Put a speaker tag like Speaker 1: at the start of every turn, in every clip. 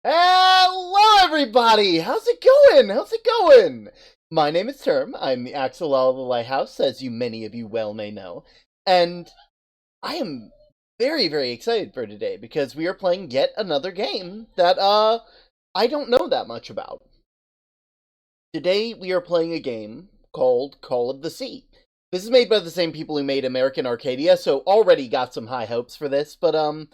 Speaker 1: Hello, everybody! How's it going? How's it going? My name is Term. I'm the Axolotl of the Lighthouse, as many of you well may know. And I am very, very excited for today because we are playing yet another game that, I don't know that much about. Today we are playing a game called Call of the Sea. This is made by the same people who made American Arcadia, so already got some high hopes for this, but, I'm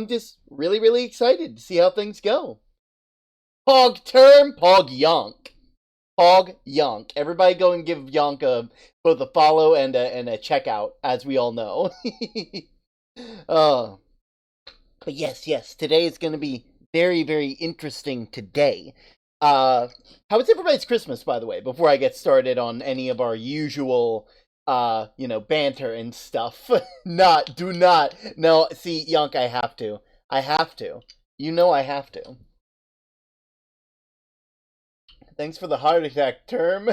Speaker 1: just really, really excited to see how things go. Pog term, Pog Yonk. Pog Yonk. Everybody go and give Yonk both a follow and a checkout, as we all know. uh, but yes, today is going to be very, very interesting today. How was everybody's Christmas, by the way, before I get started on any of our usual, banter and stuff? Do not. No, see, Yonk, I have to. I have to. You know I have to. Thanks for the heart attack term.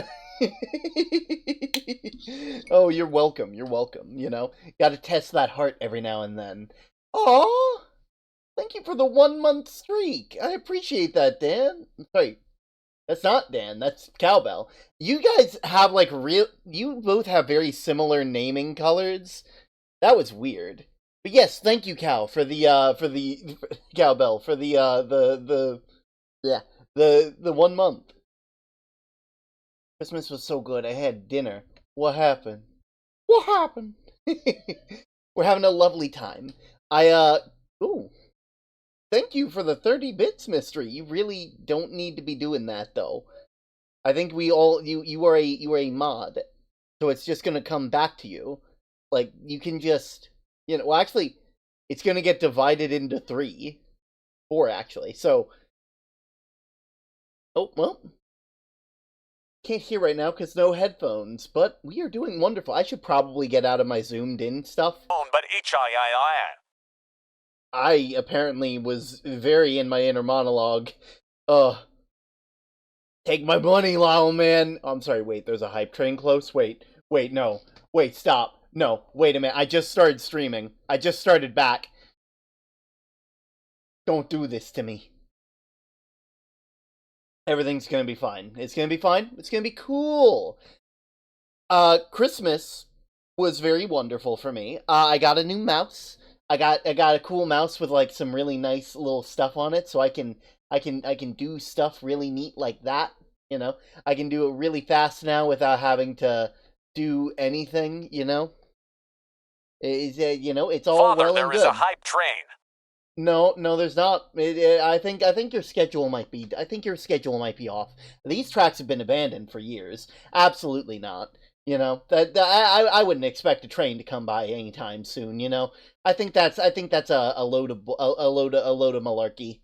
Speaker 1: Oh, you're welcome. You're welcome. Gotta test that heart every now and then. Aw! Thank you for the 1 month streak. I appreciate that, Dan. Sorry, that's not Dan. That's Cowbell. You guys have You both have very similar naming colors. That was weird. But yes, thank you, Cal, Cowbell for the 1 month. Christmas was so good. I had dinner. What happened? What happened? We're having a lovely time. Ooh. Thank you for the 30 bits mystery. You really don't need to be doing that, though. I think you are a mod. So it's just gonna come back to you. Like, you can just, well, actually, it's gonna get divided into 4, actually. So, oh, well. Can't hear right now because no headphones, but we are doing wonderful. I should probably get out of my zoomed in stuff.
Speaker 2: But
Speaker 1: I apparently was very in my inner monologue. Take my money, Lyle, man. Oh, I'm sorry, wait, there's a hype train close? Wait, no. Wait, stop. No, wait a minute. I just started streaming. I just started back. Don't do this to me. Everything's gonna be fine. It's gonna be fine. It's gonna be cool. Christmas was very wonderful for me. I got a new mouse. I got a cool mouse with like some really nice little stuff on it, so I can do stuff really neat like that. I can do it really fast now without having to do anything. It's all
Speaker 2: Father,
Speaker 1: well and
Speaker 2: there
Speaker 1: good.
Speaker 2: is a hype train.
Speaker 1: No, there's not. I think your schedule might be. I think your schedule might be off. These tracks have been abandoned for years. Absolutely not. I wouldn't expect a train to come by anytime soon. I think that's a load of malarkey.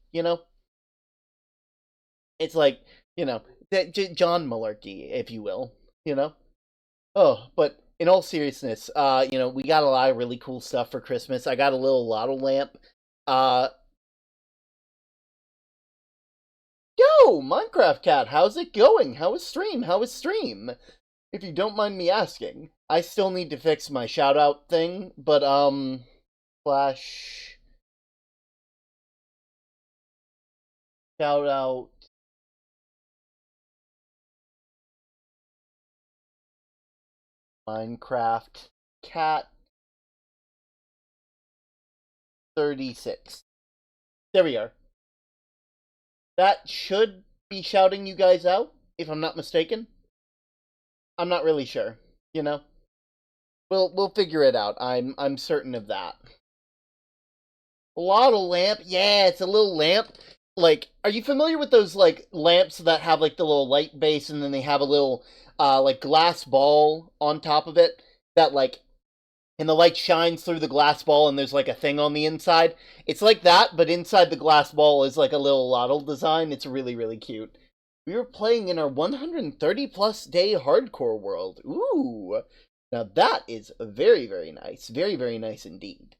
Speaker 1: It's like John Malarkey, if you will. Oh, but in all seriousness, we got a lot of really cool stuff for Christmas. I got a little lotto lamp. Yo, Minecraft Cat, how's it going? How is stream? If you don't mind me asking. I still need to fix my shout-out thing, but, slash... shout-out... Minecraft Cat 36. There we are. That should be shouting you guys out, if I'm not mistaken. I'm not really sure, We'll figure it out. I'm certain of that. Lotto lamp, yeah, it's a little lamp. Like, are you familiar with those like lamps that have like the little light base and then they have a little like glass ball on top of it that like and the light shines through the glass ball and there's like a thing on the inside? It's like that, but inside the glass ball is like a little lotto design. It's really, really cute. We were playing in our 130 plus day hardcore world. Ooh. Now that is very, very nice. Very, very nice indeed.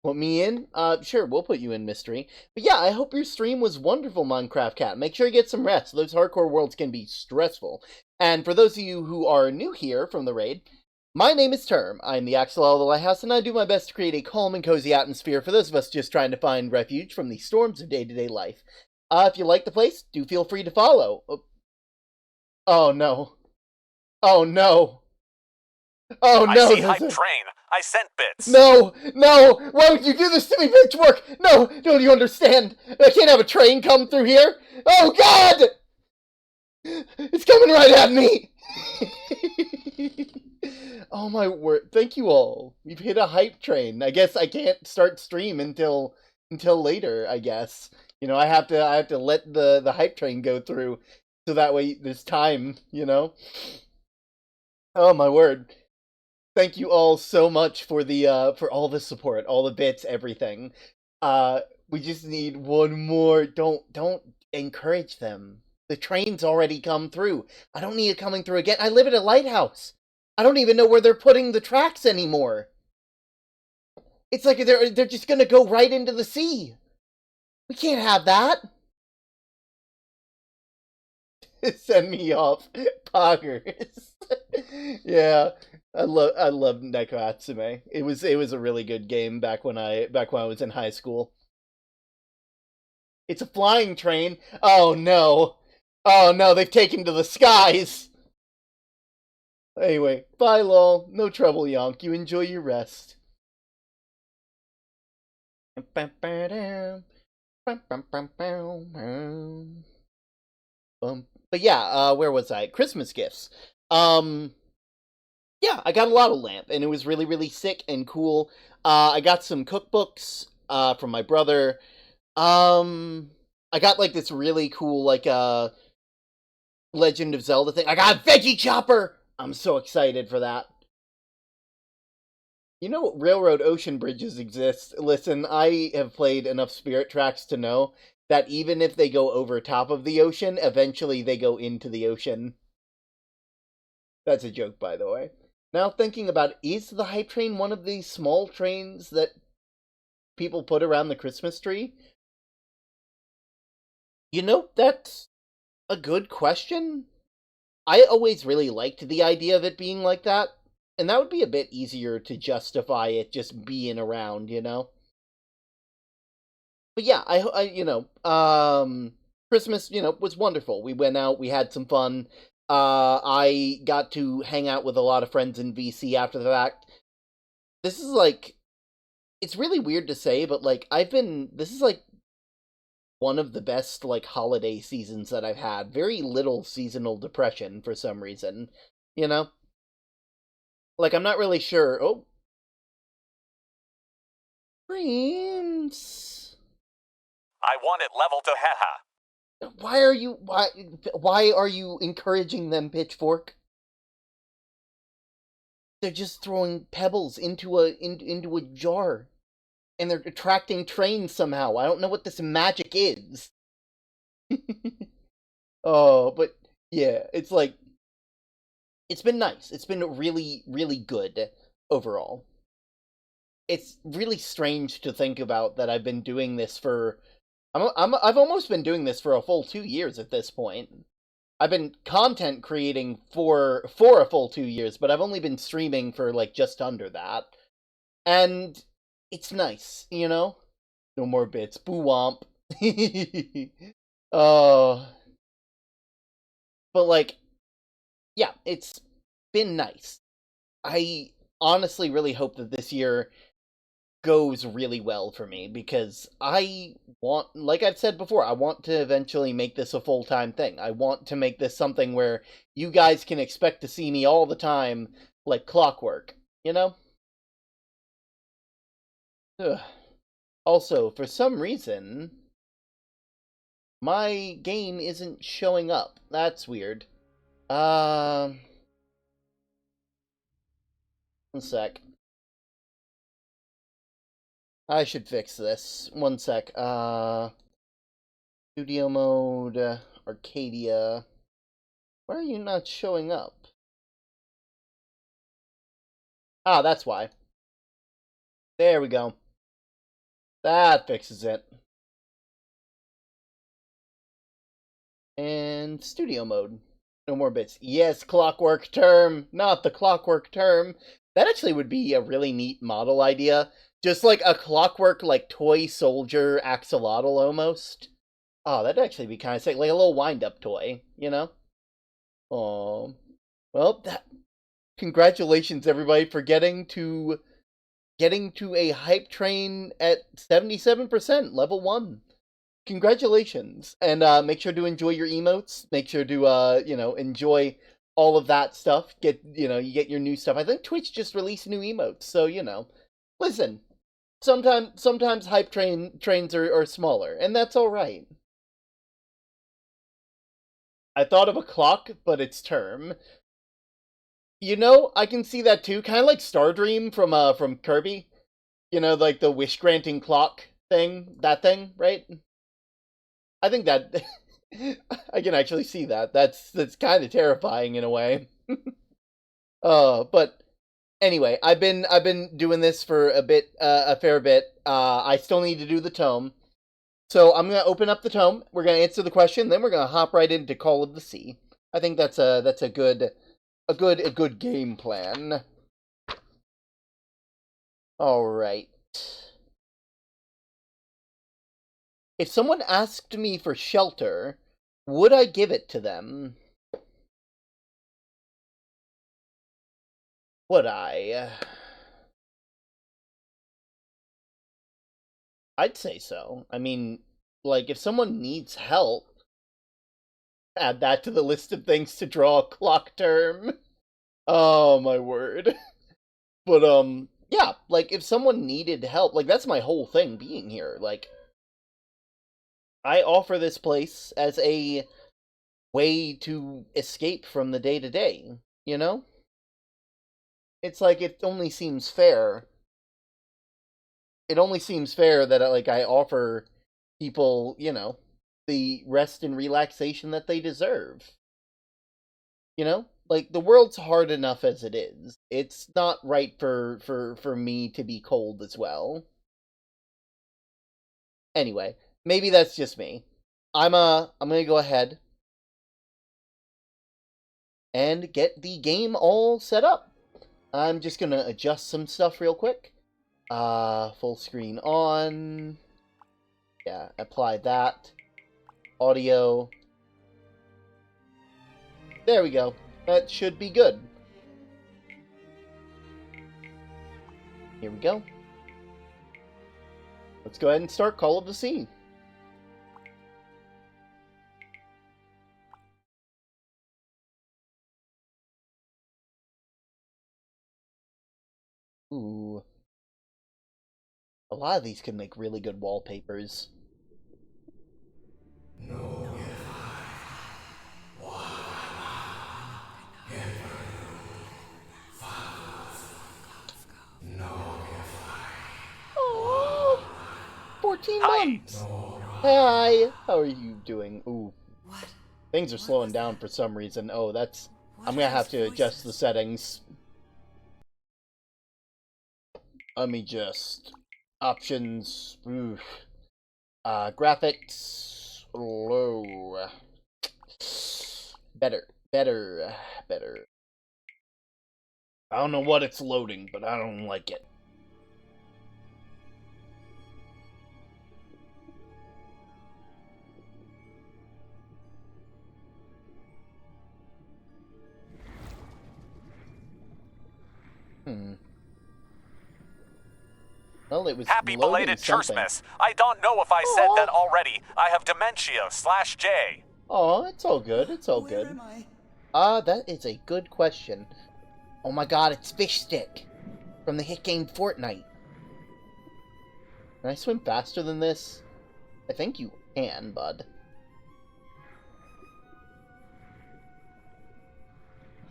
Speaker 1: Put me in? Sure, we'll put you in mystery. But yeah, I hope your stream was wonderful, Minecraft Cat. Make sure you get some rest. Those hardcore worlds can be stressful. And for those of you who are new here from the raid, My name is Term. I'm the Axolotl of the Lighthouse, and I do my best to create a calm and cozy atmosphere for those of us just trying to find refuge from the storms of day-to-day life. If you like the place, do feel free to follow. Oh no. Oh no. Oh
Speaker 2: I
Speaker 1: no,
Speaker 2: see
Speaker 1: there's
Speaker 2: hype
Speaker 1: a...
Speaker 2: train. I sent bits.
Speaker 1: No! No! Why would you do this to me, Pitchwork? No! Don't you understand? I can't have a train come through here! Oh god! It's coming right at me! Oh my word! Thank you all. We've hit a hype train. I guess I can't start stream until later. I guess I have to let the hype train go through, so that way there's time. Oh my word! Thank you all so much for the for all the support, all the bits, everything. Uh, we just need one more. Don't encourage them. The train's already come through. I don't need it coming through again. I live at a lighthouse. I don't even know where they're putting the tracks anymore. It's like they're just gonna go right into the sea. We can't have that. Send me off, poggers. Yeah, I love Neko Atsume. It was a really good game back when I was in high school. It's a flying train. Oh no. Oh no, they've taken to the skies. Anyway, bye lol. No trouble, Yonk. You enjoy your rest. But yeah, where was I? Christmas gifts. Um, yeah, I got a lot of lamp, and it was really, really sick and cool. I got some cookbooks from my brother. I got like this really cool Legend of Zelda thing. I got a veggie chopper. I'm so excited for that. You know, railroad ocean bridges exist. Listen, I have played enough Spirit Tracks to know that even if they go over top of the ocean, eventually they go into the ocean. That's a joke, by the way. Now, thinking about it, is the hype train one of these small trains that people put around the Christmas tree? That's a good question. I always really liked the idea of it being like that, and that would be a bit easier to justify it just being around. But yeah, Christmas, was wonderful. We went out, we had some fun. I got to hang out with a lot of friends in VC after the fact. This is like, it's really weird to say, but this is like one of the best like holiday seasons that I've had. Very little seasonal depression for some reason, you know? Like, I'm not really sure. Oh, Prince.
Speaker 2: I want it level to haha.
Speaker 1: Why are you encouraging them, Pitchfork? They're just throwing pebbles into a jar, and they're attracting trains somehow. I don't know what this magic is. Oh, but yeah, it's been nice. It's been really, really good overall. It's really strange to think about that I've been doing this for. I've almost been doing this for a full 2 years at this point. I've been content creating for a full 2 years, but I've only been streaming for like just under that, and it's nice. No more bits, boo womp. Oh, but yeah, it's been nice. I honestly really hope that this year goes really well for me because I want, like I've said before, I want to eventually make this a full-time thing. I want to make this something where you guys can expect to see me all the time like clockwork, you know? Ugh. Also, for some reason, my game isn't showing up. That's weird. Um, one sec. I should fix this. One sec. Studio mode, Arcadia. Why are you not showing up? Ah, that's why. There we go. That fixes it. And studio mode. No more bits. Yes, Clockwork Term, not the Clockwork Term. That actually would be a really neat model idea. Just like a clockwork, like toy soldier axolotl almost. Oh, that'd actually be kind of sick, like a little wind-up toy, you know? Oh, well, congratulations everybody for getting to a hype train at 77%, level 1. Congratulations. And make sure to enjoy your emotes. Make sure to enjoy all of that stuff. You get your new stuff. I think Twitch just released new emotes, so listen. Sometimes hype trains are smaller, and that's all right. I thought of a clock, but it's term. I can see that too. Kind of like Stardream from Kirby. Like the wish granting clock thing. That thing, right? I think that I can actually see that. That's kind of terrifying in a way. But anyway, I've been doing this for a fair bit. I still need to do the tome, so I'm gonna open up the tome. We're gonna answer the question, then we're gonna hop right into Call of the Sea. I think that's a good game plan. All right. If someone asked me for shelter, would I give it to them? Would I? I'd say so. I mean, like, if someone needs help, add that to the list of things to draw a clock term. Oh, my word. But, yeah, like, if someone needed help, like, that's my whole thing being here. Like, I offer this place as a way to escape from the day-to-day, you know? It's like, it only seems fair that like I offer people, the rest and relaxation that they deserve. Like the world's hard enough as it is. It's not right for me to be cold as well. Anyway, maybe that's just me. I'm going to go ahead and get the game all set up. I'm just going to adjust some stuff real quick. Full screen on. Yeah, apply that. Audio. There we go. That should be good. Here we go. Let's go ahead and start Call of the Sea. Ooh. A lot of these can make really good wallpapers. Oh, 14 months! Hi! How are you doing? Ooh.
Speaker 3: What?
Speaker 1: Things are slowing down for some reason. Oh, I'm gonna have to adjust the settings. Let me just... Options... Ooh. Graphics... Low. Better. I don't know what it's loading, but I don't like it. Well, it was
Speaker 2: Happy
Speaker 1: loading
Speaker 2: belated
Speaker 1: something.
Speaker 2: Christmas. I don't know if I said that already. I have dementia/J.
Speaker 1: Oh, it's all good. It's all
Speaker 3: Where
Speaker 1: good.
Speaker 3: am I?
Speaker 1: That is a good question. Oh my god, it's Fish Stick from the hit game Fortnite. Can I swim faster than this? I think you can, bud.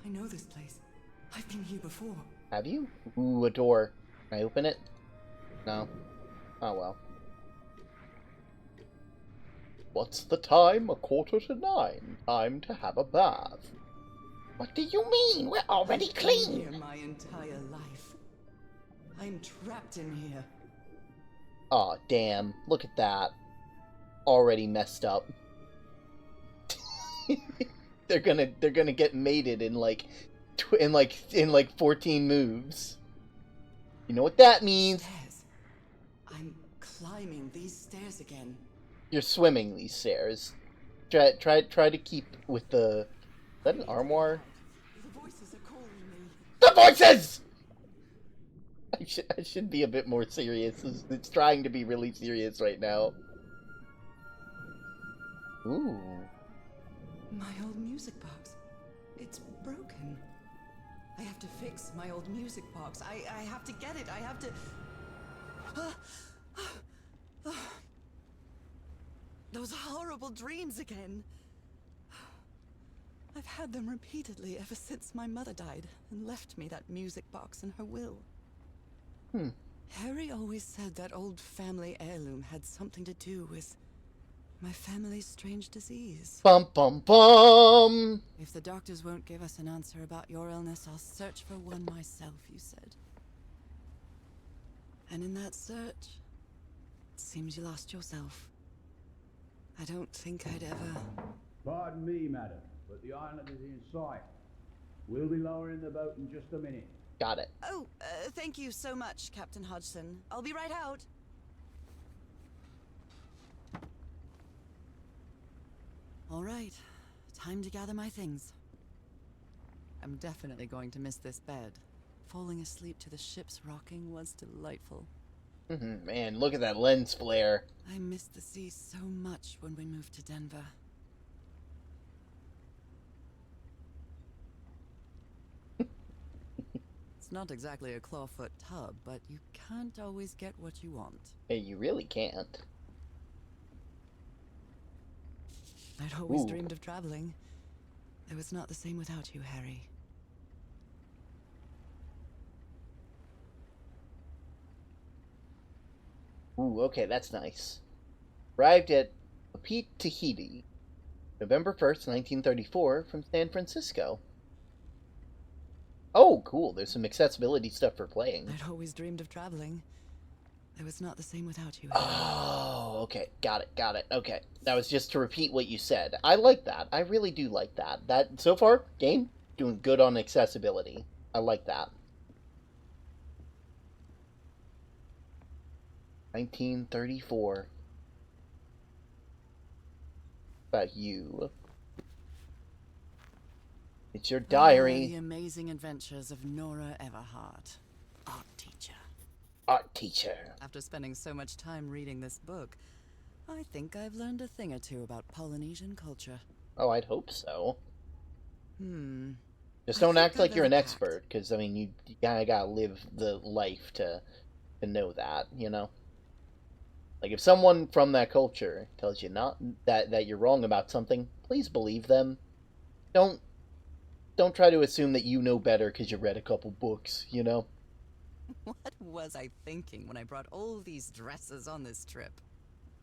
Speaker 3: I know this place. I've been here before.
Speaker 1: Have you? Ooh, a door. Can I open it? No. Oh well. What's the time? 8:45. Time to have a bath. What do you mean? We're already
Speaker 3: I've been
Speaker 1: clean!
Speaker 3: here my entire life. I'm trapped in here.
Speaker 1: Aw, damn. Look at that. Already messed up. they're gonna get mated in like in like 14 moves. You know what that means?
Speaker 3: Stairs. I'm climbing these stairs again.
Speaker 1: You're swimming these stairs. Try to keep with the. Is that an armoire?
Speaker 3: The voices are calling me.
Speaker 1: The voices! I should be a bit more serious. It's trying to be really serious right now. Ooh.
Speaker 3: My old music box. It's broken. I have to fix my old music box. I have to get it. I have to... Those horrible dreams again. I've had them repeatedly ever since my mother died and left me that music box in her will. Harry always said that old family heirloom had something to do with my family's strange disease.
Speaker 1: Bum bum bum!
Speaker 3: If the doctors won't give us an answer about your illness, I'll search for one myself, you said. And in that search, it seems you lost yourself. I don't think I'd ever...
Speaker 4: Pardon me, madam, but the island is in sight. We'll be lowering the boat in just a minute.
Speaker 1: Got it.
Speaker 3: Oh, thank you so much, Captain Hodgson. I'll be right out. All right, time to gather my things. I'm definitely going to miss this bed. Falling asleep to the ship's rocking was delightful.
Speaker 1: Man, look at that lens flare.
Speaker 3: I missed the sea so much when we moved to Denver. It's not exactly a clawfoot tub, but you can't always get what you want.
Speaker 1: Hey, you really can't.
Speaker 3: I'd always
Speaker 1: Ooh.
Speaker 3: dreamed of traveling. It was not the same without you, Harry.
Speaker 1: Ooh, okay, that's nice. Arrived at Pete, Tahiti, November 1st, 1934, from San Francisco. Oh, cool. There's some accessibility stuff for playing.
Speaker 3: I'd always dreamed of traveling. It was not the same without you, Harry.
Speaker 1: Oh, okay. Got it. Okay. That was just to repeat what you said. I like that. I really do like that. That, so far, game, doing good on accessibility. I like that. 1934. About you. It's your diary.
Speaker 3: The amazing adventures of Nora Everhart, art teacher.
Speaker 1: Art teacher.
Speaker 3: After spending so much time reading this book, I think I've learned a thing or two about Polynesian culture.
Speaker 1: Oh, I'd hope so. Just
Speaker 3: I
Speaker 1: don't
Speaker 3: think
Speaker 1: act like
Speaker 3: I've
Speaker 1: you're an
Speaker 3: ever packed.
Speaker 1: expert, because, I mean, you kind of gotta live the life to know that, you know? Like, if someone from that culture tells you not that you're wrong about something, please believe them. Don't try to assume that you know better because you read a couple books, you know?
Speaker 3: What was I thinking when I brought all these dresses on this trip?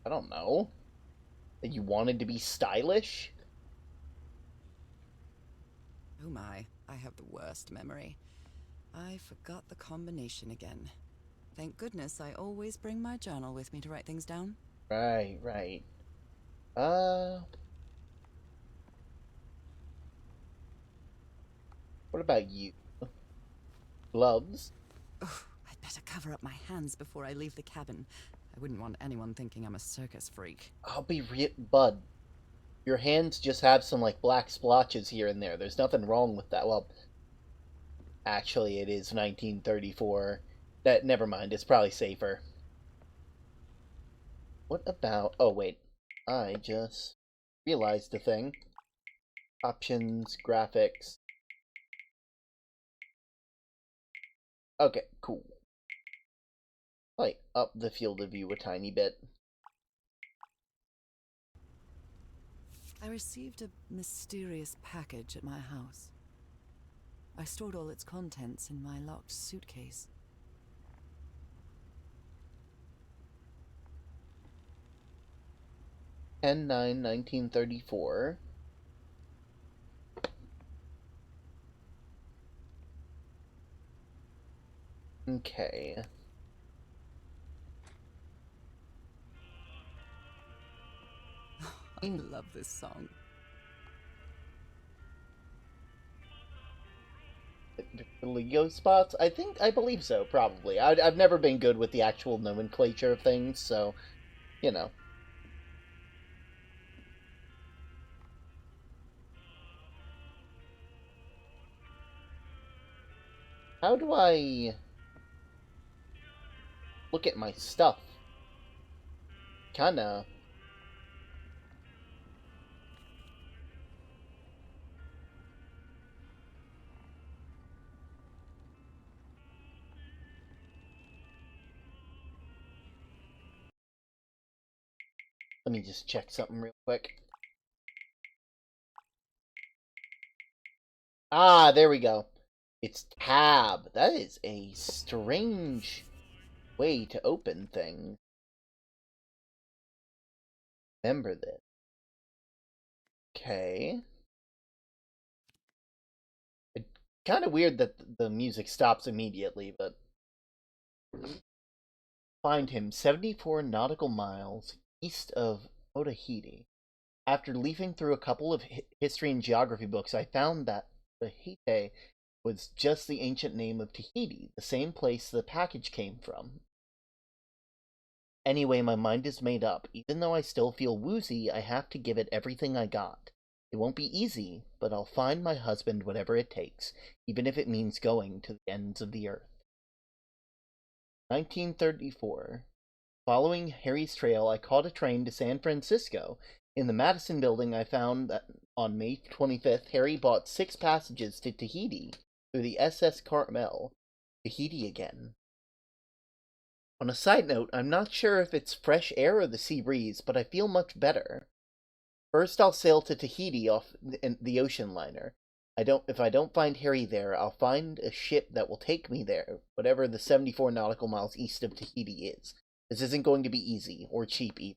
Speaker 1: I don't know. That you wanted to be stylish?
Speaker 3: Oh my, I have the worst memory. I forgot the combination again. Thank goodness I always bring my journal with me to write things down.
Speaker 1: Right. What about you? Gloves?
Speaker 3: Oh, I'd better cover up my hands before I leave the cabin. I wouldn't want anyone thinking I'm a circus freak.
Speaker 1: I'll be Bud. Your hands just have some, like, black splotches here and there. There's nothing wrong with that. Well, actually, it is 1934. Never mind. It's probably safer. What about... Oh, wait. I just realized a thing. Options, graphics. Okay, cool. Like, up the field of view a tiny bit.
Speaker 3: I received a mysterious package at my house. I stored all its contents in my locked suitcase.
Speaker 1: 10/9/1934. Okay.
Speaker 3: I love this song.
Speaker 1: Lego spots? I believe so, probably. I've never been good with the actual nomenclature of things, so, you know. How do I look at my stuff? Kinda. Let me just check something real quick. Ah, there we go. It's tab. That is a strange way to open things. Remember this. Okay. It's kind of weird that the music stops immediately, but... Find him 74 nautical miles east of Otahiti. After leafing through a couple of history and geography books, I found that Tahiti was just the ancient name of Tahiti, the same place the package came from. Anyway, my mind is made up. Even though I still feel woozy, I have to give it everything I got. It won't be easy, but I'll find my husband whatever it takes, even if it means going to the ends of the earth. 1934. Following Harry's trail, I caught a train to San Francisco. In the Madison building, I found that on May 25th, Harry bought 6 passages to Tahiti through the SS Carmel. Tahiti again. On a side note, I'm not sure if it's fresh air or the sea breeze, but I feel much better. First, I'll sail to Tahiti off the ocean liner. If I don't find Harry there, I'll find a ship that will take me there, whatever the 74 nautical miles east of Tahiti is. This isn't going to be easy, or cheap either.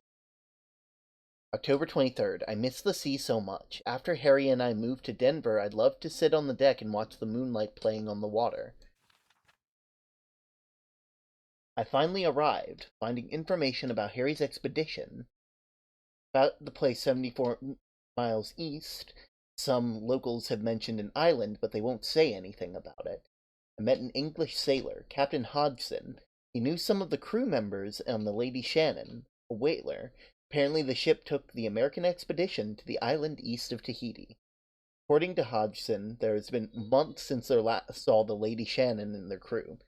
Speaker 1: October 23rd. I miss the sea so much. After Harry and I move to Denver, I'd love to sit on the deck and watch the moonlight playing on the water. I finally arrived, finding information about Harry's expedition. About the place 74 miles east, some locals have mentioned an island, but they won't say anything about it. I met an English sailor, Captain Hodgson. He knew some of the crew members on the Lady Shannon, a whaler. Apparently the ship took the American expedition to the island east of Tahiti. According to Hodgson, there has been months since they last saw the Lady Shannon and their crew.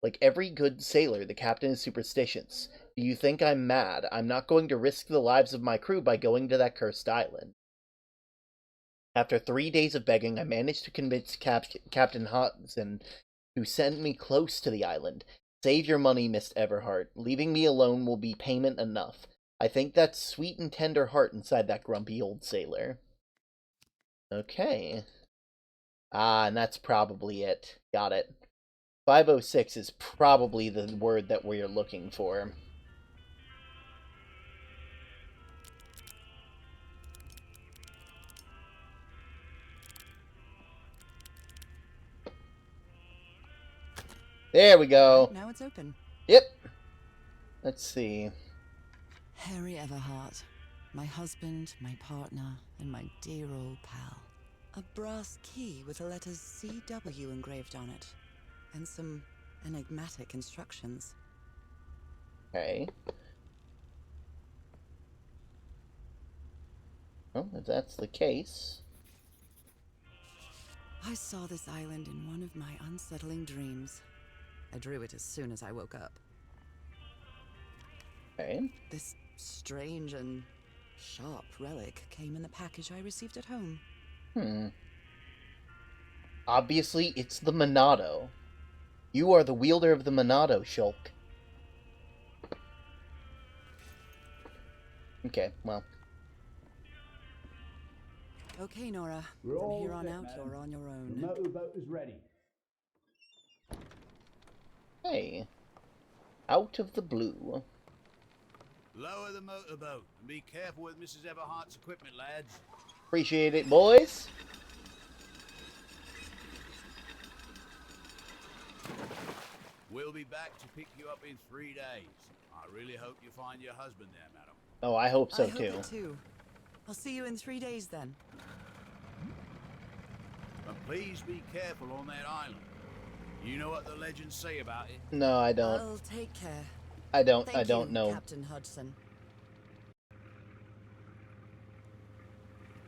Speaker 1: Like every good sailor, the captain is superstitious. Do you think I'm mad? I'm not going to risk the lives of my crew by going to that cursed island. After 3 days of begging, I managed to convince Captain Hodgson to send me close to the island. Save your money, Miss Everhart. Leaving me alone will be payment enough. I think that's sweet and tender heart inside that grumpy old sailor. Okay. Ah, and that's probably it. Got it. 506 is probably the word that we're looking for. There we go.
Speaker 3: Now it's open.
Speaker 1: Yep. Let's see.
Speaker 3: Harry Everhart, my husband, my partner, and my dear old pal. A brass key with the letters CW engraved on it, and some enigmatic instructions.
Speaker 1: Okay. Well, if that's the case...
Speaker 3: I saw this island in one of my unsettling dreams. I drew it as soon as I woke up.
Speaker 1: Okay.
Speaker 3: This strange and sharp relic came in the package I received at home.
Speaker 1: Obviously, it's the Monado. You are the wielder of the Monado, Shulk. Okay, well.
Speaker 3: Okay, Nora.
Speaker 4: We're
Speaker 3: From
Speaker 4: all
Speaker 3: here on
Speaker 4: set,
Speaker 3: out,
Speaker 4: madam.
Speaker 3: you're on your
Speaker 4: The
Speaker 3: own.
Speaker 4: motorboat is ready.
Speaker 1: Hey. Out of the blue.
Speaker 4: Lower the motorboat and be careful with Mrs. Everhart's equipment, lads.
Speaker 1: Appreciate it, boys.
Speaker 4: We'll be back to pick you up in 3 days. I really hope you find your husband there, madam.
Speaker 1: Oh, I hope so,
Speaker 3: I hope
Speaker 1: too.
Speaker 3: it too. I'll see you in 3 days then.
Speaker 4: And Please be careful on that island. You know what the legends say about it?
Speaker 1: No, I don't.
Speaker 3: I'll take care.
Speaker 1: I
Speaker 3: Thank
Speaker 1: don't
Speaker 3: you,
Speaker 1: know.
Speaker 3: Captain Hodgson.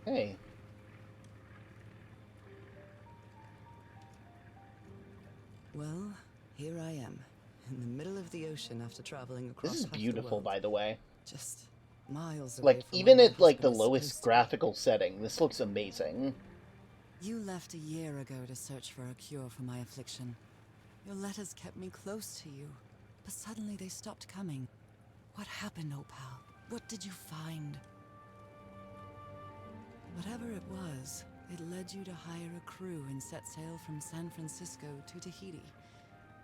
Speaker 1: Hey.
Speaker 3: Well, here I am, in the middle of the ocean after traveling across
Speaker 1: This is
Speaker 3: half the
Speaker 1: beautiful,
Speaker 3: world.
Speaker 1: by the way.
Speaker 3: Just miles away
Speaker 1: Like,
Speaker 3: from
Speaker 1: even
Speaker 3: where my
Speaker 1: at, like, the
Speaker 3: husband is
Speaker 1: lowest
Speaker 3: supposed to be.
Speaker 1: graphical setting, this looks amazing.
Speaker 3: You left a year ago to search for a cure for my affliction. Your letters kept me close to you, but suddenly they stopped coming. What happened, Opal? What did you find? Whatever it was, it led you to hire a crew and set sail from San Francisco to Tahiti,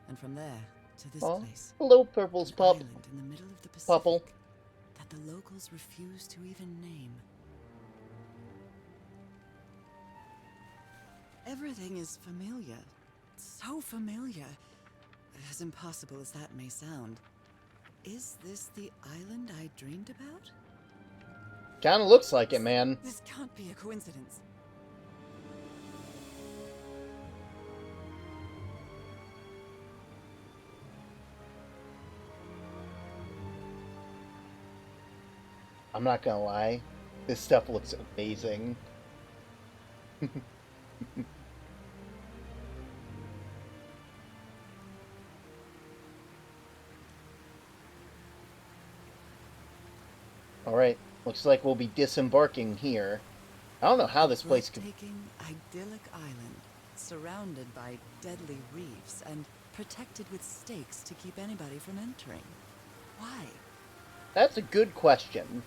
Speaker 3: and from there to this
Speaker 1: Oh,
Speaker 3: place.
Speaker 1: hello, Purple's
Speaker 3: An
Speaker 1: pup.
Speaker 3: island in the middle of the
Speaker 1: Pupple.
Speaker 3: Pacific that the locals refuse to even name. Everything is familiar. So familiar. As impossible as that may sound. Is this the island I dreamed about?
Speaker 1: Kinda looks like it, man.
Speaker 3: This can't be a coincidence.
Speaker 1: I'm not gonna lie. This stuff looks amazing. Alright, looks like we'll be disembarking here. I don't know how this place could...
Speaker 3: Breathtaking, idyllic island, surrounded by deadly reefs and protected with stakes to keep anybody from entering. Why?
Speaker 1: That's a good question.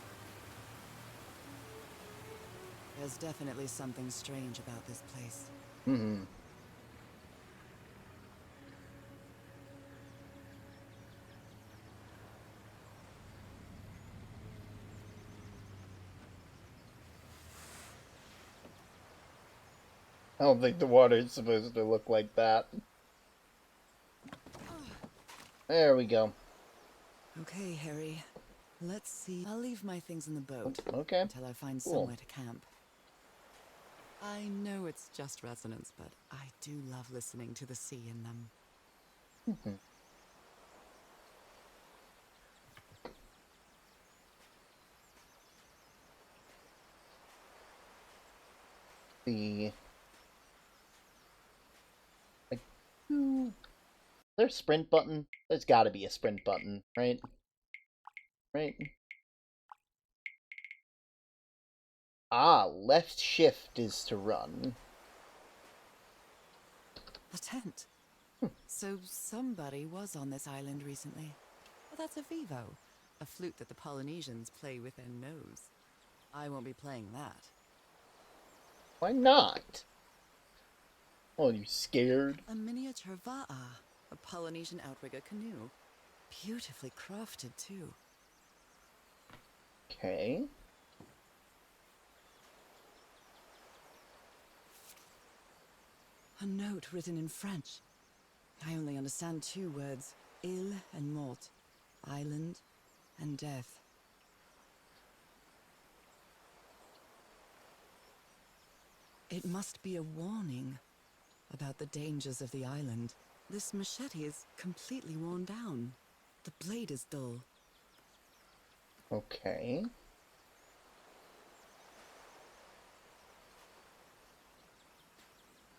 Speaker 3: There's definitely something strange about this place.
Speaker 1: Hmm. I don't think the water is supposed to look like that. There we go.
Speaker 3: Okay, Harry. Let's see. I'll leave my things in the boat
Speaker 1: Okay.
Speaker 3: until I find
Speaker 1: Cool.
Speaker 3: somewhere to camp. I know it's just resonance, but I do love listening to the sea in them.
Speaker 1: Mhm. The... Like, there's a sprint button? There's gotta be a sprint button, right? Right? Ah, left shift is to run.
Speaker 3: A tent. So somebody was on this island recently. Well, that's a vivo, a flute that the Polynesians play with their nose. I won't be playing that.
Speaker 1: Why not? Oh, you scared?
Speaker 3: A miniature va'a, a Polynesian outrigger canoe. Beautifully crafted, too.
Speaker 1: Okay.
Speaker 3: A note written in French. I only understand two words, île and mort, island and death. It must be a warning about the dangers of the island. This machete is completely worn down. The blade is dull.
Speaker 1: Okay.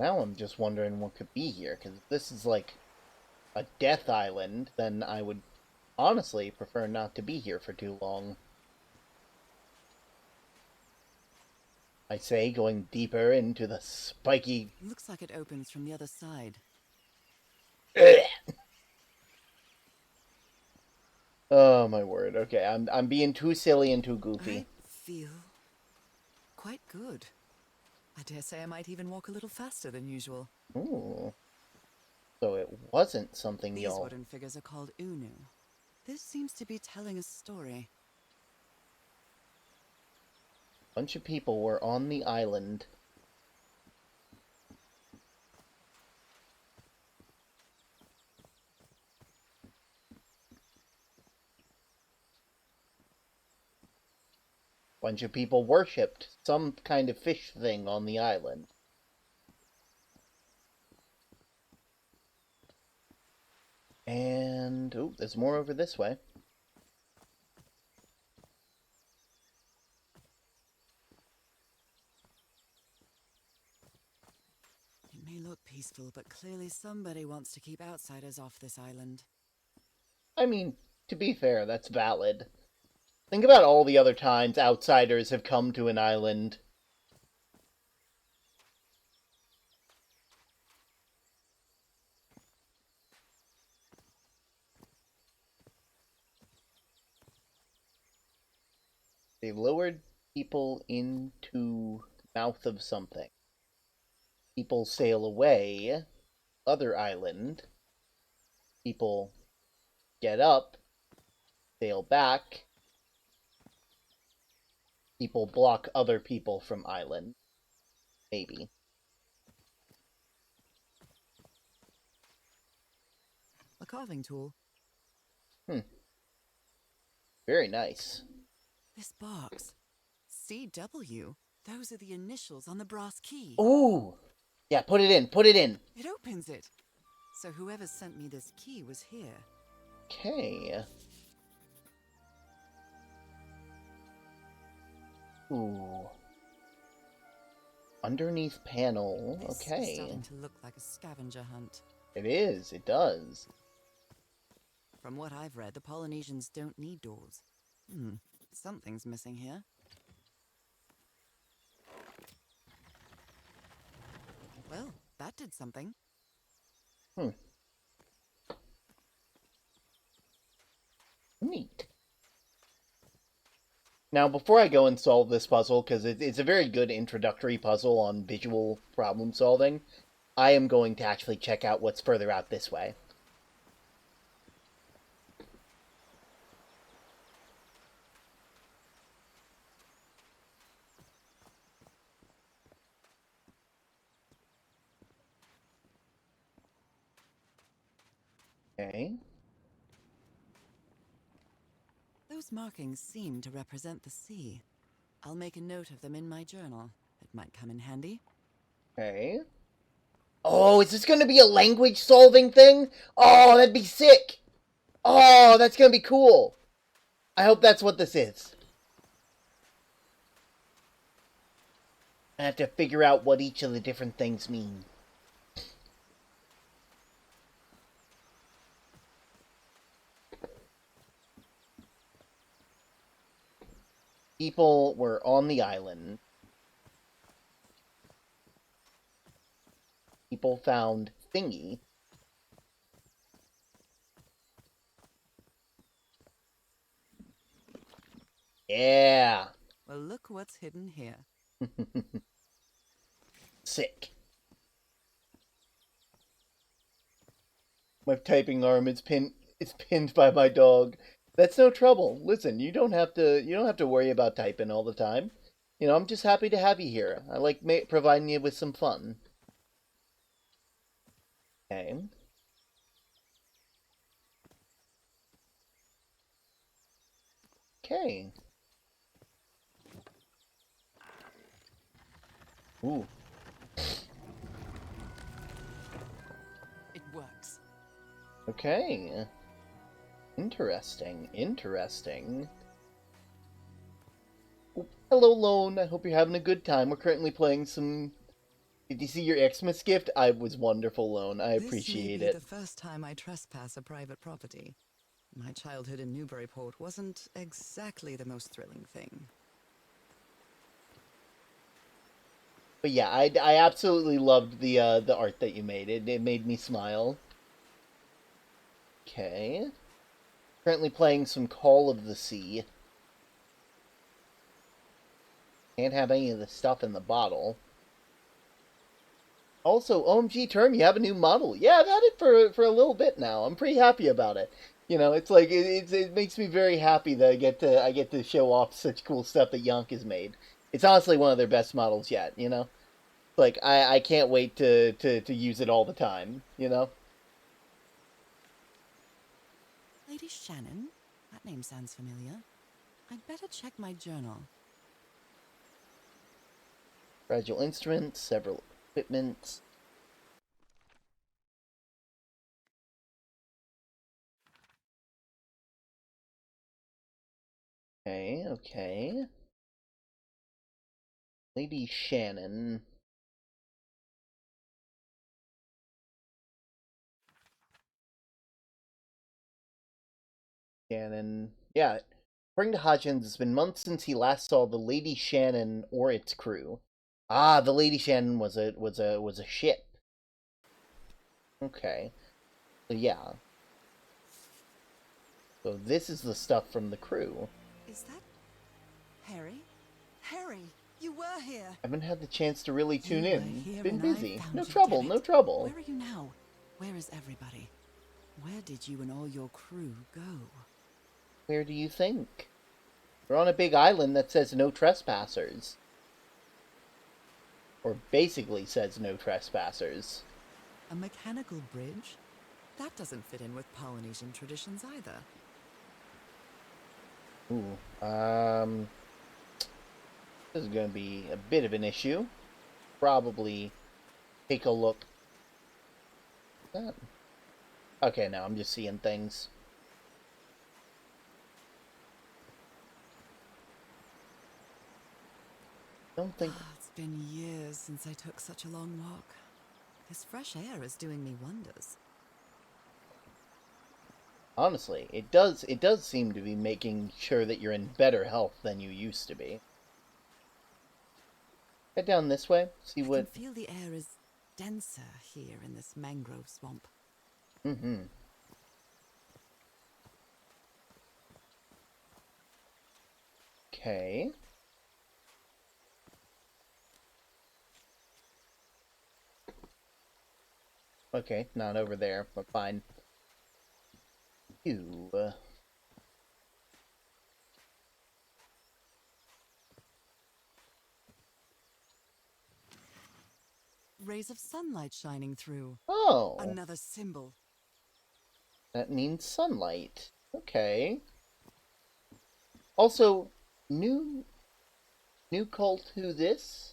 Speaker 1: Now I'm just wondering what could be here, because if this is like a death island, then I would honestly prefer not to be here for too long. I say, going deeper into the spiky...
Speaker 3: Looks like it opens from the other side.
Speaker 1: Oh my word. Okay, I'm being too silly and too goofy.
Speaker 3: I feel quite good. I dare say I might even walk a little faster than usual.
Speaker 1: Ooh. So it wasn't something
Speaker 3: These
Speaker 1: y'all...
Speaker 3: wooden figures are called unu. This seems to be telling a story.
Speaker 1: Bunch of people were on the island. Bunch of people worshipped some kind of fish thing on the island. And, oh, there's more over this way.
Speaker 3: It may look peaceful, but clearly somebody wants to keep outsiders off this island.
Speaker 1: I mean, to be fair, that's valid. Think about all the other times outsiders have come to an island. They lowered people into the mouth of something. People sail away, other island. People get up, sail back. People block other people from island. Maybe.
Speaker 3: A carving tool.
Speaker 1: Very nice.
Speaker 3: This box. CW. Those are the initials on the brass key.
Speaker 1: Ooh! Yeah, put it in, put it in!
Speaker 3: It opens it. So whoever sent me this key was here.
Speaker 1: Okay. Ooh. Underneath panel.
Speaker 3: This is
Speaker 1: Okay.
Speaker 3: starting to look like a scavenger hunt.
Speaker 1: It is, it does.
Speaker 3: From what I've read, the Polynesians don't need doors. Something's missing here. Well, that did something.
Speaker 1: Neat. Now, before I go and solve this puzzle, because it's a very good introductory puzzle on visual problem solving, I am going to actually check out what's further out this way. Okay.
Speaker 3: Those markings seem to represent the sea. I'll make a note of them in my journal. It might come in handy.
Speaker 1: Okay. Oh, is this going to be a language solving thing? Oh, that'd be sick! Oh, that's going to be cool! I hope that's what this is. I have to figure out what each of the different things mean. People were on the island. People found thingy. Yeah.
Speaker 3: Well, look what's hidden here.
Speaker 1: Sick. My typing arm is pinned by my dog. That's no trouble. Listen, you don't have to worry about typing all the time. You know, I'm just happy to have you here. I like providing you with some fun. Okay. Okay. Ooh.
Speaker 3: It works.
Speaker 1: Okay. Interesting. Interesting. Oh, hello, Lone. I hope you're having a good time. We're currently playing some... Did you see your Xmas gift? I was wonderful, Lone. I appreciate
Speaker 3: This may be
Speaker 1: it.
Speaker 3: the first time I trespass a private property. My childhood in Newburyport wasn't exactly the most thrilling thing.
Speaker 1: But yeah, I absolutely loved the art that you made. It made me smile. Okay. Currently playing some Call of the Sea. Can't have any of the stuff in the bottle. Also, OMG Term, you have a new model. Yeah, I've had it for a little bit now. I'm pretty happy about it. You know, it's like it makes me very happy that I get to show off such cool stuff that Yonk has made. It's honestly one of their best models yet, you know? Like I can't wait to use it all the time, you know?
Speaker 3: Lady Shannon? That name sounds familiar. I'd better check my journal.
Speaker 1: Fragile instruments, several equipments. Okay, okay. Lady Shannon. Shannon. Yeah. According to Hodgins, it's been months since he last saw the Lady Shannon or its crew. Ah, the Lady Shannon was a ship. Okay. So yeah. So this is the stuff from the crew.
Speaker 3: Is that Harry? Harry, you were here.
Speaker 1: I haven't had the chance to really
Speaker 3: You
Speaker 1: tune
Speaker 3: were
Speaker 1: in.
Speaker 3: here
Speaker 1: Been
Speaker 3: and I
Speaker 1: busy.
Speaker 3: found
Speaker 1: No
Speaker 3: you,
Speaker 1: trouble,
Speaker 3: damn
Speaker 1: no
Speaker 3: it.
Speaker 1: trouble.
Speaker 3: Where are you now? Where is everybody? Where did you and all your crew go?
Speaker 1: Where do you think? We're on a big island that says no trespassers. Or basically says no trespassers.
Speaker 3: A mechanical bridge? That doesn't fit in with Polynesian traditions either.
Speaker 1: Ooh, this is going to be a bit of an issue. Probably take a look. Okay, now I'm just seeing things. Don't think.
Speaker 3: It's been years since I took such a long walk. This fresh air is doing me wonders.
Speaker 1: Honestly, it does seem to be making sure that you're in better health than you used to be. Head down this way, see
Speaker 3: I
Speaker 1: what.
Speaker 3: can feel the air is denser here in this mangrove swamp.
Speaker 1: Mm-hmm. Okay. Okay, not over there, but fine. You.
Speaker 3: Rays of sunlight shining through.
Speaker 1: Oh,
Speaker 3: Another symbol.
Speaker 1: that means sunlight. Okay. Also, new cult who this?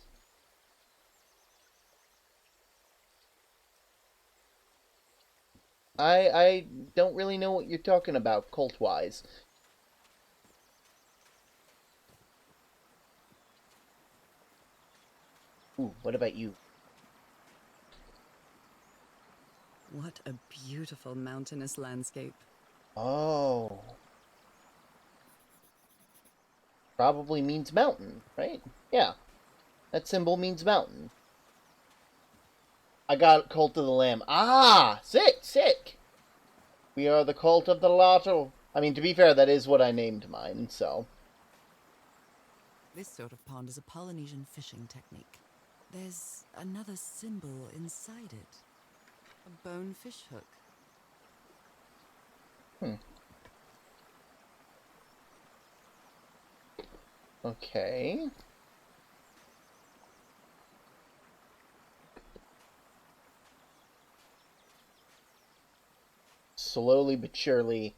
Speaker 1: I don't really know what you're talking about cult wise. Ooh, what about you?
Speaker 3: What a beautiful mountainous landscape.
Speaker 1: Oh. Probably means mountain, right? Yeah. That symbol means mountain. I got Cult of the Lamb. Ah! Sick, sick! We are the Cult of the Lotto. I mean, to be fair, that is what I named mine, so.
Speaker 3: This sort of pond is a Polynesian fishing technique. There's another symbol inside it. A bonefish hook.
Speaker 1: Hmm. Okay. Slowly but surely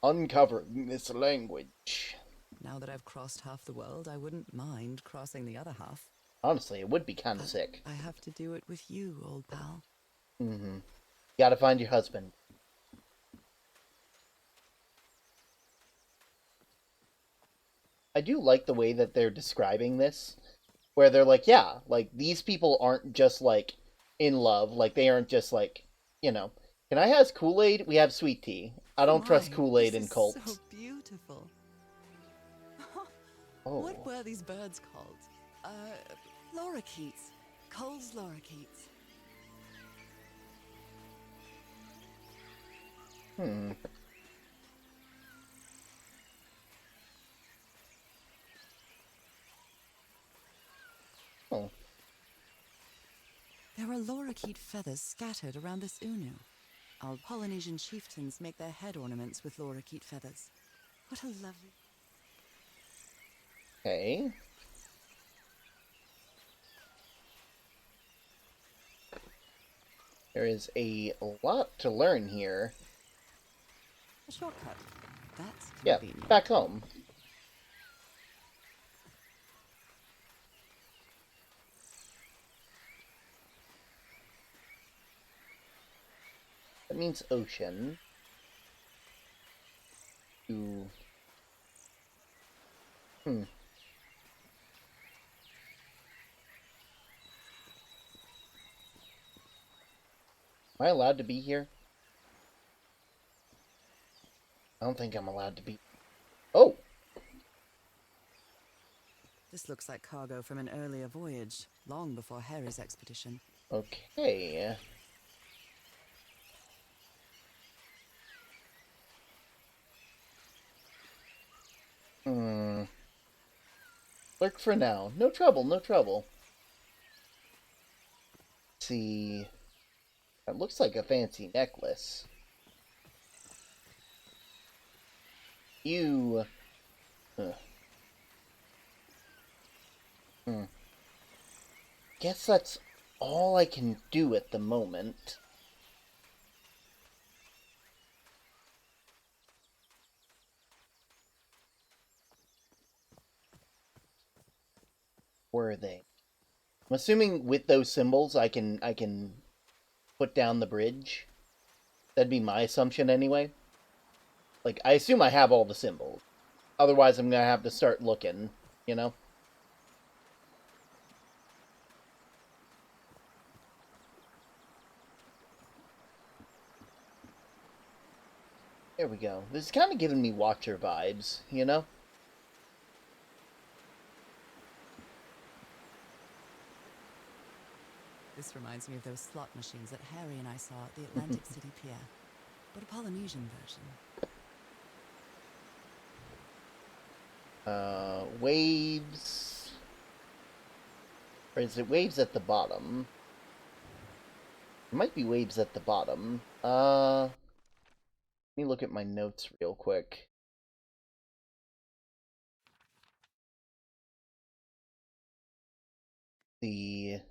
Speaker 1: uncovering this language.
Speaker 3: Now that I've crossed half the world, I wouldn't mind crossing the other half.
Speaker 1: Honestly, it would be kind of
Speaker 3: But
Speaker 1: sick.
Speaker 3: I have to do it with you, old pal.
Speaker 1: Mm-hmm. Gotta find your husband. I do like the way that they're describing this, where they're like, yeah, like, these people aren't just, like, in love. Like, they aren't just, like, you know, can I have Kool-Aid? We have sweet tea. I
Speaker 3: Oh
Speaker 1: don't trust
Speaker 3: my,
Speaker 1: Kool-Aid
Speaker 3: this
Speaker 1: in
Speaker 3: is
Speaker 1: cults.
Speaker 3: so beautiful.
Speaker 1: Oh.
Speaker 3: What were these birds called? Lorikeets. Cole's lorikeets.
Speaker 1: Hmm. Oh.
Speaker 3: There are lorikeet feathers scattered around this unu. Our Polynesian chieftains make their head ornaments with lorikeet feathers. What a lovely...
Speaker 1: Okay. There is a lot to learn here.
Speaker 3: A shortcut. That's
Speaker 1: Yeah,
Speaker 3: convenient.
Speaker 1: back home. That means ocean. To Hmm. Am I allowed to be here? I don't think I'm allowed to be. Oh!
Speaker 3: This looks like cargo from an earlier voyage, long before Harry's expedition.
Speaker 1: Okay. Hmm. Lurk for now. No trouble, no trouble. Let's see. That looks like a fancy necklace. You. Huh. Hmm. Guess that's all I can do at the moment. Were they? I'm assuming with those symbols I can put down the bridge. That'd be my assumption anyway. Like, I assume I have all the symbols. Otherwise I'm gonna have to start looking, you know? There we go. This is kind of giving me Watcher vibes, you know?
Speaker 3: This reminds me of those slot machines that Harry and I saw at the Atlantic City Pier, but a Polynesian version.
Speaker 1: Waves. Or is it waves at the bottom? It might be waves at the bottom. Let me look at my notes real quick. The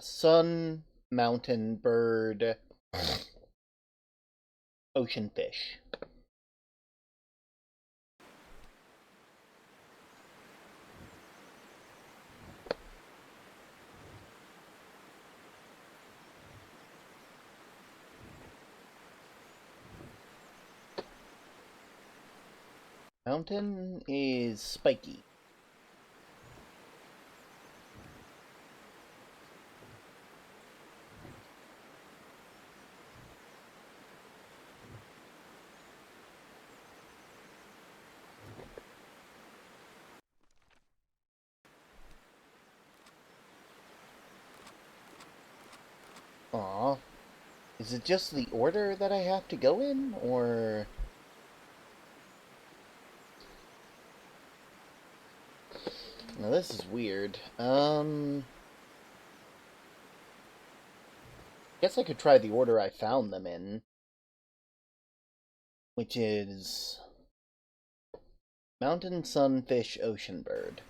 Speaker 1: sun, mountain, bird, ocean fish. Mountain is spiky. Aw. Is it just the order that I have to go in, or... Now this is weird. Guess I could try the order I found them in. Which is... Mountain, sun, fish, ocean bird.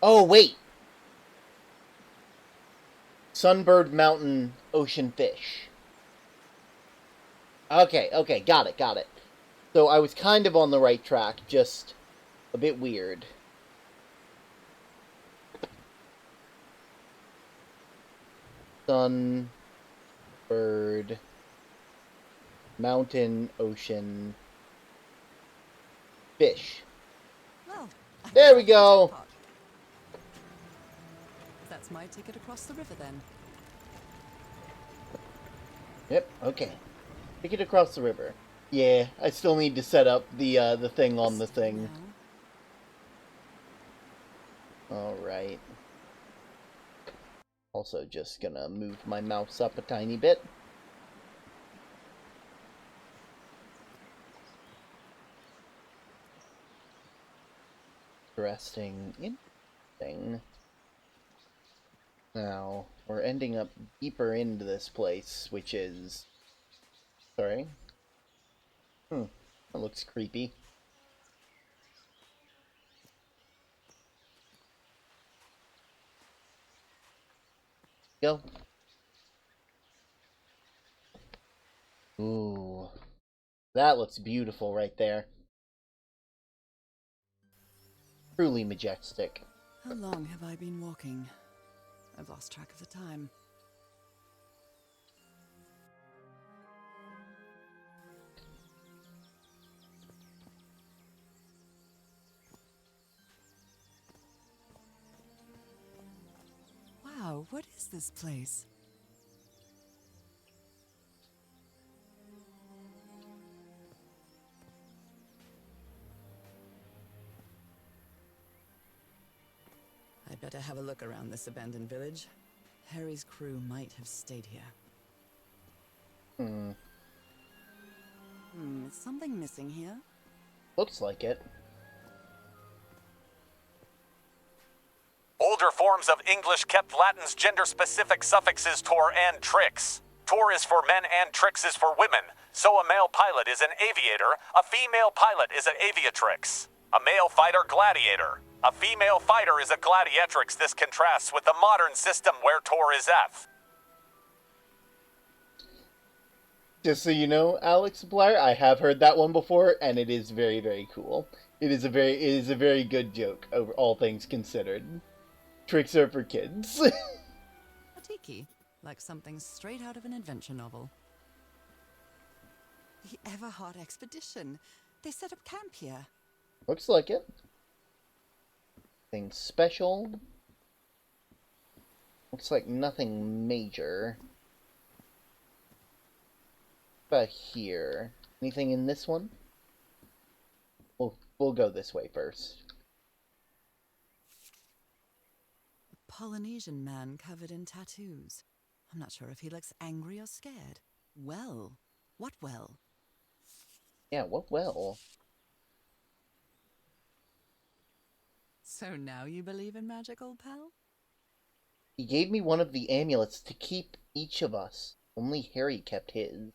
Speaker 1: Oh, wait! Sunbird, mountain, ocean fish. Okay, okay, got it, got it. So I was kind of on the right track, just a bit weird. Sun, bird, mountain, ocean, fish.
Speaker 3: Well, I
Speaker 1: There
Speaker 3: think
Speaker 1: we
Speaker 3: I hit the
Speaker 1: go!
Speaker 3: jackpot. That's my ticket across the river then.
Speaker 1: Yep, okay. Take it across the river. Yeah, I still need to set up the thing on the
Speaker 3: Still
Speaker 1: thing.
Speaker 3: now.
Speaker 1: Alright. Also just gonna move my mouse up a tiny bit. Interesting. Interesting. Now, we're ending up deeper into this place, which is... Sorry. That looks creepy. Go. Ooh. That looks beautiful right there. Truly majestic.
Speaker 3: How long have I been walking? I've lost track of the time. Wow, what is this place? I'd better have a look around this abandoned village. Harry's crew might have stayed here. Is something missing here?
Speaker 1: Looks like it.
Speaker 2: Older forms of English kept Latin's gender-specific suffixes tor and trix. Tor is for men and trix is for women. So a male pilot is an aviator, a female pilot is an aviatrix. A male fighter gladiator. A female fighter is a gladiatrix. This contrasts with the modern system where tor is F.
Speaker 1: Just so you know, Alex Supplier, I have heard that one before, and it is very, very cool. It is a very good joke, over all things considered. Tricks are for kids.
Speaker 3: A tiki, like something straight out of an adventure novel. The Everhard expedition. They set up camp here.
Speaker 1: Looks like it. Nothing special. Looks like nothing major. But here, anything in this one? We'll go this way first.
Speaker 3: A Polynesian man covered in tattoos. I'm not sure if he looks angry or scared. Well, what well?
Speaker 1: Yeah, what well?
Speaker 3: So now you believe in magic, old pal?
Speaker 1: He gave me one of the amulets to keep each of us. Only Harry kept his.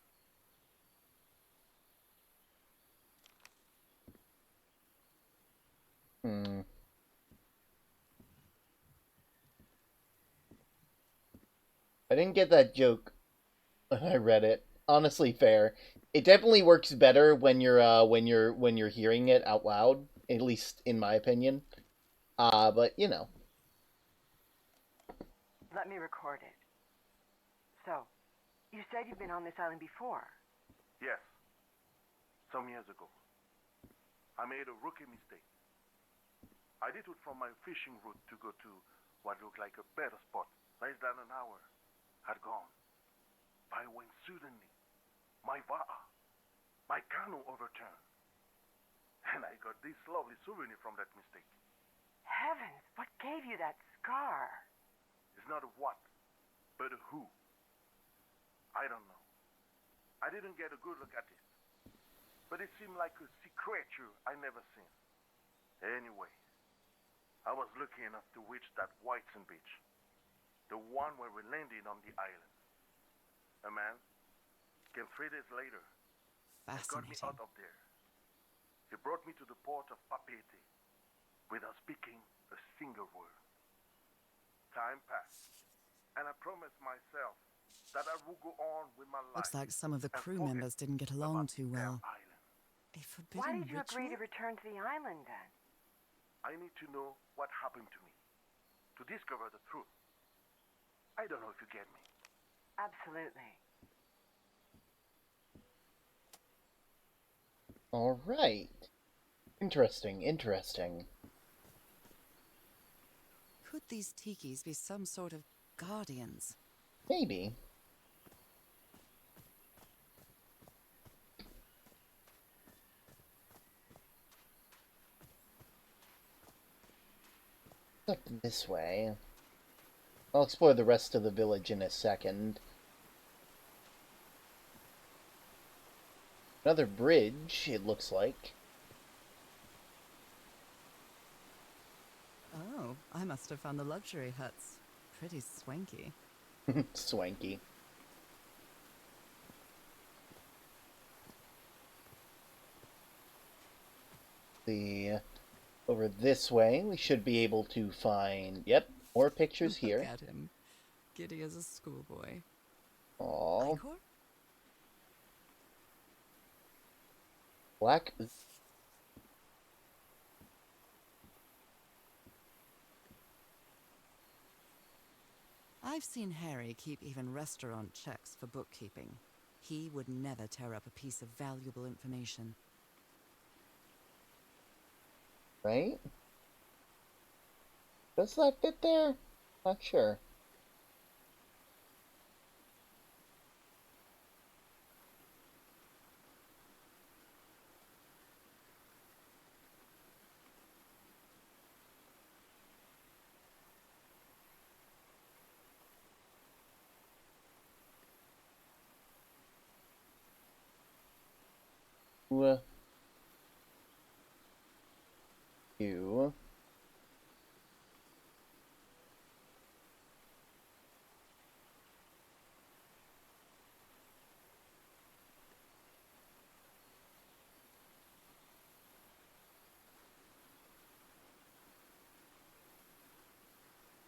Speaker 1: I didn't get that joke when I read it. Honestly, fair. It definitely works better when you're hearing it out loud, at least in my opinion. But you know.
Speaker 5: Let me record it. So, you said you've been on this island before.
Speaker 6: Yes. Some years ago. I made a rookie mistake. I detoured from my fishing route to go to what looked like a better spot. Less than an hour had gone. By when suddenly, my va'a, my canoe overturned. And I got this lovely souvenir from that mistake.
Speaker 5: Heavens, what gave you that scar?
Speaker 6: It's not a what, but a who. I don't know. I didn't get a good look at it. But it seemed like a sea creature I never seen. Anyway, I was lucky enough to reach that Whitesand beach. The one where we landed on the island. A man came 3 days later and got me
Speaker 3: Fascinating.
Speaker 6: out of there. He brought me to the port of Papeete without speaking a single word. Time passed, and I promised myself that I would go on with my life.
Speaker 3: Looks like some of the
Speaker 6: and
Speaker 3: crew
Speaker 6: forget
Speaker 3: members didn't get
Speaker 6: about
Speaker 3: along
Speaker 6: the
Speaker 3: too
Speaker 6: damn
Speaker 3: well.
Speaker 6: island.
Speaker 3: A forbidden
Speaker 5: Why did you
Speaker 3: ritual?
Speaker 5: agree to return to the island then?
Speaker 6: I need to know what happened to me, to discover the truth. I don't know if you get me.
Speaker 5: Absolutely.
Speaker 1: Alright. Interesting.
Speaker 3: Could these tikis be some sort of guardians?
Speaker 1: Maybe. Look this way. I'll explore the rest of the village in a second. Another bridge, it looks like.
Speaker 3: Oh, I must have found the luxury huts pretty swanky.
Speaker 1: Swanky. The over this way, we should be able to find. Yep, more pictures
Speaker 3: Look
Speaker 1: here.
Speaker 3: at him, giddy as a schoolboy.
Speaker 1: Aww.
Speaker 3: Icor?
Speaker 1: Black.
Speaker 3: I've seen Harry keep even restaurant checks for bookkeeping. He would never tear up a piece of valuable information.
Speaker 1: Right? Does that fit there? Not sure. You. You.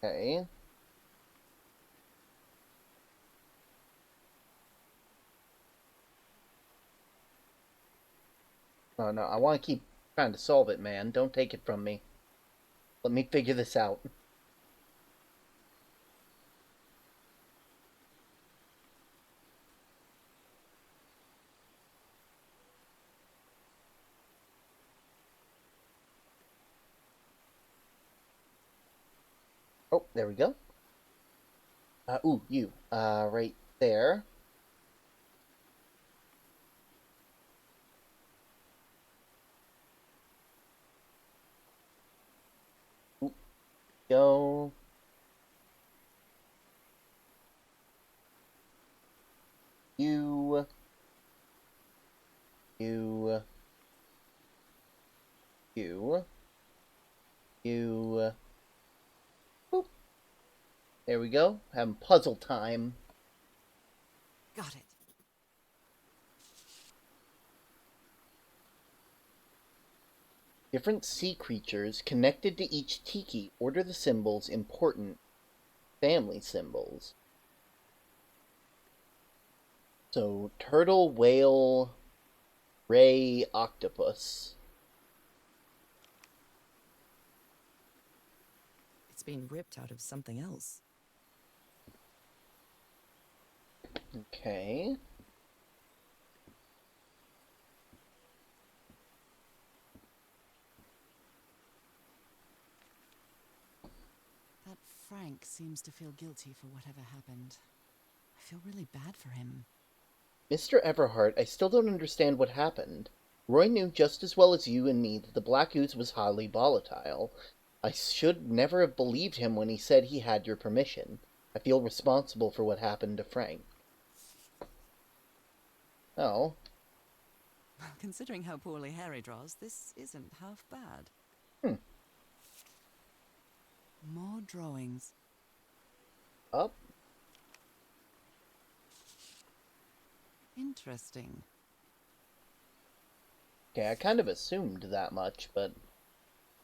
Speaker 1: Okay. Oh no, I want to keep trying to solve it, man. Don't take it from me. Let me figure this out. Oh, there we go. Ooh, you. Right there. Ooh, go. You. You. You. You. Boop. There we go. Having puzzle time.
Speaker 3: Got it.
Speaker 1: Different sea creatures connected to each tiki order the symbols important family symbols. So, turtle, whale, ray, octopus.
Speaker 3: It's been ripped out of something else.
Speaker 1: Okay.
Speaker 3: That Frank seems to feel guilty for whatever happened. I feel really bad for him.
Speaker 1: Mr. Everhart, I still don't understand what happened. Roy knew just as well as you and me that the black ooze was highly volatile. I should never have believed him when he said he had your permission. I feel responsible for what happened to Frank. Oh.
Speaker 3: Considering how poorly Harry draws, this isn't half bad.
Speaker 1: Hmm.
Speaker 3: More drawings.
Speaker 1: Up.
Speaker 3: Interesting.
Speaker 1: Okay, I kind of assumed that much, but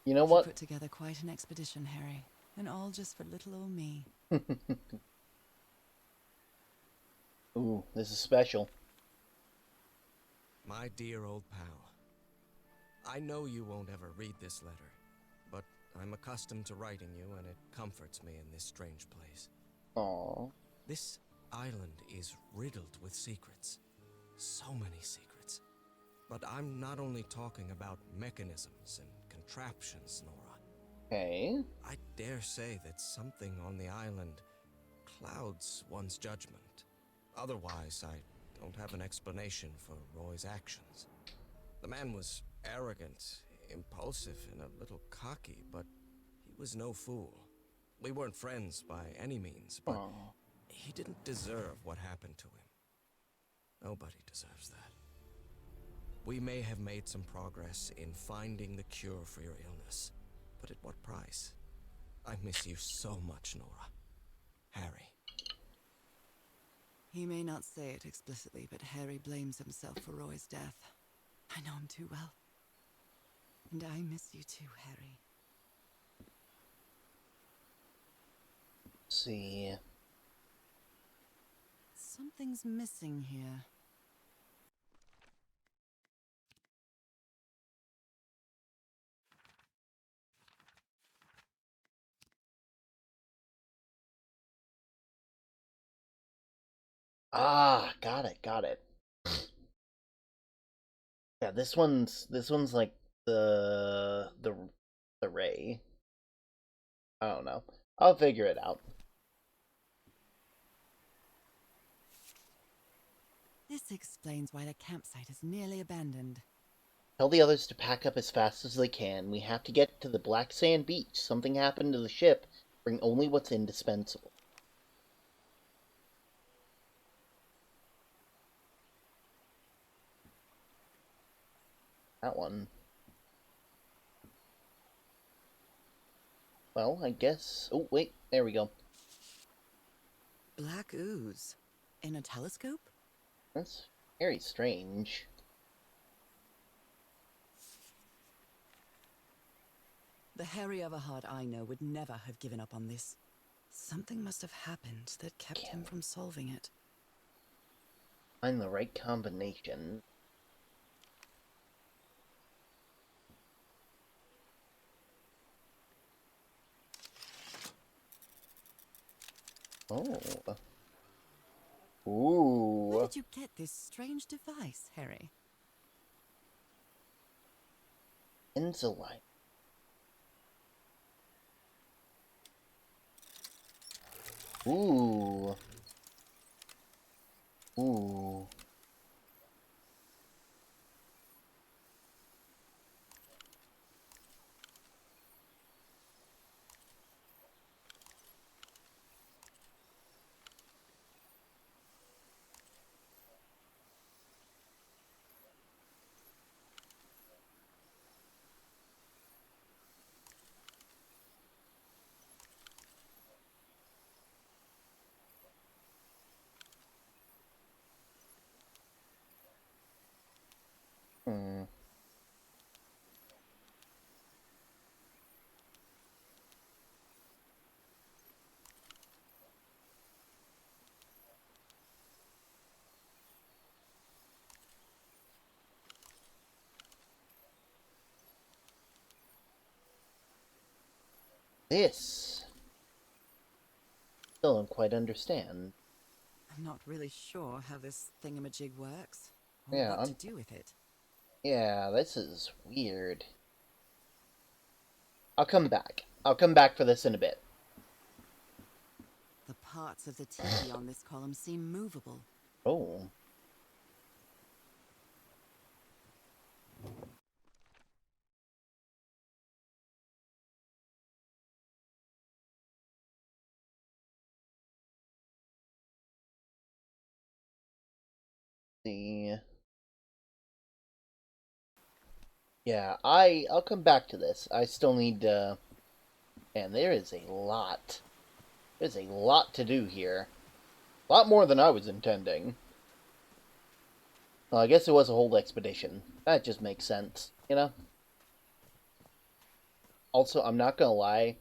Speaker 1: you know
Speaker 3: You
Speaker 1: what?
Speaker 3: put together quite an expedition, Harry. And all just for little old me.
Speaker 1: Ooh, this is special.
Speaker 7: My dear old pal, I know you won't ever read this letter, but I'm accustomed to writing you and it comforts me in this strange place.
Speaker 1: Aww.
Speaker 7: This island is riddled with secrets. So many secrets. But I'm not only talking about mechanisms and contraptions, Nora.
Speaker 1: Okay.
Speaker 7: I dare say that something on the island clouds one's judgment. Otherwise, I don't have an explanation for Roy's actions. The man was arrogant, impulsive, and a little cocky, but he was no fool. We weren't friends by any means, but
Speaker 1: Aww.
Speaker 7: he didn't deserve what happened to him. Nobody deserves that. We may have made some progress in finding the cure for your illness, but at what price? I miss you so much, Nora. Harry.
Speaker 3: He may not say it explicitly, but Harry blames himself for Roy's death. I know him too well. And I miss you too, Harry.
Speaker 1: Let's see.
Speaker 3: Something's missing here.
Speaker 1: Ah, got it, got it. Yeah, this one's like the ray. I don't know. I'll figure it out.
Speaker 3: This explains why the campsite is nearly abandoned.
Speaker 1: Tell the others to pack up as fast as they can. We have to get to the black sand beach. Something happened to the ship. Bring only what's indispensable. That one. Well, I guess... Oh, wait. There we go.
Speaker 3: Black ooze. In a telescope?
Speaker 1: That's very strange.
Speaker 3: The Harry Everhart I know would never have given up on this. Something must have happened that kept him from solving it.
Speaker 1: Find the right combination. Oh. Ooh.
Speaker 3: Where did you get this strange device, Harry?
Speaker 1: Insulite. Ooh. Ooh. Hmm. This. Still don't quite understand.
Speaker 3: I'm not really sure how this thingamajig works, or
Speaker 1: Yeah,
Speaker 3: what to do with it.
Speaker 1: Yeah, this is weird. I'll come back. I'll come back for this in a bit.
Speaker 3: The parts of the TV on this column seem movable.
Speaker 1: Oh. See. Yeah, I'll come back to this. I still need to... And there is a lot. There's a lot to do here. A lot more than I was intending. Well, I guess it was a whole expedition. That just makes sense, you know? Also, I'm not gonna lie.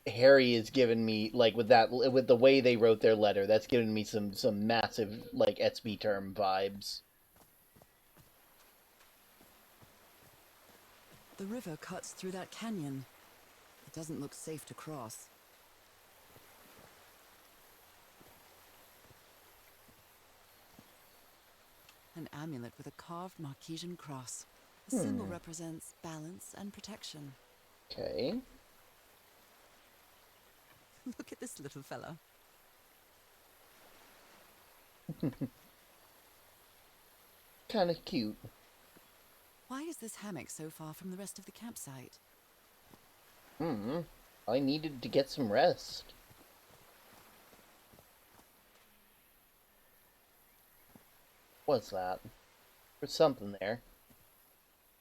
Speaker 1: Harry is giving me, like, with the way they wrote their letter, that's giving me some massive, like, SB term vibes.
Speaker 3: The river cuts through that canyon. It doesn't look safe to cross. An amulet with a carved Marquesian cross. The symbol represents balance and protection.
Speaker 1: Okay.
Speaker 3: Look at this little fella.
Speaker 1: Kind of cute.
Speaker 3: Why is this hammock so far from the rest of the campsite?
Speaker 1: I needed to get some rest. What's that? There's something there.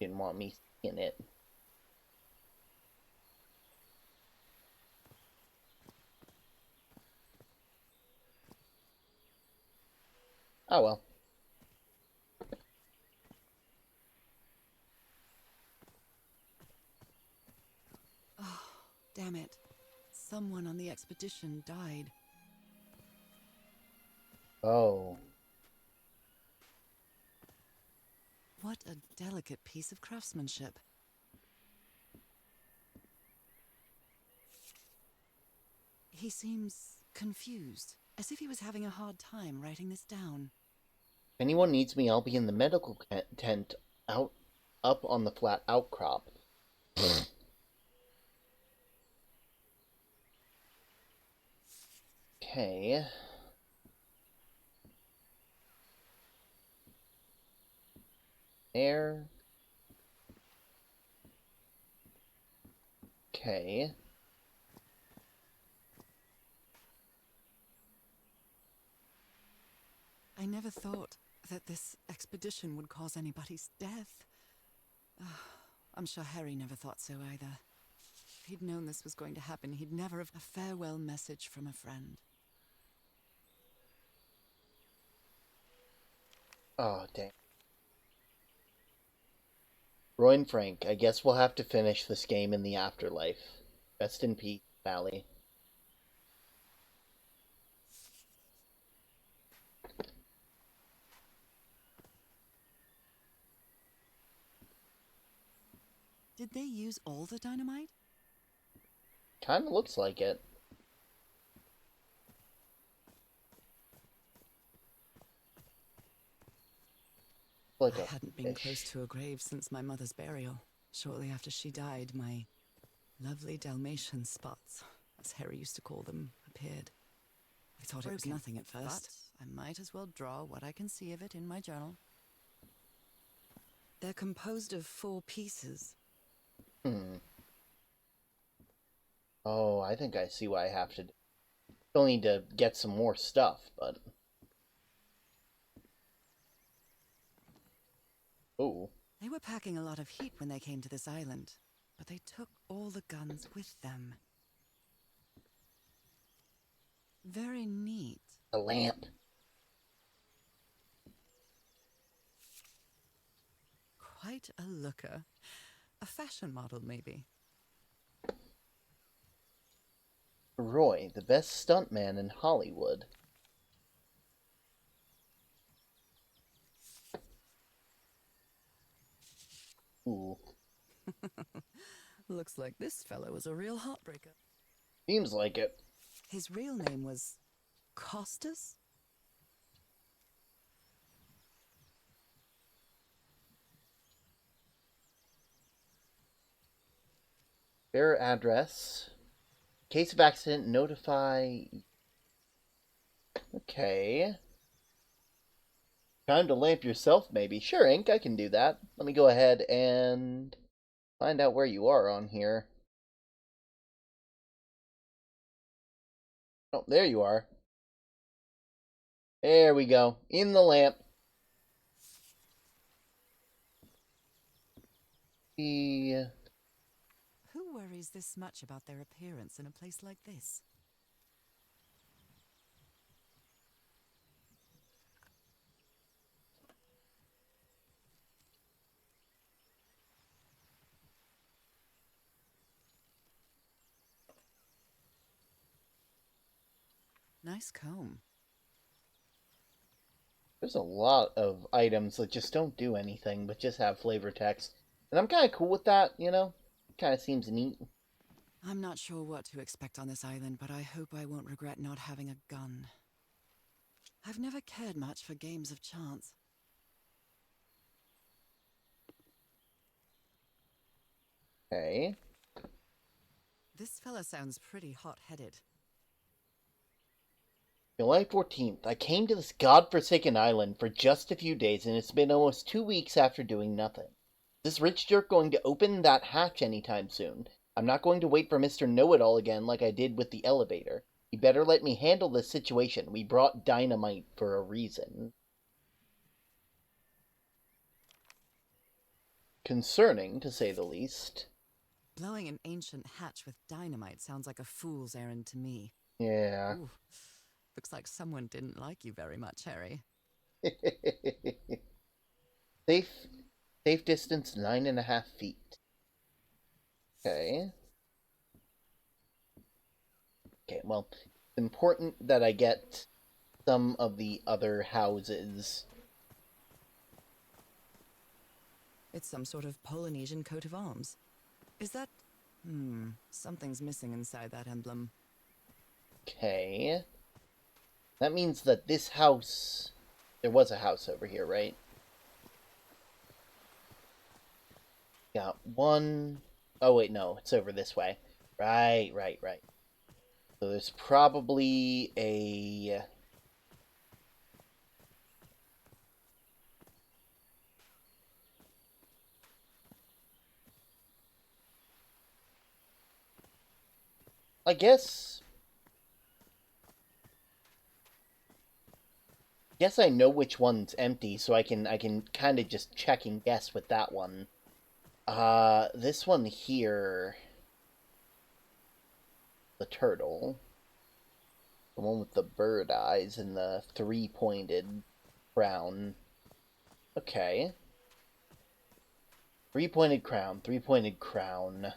Speaker 1: Didn't want me seeing it. Oh well.
Speaker 3: Oh, damn it. Someone on the expedition died.
Speaker 1: Oh.
Speaker 3: What a delicate piece of craftsmanship. He seems confused, as if he was having a hard time writing this down.
Speaker 1: If anyone needs me, I'll be in the medical tent out up on the flat outcrop. Okay. There. Okay.
Speaker 3: I never thought that this expedition would cause anybody's death. I'm sure Harry never thought so either. If he'd known this was going to happen, he'd never have a farewell message from a friend.
Speaker 1: Oh, dang. Roy and Frank, I guess we'll have to finish this game in the afterlife. Rest in peace, Valley.
Speaker 3: Did they use all the dynamite?
Speaker 1: Kinda looks like it. Like
Speaker 3: I
Speaker 1: a
Speaker 3: hadn't been close
Speaker 1: fish.
Speaker 3: to a grave since my mother's burial. Shortly after she died, my lovely Dalmatian spots, as Harry used to call them, appeared. I thought it was nothing at first. But I might as well draw what I can see of it in my journal. They're composed of 4 pieces.
Speaker 1: Oh, I think I see what I have to do. Still need to get some more stuff, but... Oh.
Speaker 3: They were packing a lot of heat when they came to this island, but they took all the guns with them. Very neat.
Speaker 1: A lamp.
Speaker 3: Quite a looker. A fashion model, maybe.
Speaker 1: Roy, the best stuntman in Hollywood. Ooh.
Speaker 3: Looks like this fellow was a real heartbreaker.
Speaker 1: Seems like it.
Speaker 3: His real name was Costas?
Speaker 1: Fair address. Case of accident, notify... Okay. Time to lamp yourself, maybe. Sure, Ink, I can do that. Let me go ahead and find out where you are on here. Oh, there you are. There we go. In the lamp. The...
Speaker 3: Who worries this much about their appearance in a place like this? Nice comb.
Speaker 1: There's a lot of items that just don't do anything, but just have flavor text. And I'm kind of cool with that, you know? Kind of seems neat.
Speaker 3: I'm not sure what to expect on this island, but I hope I won't regret not having a gun. I've never cared much for games of chance.
Speaker 1: Okay.
Speaker 3: This fella sounds pretty hot-headed.
Speaker 1: July 14th. I came to this godforsaken island for just a few days, and it's been almost 2 weeks after doing nothing. This rich jerk going to open that hatch anytime soon? I'm not going to wait for Mr. Know-It-All again like I did with the elevator. You better let me handle this situation. We brought dynamite for a reason. Concerning, to say the least.
Speaker 3: Blowing an ancient hatch with dynamite sounds like a fool's errand to me.
Speaker 1: Yeah.
Speaker 3: Ooh, looks like someone didn't like you very much, Harry.
Speaker 1: safe, safe distance 9.5 feet. Okay. Okay, well, it's important that I get some of the other houses.
Speaker 3: It's some sort of Polynesian coat of arms. Is that... something's missing inside that emblem.
Speaker 1: Okay. That means that this house... There was a house over here, right? Got one... Oh, wait, no. It's over this way. Right. So there's probably a... I guess I know which one's empty, so I can kind of just check and guess with that one. This one here, the turtle, the one with the bird eyes and the three-pointed crown. Okay. Three-pointed crown, three-pointed crown.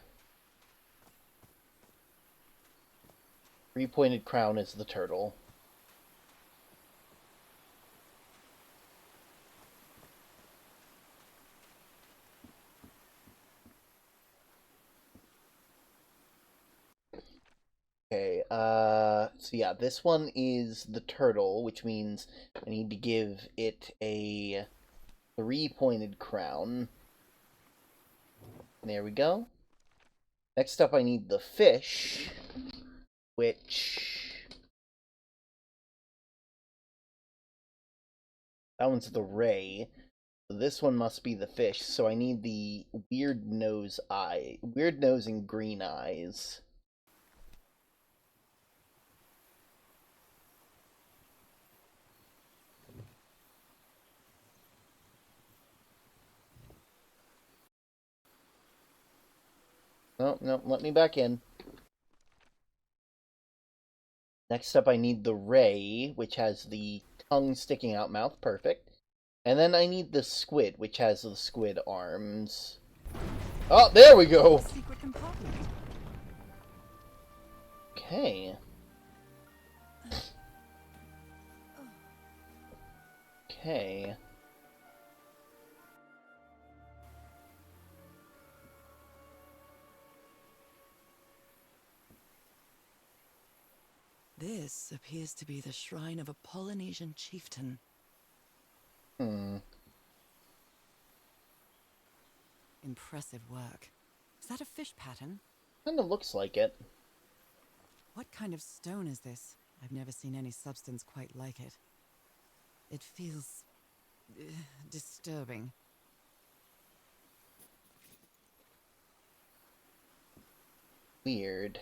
Speaker 1: Three-pointed crown is the turtle. Okay, so yeah, this one is the turtle, which means I need to give it a three-pointed crown. There we go. Next up, I need the fish, which... That one's the ray. So this one must be the fish, so I need the weird nose and green eyes. No, let me back in. Next up, I need the ray, which has the tongue sticking out mouth. Perfect. And then I need the squid, which has the squid arms. Oh, there we go!
Speaker 3: Secret compartment.
Speaker 1: Okay. Okay.
Speaker 3: This appears to be the shrine of a Polynesian chieftain. Impressive work. Is that a fish pattern?
Speaker 1: Kinda looks like it.
Speaker 3: What kind of stone is this? I've never seen any substance quite like it. It feels... disturbing.
Speaker 1: Weird.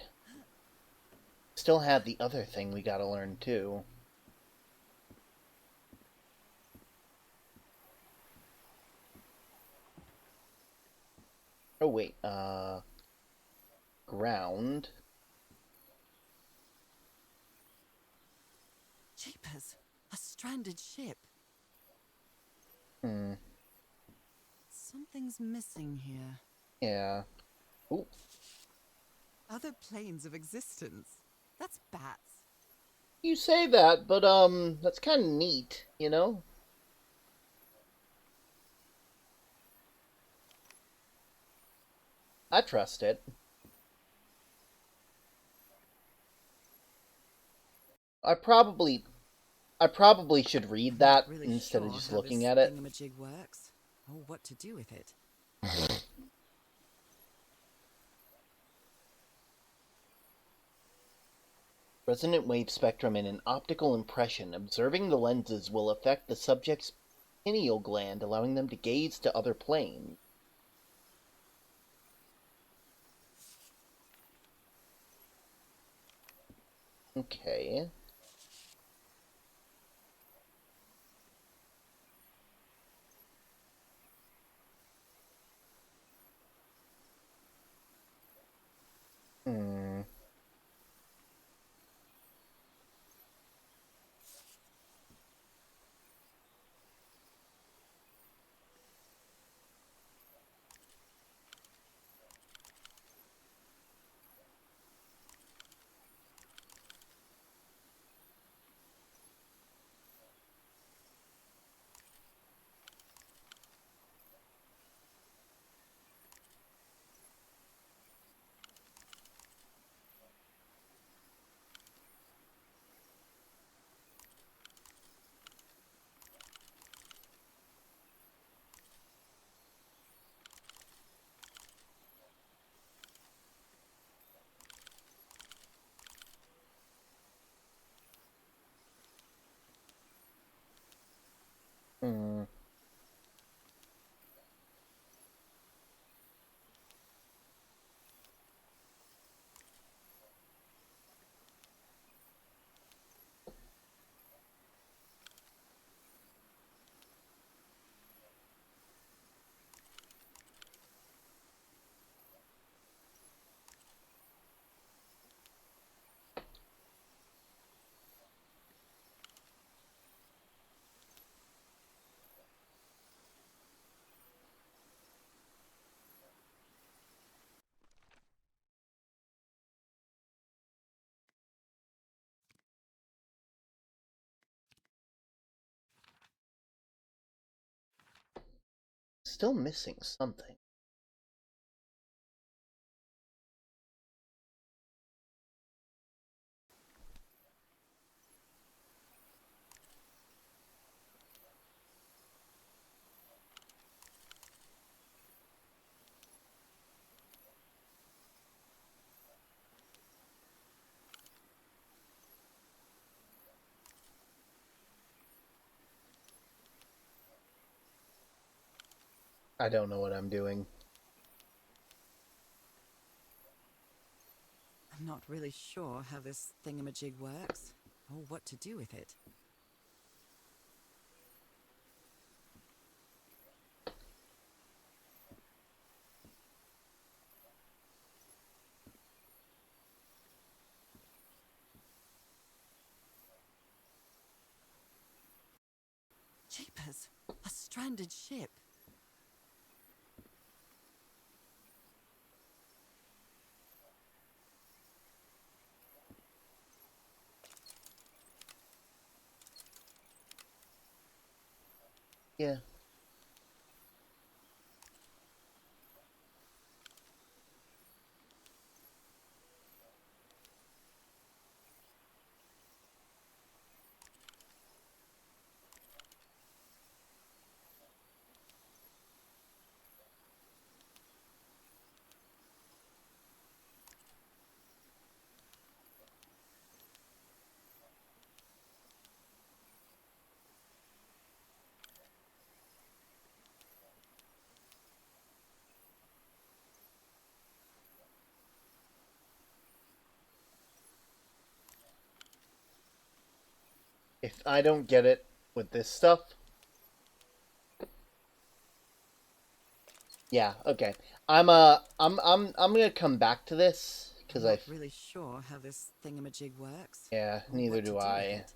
Speaker 1: Still have the other thing we gotta learn, too. Oh, wait, ground.
Speaker 3: Jeepers! A stranded ship! Something's missing here.
Speaker 1: Yeah. Ooh.
Speaker 3: Other planes of existence. That's bats.
Speaker 1: You say that, but, that's kinda neat, you know? I trust it. I probably should read that
Speaker 3: Not really
Speaker 1: instead
Speaker 3: sure
Speaker 1: of just
Speaker 3: how
Speaker 1: looking
Speaker 3: this
Speaker 1: at it.
Speaker 3: thingamajig works, or what to do with it.
Speaker 1: Resonant wave spectrum in an optical impression. Observing the lenses will affect the subject's pineal gland, allowing them to gaze to other planes. Okay. Hmm. Hmm. Still missing something. I don't know what I'm doing.
Speaker 3: I'm not really sure how this thingamajig works, or what to do with it. Jeepers! A stranded ship!
Speaker 1: Yeah. If I don't get it with this stuff, yeah, okay. I'm gonna come back to this because
Speaker 3: I'm not really sure how this thingamajig works,
Speaker 1: yeah,
Speaker 3: or
Speaker 1: neither
Speaker 3: what to
Speaker 1: do
Speaker 3: do with
Speaker 1: I.
Speaker 3: it.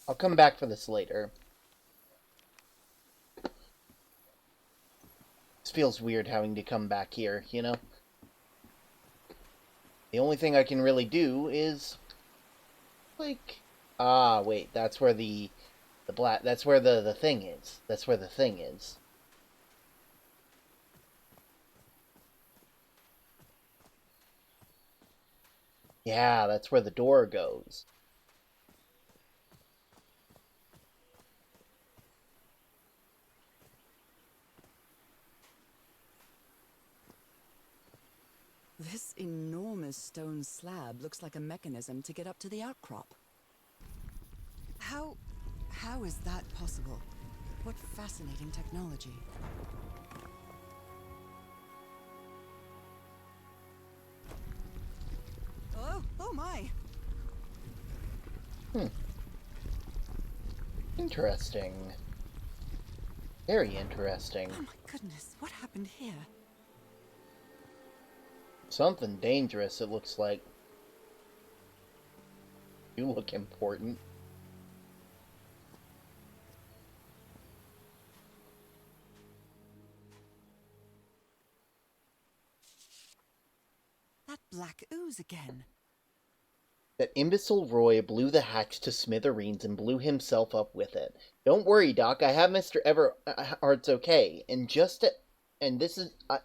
Speaker 1: I'll come back for this later. This feels weird having to come back here, you know? The only thing I can really do is like wait, that's where the black that's where the thing is. That's where the thing is. Yeah, that's where the door goes.
Speaker 3: This enormous stone slab looks like a mechanism to get up to the outcrop. How... how is that possible? What fascinating technology. Oh my!
Speaker 1: Hmm. Interesting. Very interesting.
Speaker 3: Oh my goodness, what happened here?
Speaker 1: Something dangerous, it looks like. You look important.
Speaker 3: That black ooze again.
Speaker 1: That imbecile Roy blew the hatch to smithereens and blew himself up with it. Don't worry, Doc. I have Mr. Everhart's okay, and this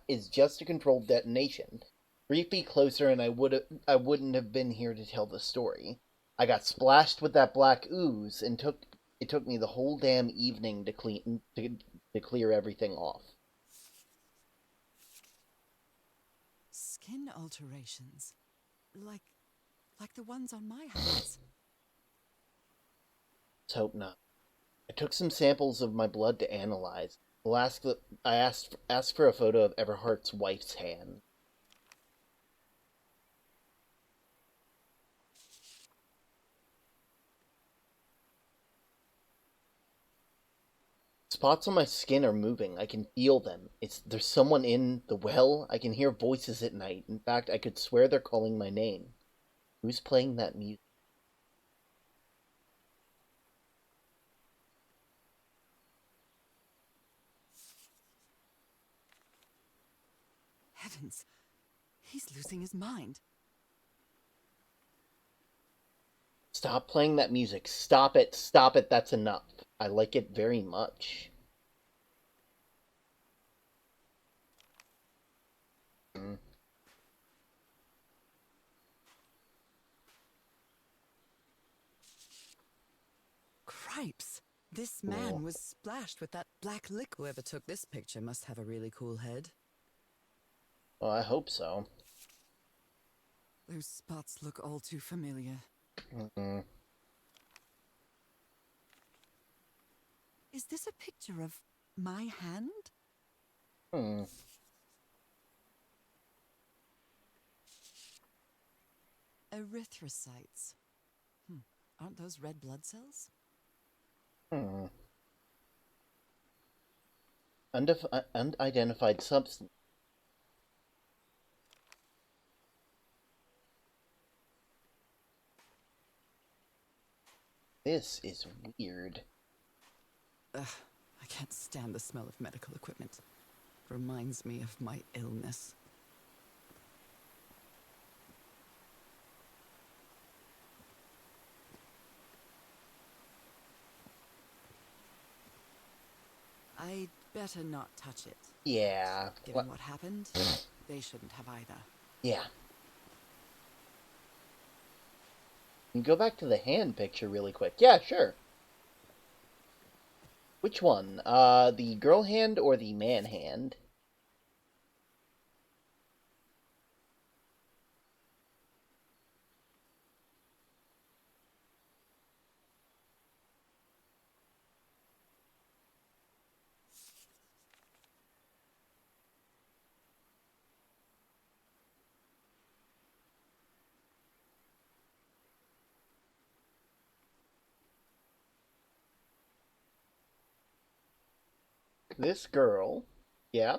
Speaker 1: is just a controlled detonation. 3 feet closer, and I wouldn't have been here to tell the story. I got splashed with that black ooze, and it took me the whole damn evening to clear everything off.
Speaker 3: Skin alterations. Like the ones on my hands.
Speaker 1: Let's hope not. I took some samples of my blood to analyze. I asked for a photo of Everhart's wife's hand. Spots on my skin are moving. I can feel them. There's someone in the well. I can hear voices at night. In fact, I could swear they're calling my name. Who's playing that music?
Speaker 3: Heavens, he's losing his mind.
Speaker 1: Stop playing that music. Stop it. Stop it. That's enough. I like it very much.
Speaker 3: Cripes! This man was splashed with that black liquid. Whoever took this picture must have a really cool head.
Speaker 1: Well, I hope so.
Speaker 3: Those spots look all too familiar.
Speaker 1: Mm-hmm.
Speaker 3: Is this a picture of my hand? Erythrocytes. Aren't those red blood cells?
Speaker 1: Unidentified substance. This is weird.
Speaker 3: Ugh, I can't stand the smell of medical equipment. Reminds me of my illness. I'd better not touch it.
Speaker 1: Yeah.
Speaker 3: Given what happened, they shouldn't have either.
Speaker 1: Yeah. You can go back to the hand picture really quick. Yeah, sure. Which one? The girl hand or the man hand? This girl. Yeah.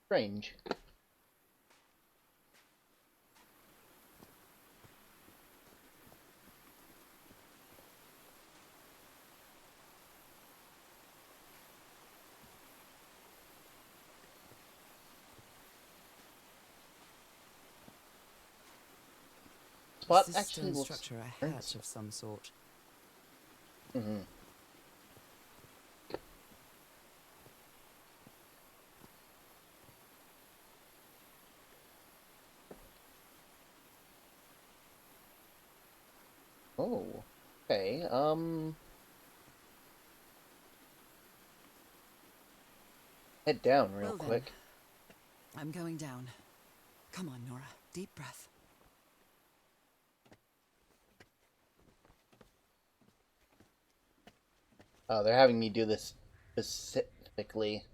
Speaker 1: Strange. Spot
Speaker 3: This
Speaker 1: actually
Speaker 3: stone
Speaker 1: looks
Speaker 3: structure a hatch of some sort.
Speaker 1: Oh. Okay, head down real
Speaker 3: Well then,
Speaker 1: quick.
Speaker 3: I'm going down. Come on, Nora. Deep breath.
Speaker 1: Oh, they're having me do this specifically.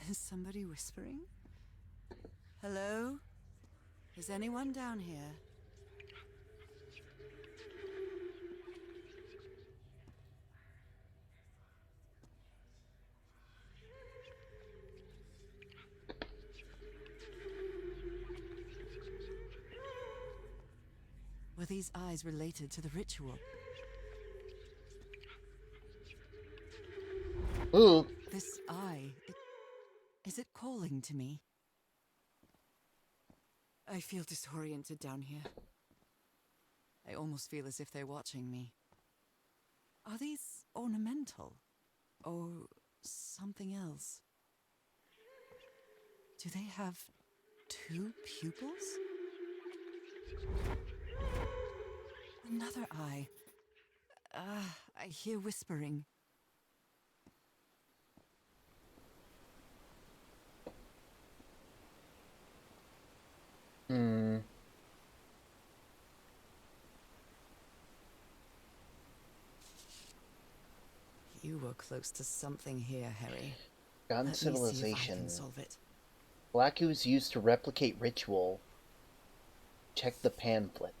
Speaker 3: Is somebody whispering? Hello? Is anyone down here? Were these eyes related to the ritual?
Speaker 1: Ooh.
Speaker 3: This eye, is it calling to me? I feel disoriented down here. I almost feel as if they're watching me. Are these ornamental? Or something else? Do they have 2 pupils? Another eye. I hear whispering.
Speaker 1: Hmm.
Speaker 3: You were close to something here, Harry.
Speaker 1: Forgotten
Speaker 3: Let me see if I
Speaker 1: civilization.
Speaker 3: can solve it.
Speaker 1: Black ooze used to replicate ritual. Check the pamphlet.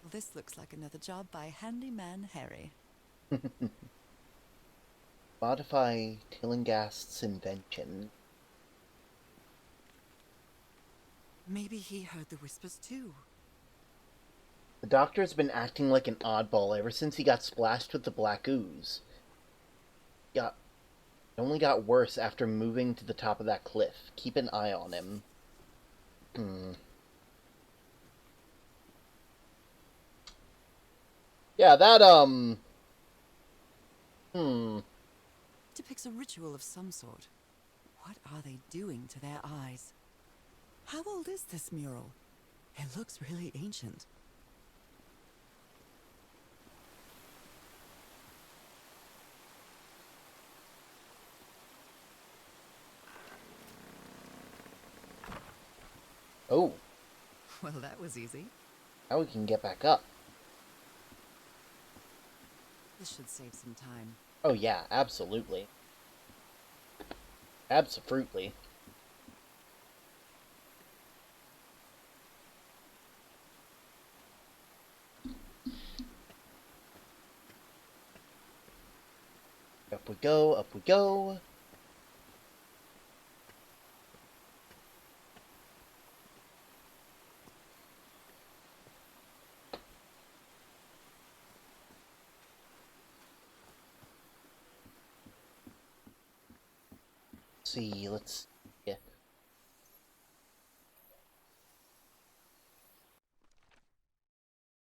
Speaker 3: Well, this looks like another job by Handyman Harry.
Speaker 1: Modify Tillinghast's invention.
Speaker 3: Maybe he heard the whispers too.
Speaker 1: The doctor's been acting like an oddball ever since he got splashed with the black ooze. It only got worse after moving to the top of that cliff. Keep an eye on him. Yeah, that,
Speaker 3: Depicts a ritual of some sort. What are they doing to their eyes? How old is this mural? It looks really ancient.
Speaker 1: Oh,
Speaker 3: Well, that was easy.
Speaker 1: now we can get back up.
Speaker 3: This should save some time.
Speaker 1: Oh yeah, absolutely. Abso-fruitly. Up we go, up we go. See, let's... Yeah.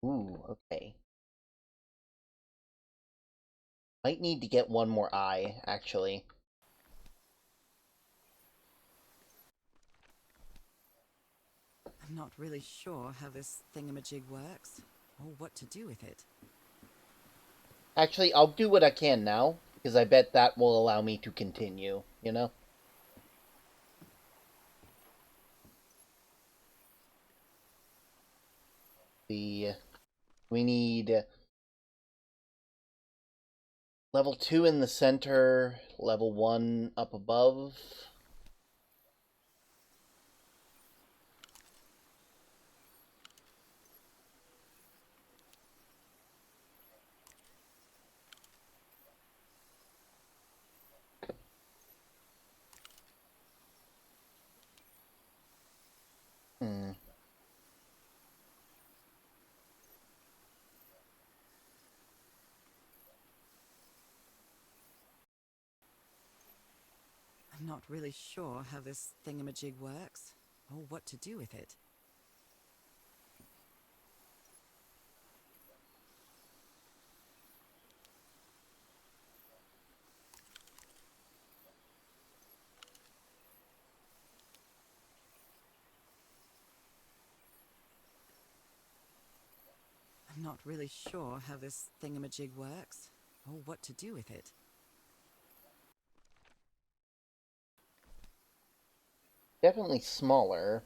Speaker 1: Ooh, okay. Might need to get one more eye, actually.
Speaker 3: I'm not really sure how this thingamajig works, or what to do with it.
Speaker 1: Actually, I'll do what I can now, because I bet that will allow me to continue, you know? We need level 2 in the center, level 1 up above.
Speaker 3: I'm not really sure how this thingamajig works, or what to do with it. I'm not really sure how this thingamajig works, or what to do with it.
Speaker 1: Definitely smaller.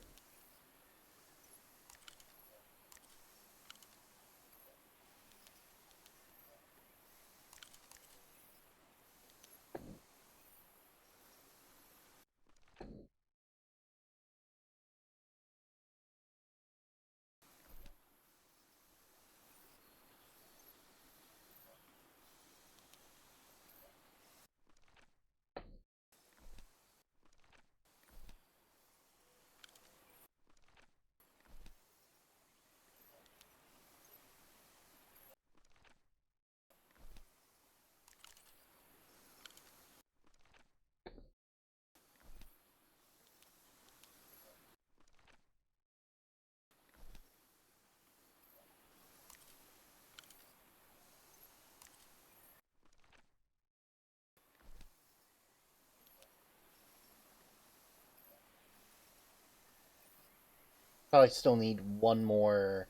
Speaker 1: Probably still need one more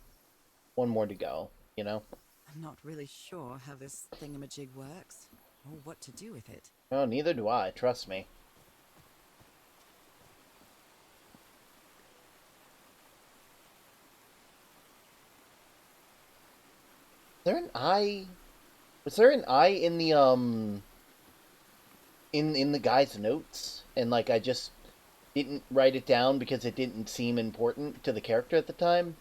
Speaker 1: to go, you know?
Speaker 3: I'm not really sure how this thingamajig works, or what to do with it.
Speaker 1: Oh, neither do I, trust me. Is there an eye? Was there an eye in the, in the guy's notes? And, like, I just didn't write it down because it didn't seem important to the character at the time?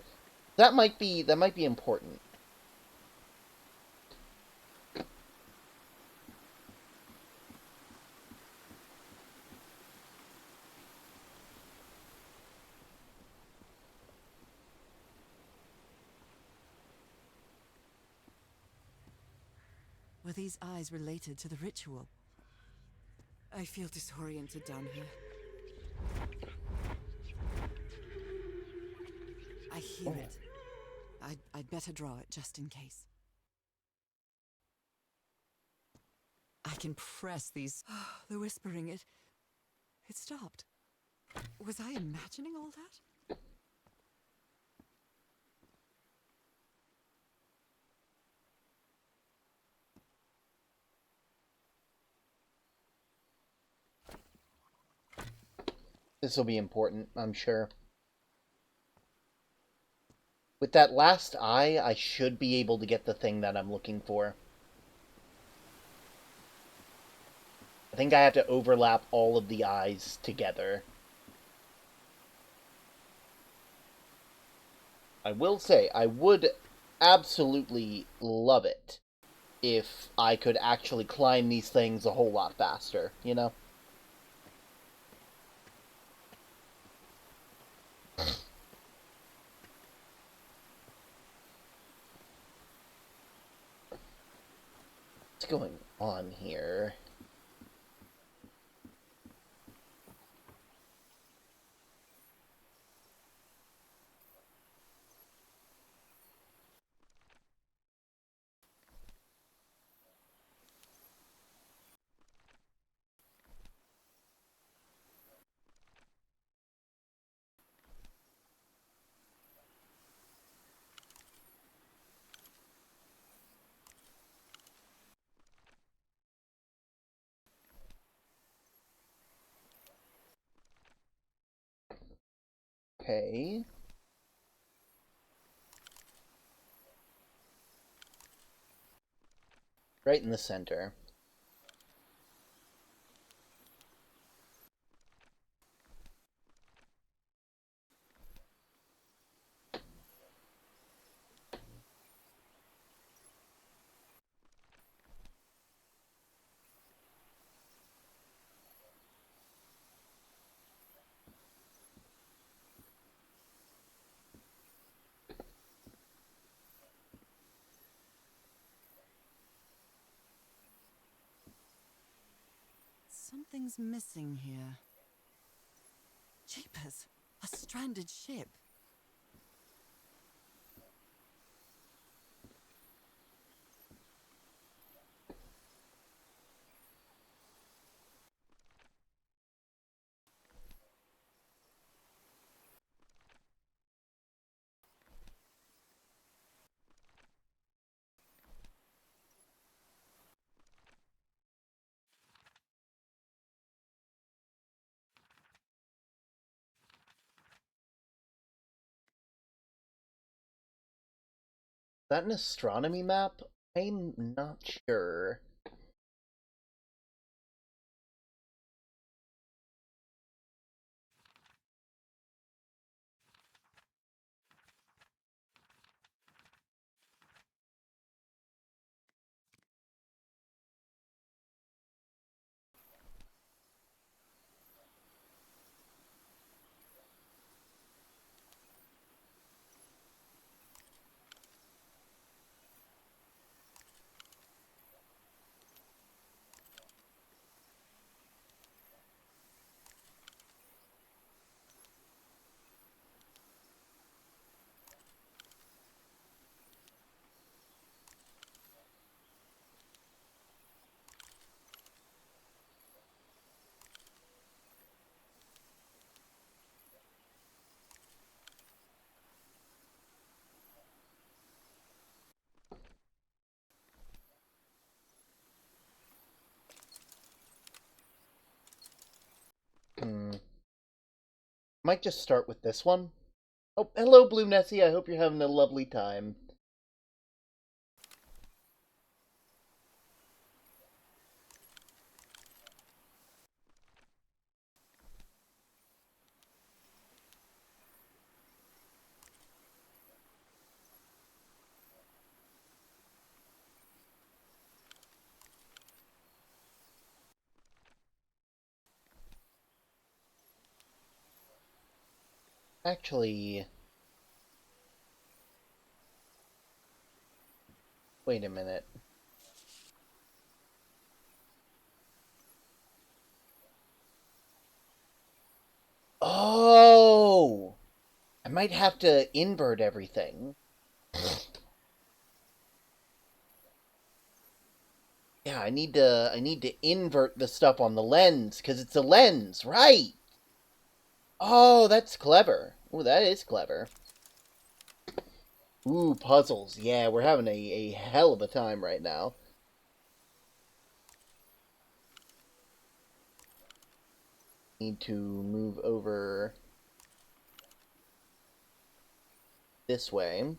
Speaker 1: That might be important.
Speaker 3: Were these eyes related to the ritual? I feel disoriented down here. I hear it. I'd better draw it just in case. I can press these. The whispering, it stopped. Was I imagining all that?
Speaker 1: This will be important, I'm sure. With that last eye, I should be able to get the thing that I'm looking for. I think I have to overlap all of the eyes together. I will say, I would absolutely love it if I could actually climb these things a whole lot faster, you know? What's going on here? Okay. Right in the center.
Speaker 3: Something's missing here. Jeepers, a stranded ship.
Speaker 1: Is that an astronomy map? I'm not sure. Might just start with this one. Oh, hello, Blue Nessie. I hope you're having a lovely time. Actually, wait a minute. Oh! I might have to invert everything. Yeah, I need to invert the stuff on the lens, because it's a lens, right? Oh, that's clever. Ooh, that is clever. Ooh, puzzles. Yeah, we're having a hell of a time right now. Need to move over this way.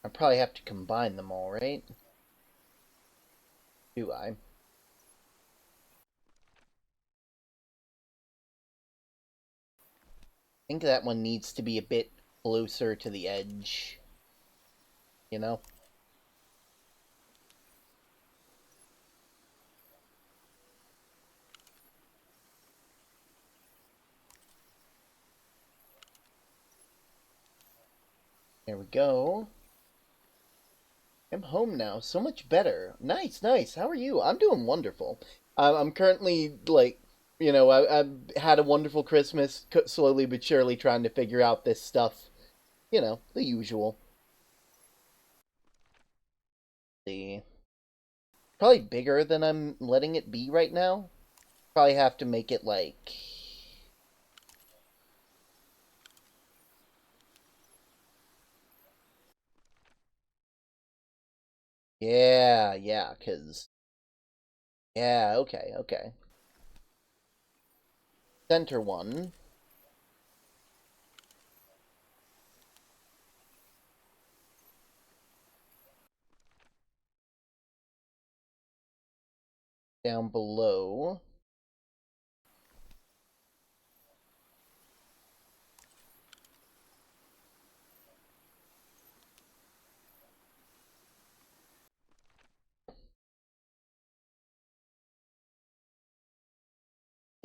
Speaker 1: I probably have to combine them all, right? Do I? I think that one needs to be a bit closer to the edge. You know? There we go. I'm home now. So much better. Nice, nice. How are you? I'm doing wonderful. I'm currently, like, I've had a wonderful Christmas, slowly but surely trying to figure out this stuff. The usual. The Probably bigger than I'm letting it be right now. Probably have to make it like... Yeah, yeah, because... Yeah, okay, okay. Center one. Down below.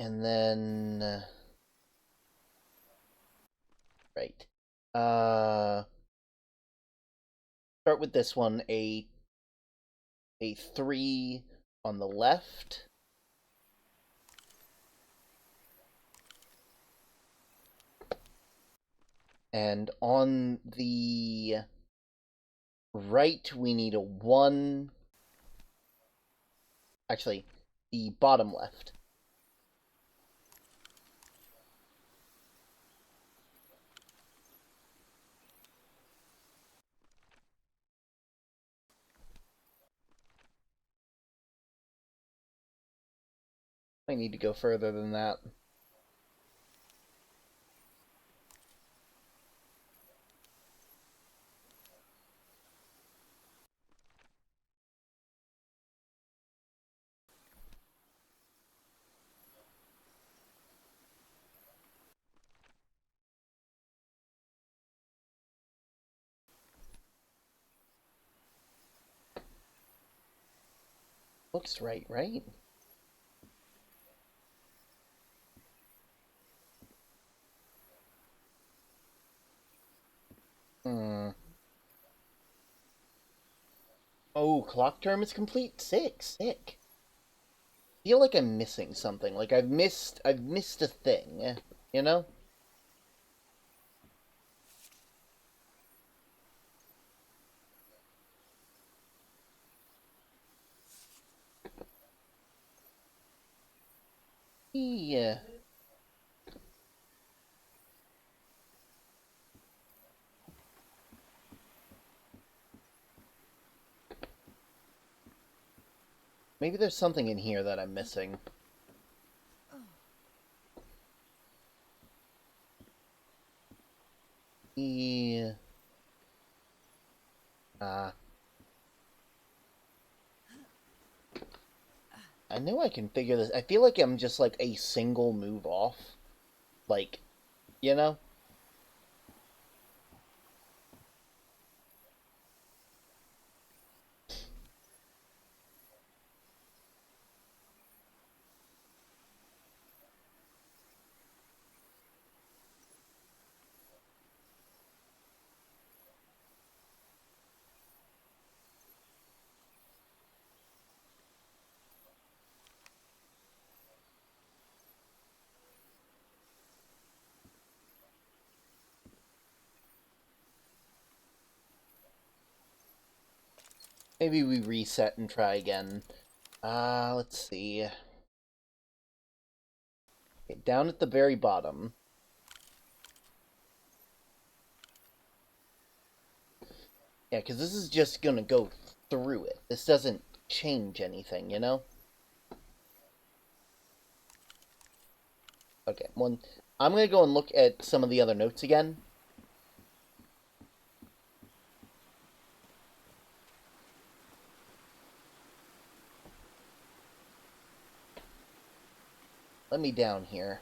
Speaker 1: And then... right. Uh... Start with this one, a 3 on the left. And on the right, we need a 1. Actually, the bottom left. I need to go further than that. Looks right, right? Hmm. Oh, clock term is complete? Sick. Feel like I'm missing something. Like I've missed a thing, you know? Yeah. Maybe there's something in here that I'm missing. Yeah. I know I can figure this. I feel like I'm just like a single move off. Like, you know? Maybe we reset and try again. Let's see. Okay, down at the very bottom. Yeah, because this is just gonna go through it. This doesn't change anything, you know? Okay, well, I'm gonna go and look at some of the other notes again. Let me down here.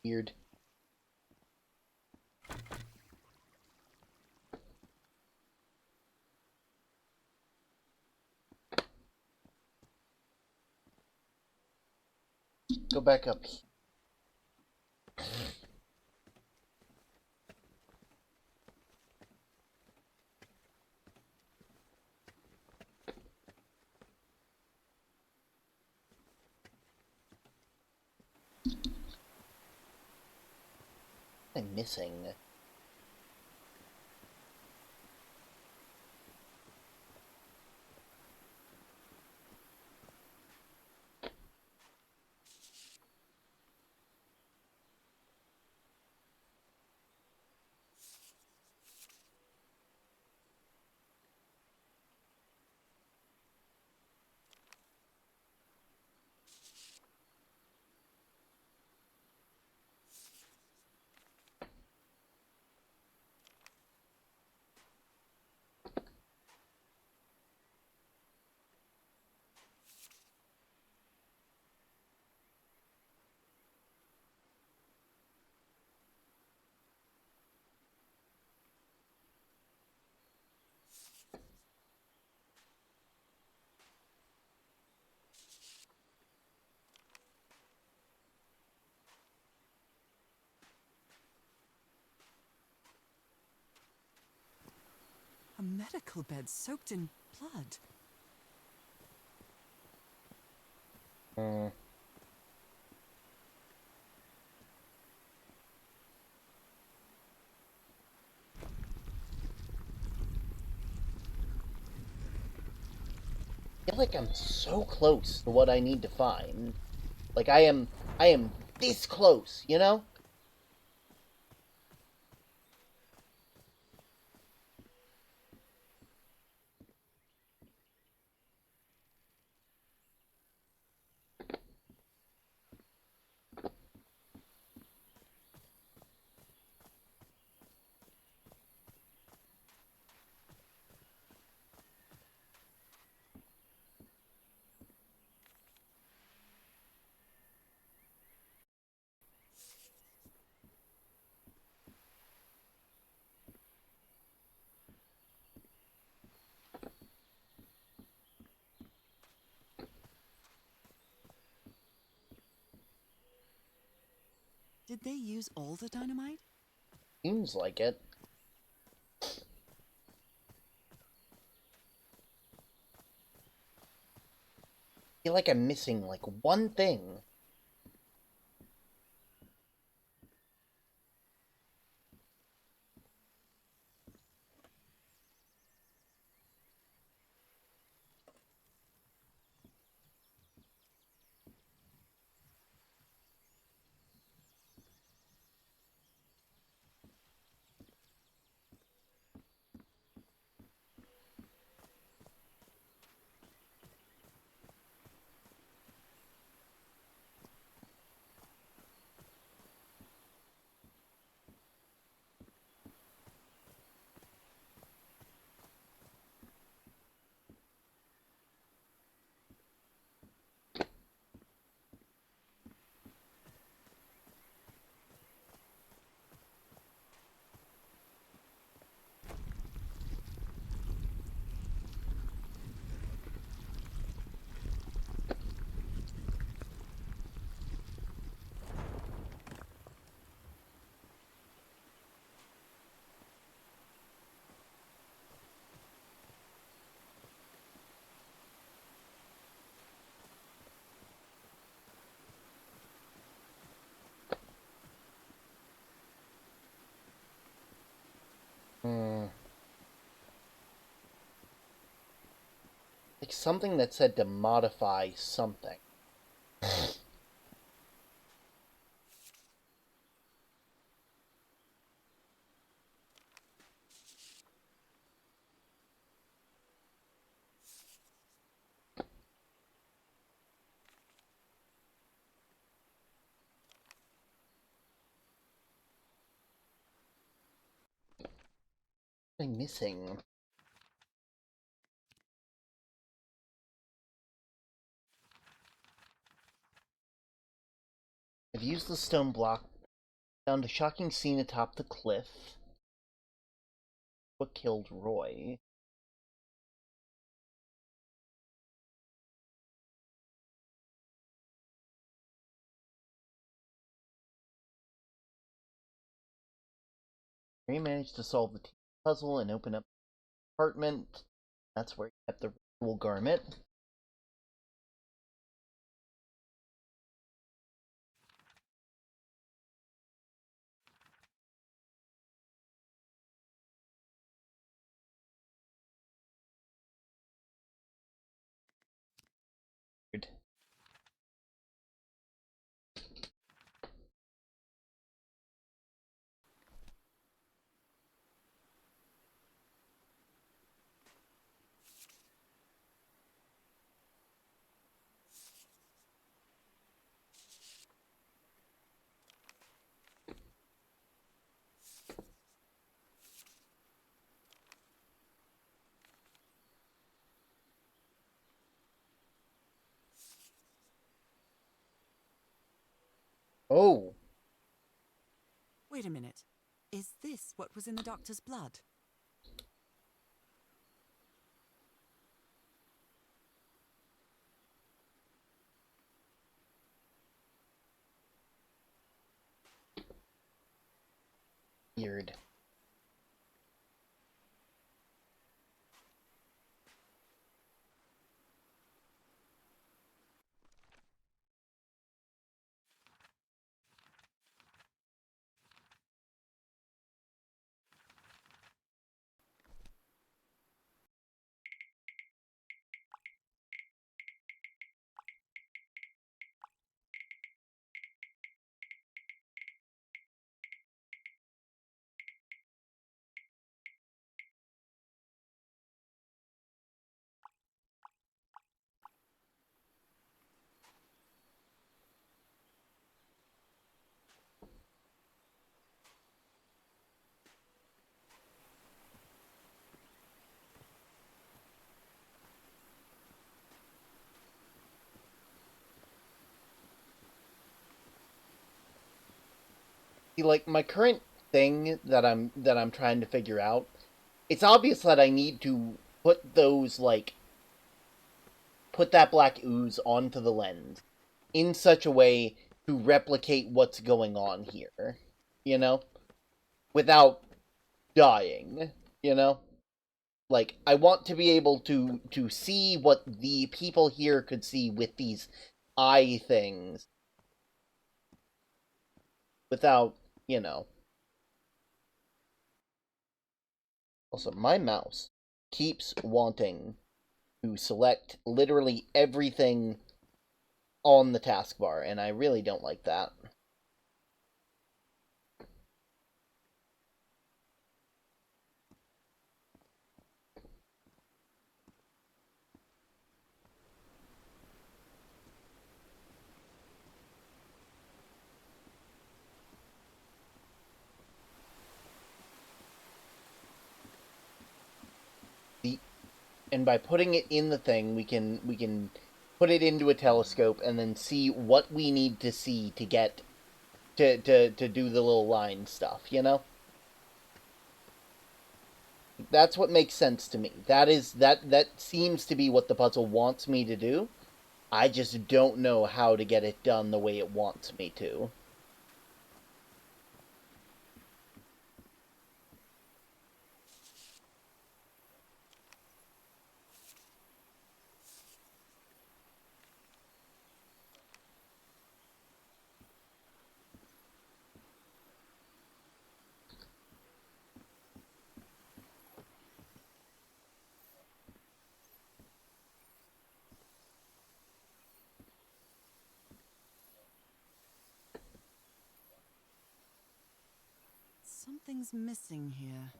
Speaker 1: Weird. Go back up. What am I missing?
Speaker 3: A medical bed soaked in blood.
Speaker 1: Hmm. I feel like I'm so close to what I need to find. Like I am this close, you know?
Speaker 3: Did they use all the dynamite?
Speaker 1: Seems like it. I feel like I'm missing, like, one thing. Like something that said to modify something. What am I missing? I've used the stone block, found a shocking scene atop the cliff. What killed Roy? Ray managed to solve the puzzle and open up the apartment. That's where he kept the ritual garment. Oh,
Speaker 3: Wait a minute. Is this what was in the doctor's blood?
Speaker 1: weird. See, like my current thing that I'm trying to figure out, it's obvious that I need to put those put that black ooze onto the lens in such a way to replicate what's going on here, you know? Without dying, you know? Like, I want to be able to see what the people here could see with these eye things without, you know. Also, my mouse keeps wanting to select literally everything on the taskbar, and I really don't like that. And by putting it in the thing, we can put it into a telescope and then see what we need to see to get to do the little line stuff, you know? That's what makes sense to me. That seems to be what the puzzle wants me to do. I just don't know how to get it done the way it wants me to.
Speaker 3: Something's missing here.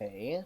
Speaker 1: Okay.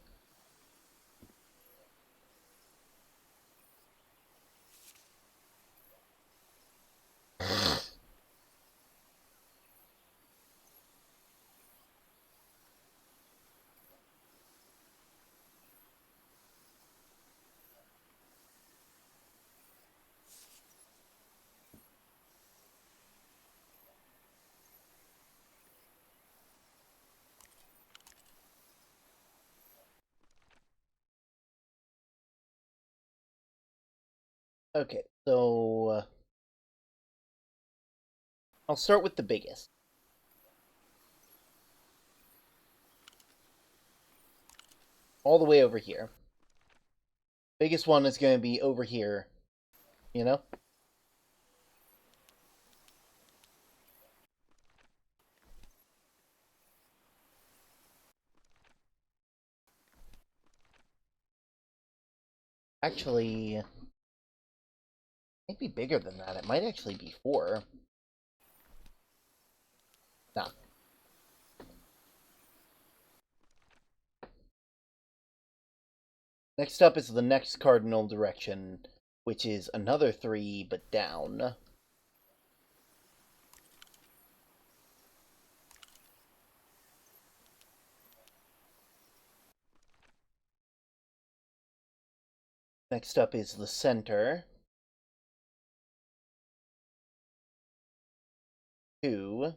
Speaker 1: Okay, so I'll start with the biggest. All the way over here. Biggest one is going to be over here, you know? Actually, it might be bigger than that. It might actually be 4. Nah. Next up is the next cardinal direction, which is another 3, but down. Next up is the center. 2.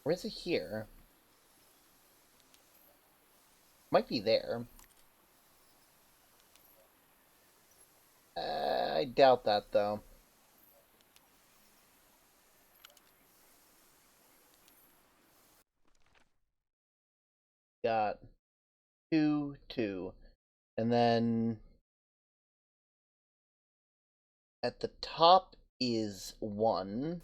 Speaker 1: Or is it here? Might be there. I doubt that, though. Got 2, 2. And then at the top is 1.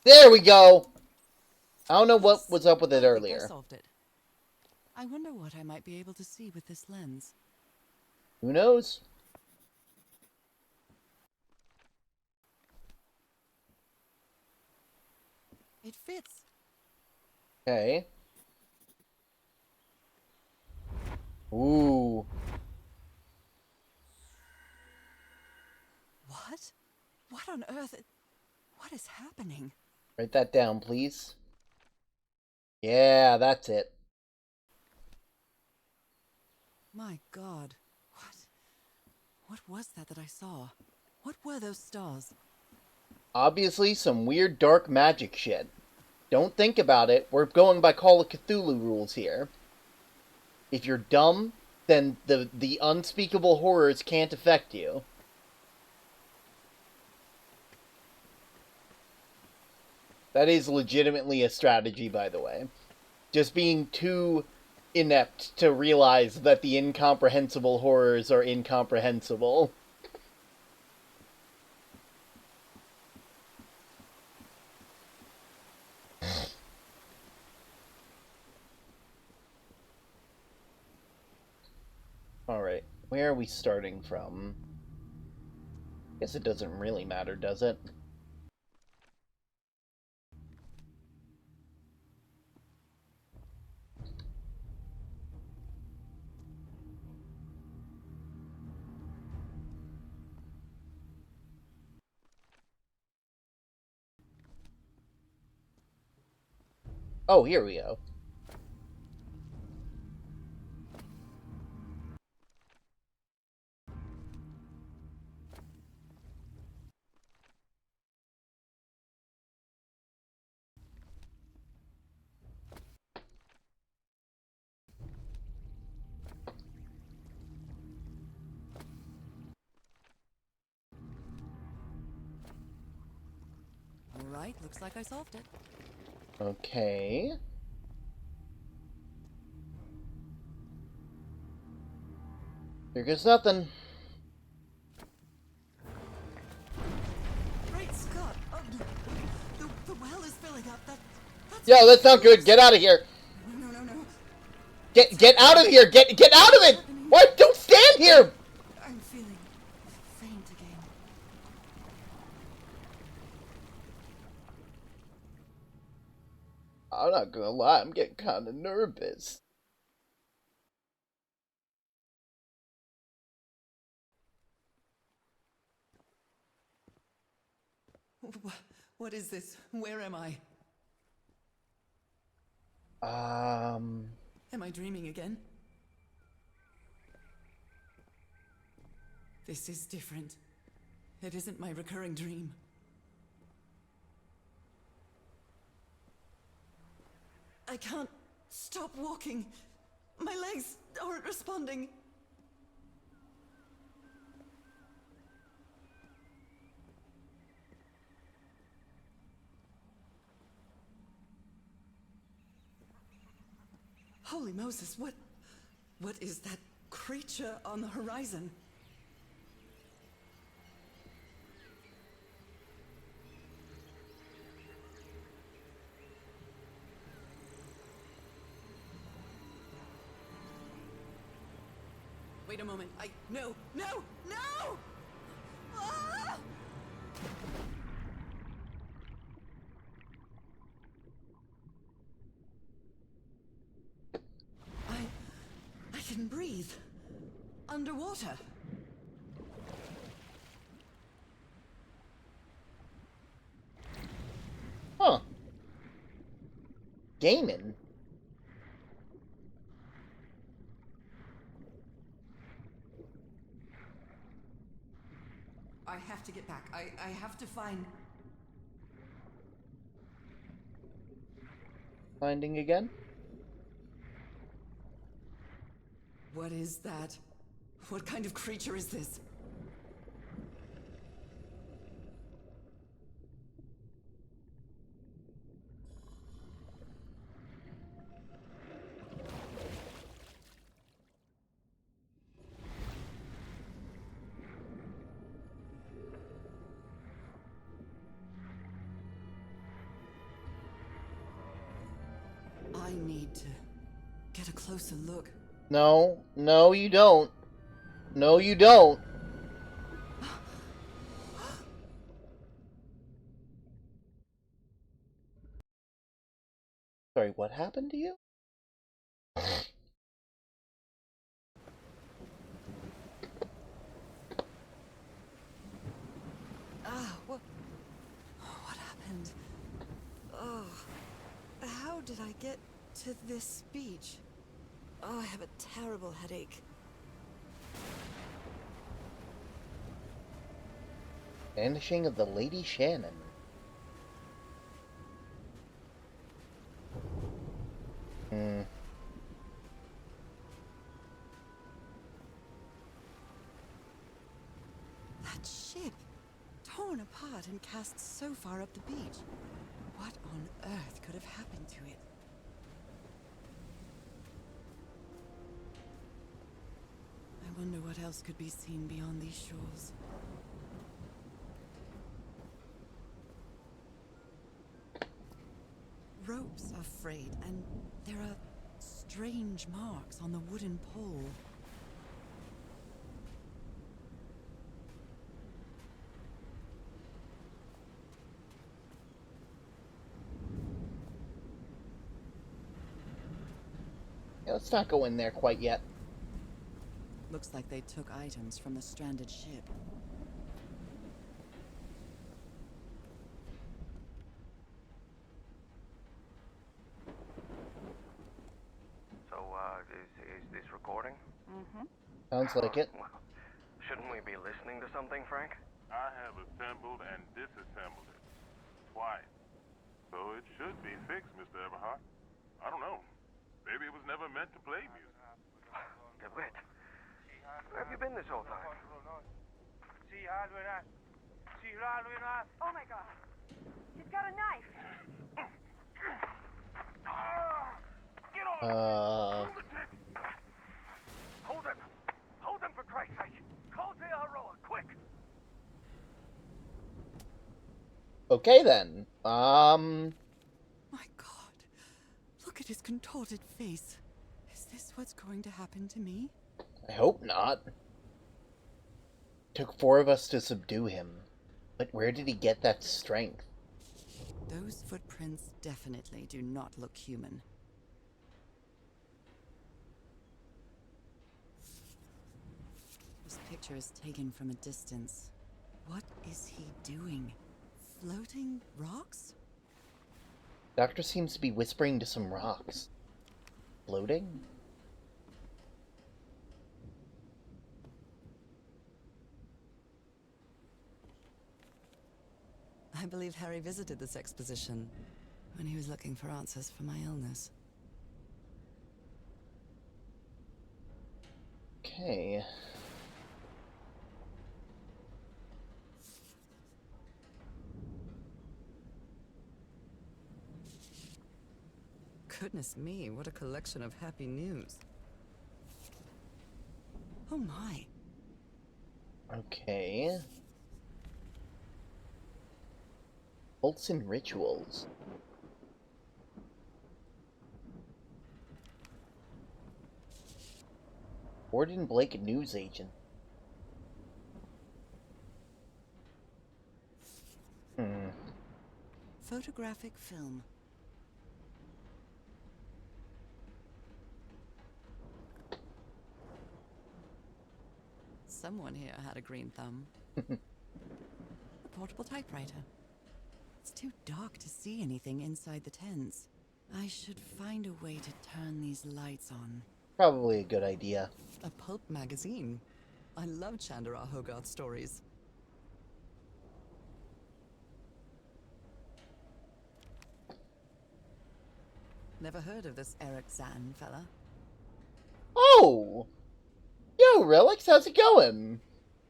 Speaker 1: There we go! I don't know what
Speaker 3: Yes,
Speaker 1: was up with it
Speaker 3: I think I
Speaker 1: earlier.
Speaker 3: solved it. I wonder what I might be able to see with this lens.
Speaker 1: Who knows?
Speaker 3: It fits.
Speaker 1: Okay. Ooh.
Speaker 3: What? What on earth? What is happening?
Speaker 1: Write that down, please. Yeah, that's it.
Speaker 3: My God. What was that I saw? What were those stars?
Speaker 1: Obviously, some weird dark magic shit. Don't think about it. We're going by Call of Cthulhu rules here. If you're dumb, then the unspeakable horrors can't affect you. That is legitimately a strategy, by the way. Just being too inept to realize that the incomprehensible horrors are incomprehensible. Alright, where are we starting from? Guess it doesn't really matter, does it? Oh, here we go.
Speaker 3: All right, looks like I solved it.
Speaker 1: Okay. Here goes nothing.
Speaker 3: Great Scott! Oh, the well is filling up. That's
Speaker 1: Yo, that's not good. Get out of here.
Speaker 3: No.
Speaker 1: Get out of here. Get out of it. What? Don't stand here.
Speaker 3: I'm feeling faint again.
Speaker 1: I'm not gonna lie. I'm getting kind of nervous.
Speaker 3: What is this? Where am I? Am I dreaming again? This is different. It isn't my recurring dream. I can't stop walking. My legs aren't responding. Holy Moses, what is that creature on the horizon? Wait a moment. No! Ah! I can breathe. Underwater.
Speaker 1: Huh. Gaming.
Speaker 3: I have to get back. I have to find...
Speaker 1: Finding again?
Speaker 3: What is that? What kind of creature is this? need to get a closer look.
Speaker 1: No, no, you don't. No, you don't. Sorry, what happened to you?
Speaker 3: What happened? Oh, how did I get to this beach? Oh, I have a terrible headache.
Speaker 1: Vanishing of the Lady Shannon.
Speaker 3: That ship, torn apart and cast so far up the beach. What on earth could have happened to it? I wonder what else could be seen beyond these shores. Ropes are frayed, and there are strange marks on the wooden pole.
Speaker 1: Yeah, let's not go in there quite yet.
Speaker 3: Looks like they took items from the stranded ship.
Speaker 8: So, is this recording?
Speaker 1: Sounds like it.
Speaker 8: Well, shouldn't we be listening to something, Frank?
Speaker 6: I have assembled and disassembled it. Twice. So it should be fixed, Mr. Everhart. I don't know. Maybe it was never meant to play music.
Speaker 8: DeWitt, where have you been this whole time?
Speaker 5: Oh my god. He's got a knife.
Speaker 6: Get on!
Speaker 8: Hold him! Hold him for Christ's sake! Call Aroa, quick!
Speaker 1: Okay then.
Speaker 3: My God, look at his contorted face. Is this what's going to happen to me?
Speaker 1: I hope not. Took 4 of us to subdue him. But where did he get that strength?
Speaker 3: Those footprints definitely do not look human. This picture is taken from a distance. What is he doing? Floating rocks?
Speaker 1: Doctor seems to be whispering to some rocks. Floating?
Speaker 3: I believe Harry visited this exposition when he was looking for answers for my illness.
Speaker 1: Okay.
Speaker 3: Goodness me, what a collection of happy news. Oh my.
Speaker 1: Okay. Cults and rituals. Gordon Blake news agent.
Speaker 3: Photographic film. Someone here had a green thumb. A portable typewriter. It's too dark to see anything inside the tents. I should find a way to turn these lights on.
Speaker 1: Probably a good idea.
Speaker 3: A pulp magazine. I love Chandra Hogarth stories. Never heard of this Eric Zan fella.
Speaker 1: Oh! Yo, Relics, how's it going?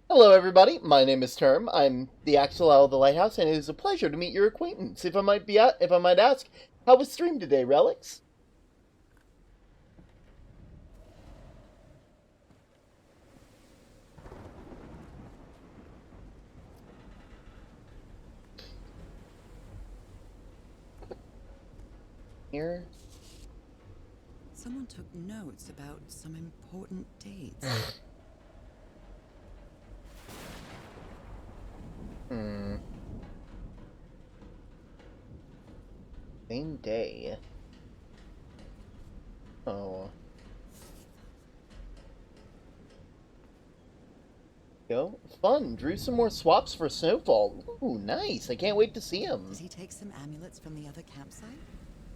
Speaker 1: Hello, everybody. My name is Term. I'm the Axel Owl of the Lighthouse, and it is a pleasure to meet your acquaintance. If I might ask, how was stream today, Relics? Here.
Speaker 3: Someone took notes about some important dates.
Speaker 1: Same day. Oh. Go. Fun. Drew some more swaps for Snowfall. Ooh, nice. I can't wait to see him.
Speaker 3: Did he take some amulets from the other campsite?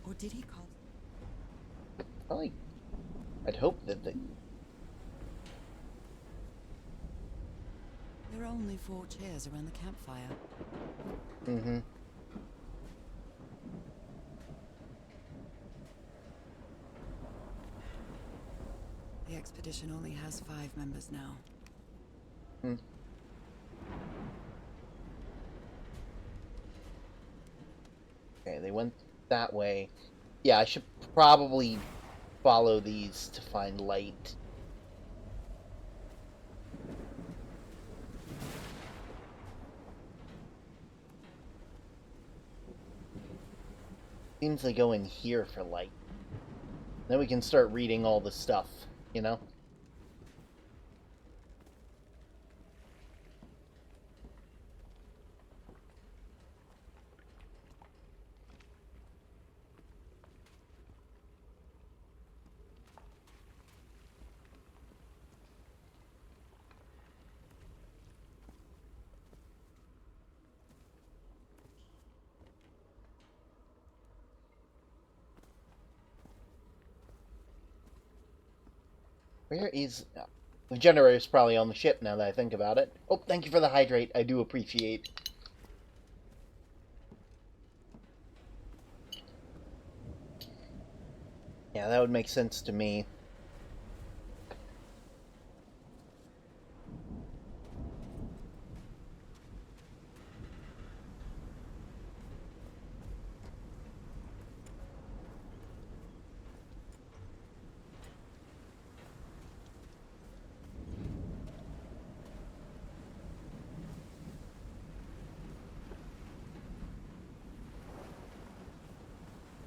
Speaker 3: Or did he call...
Speaker 1: Probably. I'd hope that they...
Speaker 3: There are only 4 chairs around the campfire.
Speaker 1: Mm-hmm.
Speaker 3: The expedition only has 5 members now.
Speaker 1: Hmm. Okay, they went that way. Yeah, I should probably follow these to find light. Seems they go in here for light. Then we can start reading all the stuff, you know? Where is... the generator's probably on the ship now that I think about it. Oh, thank you for the hydrate. I do appreciate. Yeah, that would make sense to me.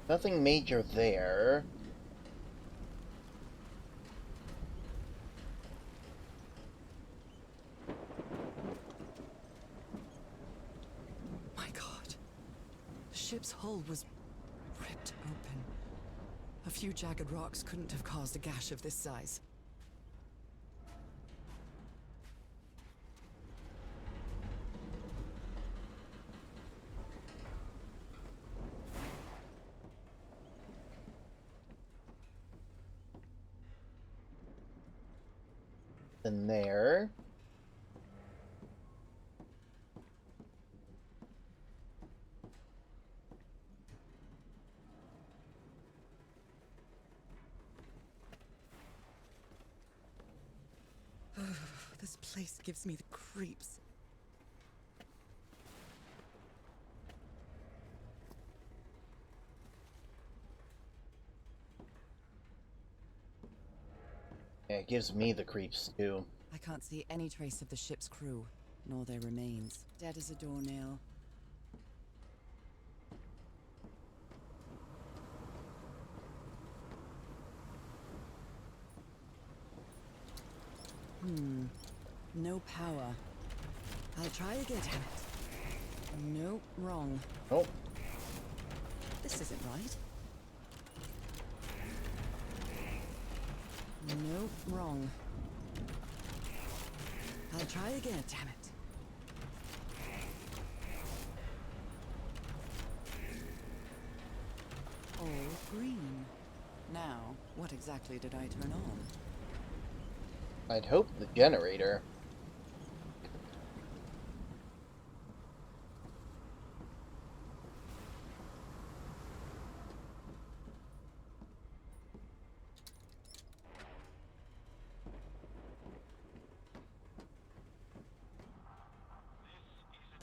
Speaker 1: Nothing major there.
Speaker 3: My God. The ship's hull was ripped open. A few jagged rocks couldn't have caused a gash of this size.
Speaker 1: And there.
Speaker 3: This place gives me the creeps.
Speaker 1: Yeah, it gives me the creeps, too.
Speaker 3: I can't see any trace of the ship's crew, nor their remains. Dead as a doornail. No power. I'll try again, damn it. Nope, wrong.
Speaker 1: Oh.
Speaker 3: This isn't right. Nope, wrong. I'll try again, damn it. All green. Now, what exactly did I turn on?
Speaker 1: I'd hope the generator.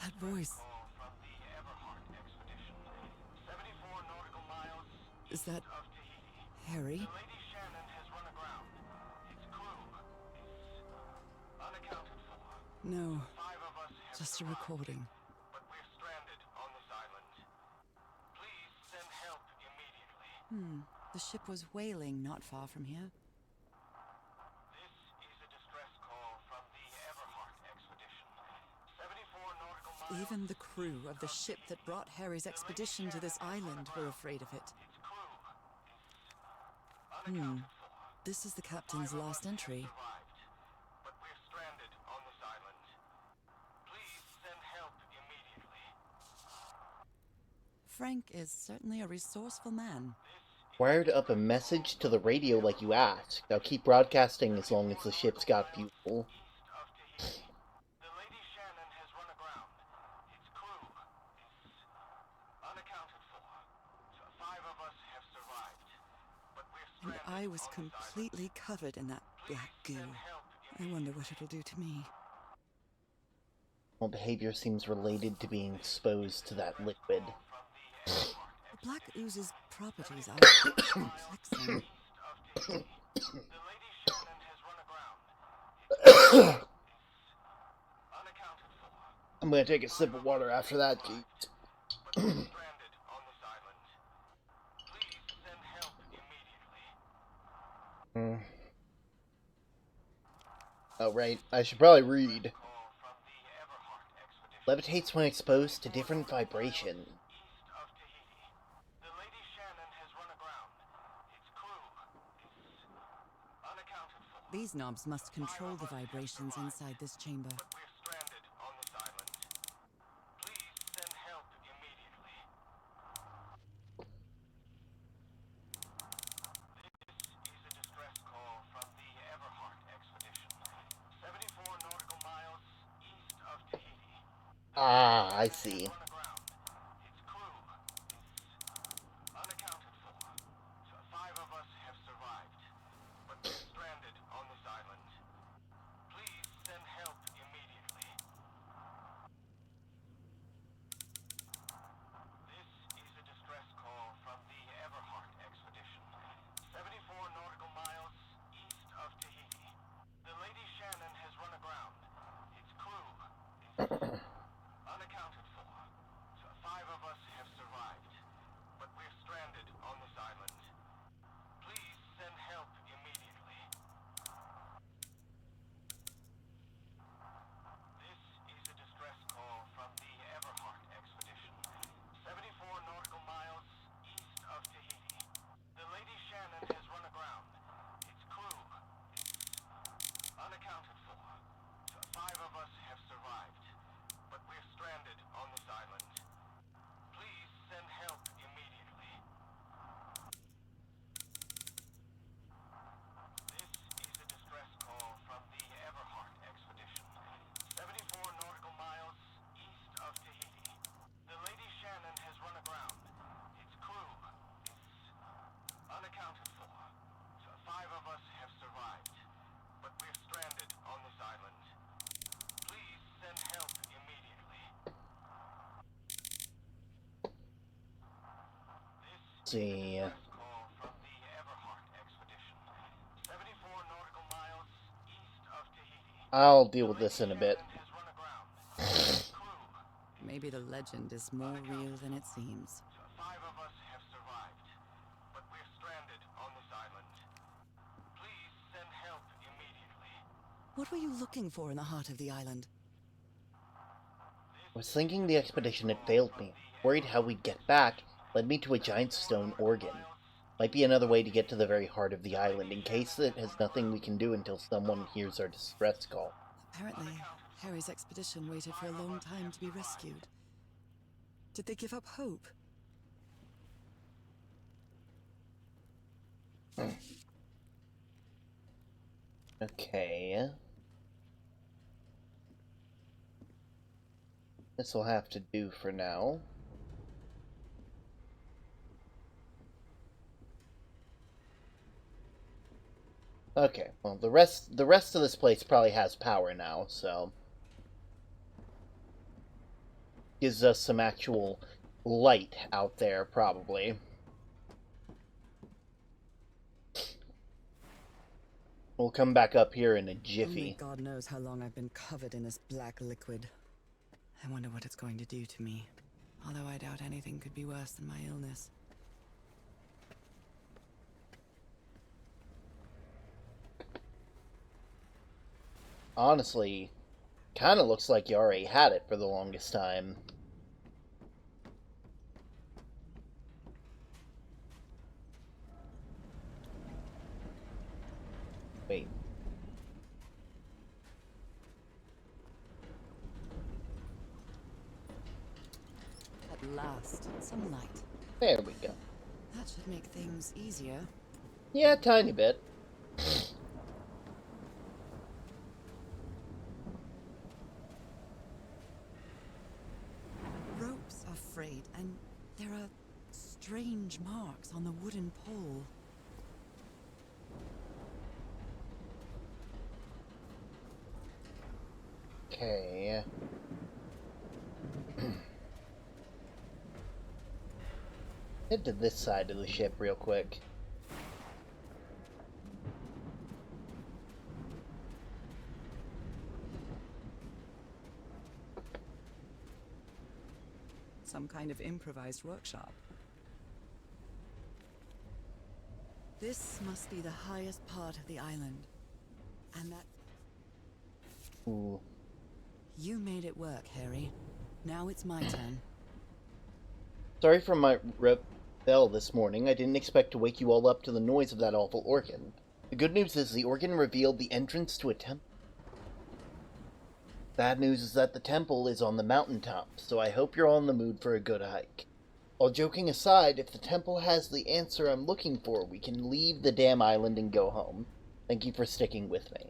Speaker 3: That voice. Is that Harry? No, just a recording.
Speaker 9: But we're stranded on this island. Please send help immediately.
Speaker 3: The ship was whaling not far from here.
Speaker 8: This is a distress call from the Everhart expedition. 74 nautical miles.
Speaker 3: Even the crew of the ship that brought Harry's expedition to this island were afraid of it.
Speaker 8: Its crew is unaccounted for.
Speaker 3: This is the captain's last entry.
Speaker 8: Survived, but we're stranded on this island. Please send help immediately.
Speaker 3: Frank is certainly a resourceful man.
Speaker 1: Wired up a message to the radio like you asked. I'll keep broadcasting as long as the ship's got fuel.
Speaker 8: East of Tahiti. The Lady Shannon has run aground. Its crew is unaccounted for. 5 of us have survived, but we're
Speaker 3: And
Speaker 8: stranded
Speaker 3: I was
Speaker 8: on this
Speaker 3: completely covered in that black goo.
Speaker 8: island. Help
Speaker 3: I wonder what it'll do to me.
Speaker 1: Well, behavior seems related to being exposed to that liquid.
Speaker 3: The black ooze's properties are perplexing.
Speaker 8: The Lady Shannon has run aground. Unaccounted for.
Speaker 1: I'm gonna take a sip of water after that, Keith.
Speaker 8: But we're stranded on this island. Please send help immediately.
Speaker 1: Oh, right. I should probably read.
Speaker 8: Call from the Everhart expedition.
Speaker 1: Levitates when exposed to different vibrations.
Speaker 8: East of Tahiti. The Lady Shannon has run aground. Its crew is unaccounted for.
Speaker 3: These knobs must control the vibrations inside this chamber.
Speaker 8: But we're stranded on this island. Please send help immediately. This is a distress call from the Everhart expedition. 74 nautical miles east of Tahiti.
Speaker 1: Ah, I see.
Speaker 8: Run aground. Its crew is unaccounted for. 5 of us have survived, but we're stranded on this island. Please send help immediately. This is a distress call from the Everhart expedition. 74 nautical miles east of Tahiti. The Lady Shannon has run aground. Its crew is unaccounted for. 5 of us have survived, but we're stranded on this island. Please send help immediately. This is a distress call from the Everhart expedition. 74 nautical miles east of Tahiti. The Lady Shannon has run aground. Its crew is unaccounted for. 5 of us have survived, but we're stranded on this island. Please send help immediately. This is a distress call from the Everhart expedition. 74 nautical miles east of Tahiti. The Lady Shannon has run aground. Its crew is unaccounted for. 5 of us have survived, but we're stranded on this island. Please send help immediately.
Speaker 1: See.
Speaker 8: Call from the Everhart expedition. 74 nautical miles east of Tahiti.
Speaker 1: I'll deal with this in a bit.
Speaker 8: Has run aground. Crew.
Speaker 3: Maybe the legend is more real than it seems.
Speaker 8: 5 of us have survived, but we're stranded on this island. Please send help immediately.
Speaker 3: What were you looking for in the heart of the island?
Speaker 1: I was thinking the expedition had failed me. Worried how we'd get back led me to a giant stone organ. Might be another way to get to the very heart of the island, in case it has nothing we can do until someone hears our distress call.
Speaker 3: Apparently, Harry's expedition waited for a long time to be rescued. Did they give up hope?
Speaker 1: Okay. This'll have to do for now. Okay, well the rest of this place probably has power now, so gives us some actual light out there probably. We'll come back up here in a jiffy.
Speaker 3: Only God knows how long I've been covered in this black liquid. I wonder what it's going to do to me. Although I doubt anything could be worse than my illness.
Speaker 1: Honestly, kind of looks like you already had it for the longest time. Wait.
Speaker 3: At last, some light.
Speaker 1: There we go.
Speaker 3: That should make things easier.
Speaker 1: Yeah, tiny bit.
Speaker 3: Ropes are frayed, and there are strange marks on the wooden pole.
Speaker 1: Okay. Head to this side of the ship real quick.
Speaker 3: Some kind of improvised workshop. This must be the highest part of the island. And that...
Speaker 1: Ooh.
Speaker 3: You made it work, Harry. Now it's my turn.
Speaker 1: Sorry for my bell this morning. I didn't expect to wake you all up to the noise of that awful organ. The good news is the organ revealed the entrance to a temple. Bad news is that the temple is on the mountaintop, so I hope you're all in the mood for a good hike. All joking aside, if the temple has the answer I'm looking for, we can leave the damn island and go home. Thank you for sticking with me.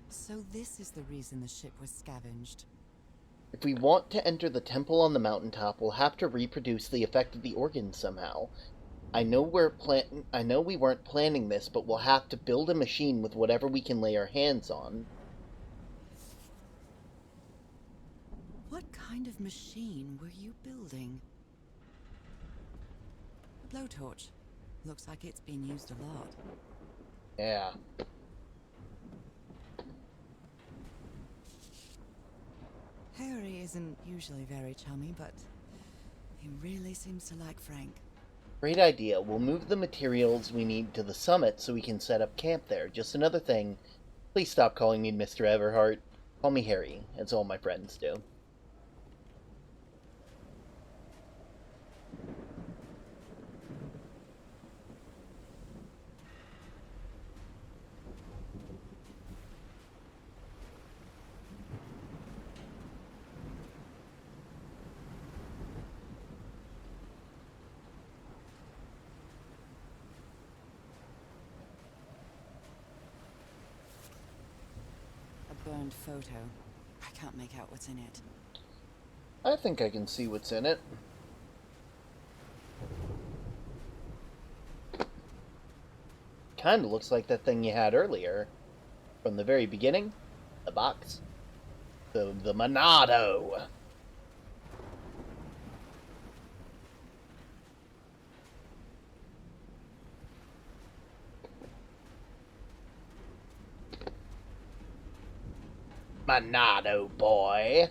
Speaker 3: So this is the reason the ship was scavenged.
Speaker 1: If we want to enter the temple on the mountaintop, we'll have to reproduce the effect of the organ somehow. I know we weren't planning this, but we'll have to build a machine with whatever we can lay our hands on.
Speaker 3: What kind of machine were you building? A blowtorch. Looks like it's been used a lot.
Speaker 1: Yeah.
Speaker 3: Harry isn't usually very chummy, but he really seems to like Frank.
Speaker 1: Great idea. We'll move the materials we need to the summit so we can set up camp there. Just another thing. Please stop calling me Mr. Everhart. Call me Harry, as all my friends do.
Speaker 3: A burned photo. I can't make out what's in it.
Speaker 1: I think I can see what's in it. Kinda looks like that thing you had earlier. From the very beginning. The box. The Monado. Monado boy.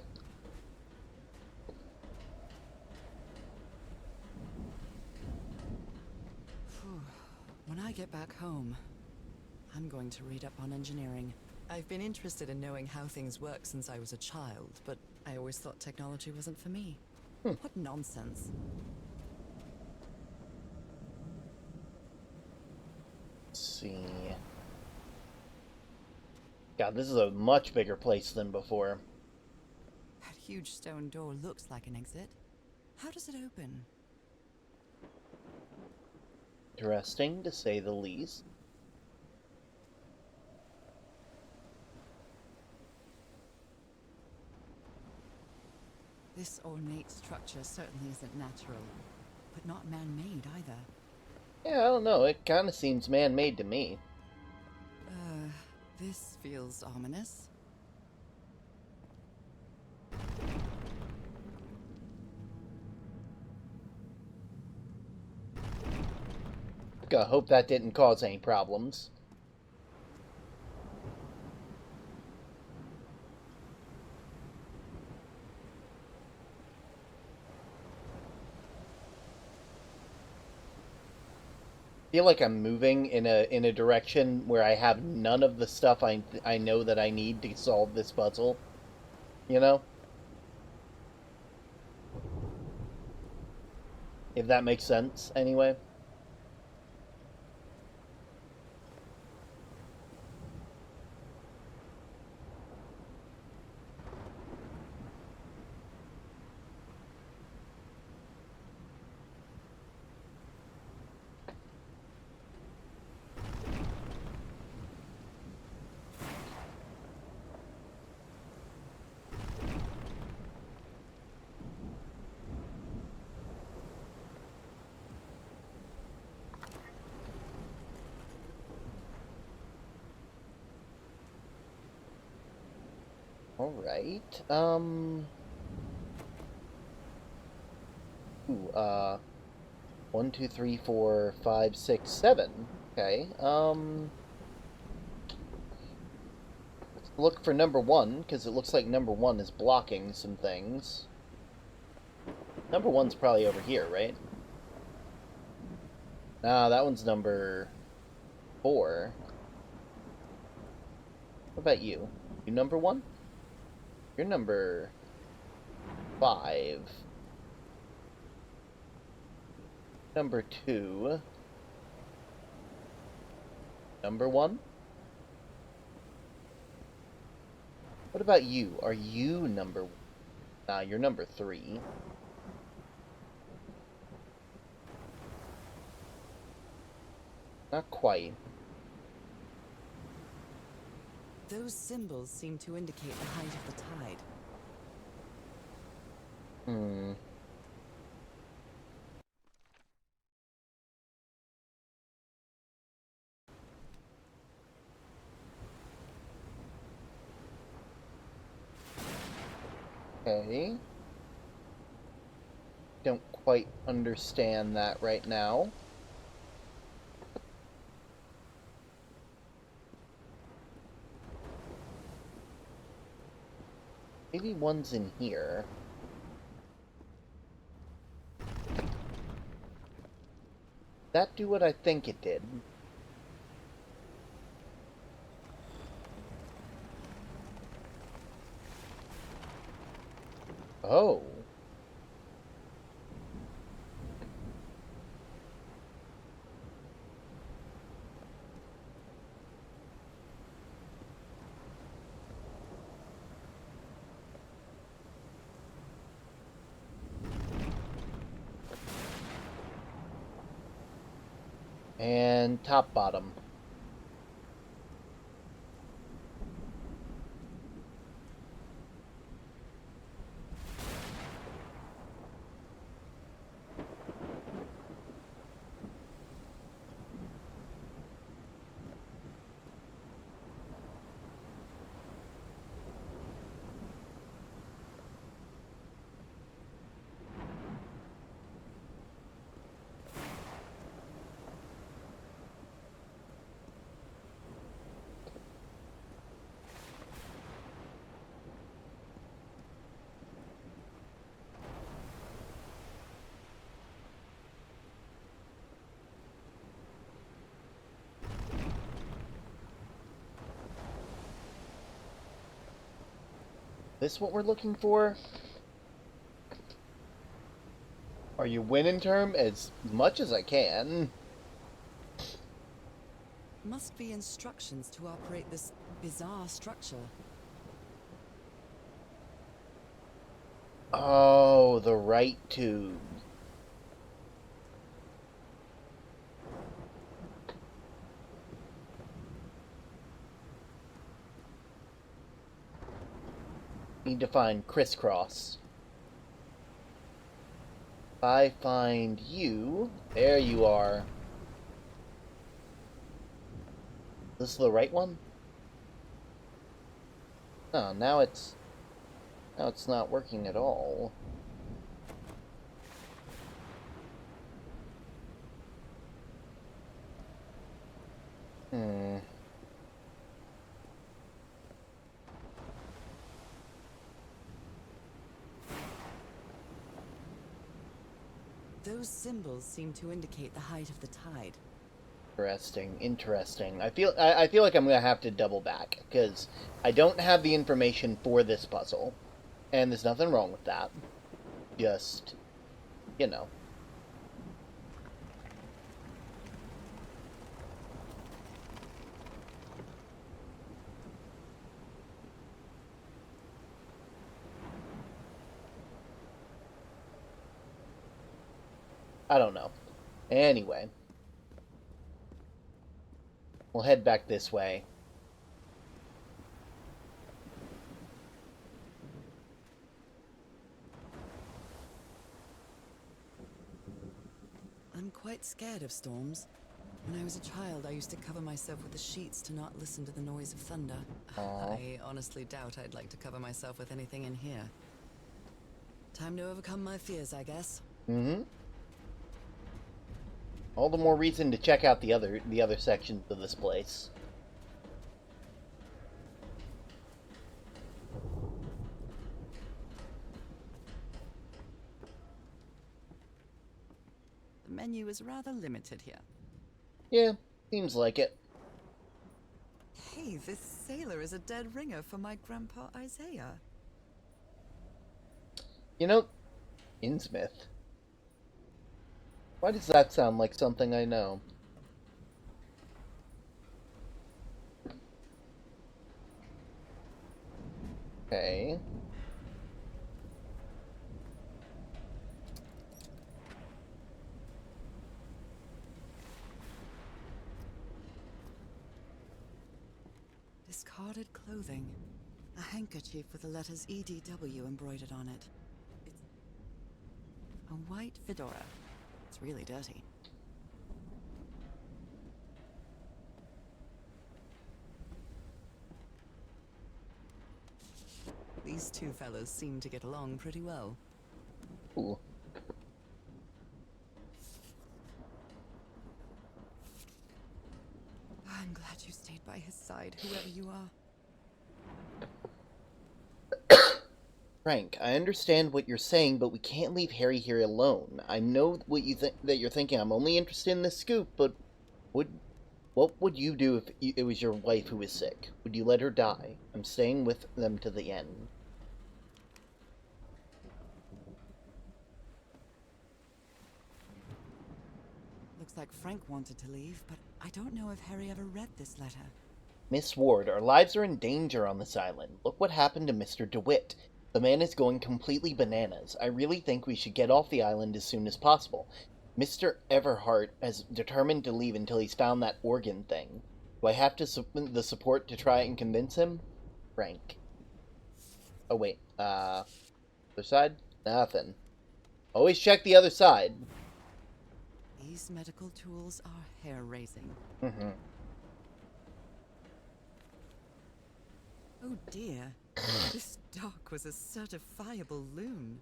Speaker 3: When I get back home, I'm going to read up on engineering. I've been interested in knowing how things work since I was a child, but I always thought technology wasn't for me. What nonsense.
Speaker 1: Let's see. God, this is a much bigger place than before.
Speaker 3: That huge stone door looks like an exit. How does it open?
Speaker 1: Interesting, to say the least.
Speaker 3: This ornate structure certainly isn't natural, but not man-made either.
Speaker 1: Yeah, I don't know. It kind of seems man-made to me.
Speaker 3: This feels ominous.
Speaker 1: I hope that didn't cause any problems. feel like I'm moving in a direction where I have none of the stuff I know that I need to solve this puzzle. You know? If that makes sense, anyway. Alright, Ooh, 1, 2, 3, 4, 5, 6, 7. Okay, let's look for number 1, because it looks like number 1 is blocking some things. Number 1's probably over here, right? Nah, that one's number 4. What about you? You number 1? You're number 5. Number 2. Number 1? What about you? Are you number... Nah, you're number 3. Not quite.
Speaker 3: Those symbols seem to indicate the height of the tide.
Speaker 1: Hmm. Okay. Don't quite understand that right now. Maybe one's in here. That do what I think it did? Oh. And top bottom. This what we're looking for? Are you winning term? As much as I can.
Speaker 3: Must be instructions to operate this bizarre structure.
Speaker 1: Oh, the right tube. Need to find crisscross. If I find you, there you are. This is the right one? Oh, now it's not working at all. Hmm.
Speaker 3: Those symbols seem to indicate the height of the tide.
Speaker 1: Interesting. I feel like I'm gonna have to double back because I don't have the information for this puzzle, and there's nothing wrong with that. Just, you know. I don't know. Anyway, we'll head back this way.
Speaker 3: I'm quite scared of storms. When I was a child, I used to cover myself with the sheets to not listen to the noise of thunder.
Speaker 1: Aww.
Speaker 3: I honestly doubt I'd like to cover myself with anything in here. Time to overcome my fears, I guess.
Speaker 1: Mm-hmm. All the more reason to check out the other sections of this place.
Speaker 3: The menu is rather limited here.
Speaker 1: Yeah, seems like it.
Speaker 3: Hey, this sailor is a dead ringer for my grandpa Isaiah.
Speaker 1: You know, Innsmouth. Why does that sound like something I know? Okay.
Speaker 3: Discarded clothing. A handkerchief with the letters EDW embroidered on it. It's a white fedora. It's really dirty. These two fellows seem to get along pretty well.
Speaker 1: Ooh.
Speaker 3: I'm glad you stayed by his side, whoever you are.
Speaker 1: Frank, I understand what you're saying, but we can't leave Harry here alone. I know what you think that you're thinking. I'm only interested in the scoop, but what would you do if it was your wife who was sick? Would you let her die? I'm staying with them to the end.
Speaker 3: Looks like Frank wanted to leave, but I don't know if Harry ever read this letter.
Speaker 1: Miss Ward, our lives are in danger on this island. Look what happened to Mr. DeWitt. The man is going completely bananas. I really think we should get off the island as soon as possible. Mr. Everhart has determined to leave until he's found that organ thing. Do I have the support to try and convince him? Frank. Oh, wait. Other side? Nothing. Always check the other side.
Speaker 3: These medical tools are hair-raising.
Speaker 1: Mm-hmm.
Speaker 3: Oh dear. This doc was a certifiable loon.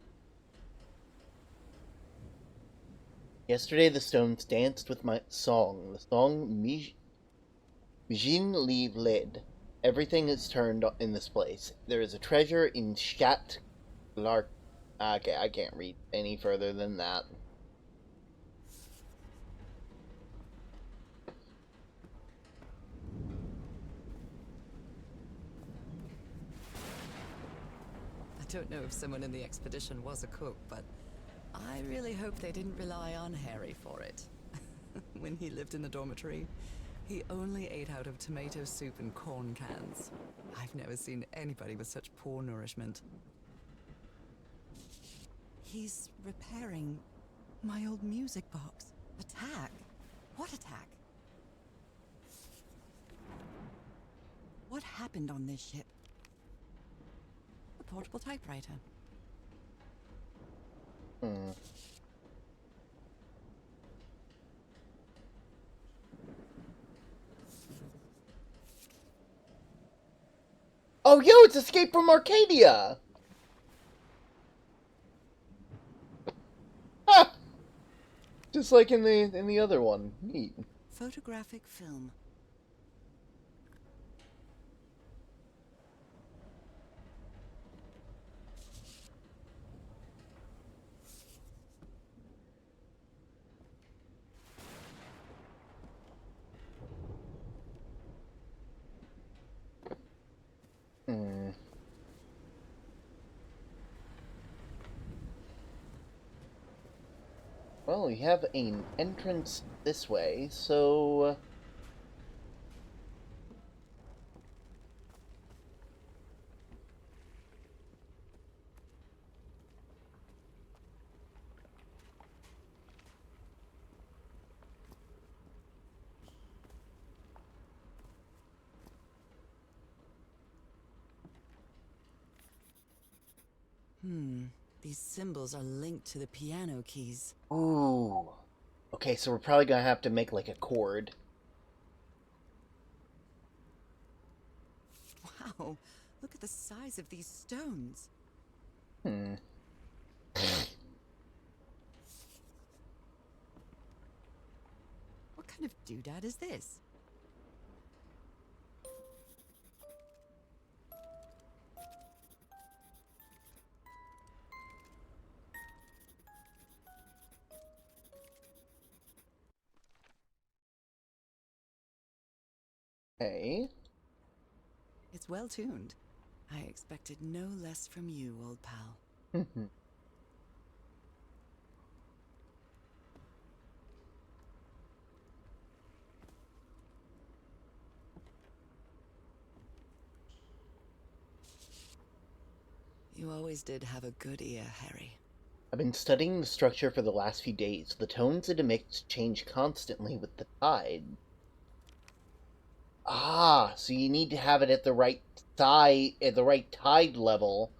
Speaker 1: Yesterday the stones danced with my song. The song Mijin Leave Lid. Everything is turned in this place. There is a treasure in Shat Lark. Okay, I can't read any further than that.
Speaker 3: I don't know if someone in the expedition was a cook, but I really hope they didn't rely on Harry for it. When he lived in the dormitory, he only ate out of tomato soup and corn cans. I've never seen anybody with such poor nourishment. He's repairing my old music box. Attack? What attack? What happened on this ship? A portable typewriter.
Speaker 1: Oh, yo, it's Escape from Arcadia! Ha! Just like in the other one. Neat.
Speaker 3: Photographic film.
Speaker 1: Well, we have an entrance this way, so...
Speaker 3: These symbols are linked to the piano keys.
Speaker 1: Ooh. Okay, so we're probably gonna have to make, like, a chord.
Speaker 3: Wow, look at the size of these stones.
Speaker 1: Hmm.
Speaker 3: What kind of doodad is this?
Speaker 1: Okay.
Speaker 3: It's well tuned. I expected no less from you, old pal. You always did have a good ear, Harry.
Speaker 1: I've been studying the structure for the last few days. The tones it emits change constantly with the tide. Ah, so you need to have it at the right tide level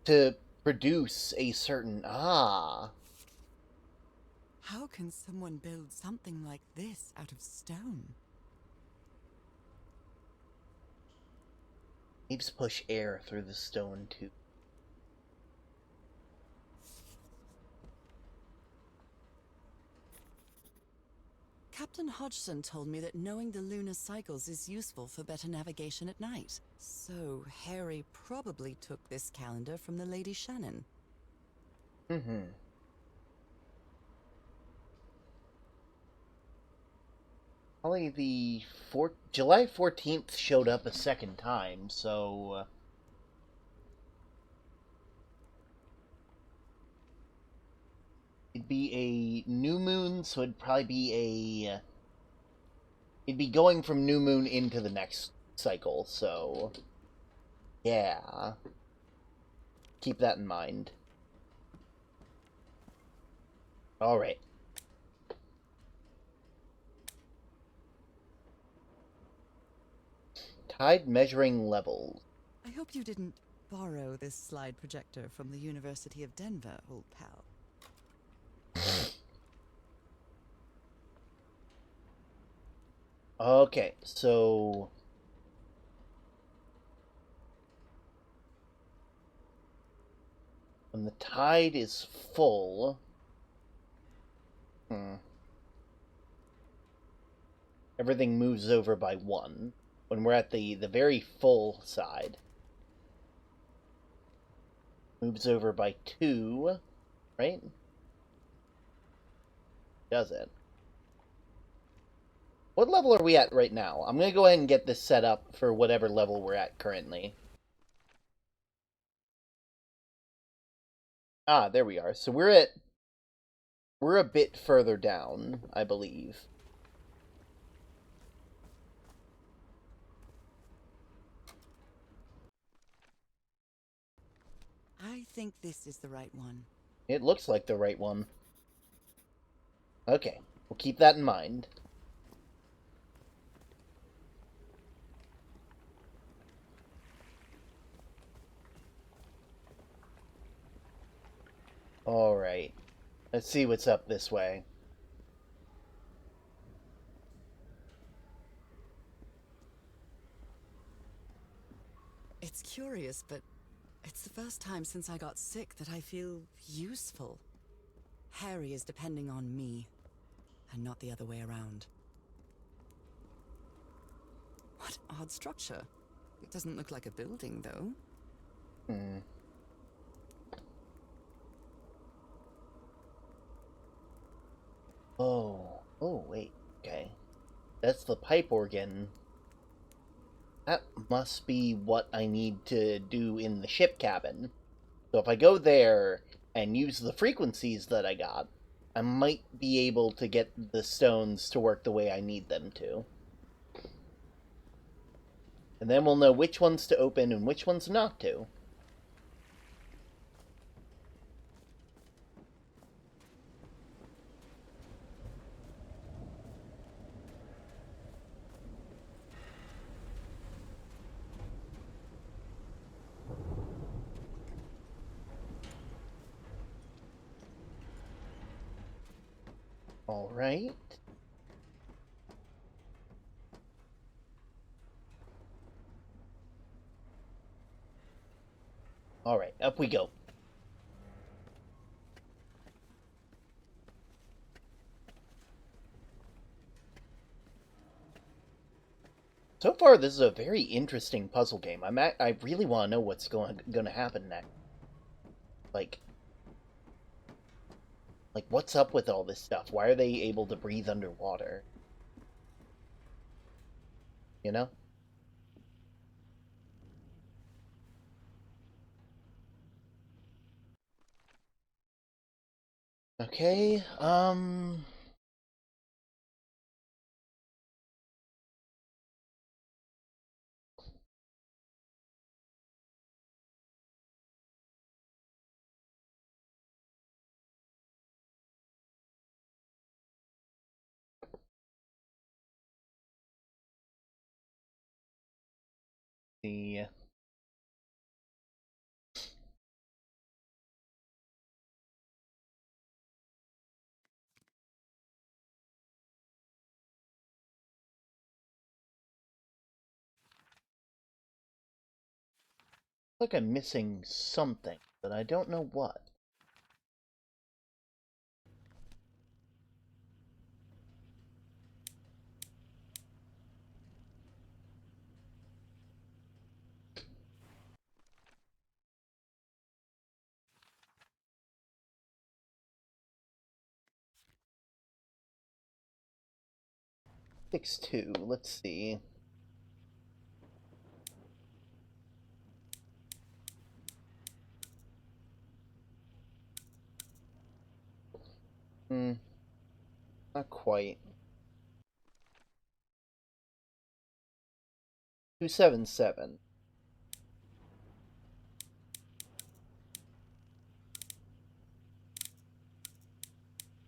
Speaker 1: to produce a certain
Speaker 3: How can someone build something like this out of stone?
Speaker 1: Waves push air through the stone too.
Speaker 3: Captain Hodgson told me that knowing the lunar cycles is useful for better navigation at night. So Harry probably took this calendar from the Lady Shannon.
Speaker 1: Probably the July 14th showed up a second time, so... it'd be a new moon, so it'd probably be a... it'd be going from new moon into the next cycle, so... yeah. Keep that in mind. Alright. Tide measuring levels.
Speaker 3: I hope you didn't borrow this slide projector from the University of Denver, old pal.
Speaker 1: Okay, so... when the tide is full... everything moves over by 1. When we're at the very full side, moves over by 2, right? Does it? What level are we at right now? I'm gonna go ahead and get this set up for whatever level we're at currently. Ah, there we are. So we're a bit further down, I believe.
Speaker 3: I think this is the right one.
Speaker 1: It looks like the right one. Okay, we'll keep that in mind. Alright. Let's see what's up this way.
Speaker 3: It's curious, but it's the first time since I got sick that I feel useful. Harry is depending on me, and not the other way around. What odd structure. It doesn't look like a building, though.
Speaker 1: Oh, wait, okay. That's the pipe organ. That must be what I need to do in the ship cabin. So if I go there, and use the frequencies that I got, I might be able to get the stones to work the way I need them to. And then we'll know which ones to open and which ones not to. Alright. Alright, up we go. So far, this is a very interesting puzzle game. I really want to know what's going to happen next. Like, what's up with all this stuff? Why are they able to breathe underwater? You know? Okay, 6, I'm missing something, but I don't know what. Fix 2, let's see. Not quite. 277.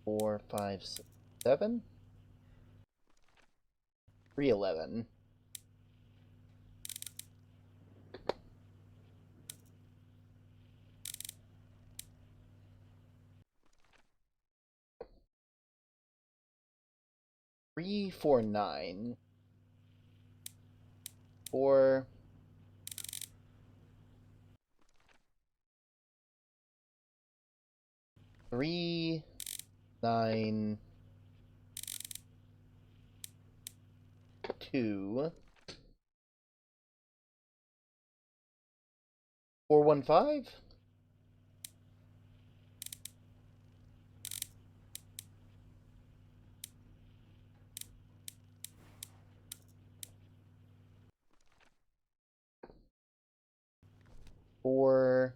Speaker 1: 4, 5, 6, 7. 311. Three, 4, 9. 4. 3, 9. 2. 415. 4.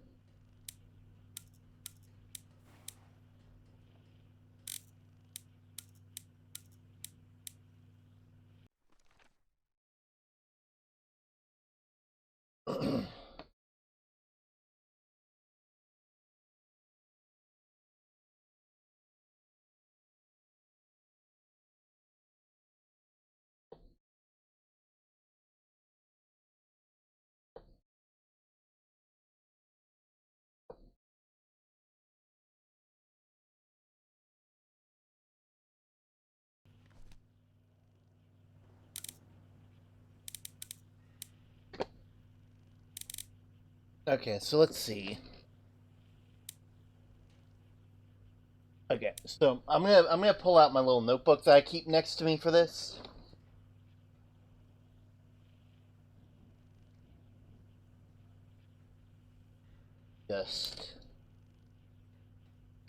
Speaker 1: Okay, so let's see. Okay, so I'm gonna pull out my little notebook that I keep next to me for this. Just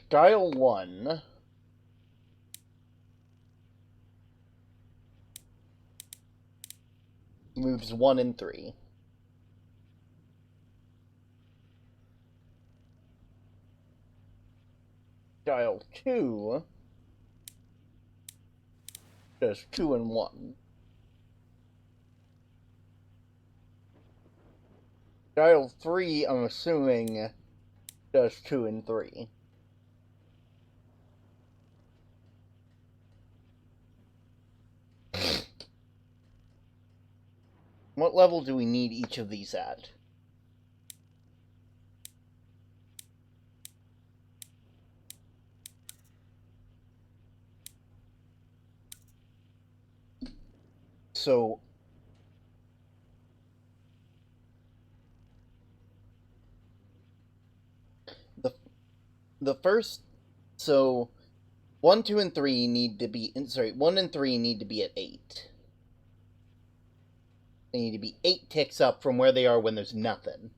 Speaker 1: dial 1. Moves 1 and 3. dial 2 does 2 and 1. Dial 3, I'm assuming, does 2 and 3. What level do we need each of these at? So the first, so 1, 2, and 3 need to be, sorry, 1 and 3 need to be at 8. They need to be 8 ticks up from where they are when there's nothing.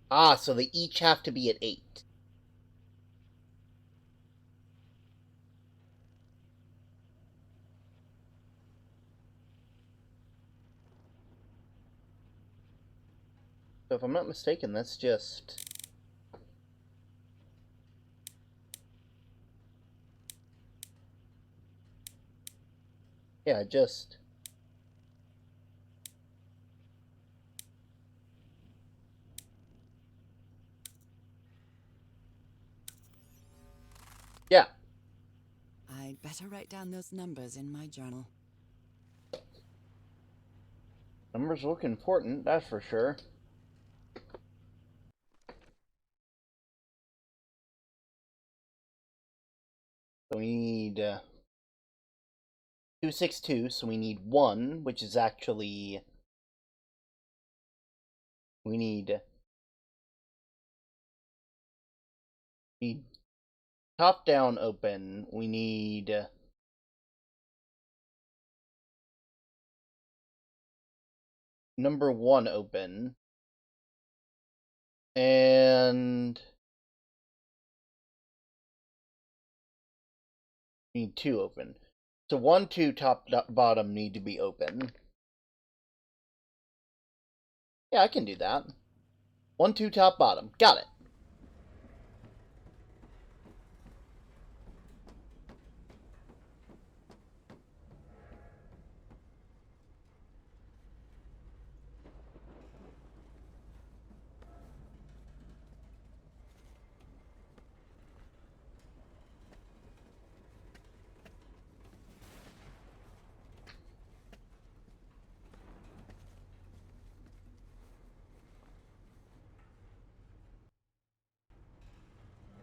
Speaker 1: Ah, so they each have to be at 8. So if I'm not mistaken, that's just... Yeah, just... Yeah.
Speaker 3: I'd better write down those numbers in my journal.
Speaker 1: Numbers look important, that's for sure. So we need 262, so we need 1, which is actually... We need top down open. We need number 1 open. And we need 2 open. So 1, 2, top, bottom need to be open. Yeah, I can do that. 1, 2, top, bottom. Got it.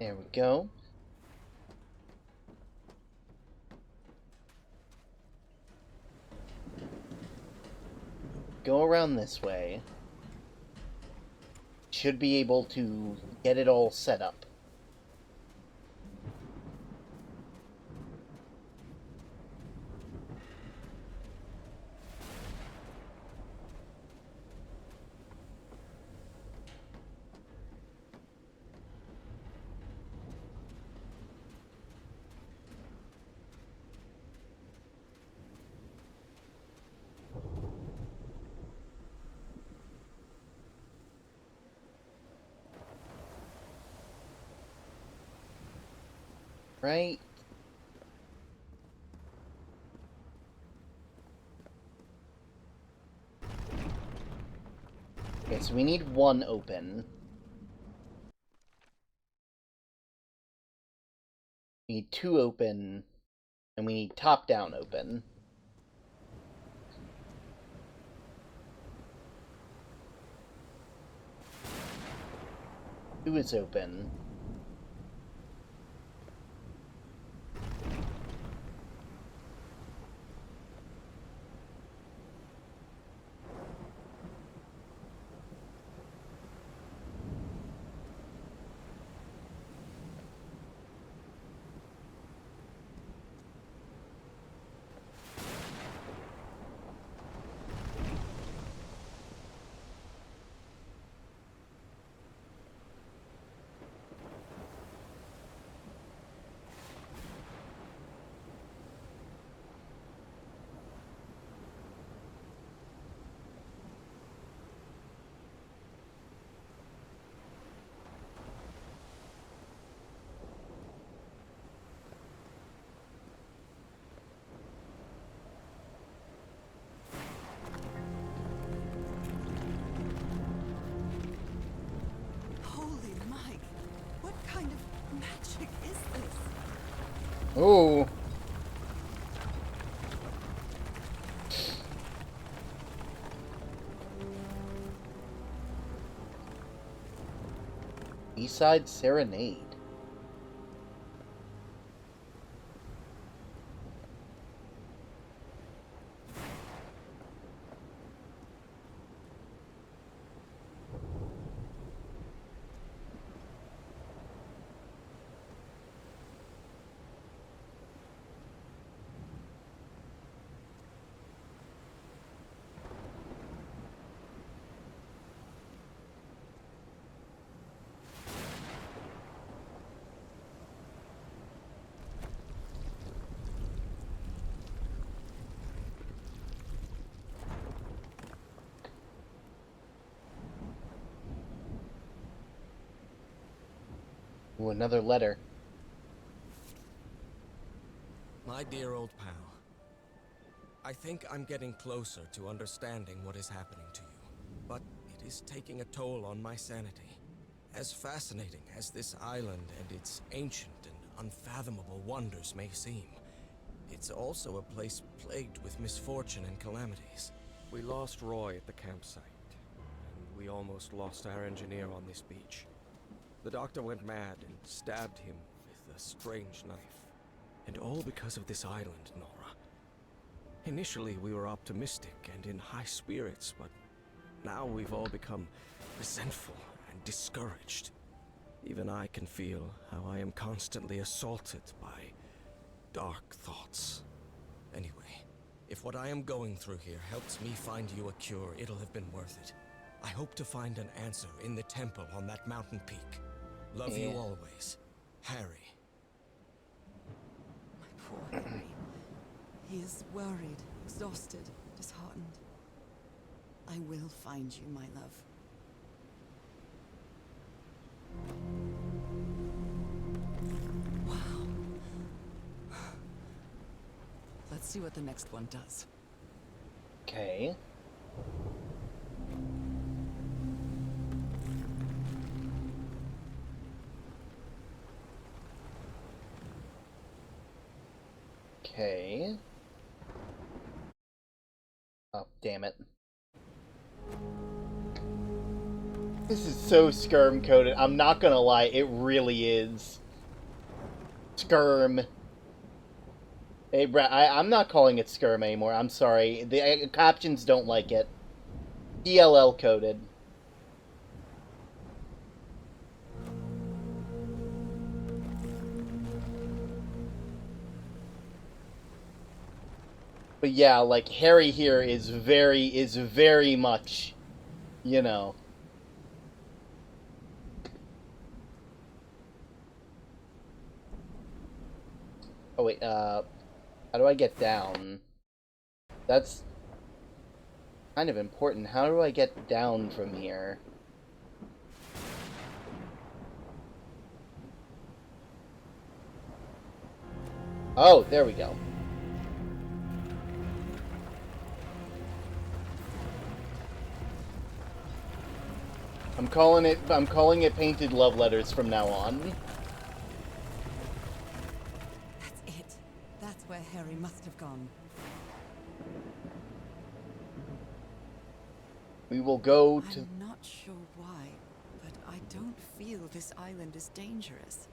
Speaker 1: There we go. Go around this way. Should be able to get it all set up. Right? Okay, so we need 1 open. We need 2 open. And we need top down open. 2 is open. Ooh. Eastside Serenade. Ooh, another letter.
Speaker 7: My dear old pal, I think I'm getting closer to understanding what is happening to you, but it is taking a toll on my sanity. As fascinating as this island and its ancient and unfathomable wonders may seem, it's also a place plagued with misfortune and calamities. We lost Roy at the campsite, and we almost lost our engineer on this beach. The doctor went mad and stabbed him with a strange knife. And all because of this island, Nora. Initially, we were optimistic and in high spirits, but now we've all become resentful and discouraged. Even I can feel how I am constantly assaulted by dark thoughts. Anyway, if what I am going through here helps me find you a cure, it'll have been worth it. I hope to find an answer in the temple on that mountain peak. Love you always, Harry.
Speaker 3: My poor Harry. He is worried, exhausted, disheartened. I will find you, my love. Wow. Let's see what the next one does.
Speaker 1: Okay. Okay. Oh, damn it. This is so skirm coded. I'm not gonna lie, it really is. Skirm. Hey, Brad, I'm not calling it skirm anymore. I'm sorry. The captions don't like it. DLL coded. But yeah, like, Harry here is very much, you know. Oh, wait, how do I get down? That's kind of important. How do I get down from here? Oh, there we go. I'm calling it painted love letters from now on.
Speaker 3: That's it. That's where Harry must have gone.
Speaker 1: We will go to...
Speaker 3: I'm not sure why, but I don't feel this island is dangerous.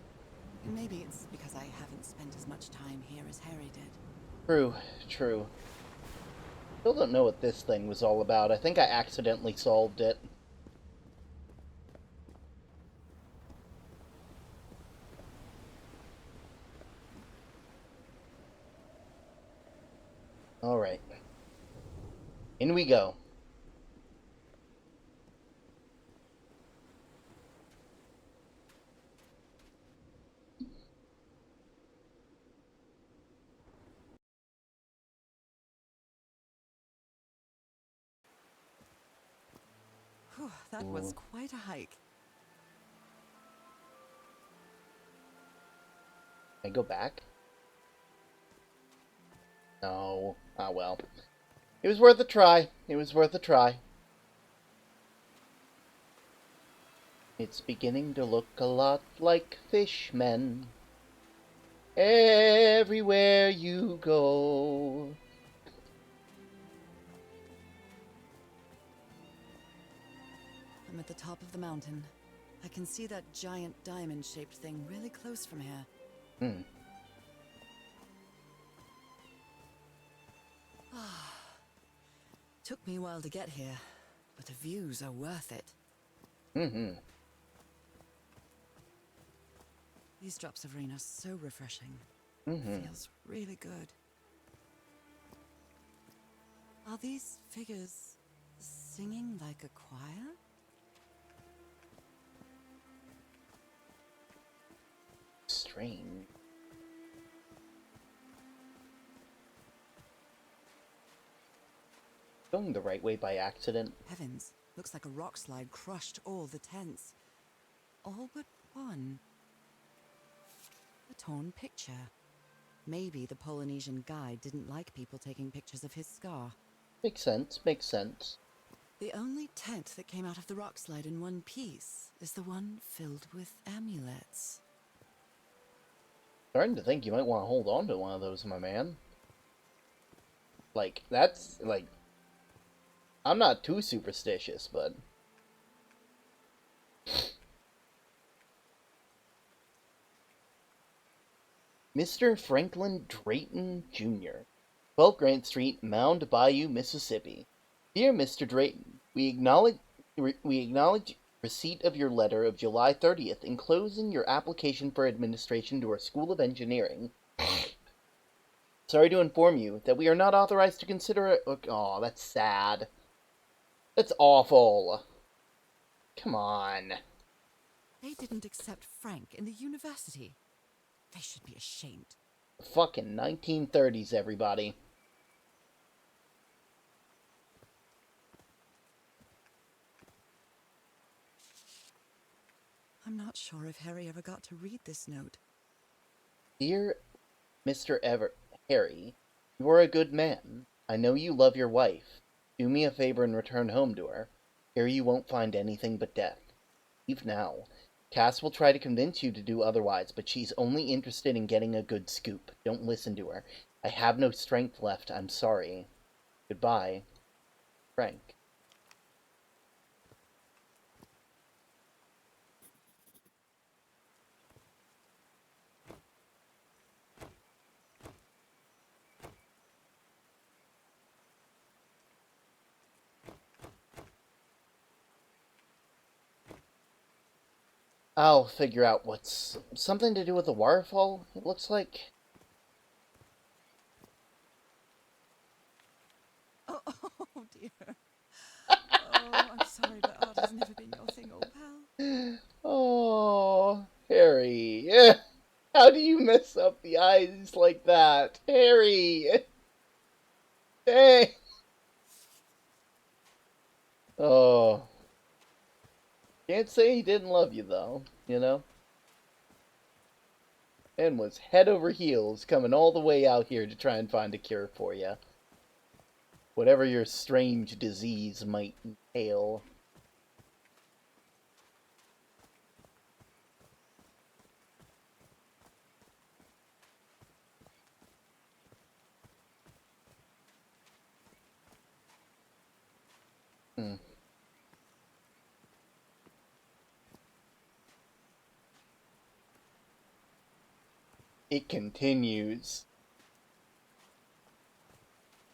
Speaker 3: Maybe it's because I haven't spent as much time here as Harry did.
Speaker 1: True, true. Still don't know what this thing was all about. I think I accidentally solved it. Alright. In we go.
Speaker 3: Whew, that was quite a hike.
Speaker 1: Can I go back? No. Ah, well. It was worth a try. It was worth a try. It's beginning to look a lot like Fishmen. Everywhere you go.
Speaker 3: I'm at the top of the mountain. I can see that giant diamond-shaped thing really close from here.
Speaker 1: Hmm.
Speaker 3: Took me a while to get here, but the views are worth it.
Speaker 1: Mm-hmm.
Speaker 3: These drops of rain are so refreshing.
Speaker 1: Mm-hmm.
Speaker 3: Feels really good. Are these figures singing like a choir?
Speaker 1: Strange. Going the right way by accident.
Speaker 3: Heavens, looks like a rock slide crushed all the tents. All but one. A torn picture. Maybe the Polynesian guide didn't like people taking pictures of his scar.
Speaker 1: Makes sense, makes sense.
Speaker 3: The only tent that came out of the rock slide in one piece is the one filled with amulets.
Speaker 1: Starting to think you might want to hold on to one of those, my man. Like, that's, like... I'm not too superstitious, but... Mr. Franklin Drayton, Jr., 12 Grant Street, Mound Bayou, Mississippi. Dear Mr. Drayton, we acknowledge receipt of your letter of July 30th enclosing your application for administration to our School of Engineering. Sorry to inform you that we are not authorized to consider it. Oh, that's sad. That's awful. Come on.
Speaker 3: They didn't accept Frank in the university. They should be ashamed.
Speaker 1: Fucking 1930s, everybody.
Speaker 3: I'm not sure if Harry ever got to read this note.
Speaker 1: Dear Mr. Harry, you are a good man. I know you love your wife. Do me a favor and return home to her. Here you won't find anything but death. Leave now. Cass will try to convince you to do otherwise, but she's only interested in getting a good scoop. Don't listen to her. I have no strength left. I'm sorry. Goodbye. Frank. I'll figure out what's something to do with the waterfall, it looks like.
Speaker 3: Oh, oh dear. Oh, I'm sorry, but art has never been your thing, old pal.
Speaker 1: Oh, Harry. How do you mess up the eyes like that? Harry! Dang! Oh. Can't say he didn't love you, though, you know? And was head over heels coming all the way out here to try and find a cure for you. Whatever your strange disease might entail. Hmm. It continues.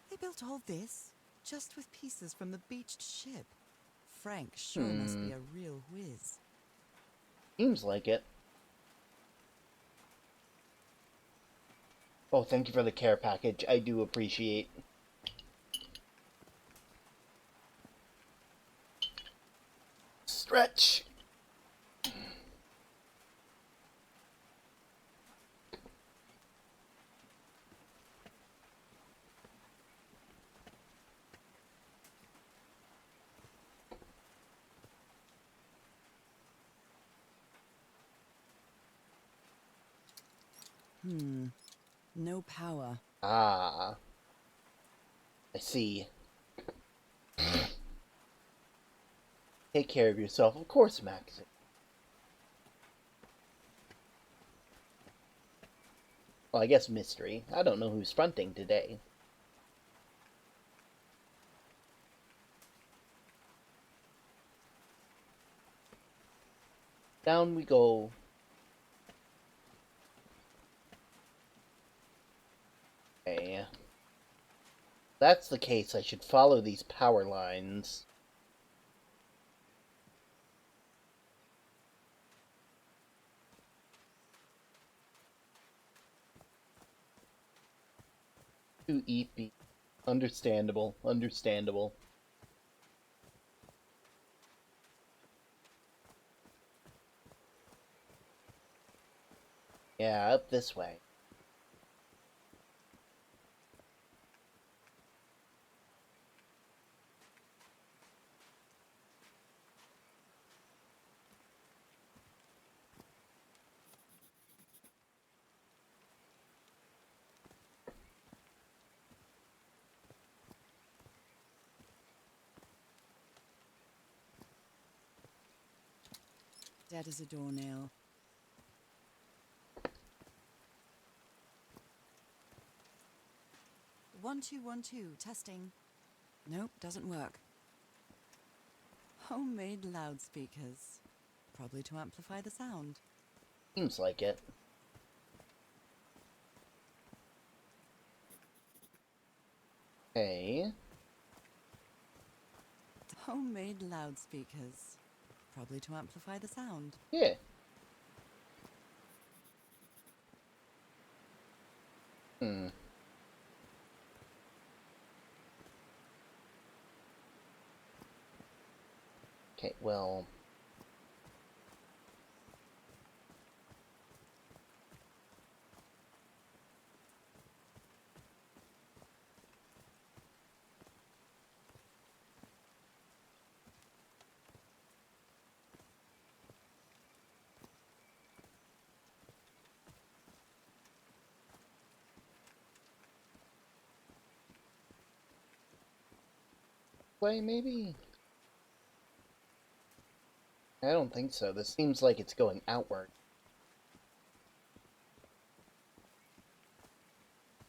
Speaker 3: They built all this just with pieces from the beached ship. Frank sure must be a real whiz.
Speaker 1: Seems like it. Oh, thank you for the care package. I do appreciate. Stretch!
Speaker 3: No power.
Speaker 1: Ah. I see. Take care of yourself, of course, Max. Well, I guess mystery. I don't know who's fronting today. Down we go. Okay. If that's the case, I should follow these power lines. To EP. Understandable. Understandable. Yeah, up this way.
Speaker 3: Dead as a doornail. One, two, 1, 2, testing. Nope, doesn't work. Homemade loudspeakers. Probably to amplify the sound.
Speaker 1: Seems like it. Okay.
Speaker 3: Homemade loudspeakers. Probably to amplify the sound.
Speaker 1: Yeah. Hmm. Okay, well... way, maybe? I don't think so. This seems like it's going outward.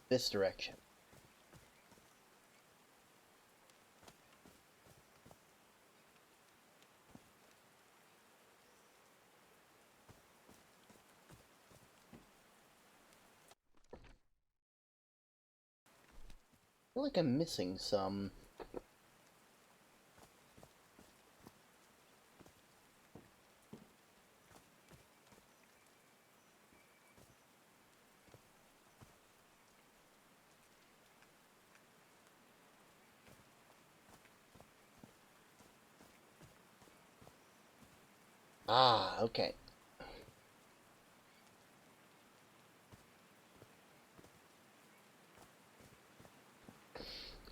Speaker 1: This direction. I feel like I'm missing some. Ah, okay.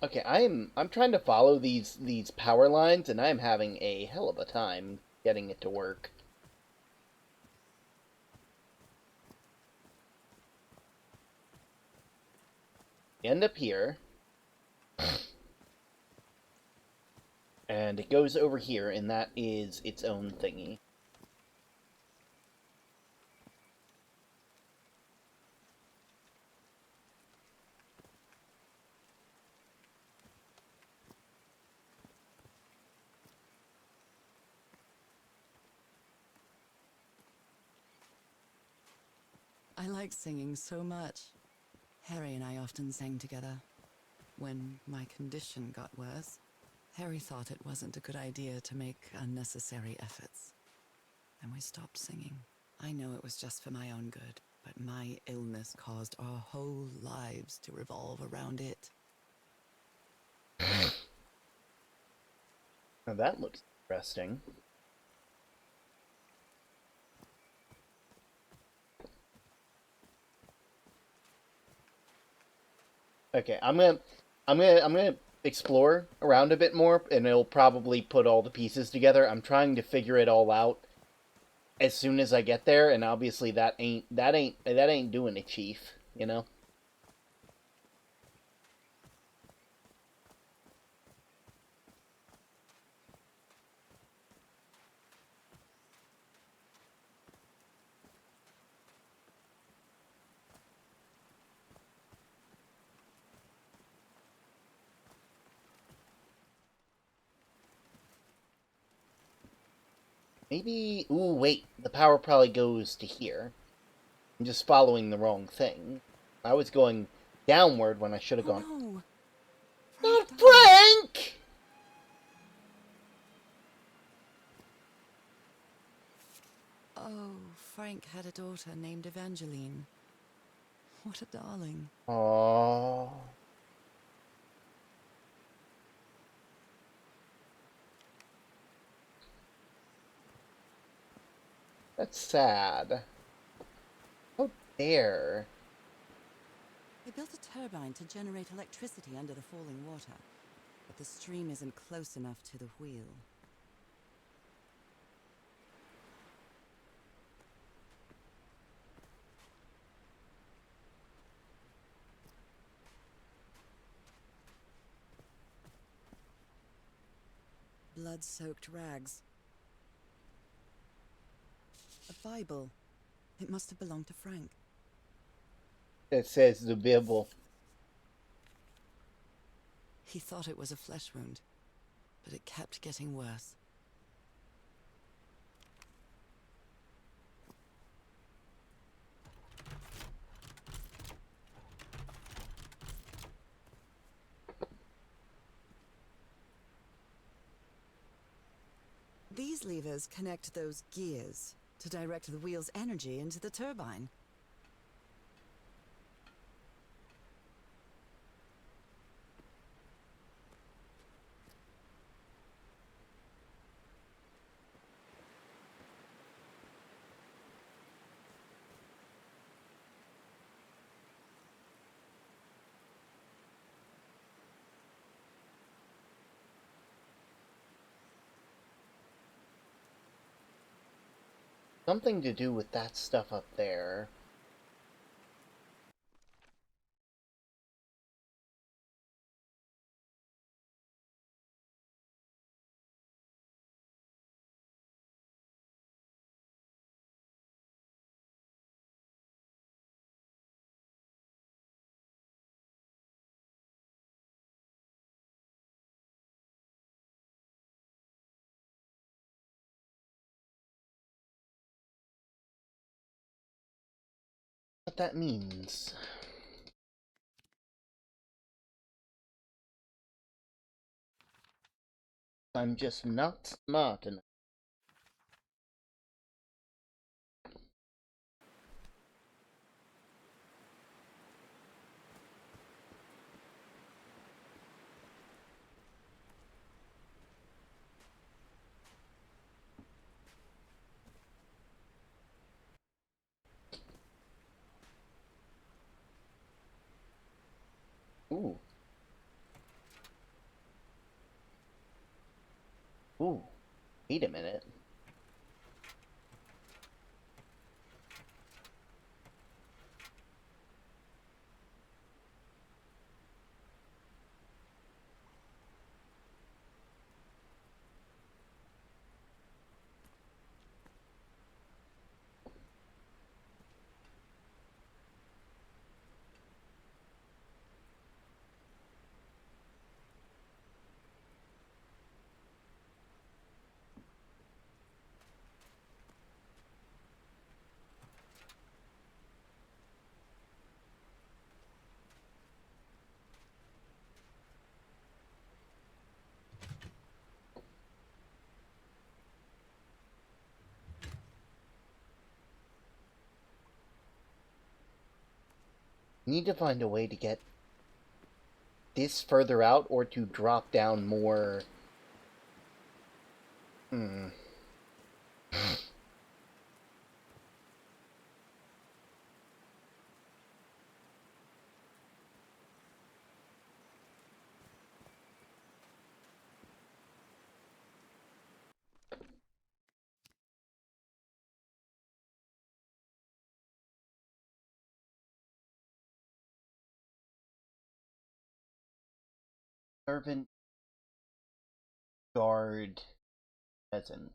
Speaker 1: Okay, I'm trying to follow these power lines, and I'm having a hell of a time getting it to work. End up here, and it goes over here, and that is its own thingy.
Speaker 3: I like singing so much. Harry and I often sang together. When my condition got worse, Harry thought it wasn't a good idea to make unnecessary efforts. And we stopped singing. I know it was just for my own good, but my illness caused our whole lives to revolve around it.
Speaker 1: Now that looks interesting. Okay, I'm gonna explore around a bit more, and it'll probably put all the pieces together. I'm trying to figure it all out as soon as I get there, and obviously that ain't doing it, Chief. You know. Maybe... Ooh, wait. The power probably goes to here. I'm just following the wrong thing. I was going downward when I should have
Speaker 3: Oh
Speaker 1: gone...
Speaker 3: no!
Speaker 1: Not
Speaker 3: Frank died.
Speaker 1: Frank!
Speaker 3: Oh, Frank had a daughter named Evangeline. What a darling.
Speaker 1: Aww. That's sad. Oh, there.
Speaker 3: They built a turbine to generate electricity under the falling water, but the stream isn't close enough to the wheel. Blood-soaked rags. A Bible. It must have belonged to Frank.
Speaker 1: It says the Bible.
Speaker 3: He thought it was a flesh wound, but it kept getting worse. These levers connect those gears to direct the wheel's energy into the turbine.
Speaker 1: Something to do with that stuff up there. What that means. I'm just not smart enough. Ooh. Ooh. Wait a minute. Need to find a way to get this further out or to drop down more. Servant guard peasant.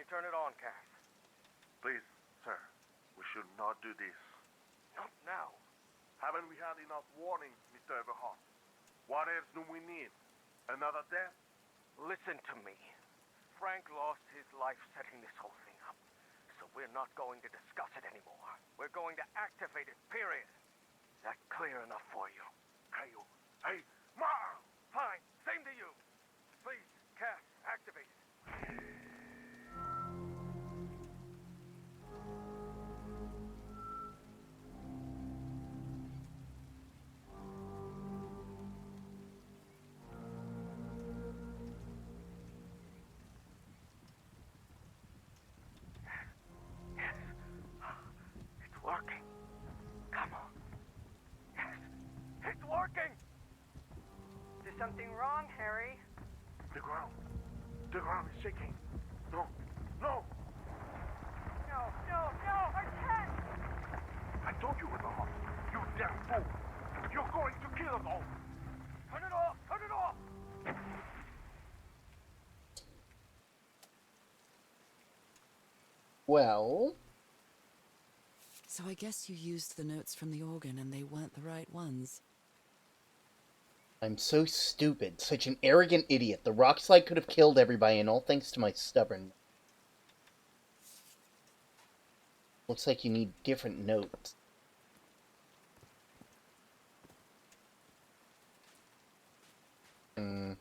Speaker 8: you turn it on, Cass?
Speaker 6: Please, sir, we should not do this.
Speaker 8: Not now.
Speaker 6: Haven't we had enough warnings, Mr. Everhart? What else do we need? Another death?
Speaker 8: Listen to me. Frank lost his life setting this whole thing up. So we're not going to discuss it anymore. We're going to activate it, period. Is that clear enough for you?
Speaker 6: Caillou. Hey, Ma!
Speaker 8: Fine. Same to you. Please, Cass, activate it. Yes. It's working. Come on. Yes. It's working!
Speaker 5: Is something wrong, Harry?
Speaker 6: The ground. The ground is shaking. No. No!
Speaker 5: No, no, no, I can't!
Speaker 6: I told you, Everhart. You damn fool. You're going to kill us all.
Speaker 8: Turn it off! Turn it off!
Speaker 1: Well,
Speaker 3: So I guess you used the notes from the organ and they weren't the right ones.
Speaker 1: I'm so stupid. Such an arrogant idiot. The rock slide could have killed everybody, and all thanks to my stubbornness. Looks like you need different notes. Hmm.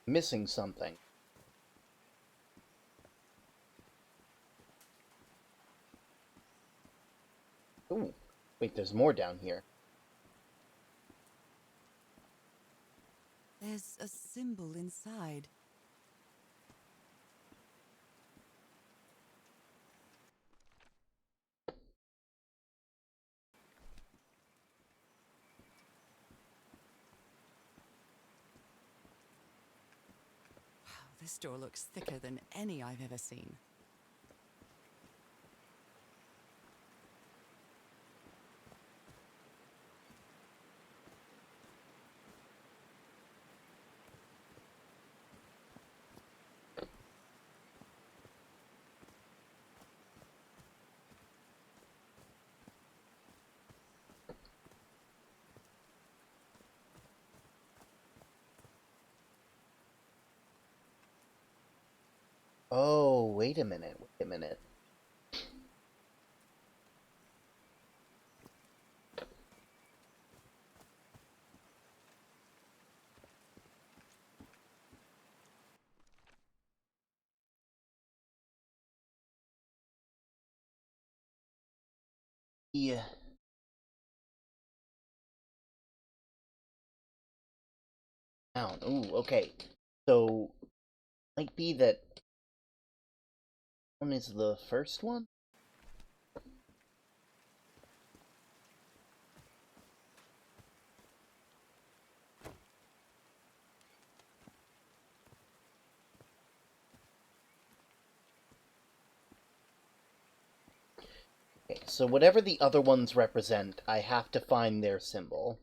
Speaker 1: Missing something. Ooh, wait, there's more down here.
Speaker 3: There's a symbol inside. Wow, this door looks thicker than any I've ever seen.
Speaker 1: Oh, wait a minute, wait a minute. Yeah. Down. Ooh, okay. So, might be that one is the first one? Okay, so whatever the other ones represent, I have to find their symbol.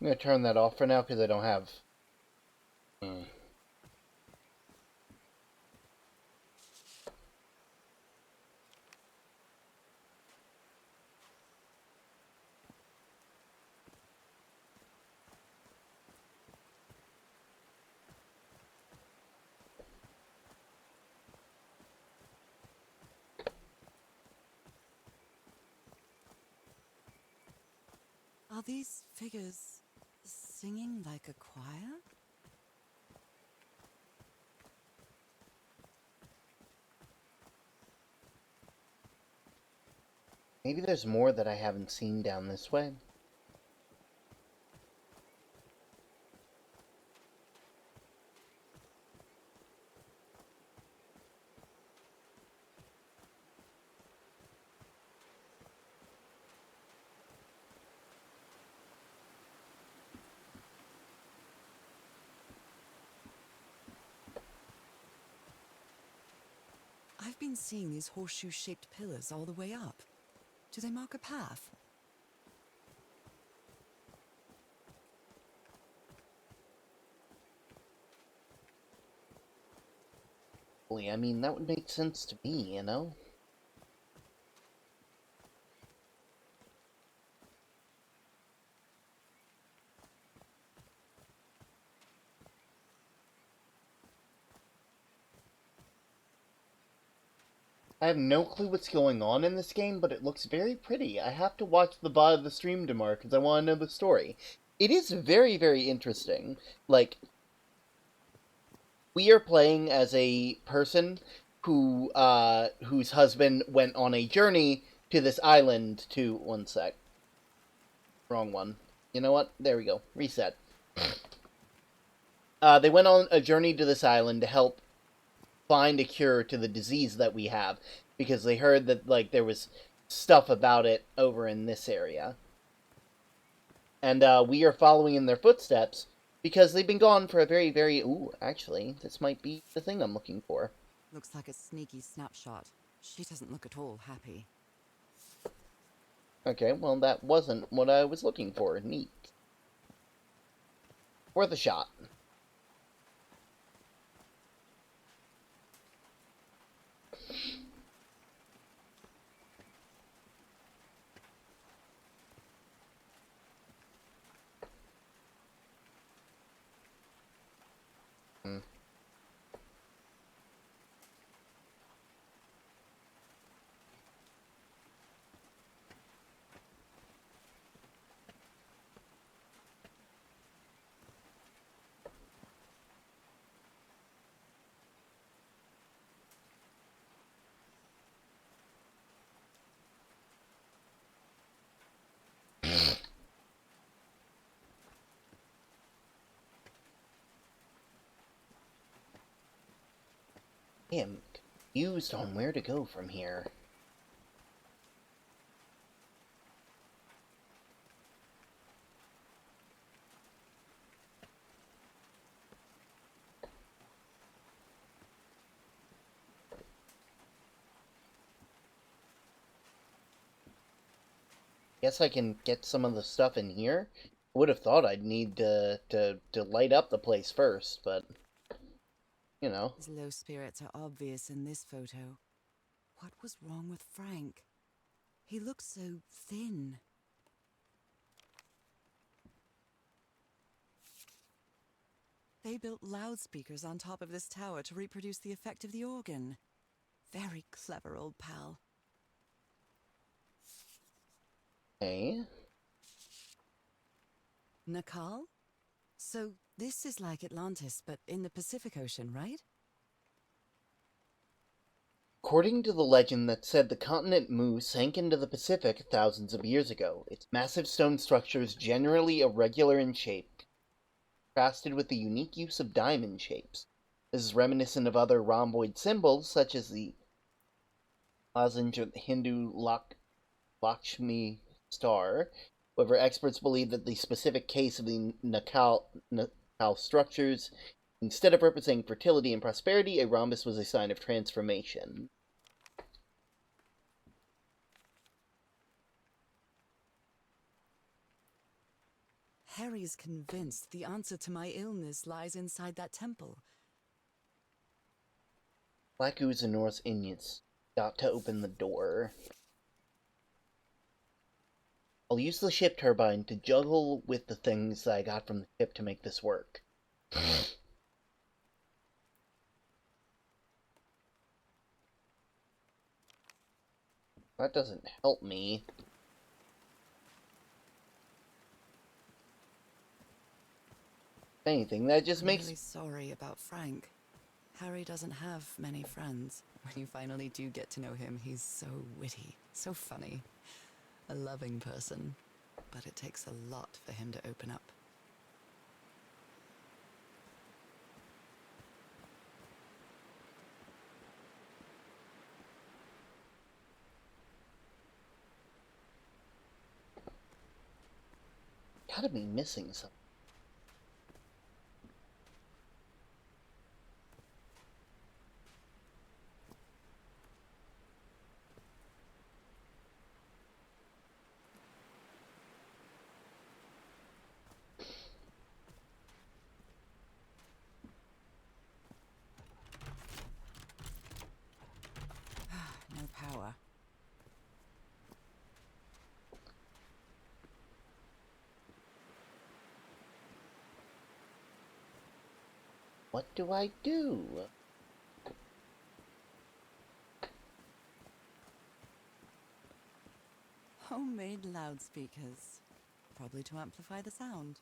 Speaker 1: I'm gonna turn that off for now because I don't have.
Speaker 3: Are these figures singing like a choir?
Speaker 1: Maybe there's more that I haven't seen down this way.
Speaker 3: I've been seeing these horseshoe-shaped pillars all the way up. Do they mark a path?
Speaker 1: I mean, that would make sense to me, you know? I have no clue what's going on in this game, but it looks very pretty. I have to watch the VOD of the stream tomorrow because I want to know the story. It is very, very interesting. Like, we are playing as a person whose husband went on a journey to this island to... One sec. Wrong one. You know what? There we go. Reset. They went on a journey to this island to help find a cure to the disease that we have, because they heard that, like, there was stuff about it over in this area. And we are following in their footsteps because they've been gone for a very, very... Ooh, actually, this might be the thing I'm looking for.
Speaker 3: Looks like a sneaky snapshot. She doesn't look at all happy.
Speaker 1: Okay, well, that wasn't what I was looking for. Neat. Worth a shot. Hmm. I am confused on where to go from here. Guess I can get some of the stuff in here. would have thought I'd need to light up the place first, but you know.
Speaker 3: His low spirits are obvious in this photo. What was wrong with Frank? He looks so thin. They built loudspeakers on top of this tower to reproduce the effect of the organ. Very clever, old pal.
Speaker 1: Hey,
Speaker 3: Nakal? So this is like Atlantis, but in the Pacific Ocean, right?
Speaker 1: according to the legend that said the continent Mu sank into the Pacific thousands of years ago, its massive stone structures generally irregular in shape, contrasted with the unique use of diamond shapes. This is reminiscent of other rhomboid symbols, such as the lozenge of the Hindu Lakshmi star. However, experts believe that the specific case of the Nakal structures, instead of representing fertility and prosperity, a rhombus was a sign of transformation.
Speaker 3: Harry's convinced the answer to my illness lies inside that temple.
Speaker 1: Black ooze and Norse Indians. Got to open the door. I'll use the ship turbine to juggle with the things that I got from the ship to make this work. That doesn't help me. If anything, that just
Speaker 3: I'm
Speaker 1: makes...
Speaker 3: really sorry about Frank. Harry doesn't have many friends. When you finally do get to know him, he's so witty, so funny. A loving person. But it takes a lot for him to open up.
Speaker 1: Gotta be missing something.
Speaker 3: No power.
Speaker 1: What do I do?
Speaker 3: Homemade loudspeakers. Probably to amplify the sound.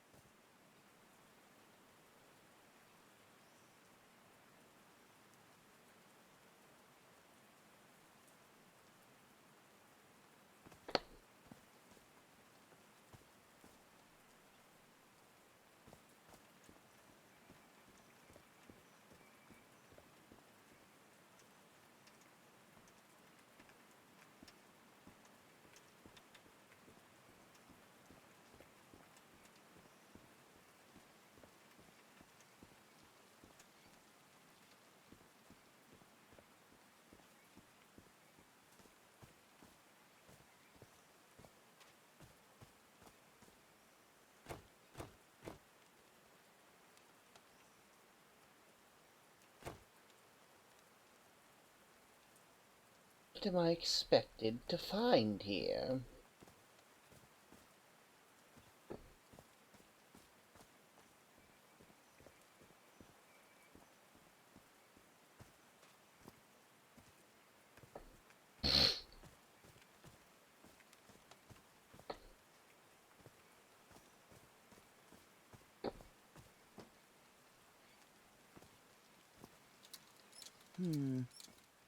Speaker 1: What am I expected to find here?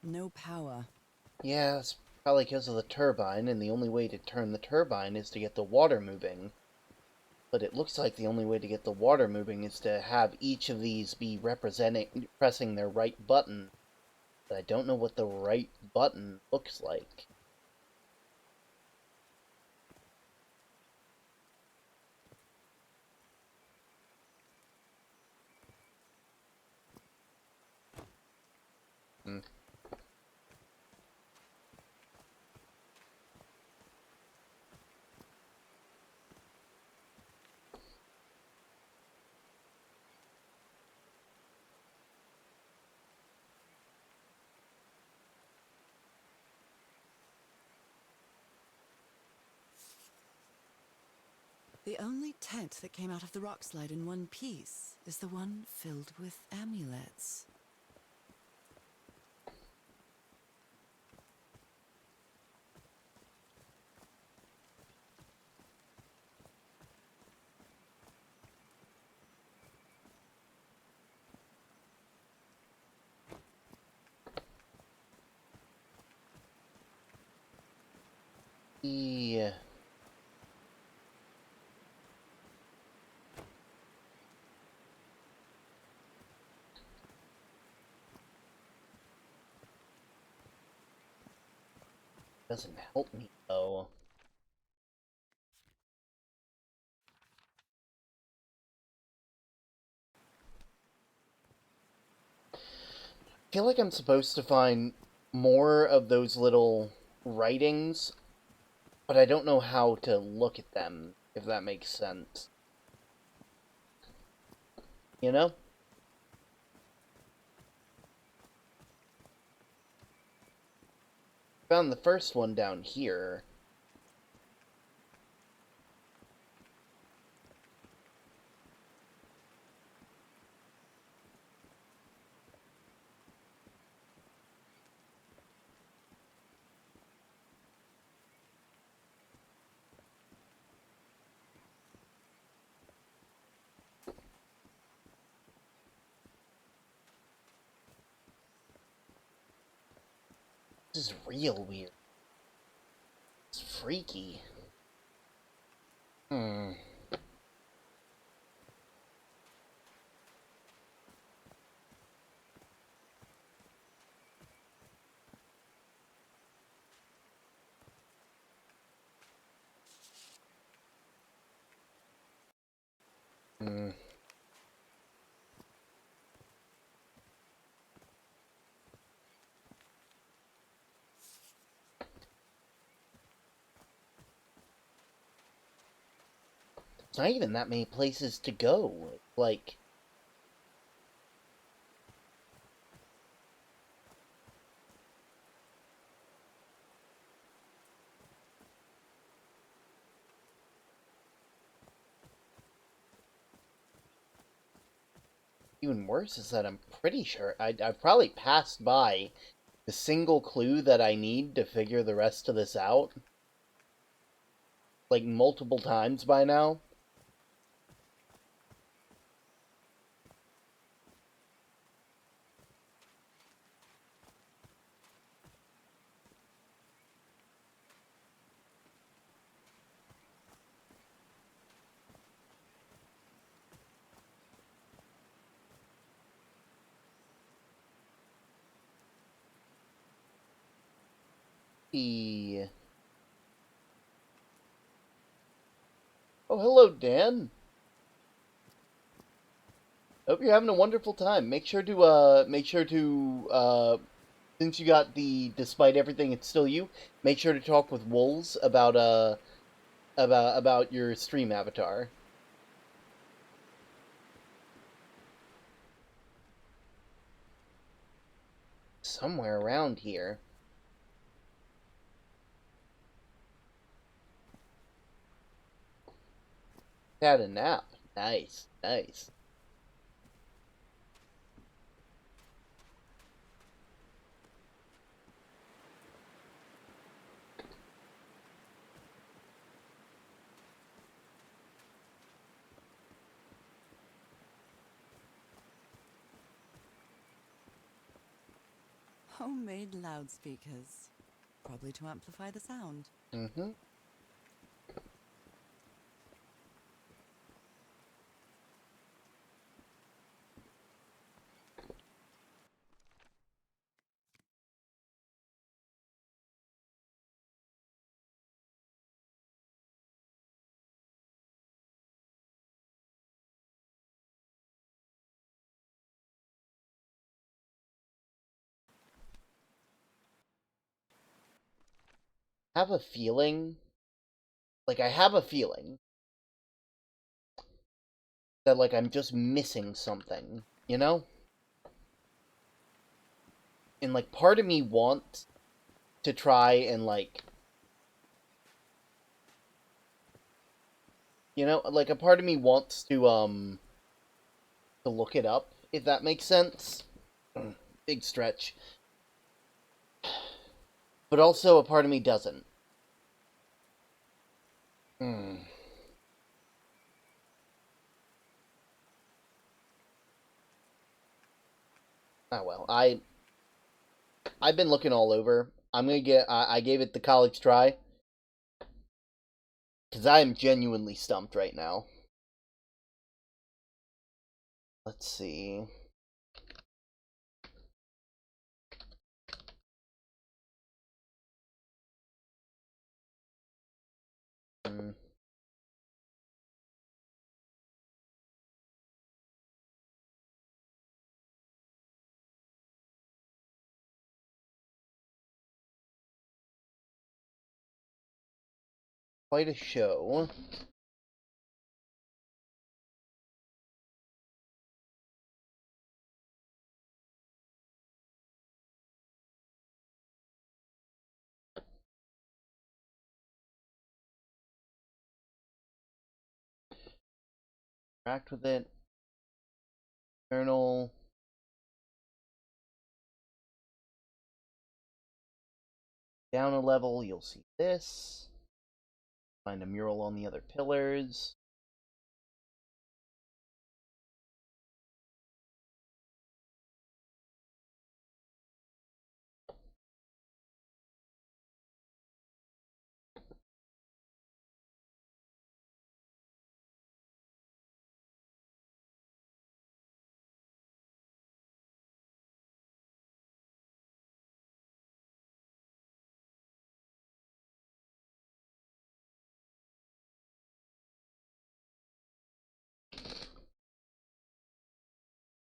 Speaker 3: No power.
Speaker 1: Yeah, it's probably because of the turbine, and the only way to turn the turbine is to get the water moving. But it looks like the only way to get the water moving is to have each of these be pressing their right button. But I don't know what the right button looks like. Hmm.
Speaker 3: The only tent that came out of the rock slide in one piece is the one filled with amulets.
Speaker 1: Yeah. Doesn't help me, though. I feel like I'm supposed to find more of those little writings, but I don't know how to look at them, if that makes sense. You know? Found the first one down here. This is real weird. It's freaky. Hmm. Hmm. It's not even that many places to go. Like, even worse is that I'm pretty sure I've probably passed by the single clue that I need to figure the rest of this out, like, multiple times by now. E. Oh, hello, Dan. Hope you're having a wonderful time. Since you got the despite everything, it's still you. Make sure to talk with Wolves about your stream avatar. Somewhere around here. Had a nap. Nice, nice.
Speaker 3: Homemade loudspeakers. Probably to amplify the sound.
Speaker 1: Mm-hmm. Have a feeling. Like, I have a feeling that, like, I'm just missing something, you know? And, like, part of me wants to try and, like, You know, like, a part of me wants to look it up, if that makes sense. Big stretch. But also, a part of me doesn't. Hmm. Oh well, I've been looking all over. I'm gonna get. I gave it the college try because I am genuinely stumped right now. Let's see. Hmm. Quite a show. Interact with it. Journal. Down a level, you'll see this. Find a mural on the other pillars.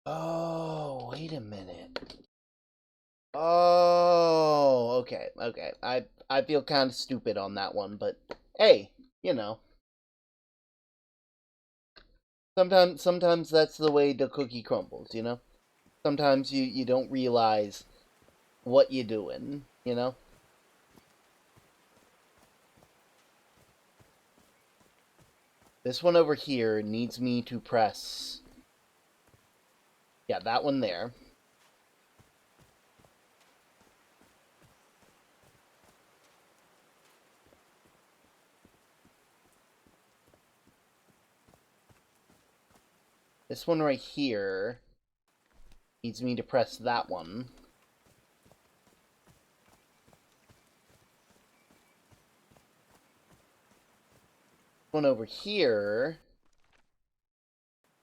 Speaker 1: Oh, wait a minute. Oh, okay, okay. I feel kind of stupid on that one, but hey, you know, sometimes that's the way the cookie crumbles, you know? Sometimes you don't realize what you're doing, you know? This one over here needs me to press, yeah, that one there. This one right here needs me to press that one. This one over here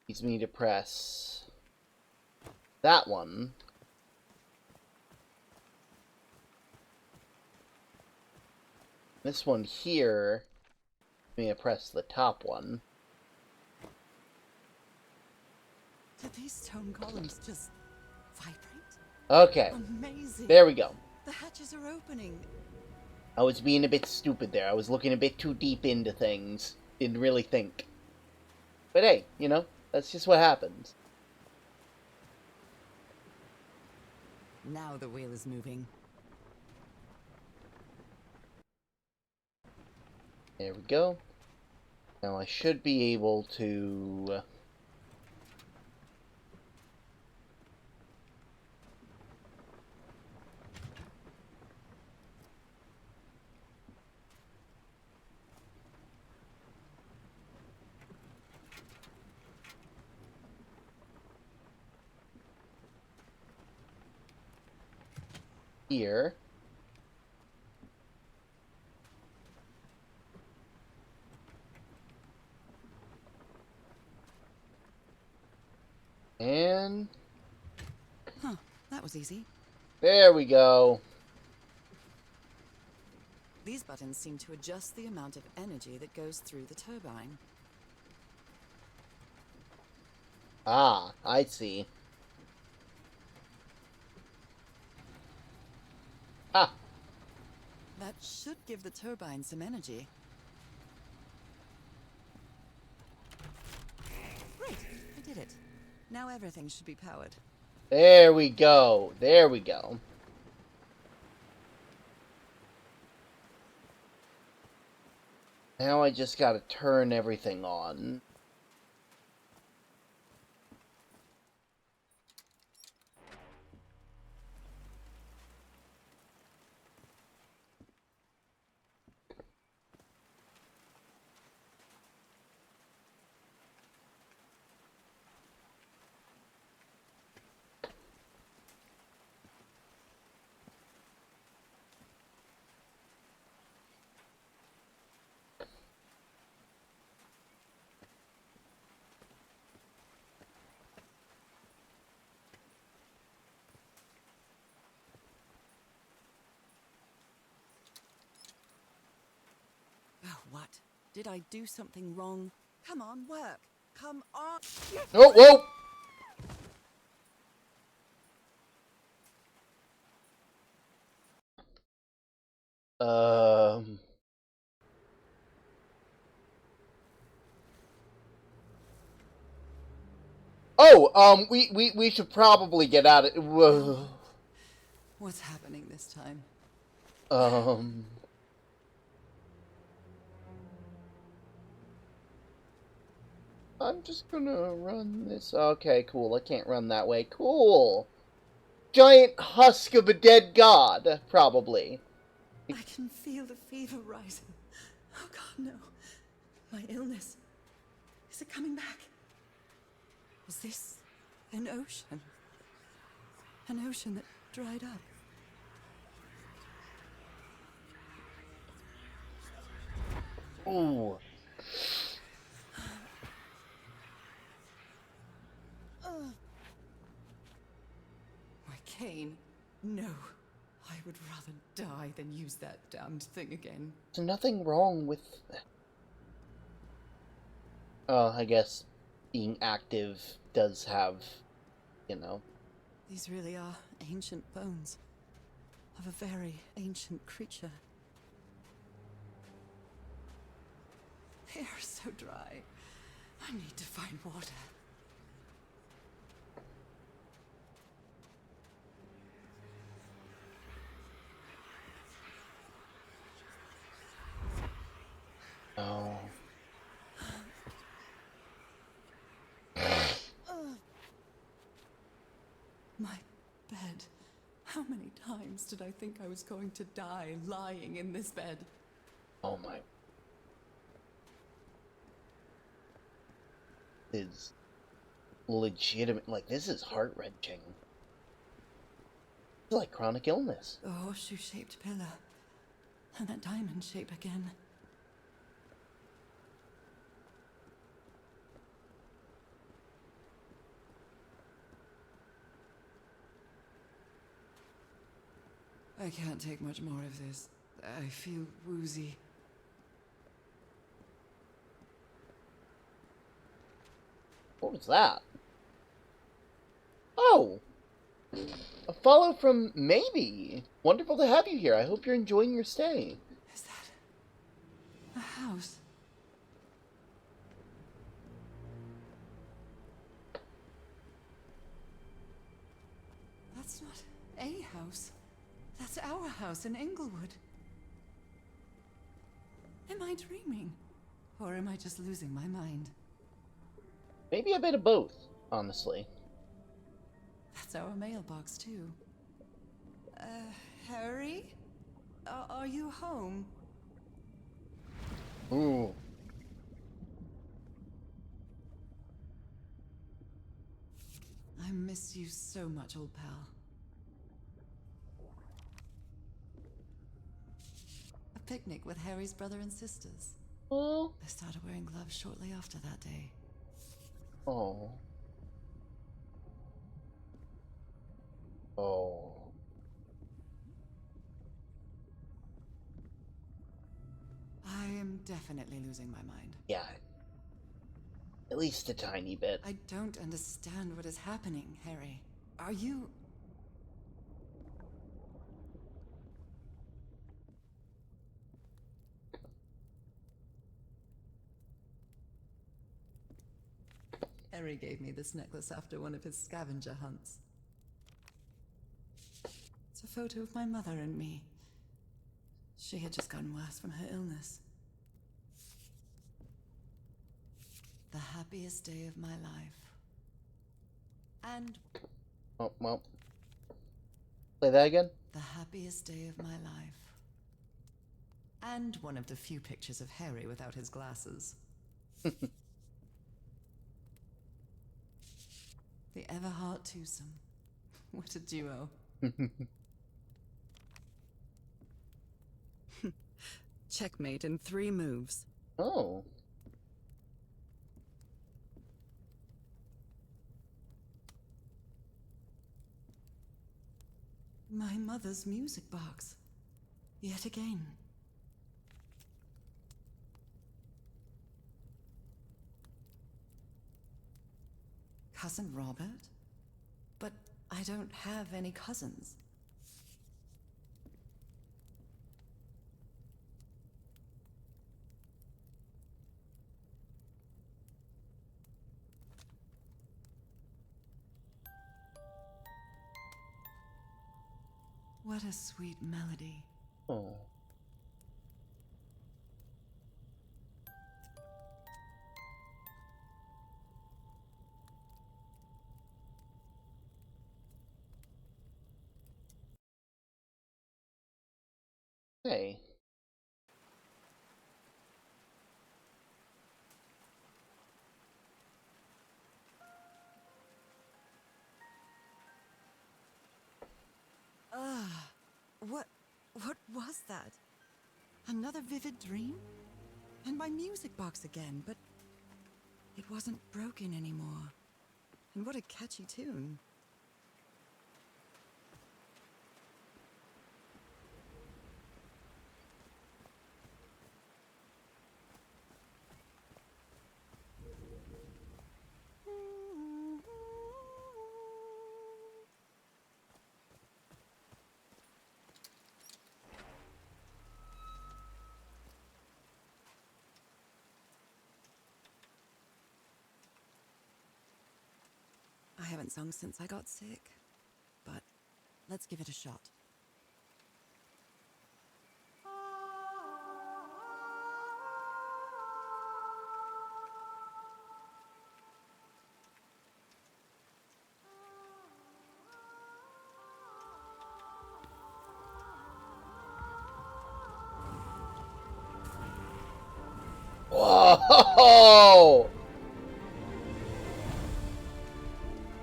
Speaker 1: needs me to press that one. This one here needs me to press the top one.
Speaker 3: Did these stone columns just vibrate?
Speaker 1: Okay,
Speaker 3: Amazing.
Speaker 1: there we go.
Speaker 3: The hatches are opening.
Speaker 1: I was being a bit stupid there. I was looking a bit too deep into things. Didn't really think. But hey, you know, that's just what happens.
Speaker 3: Now the wheel is moving.
Speaker 1: There we go. Now I should be able to... here. And...
Speaker 3: Huh, that was easy.
Speaker 1: there we go.
Speaker 3: These buttons seem to adjust the amount of energy that goes through the turbine.
Speaker 1: Ah, I see. Ah,
Speaker 3: That should give the turbine some energy. Great, I did it. Now everything should be powered.
Speaker 1: there we go. There we go. Now I just gotta turn everything on.
Speaker 3: Oh, what? Did I do something wrong? Come on, work. Come on.
Speaker 1: Oh, whoa! Oh, we should probably get out of... Whoa.
Speaker 3: What's happening this time?
Speaker 1: Um... I'm just gonna run this... Okay, cool. I can't run that way. Cool! Giant husk of a dead god, probably.
Speaker 3: I can feel the fever rising. Oh God, no. My illness. Is it coming back? Was this an ocean? An ocean that dried up?
Speaker 1: Ooh.
Speaker 3: My cane? No. I would rather die than use that damned thing again.
Speaker 1: There's nothing wrong with... I guess being active does have, you know...
Speaker 3: These really are ancient bones of a very ancient creature. They are so dry. I need to find water.
Speaker 1: Oh.
Speaker 3: My bed. How many times did I think I was going to die lying in this bed?
Speaker 1: Oh my... Is legitimate. Like, this is heart-wrenching. It's like chronic illness.
Speaker 3: The horseshoe-shaped pillar. And that diamond shape again. I can't take much more of this. I feel woozy.
Speaker 1: What was that? Oh! A follow from Maybe. Wonderful to have you here. I hope you're enjoying your stay.
Speaker 3: Is that a house? That's not a house. That's our house in Englewood. Am I dreaming? Or am I just losing my mind?
Speaker 1: Maybe a bit of both, honestly.
Speaker 3: That's our mailbox, too. Harry? Are you home?
Speaker 1: Ooh.
Speaker 3: I miss you so much, old pal. A picnic with Harry's brother and sisters.
Speaker 1: Oh.
Speaker 3: I started wearing gloves shortly after that day.
Speaker 1: Oh. Oh.
Speaker 3: I am definitely losing my mind.
Speaker 1: Yeah. At least a tiny bit.
Speaker 3: I don't understand what is happening, Harry. Are you... Harry gave me this necklace after one of his scavenger hunts. It's a photo of my mother and me. She had just gotten worse from her illness. The happiest day of my life. And
Speaker 1: Oh, well. Play that again?
Speaker 3: the happiest day of my life. And one of the few pictures of Harry without his glasses. The Everhart twosome. What a duo. Checkmate in 3 moves.
Speaker 1: Oh.
Speaker 3: My mother's music box. Yet again. Cousin Robert? But I don't have any cousins. What a sweet melody.
Speaker 1: Oh. Hey.
Speaker 3: What was that? Another vivid dream? And my music box again, but it wasn't broken anymore. And what a catchy tune. I haven't sung since I got sick, but let's give it a shot.
Speaker 1: Whoa!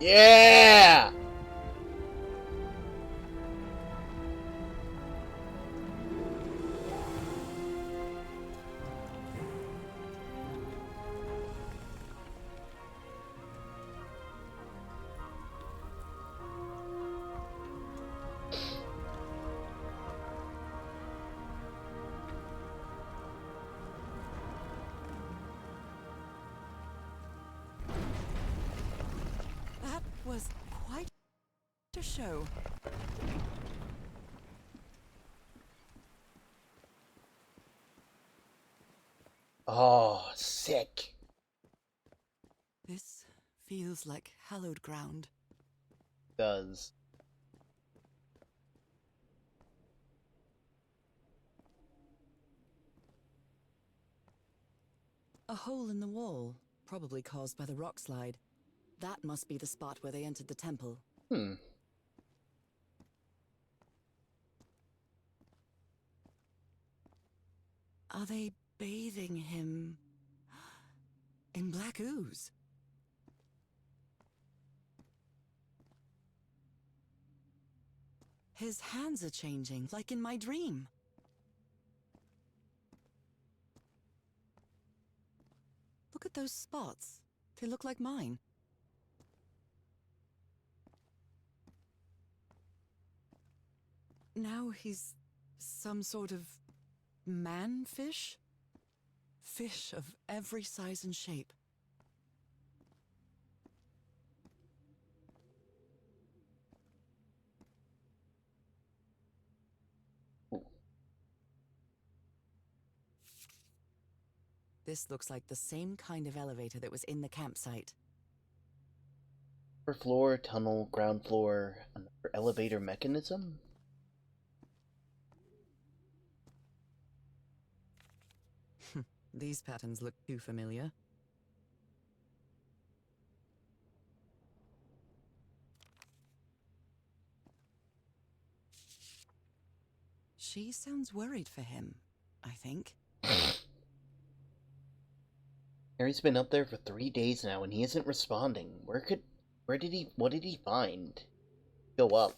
Speaker 1: Yeah!
Speaker 3: That was quite a show.
Speaker 1: Oh, sick.
Speaker 3: This feels like hallowed ground.
Speaker 1: Does.
Speaker 3: A hole in the wall, probably caused by the rock slide. That must be the spot where they entered the temple.
Speaker 1: Hmm.
Speaker 3: Are they bathing him in black ooze? His hands are changing, like in my dream. Look at those spots. They look like mine. Now he's some sort of man-fish? Fish of every size and shape. This looks like the same kind of elevator that was in the campsite.
Speaker 1: Upper floor, tunnel, ground floor, another elevator mechanism?
Speaker 3: These patterns look too familiar. She sounds worried for him, I think.
Speaker 1: Harry's been up there for 3 days now and he isn't responding. What did he find? Go up.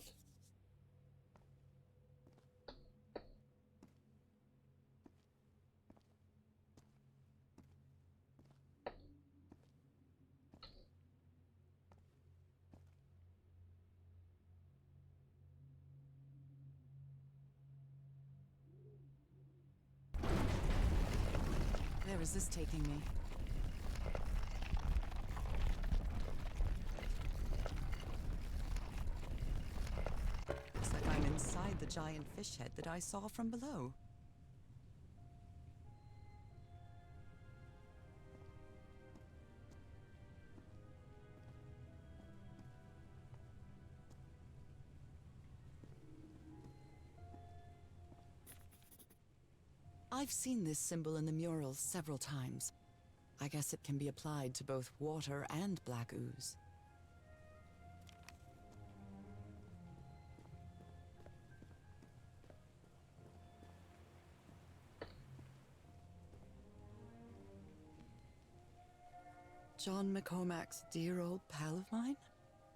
Speaker 3: Where is this taking me? Looks like I'm inside the giant fish head that I saw from below. I've seen this symbol in the murals several times. I guess it can be applied to both water and black ooze. John McCormack's dear old pal of mine?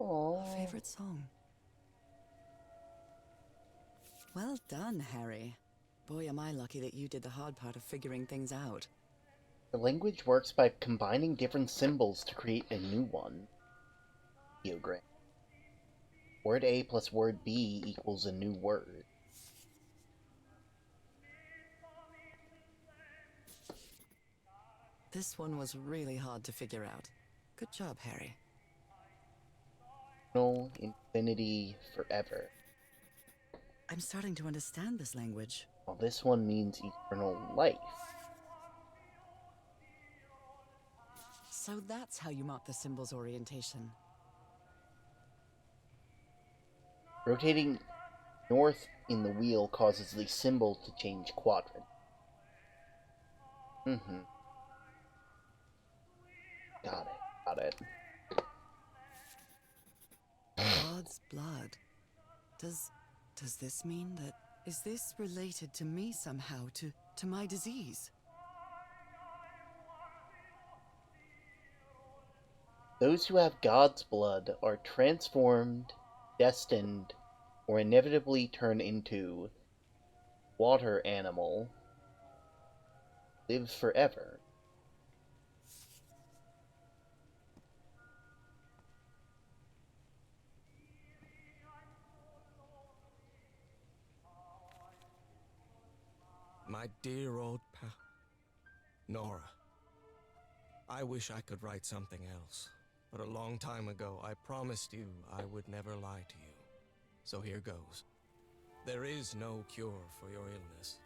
Speaker 1: Aww.
Speaker 3: A favorite song. Well done, Harry. Boy, am I lucky that you did the hard part of figuring things out.
Speaker 1: The language works by combining different symbols to create a new one. Ideogram. Word A plus word B equals a new word.
Speaker 3: This one was really hard to figure out. Good job, Harry.
Speaker 1: Eternal, infinity, forever.
Speaker 3: I'm starting to understand this language.
Speaker 1: Well, this one means eternal life.
Speaker 3: So that's how you mark the symbol's orientation.
Speaker 1: Rotating north in the wheel causes the symbol to change quadrant. Got it.
Speaker 3: God's blood. Does this mean that... Is this related to me somehow, to my disease?
Speaker 1: Those who have God's blood are transformed, destined, or inevitably turn into water animal, live forever.
Speaker 7: My dear old pal, Nora. I wish I could write something else, but a long time ago I promised you I would never lie to you. So here goes. There is no cure for your illness.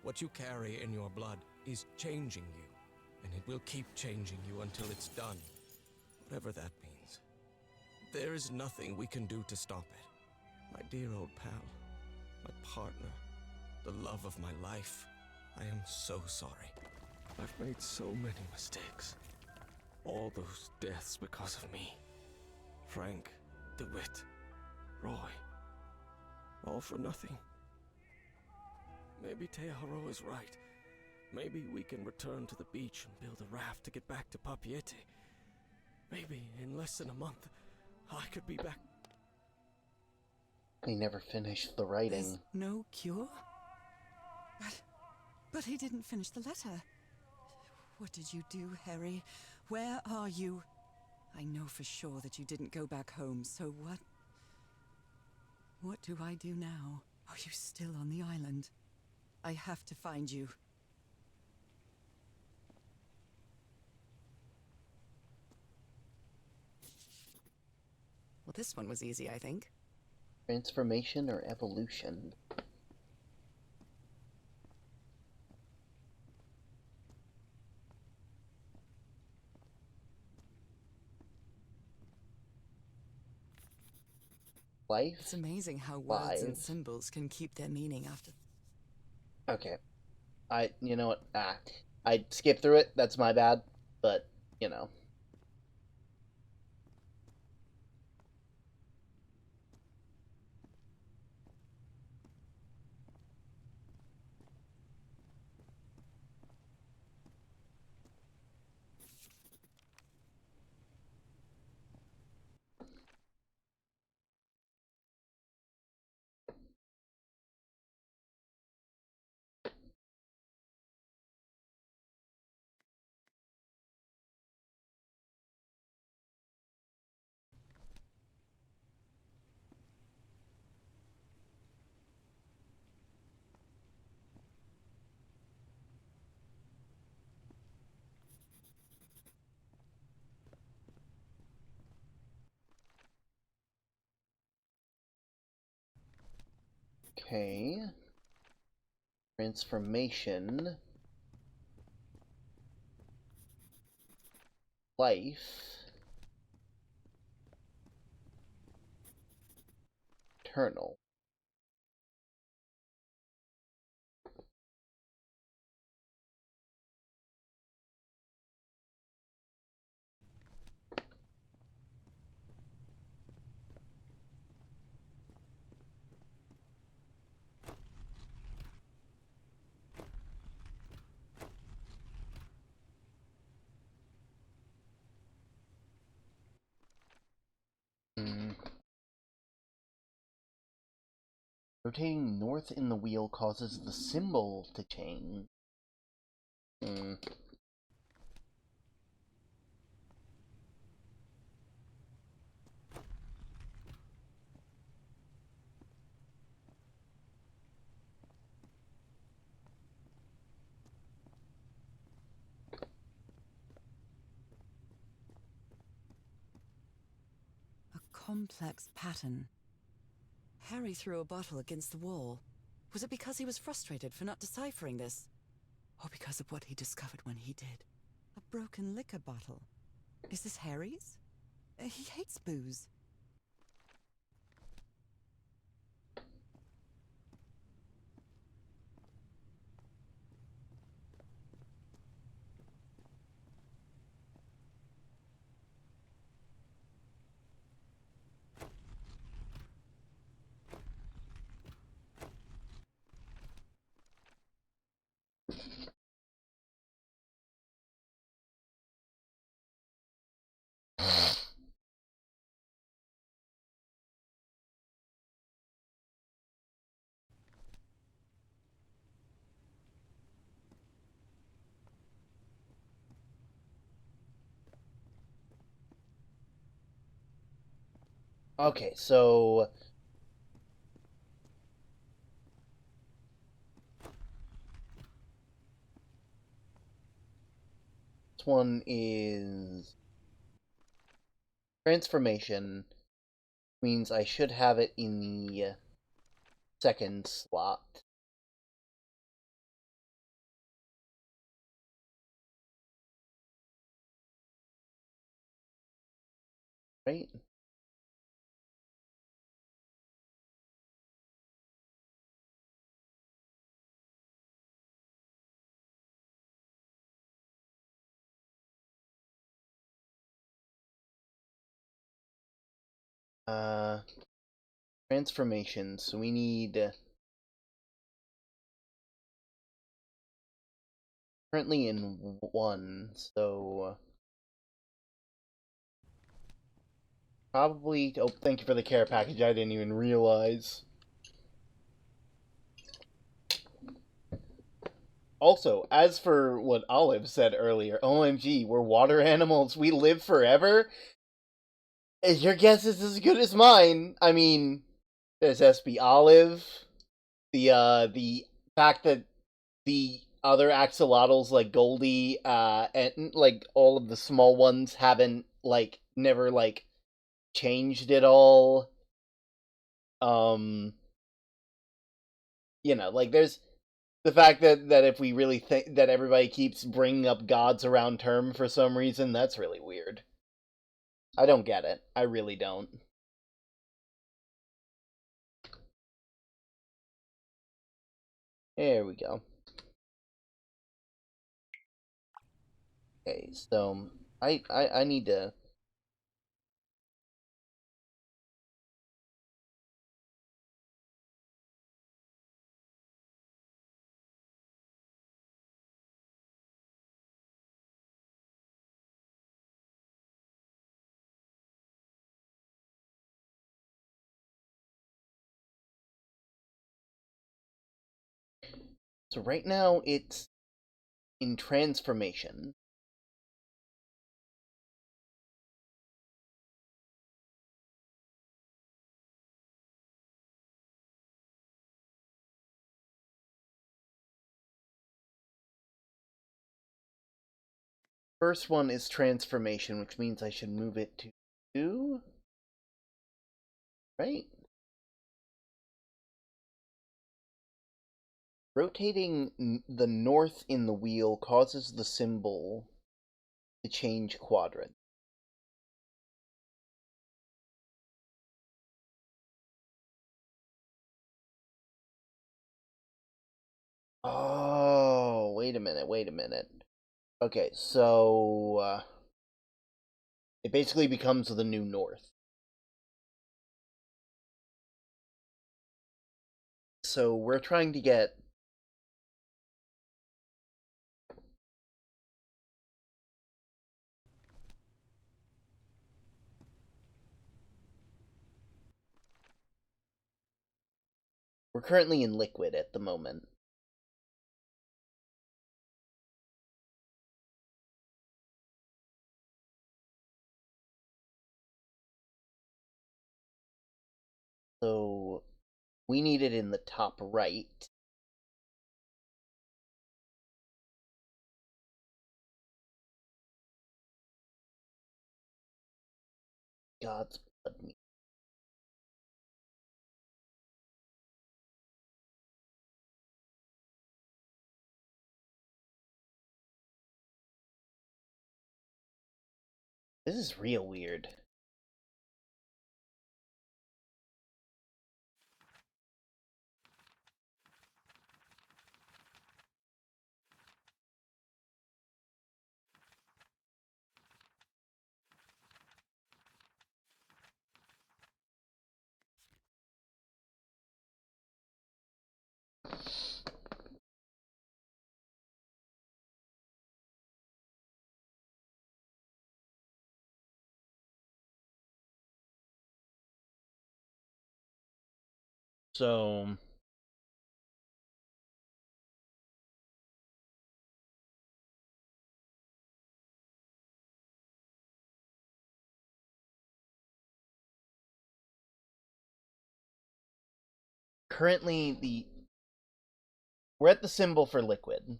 Speaker 7: What you carry in your blood is changing you, and it will keep changing you until it's done, whatever that means. There is nothing we can do to stop it. My dear old pal, my partner, the love of my life, I am so sorry. I've made so many mistakes. All those deaths because of me. Frank, DeWitt, Roy. All for nothing. Maybe Teodoro is right. Maybe we can return to the beach and build a raft to get back to Papiete. Maybe in less than a month, I could be back.
Speaker 1: He never finished the writing.
Speaker 3: There's no cure? But he didn't finish the letter. What did you do, Harry? Where are you? I know for sure that you didn't go back home, so what? What do I do now? Are you still on the island? I have to find you. Well, this one was easy, I think.
Speaker 1: Transformation or evolution? Life?
Speaker 3: It's amazing how words and
Speaker 1: Lives.
Speaker 3: symbols can keep their meaning after...
Speaker 1: Okay. You know what? I skipped through it, that's my bad, but, you know. Okay. Transformation. Life. Eternal. Hmm. Rotating north in the wheel causes the symbol to change. Hmm.
Speaker 3: A complex pattern. Harry threw a bottle against the wall. Was it because he was frustrated for not deciphering this? Or because of what he discovered when he did? A broken liquor bottle. Is this Harry's? He hates booze.
Speaker 1: Okay, so this one is transformation, means I should have it in the second slot. Right? Uh, transformation, so we need currently in one, so probably. Oh, thank you for the care package. I didn't even realize. Also, as for what Olive said earlier, OMG, we're water animals. We live forever. Your guess is as good as mine. I mean, there's SB Olive. The fact that the other axolotls like Goldie, and like all of the small ones haven't like never like changed at all. Um, like there's the fact that if we really think that everybody keeps bringing up gods around term for some reason, that's really weird. I don't get it. I really don't. There we go. Okay, so I need to. So right now it's in transformation. First one is transformation, which means I should move it to 2, right? Rotating the north in the wheel causes the symbol to change quadrant. Oh, wait a minute. Okay, so it basically becomes the new north. So we're trying to get we're currently in liquid at the moment. So we need it in the top right. God's blood me. This is real weird. So currently we're at the symbol for liquid.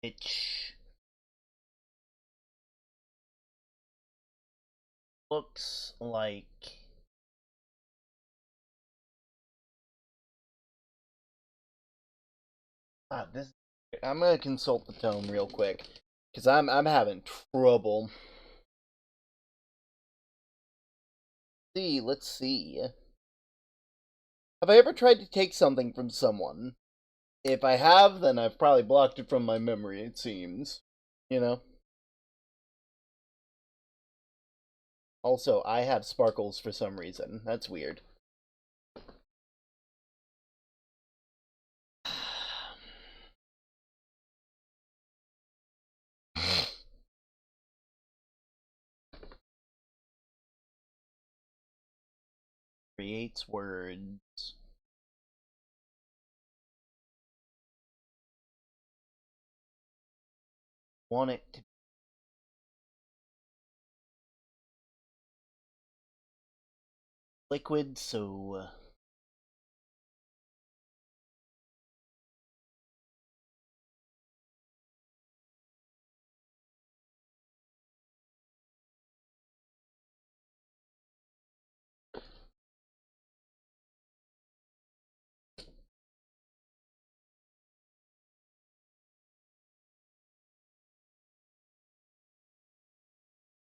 Speaker 1: Which looks like this. I'm gonna consult the tome real quick because I'm having trouble. Let's see. Have I ever tried to take something from someone? If I have, then I've probably blocked it from my memory. It seems, you know. Also, I have sparkles for some reason. That's weird. Creates words. Want it to be liquid, so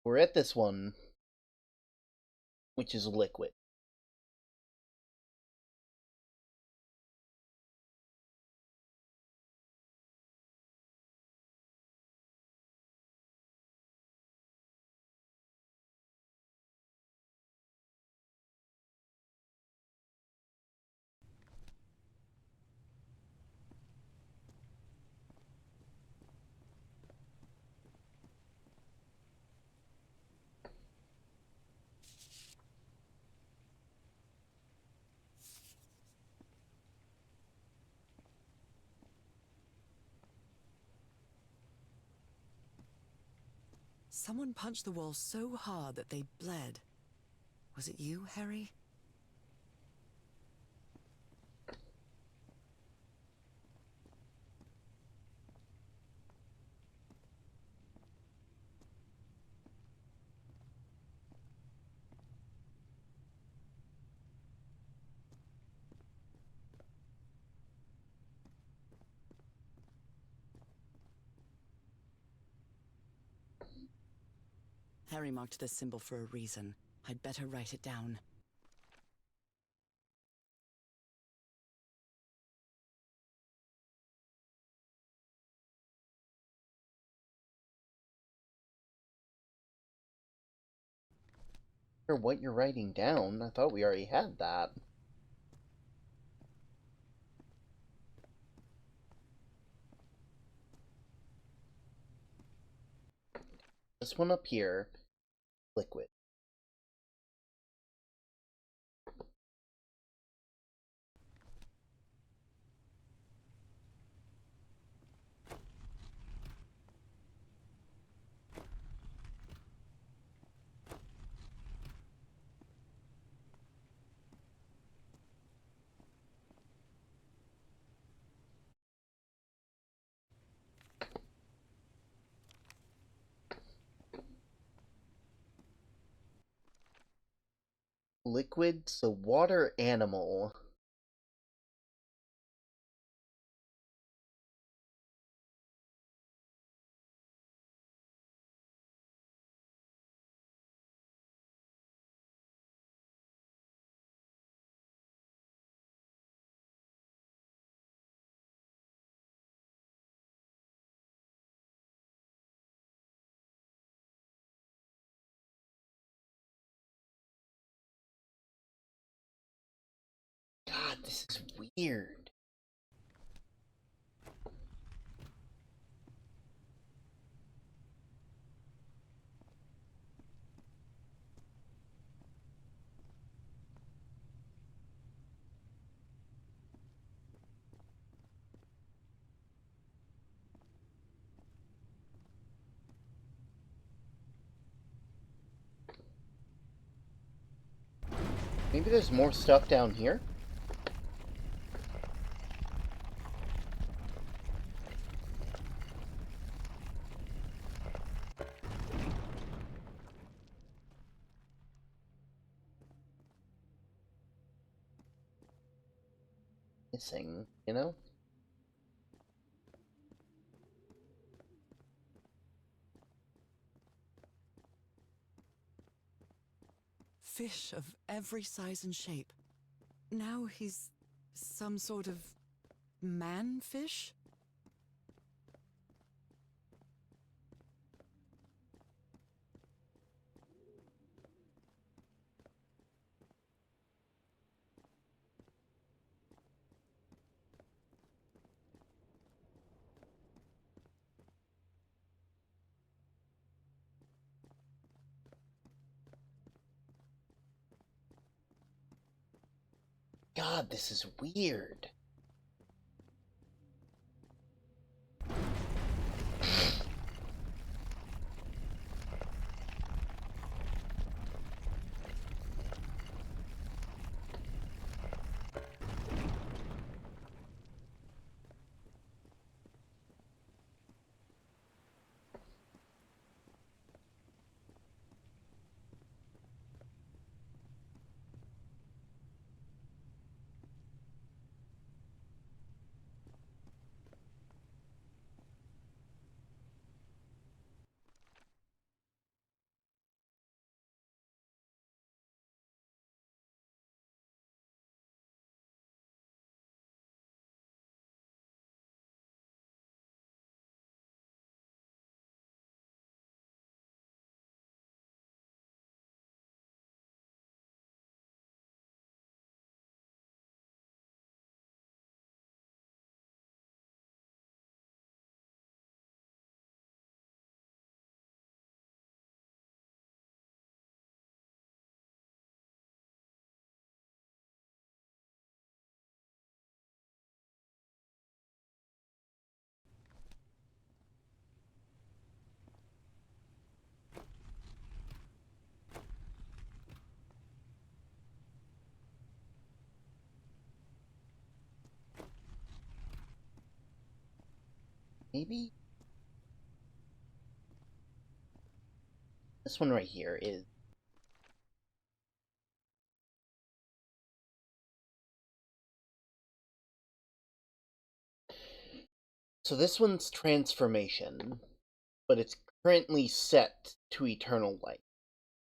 Speaker 1: we're at this one, which is liquid.
Speaker 3: Someone punched the wall so hard that they bled. Was it you, Harry? Harry marked this symbol for a reason. I'd better write it down.
Speaker 1: For what you're writing down, I thought we already had that. This one up here, liquid. Liquid, so water animal. God, this is weird. Maybe there's more stuff down here? Missing, you know?
Speaker 3: Fish of every size and shape. Now he's some sort of man-fish?
Speaker 1: God, this is weird. Maybe? This one right here is... So this one's transformation, but it's currently set to eternal life.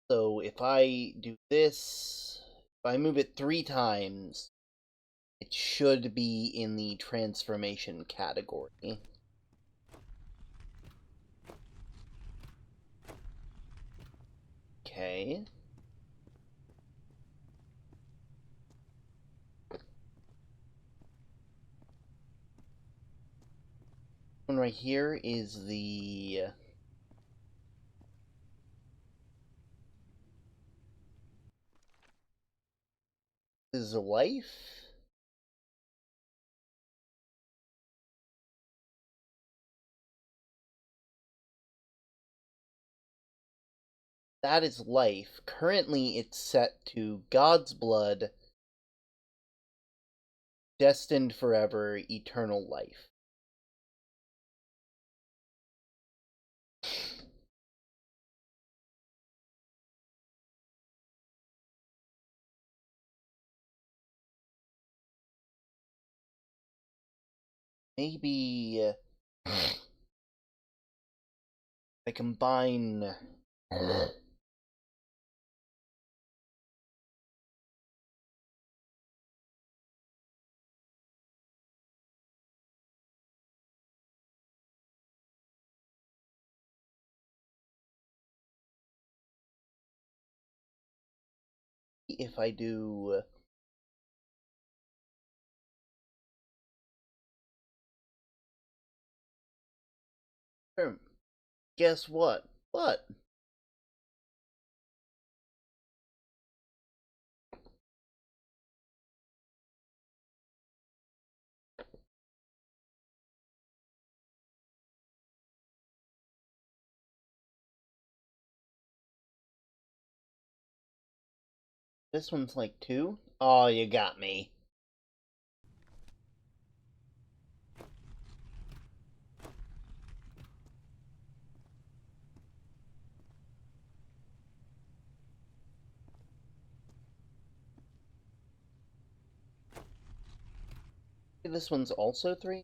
Speaker 1: So if I do this, if I move it 3 times, it should be in the transformation category. Okay. One right here is the is a life. That is life. Currently, it's set to God's blood, destined forever, eternal life. Maybe I combine. If I do. Guess what? What? This one's like 2? Oh, you got me. This one's also 3?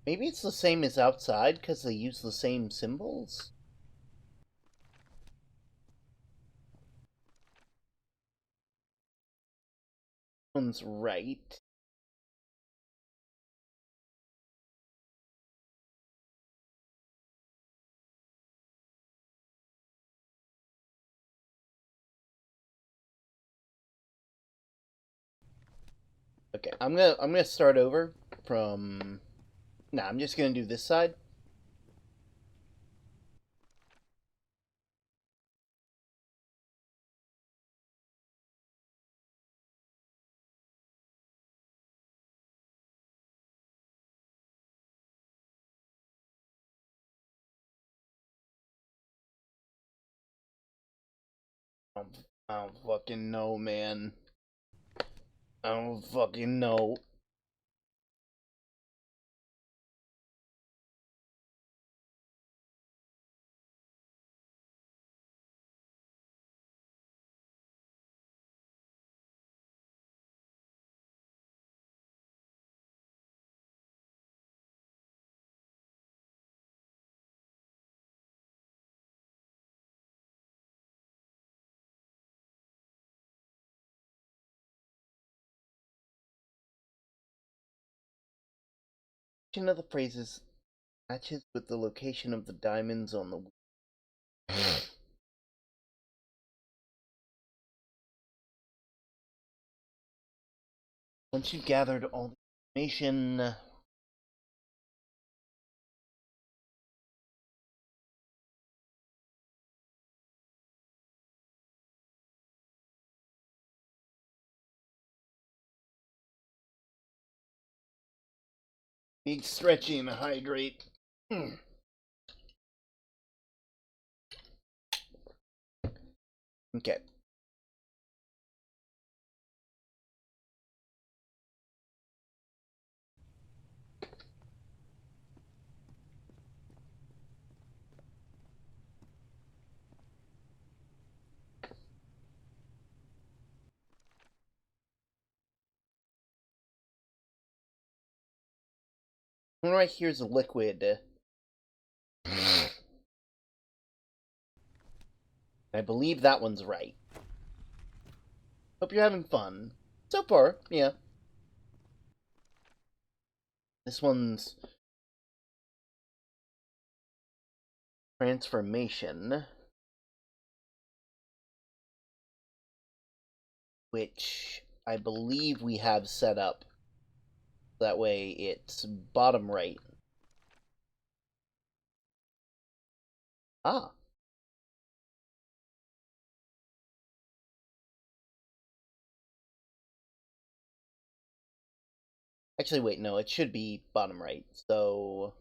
Speaker 1: Maybe it's the same as outside because they use the same symbols? One's right. Okay, I'm gonna start over from. Nah, I'm just gonna do this side. I don't fucking know, man. I don't fucking know. Of the phrases matches with the location of the diamonds on the. Once you've gathered all the information, big stretchy and hydrate. Okay. one right here is a liquid. I believe that one's right. Hope you're having fun. So far, yeah. This one's transformation, which I believe we have set up. That way it's bottom right. Ah. Actually, wait, no, it should be bottom right. So...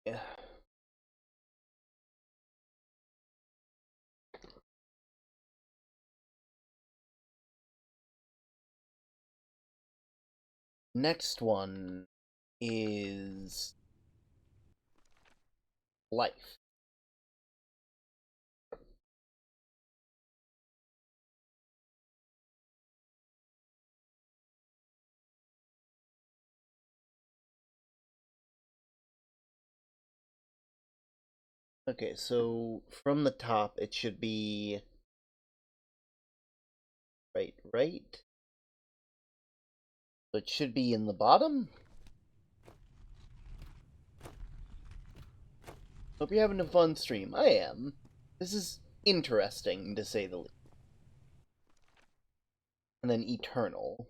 Speaker 1: yeah. Next one is life. Okay, so from the top it should be right. So it should be in the bottom? Hope you're having a fun stream. I am. This is interesting, to say the least. And then eternal.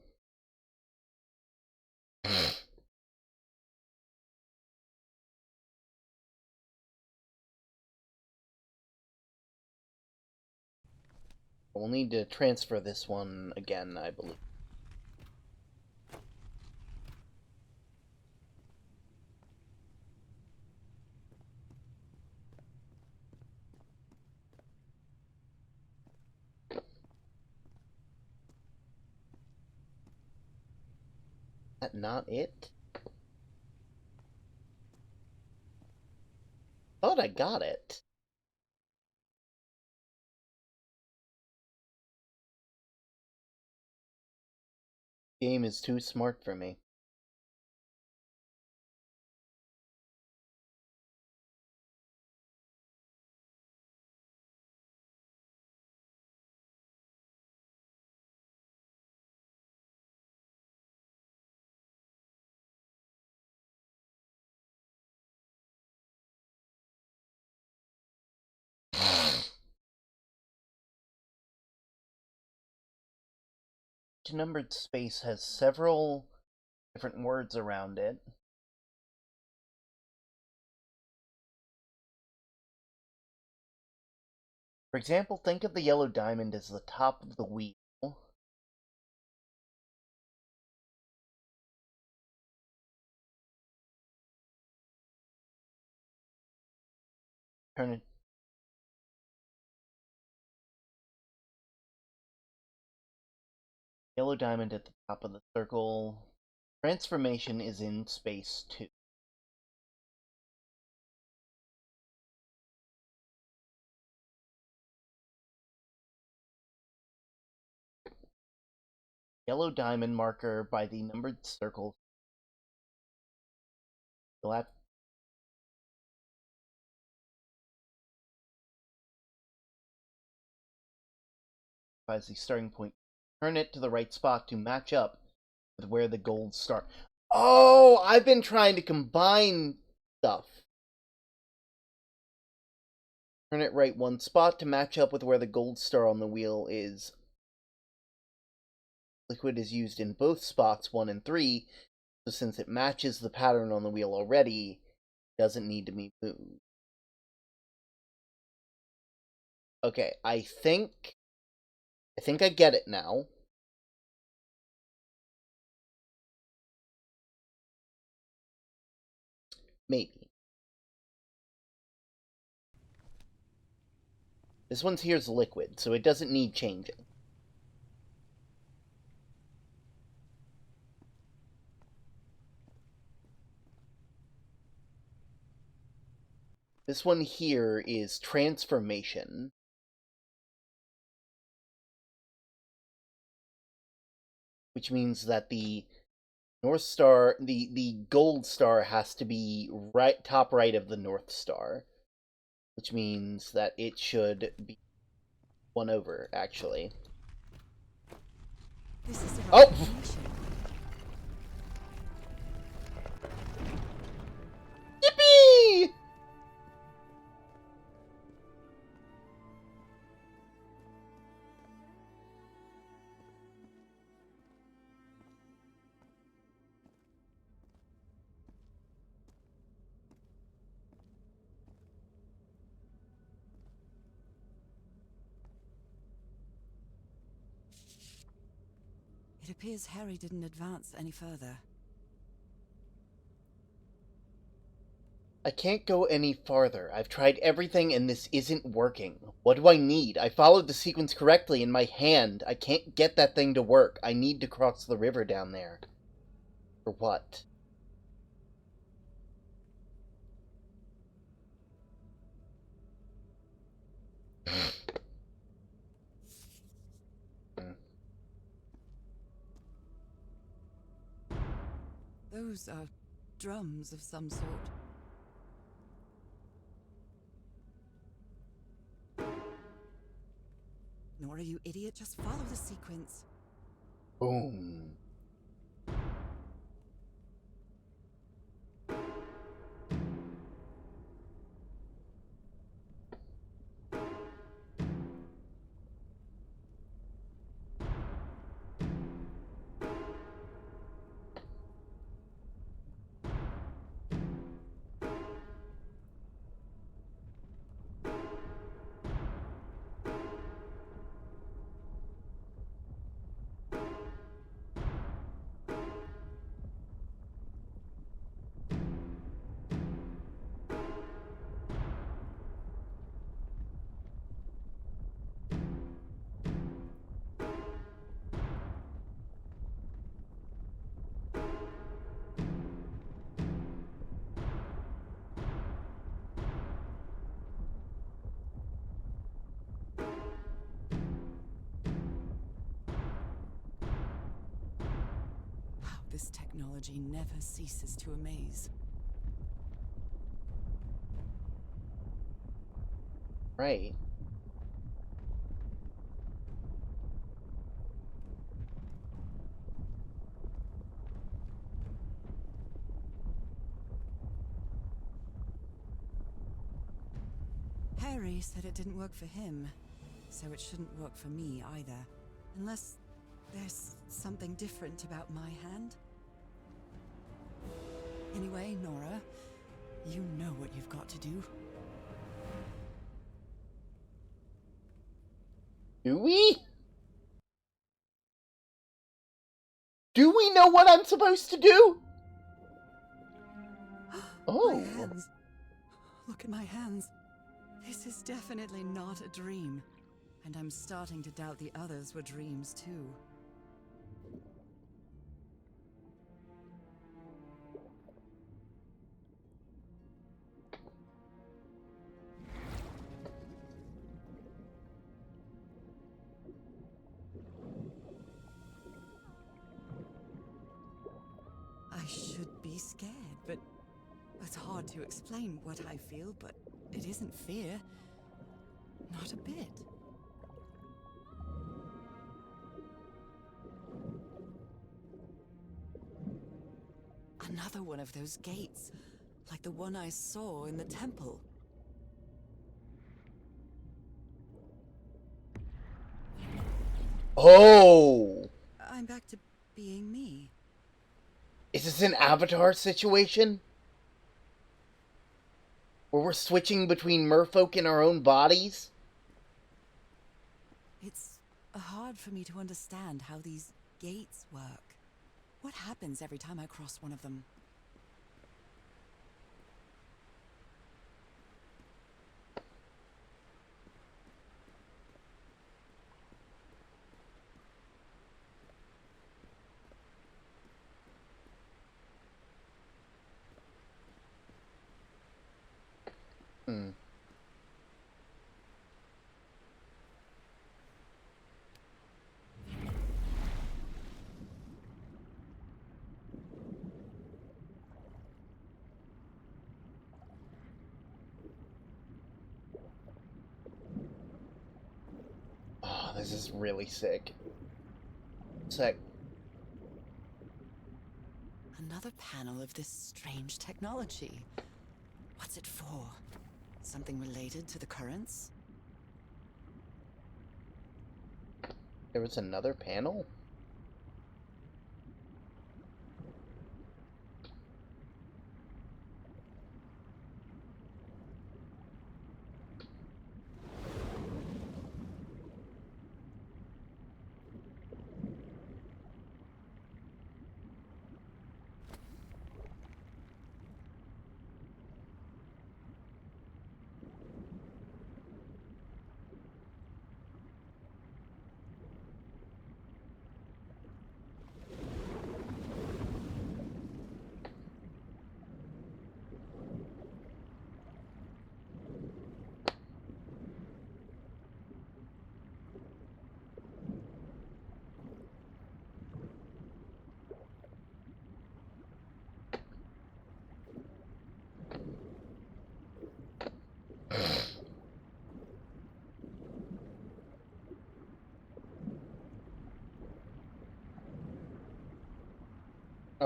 Speaker 1: We'll need to transfer this one again, I believe. Is that not it? Thought I got it. Game is too smart for me. Each numbered space has several different words around it. For example, think of the yellow diamond as the top of the wheel. Turn it. Yellow diamond at the top of the circle. Transformation is in space 2. Yellow diamond marker by the numbered circle. You'll have as the starting point. Turn it to the right spot to match up with where the gold star. Oh, I've been trying to combine stuff. Turn it right one spot to match up with where the gold star on the wheel is. Liquid is used in both spots 1 and 3, so since it matches the pattern on the wheel already, it doesn't need to be moved. Okay, I think I get it now. Maybe. This one's here's liquid, so it doesn't need changing. This one here is transformation. Which means that the North Star, the gold star has to be right top right of the North Star. Which means that it should be 1 over, actually.
Speaker 3: This is the right
Speaker 1: Oh!
Speaker 3: combination.
Speaker 1: Yippee!
Speaker 3: It appears Harry didn't advance any further.
Speaker 1: I can't go any farther. I've tried everything and this isn't working. What do I need? I followed the sequence correctly in my hand. I can't get that thing to work. I need to cross the river down there. For what?
Speaker 3: Those are drums of some sort. Nora, you idiot, just follow the sequence.
Speaker 1: Boom.
Speaker 3: Wow, this technology never ceases to amaze.
Speaker 1: Right.
Speaker 3: Harry said it didn't work for him, so it shouldn't work for me either. Unless there's something different about my hand. Anyway, Nora, you know what you've got to do.
Speaker 1: Do we? Do we know what I'm supposed to do? Oh.
Speaker 3: My hands. Look at my hands. This is definitely not a dream. And I'm starting to doubt the others were dreams too. I should be scared, but it's hard to explain what I feel, but it isn't fear. Not a bit. Another one of those gates, like the one I saw in the temple.
Speaker 1: Oh!
Speaker 3: I'm back to being me.
Speaker 1: Is this an Avatar situation? Where we're switching between merfolk in our own bodies?
Speaker 3: It's hard for me to understand how these gates work. What happens every time I cross one of them?
Speaker 1: really sick. Sec.
Speaker 3: Another panel of this strange technology. What's it for? Something related to the currents?
Speaker 1: There was another panel?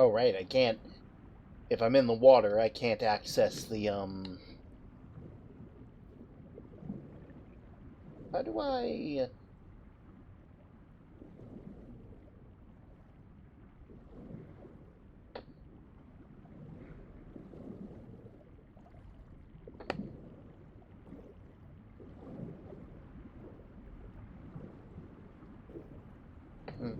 Speaker 1: Oh, right, I can't... If I'm in the water, I can't access the, How do I... Hmm.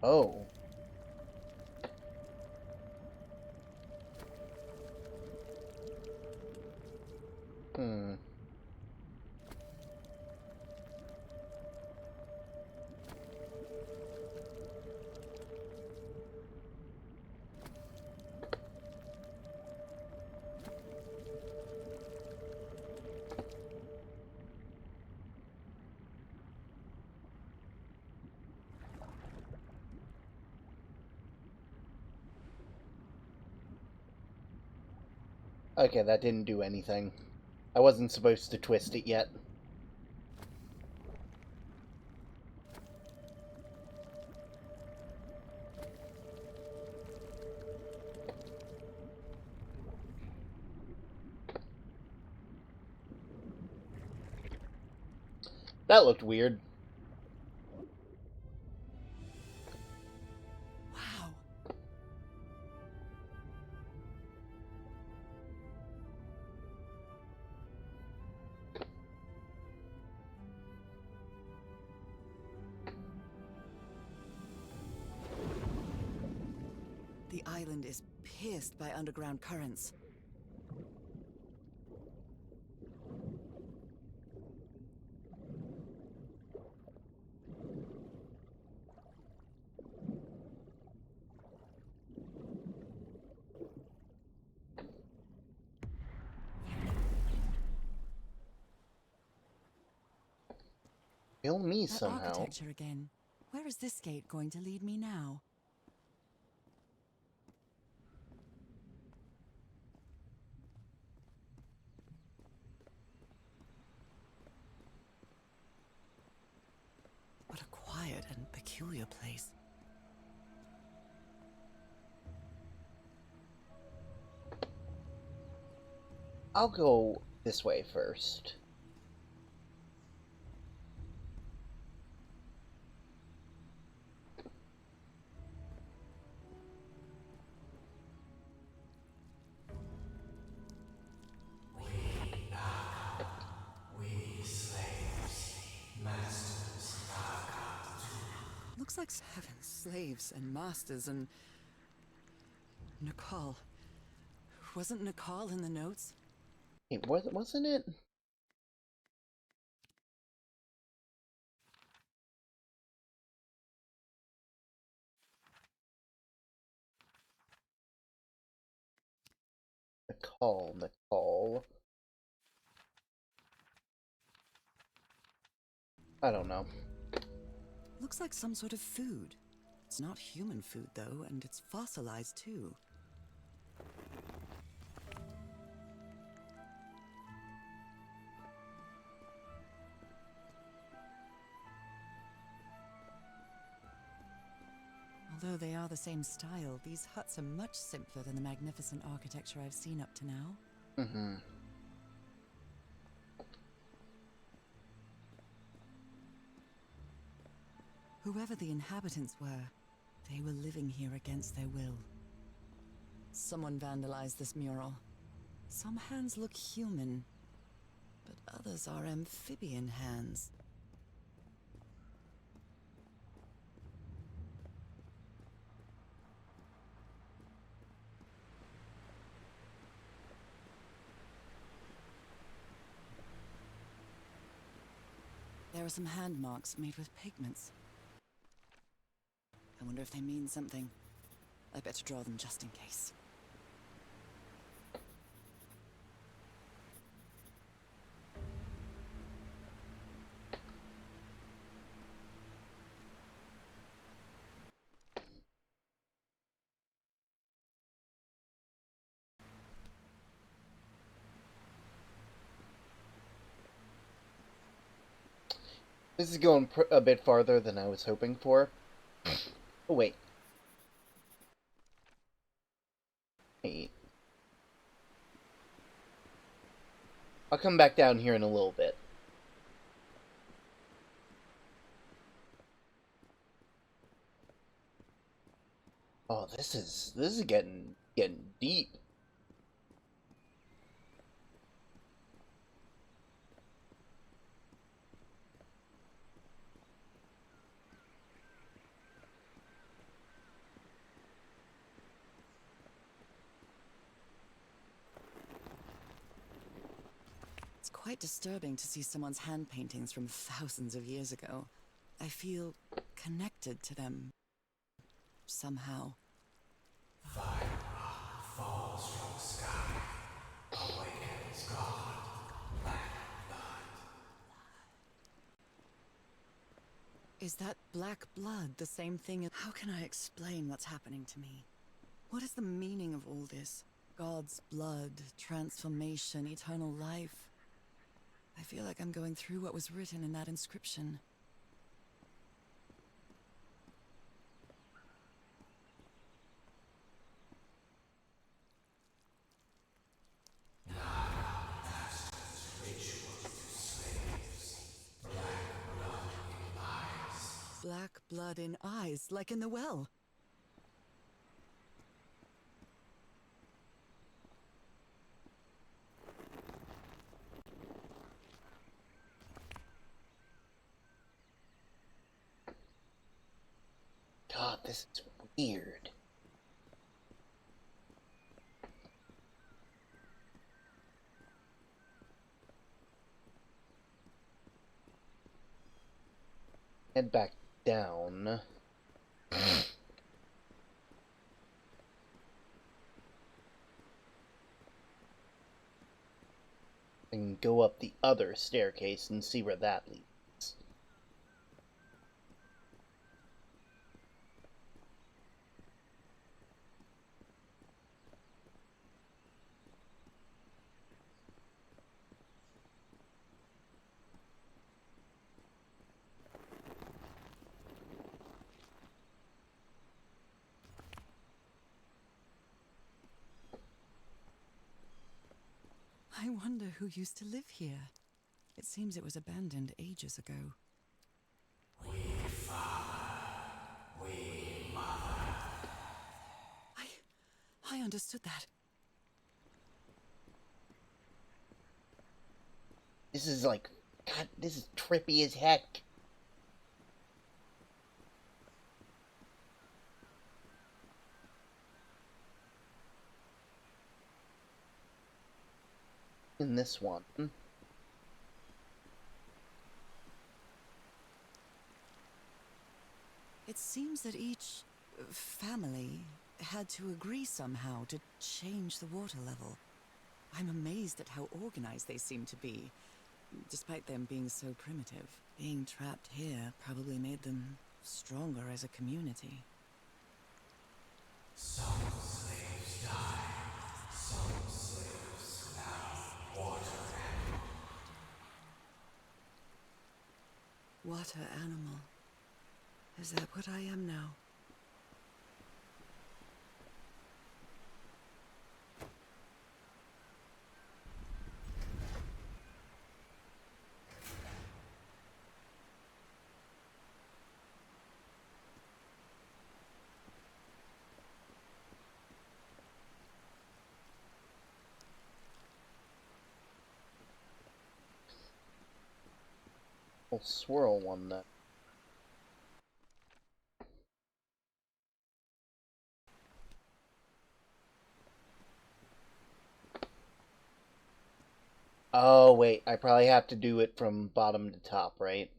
Speaker 1: Oh. Hmm. Okay, that didn't do anything. I wasn't supposed to twist it yet. That looked weird.
Speaker 3: Wow. The island is pierced by underground currents.
Speaker 1: Kill me
Speaker 3: That
Speaker 1: somehow.
Speaker 3: architecture again. Where is this gate going to lead me now? What a quiet and peculiar place.
Speaker 1: I'll go this way first.
Speaker 3: Looks like 7 slaves and masters and... Nicole. Wasn't Nicole in the notes?
Speaker 1: Hey, wasn't it? Nicole. I don't know.
Speaker 3: Looks like some sort of food. It's not human food, though, and it's fossilized, too. Although they are the same style, these huts are much simpler than the magnificent architecture I've seen up to now.
Speaker 1: Mm-hmm.
Speaker 3: Whoever the inhabitants were, they were living here against their will. Someone vandalized this mural. Some hands look human, but others are amphibian hands. There are some hand marks made with pigments. I wonder if they mean something. I better draw them just in case.
Speaker 1: This is going a bit farther than I was hoping for. Oh, wait. Wait. I'll come back down here in a little bit. Oh, this is getting deep.
Speaker 3: It's quite disturbing to see someone's hand paintings from thousands of years ago. I feel connected to them somehow.
Speaker 7: Falls from the sky, awakens God, black blood.
Speaker 3: Is that black blood the same thing as... How can I explain what's happening to me? What is the meaning of all this? God's blood, transformation, eternal life. I feel like I'm going through what was written in that inscription. Black blood in eyes, like in the well.
Speaker 1: God, this is weird. Head back down. And go up the other staircase and see where that leads.
Speaker 3: I wonder who used to live here. It seems it was abandoned ages ago.
Speaker 7: We father, we mother.
Speaker 3: I understood that.
Speaker 1: This is like, God, this is trippy as heck. in this one.
Speaker 3: It seems that each family had to agree somehow to change the water level. I'm amazed at how organized they seem to be, despite them being so primitive. Being trapped here probably made them stronger as a community.
Speaker 9: Some slaves die. Some slaves now water animal.
Speaker 3: Water animal. Is that what I am now?
Speaker 1: We'll swirl one then. Oh, wait, I probably have to do it from bottom to top, right?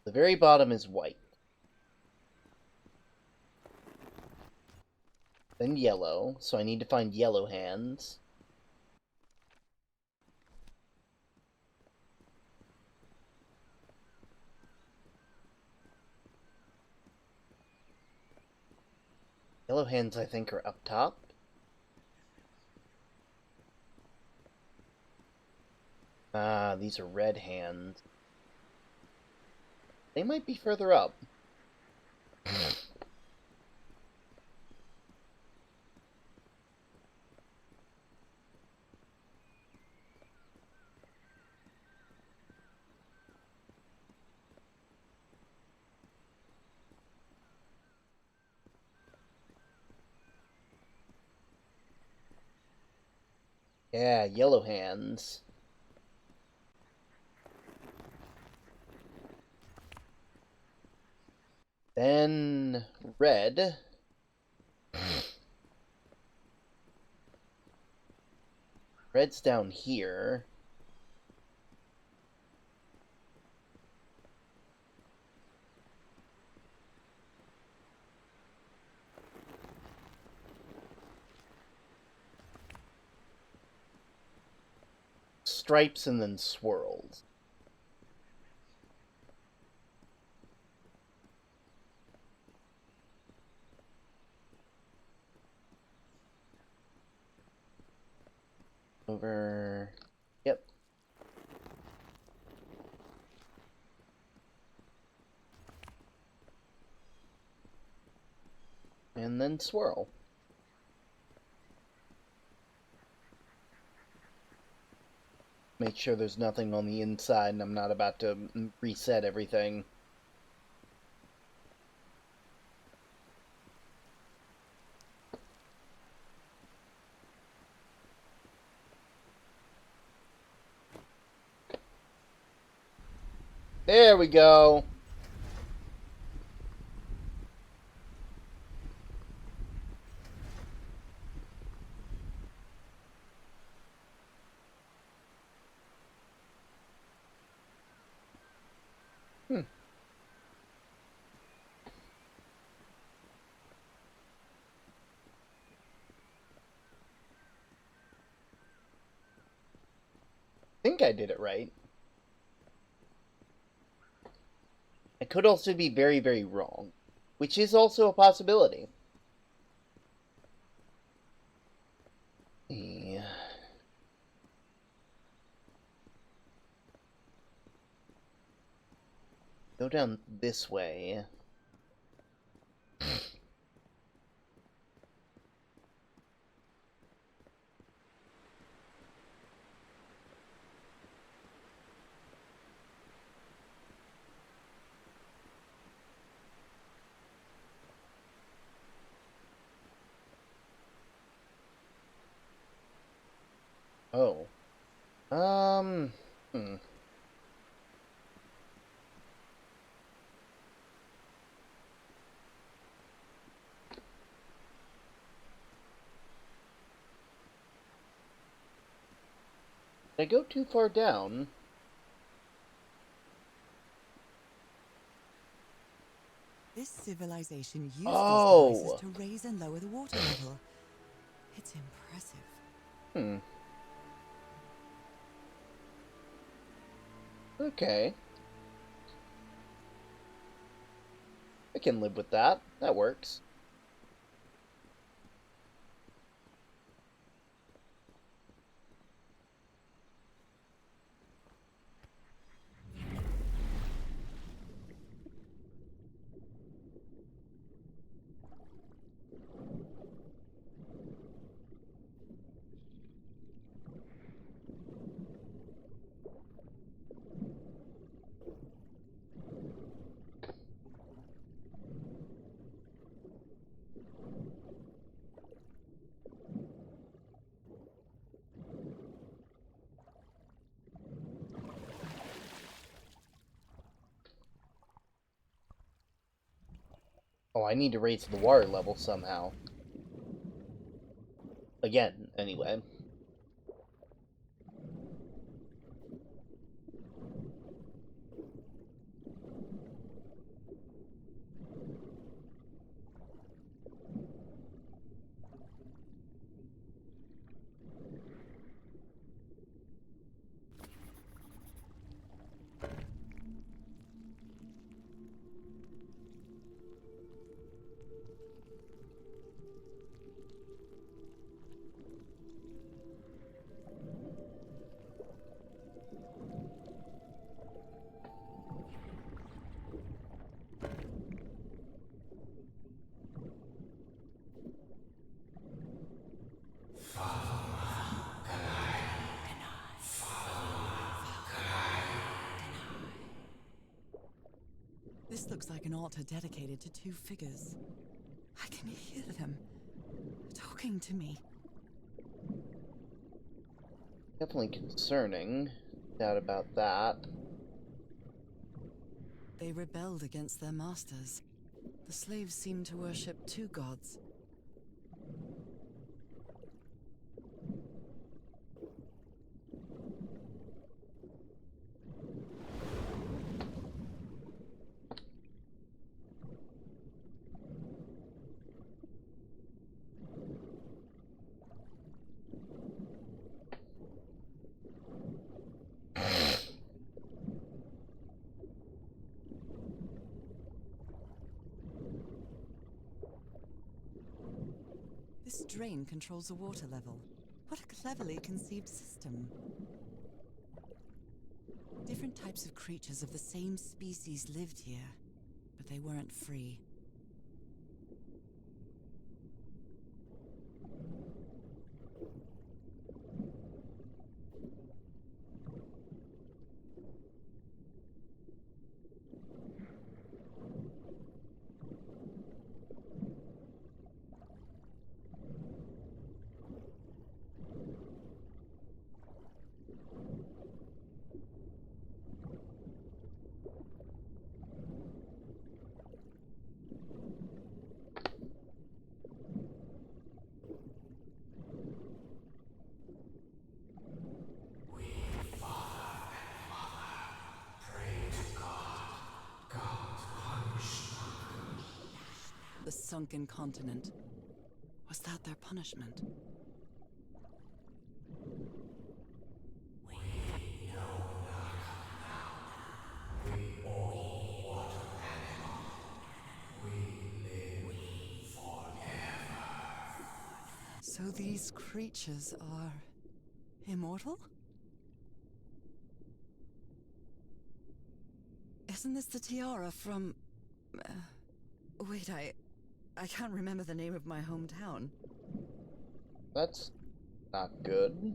Speaker 1: The very bottom is white. Then yellow, so I need to find yellow hands. Yellow hands, I think, are up top. Ah, these are red hands. They might be further up. Yeah, yellow hands. Then red. Red's down here. Stripes and then swirls. Over. Yep. And then swirl. Make sure there's nothing on the inside and I'm not about to reset everything. There we go. I think I did it right. I could also be very, very wrong, which is also a possibility. Yeah. Go down this way. Oh. Hmm. I go too far down.
Speaker 3: This civilization used these devices
Speaker 1: Oh!
Speaker 3: to raise and lower the water level. It's impressive.
Speaker 1: Hmm. Okay. I can live with that. That works. Oh, I need to raise the water level somehow. Again, anyway.
Speaker 3: This looks like an altar dedicated to two figures. I can hear them talking to me.
Speaker 1: Definitely concerning. Doubt about that.
Speaker 3: They rebelled against their masters. The slaves seem to worship two gods. This drain controls the water level. What a cleverly conceived system. Different types of creatures of the same species lived here, but they weren't free. The sunken continent. Was that their punishment? So these creatures are immortal? Isn't this the tiara from... wait, I can't remember the name of my hometown.
Speaker 1: That's not good.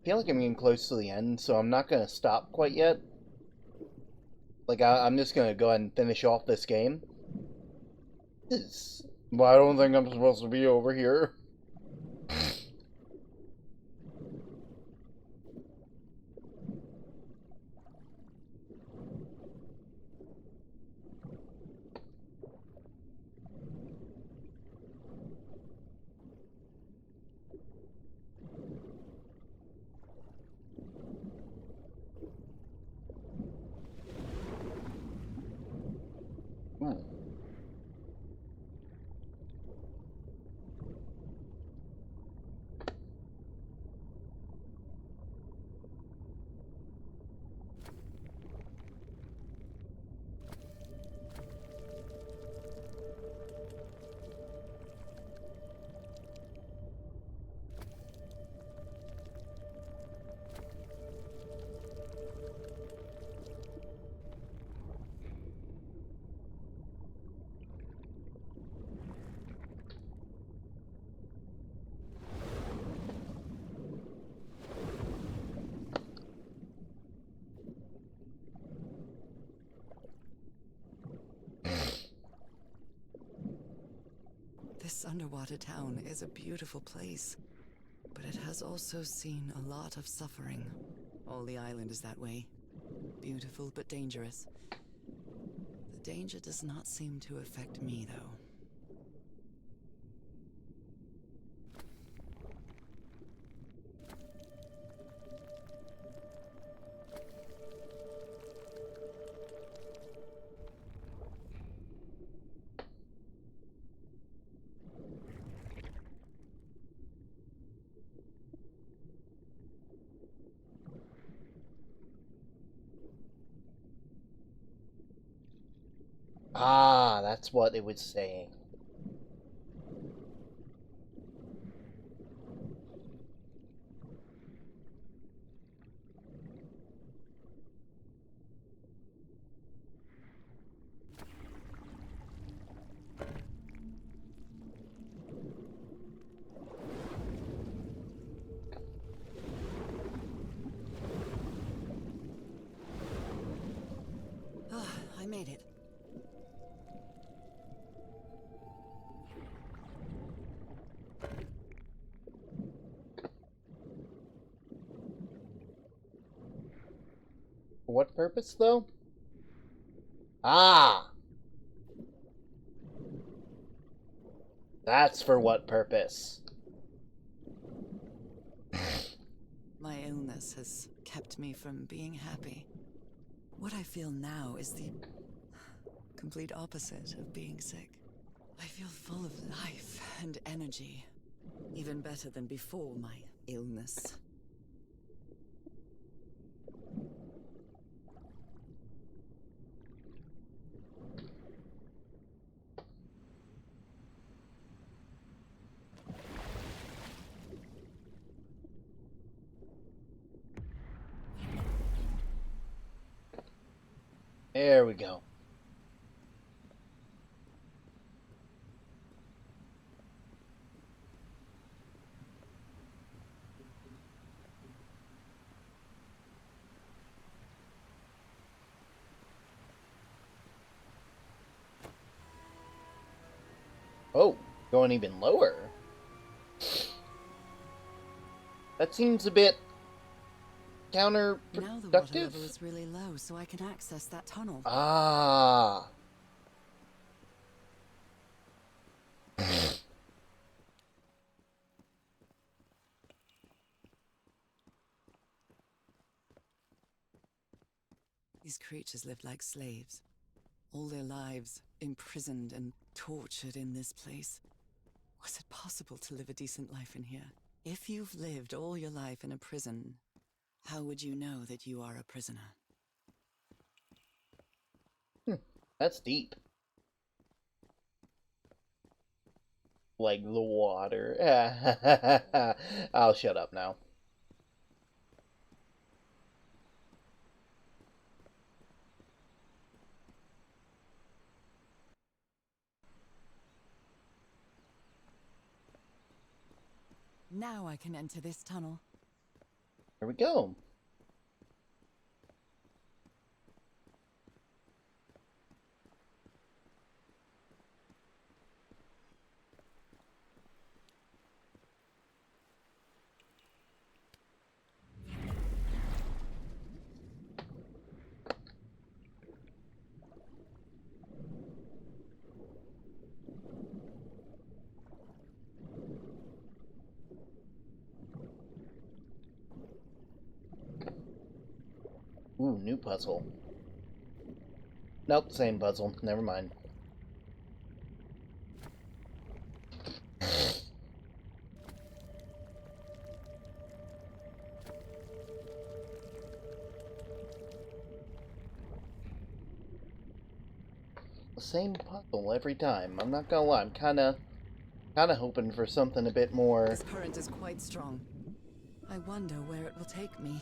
Speaker 1: feel like I'm getting close to the end, so I'm not gonna stop quite yet. Like, I'm just gonna go ahead and finish off this game. Well, I don't think I'm supposed to be over here. Ooh.
Speaker 3: This underwater town is a beautiful place, but it has also seen a lot of suffering. All the island is that way. Beautiful but dangerous. The danger does not seem to affect me, though.
Speaker 1: Ah, that's what it was saying.
Speaker 3: Ah, I made it.
Speaker 1: For what purpose, though? Ah! That's for what purpose.
Speaker 3: My illness has kept me from being happy. What I feel now is the complete opposite of being sick. I feel full of life and energy, even better than before my illness.
Speaker 1: There we go. Oh, going even lower. That seems a bit counterproductive.
Speaker 3: Now the water level is really low, so I can access that tunnel.
Speaker 1: Ah.
Speaker 3: These creatures lived like slaves, all their lives imprisoned and tortured in this place. Was it possible to live a decent life in here? If you've lived all your life in a prison, how would you know that you are a prisoner?
Speaker 1: That's deep. Like the water. I'll shut up now.
Speaker 3: Now I can enter this tunnel.
Speaker 1: There we go. Ooh, new puzzle. Nope, same puzzle. Never mind. The same puzzle every time. I'm not gonna lie. I'm kinda hoping for something a bit more.
Speaker 3: This current is quite strong. I wonder where it will take me.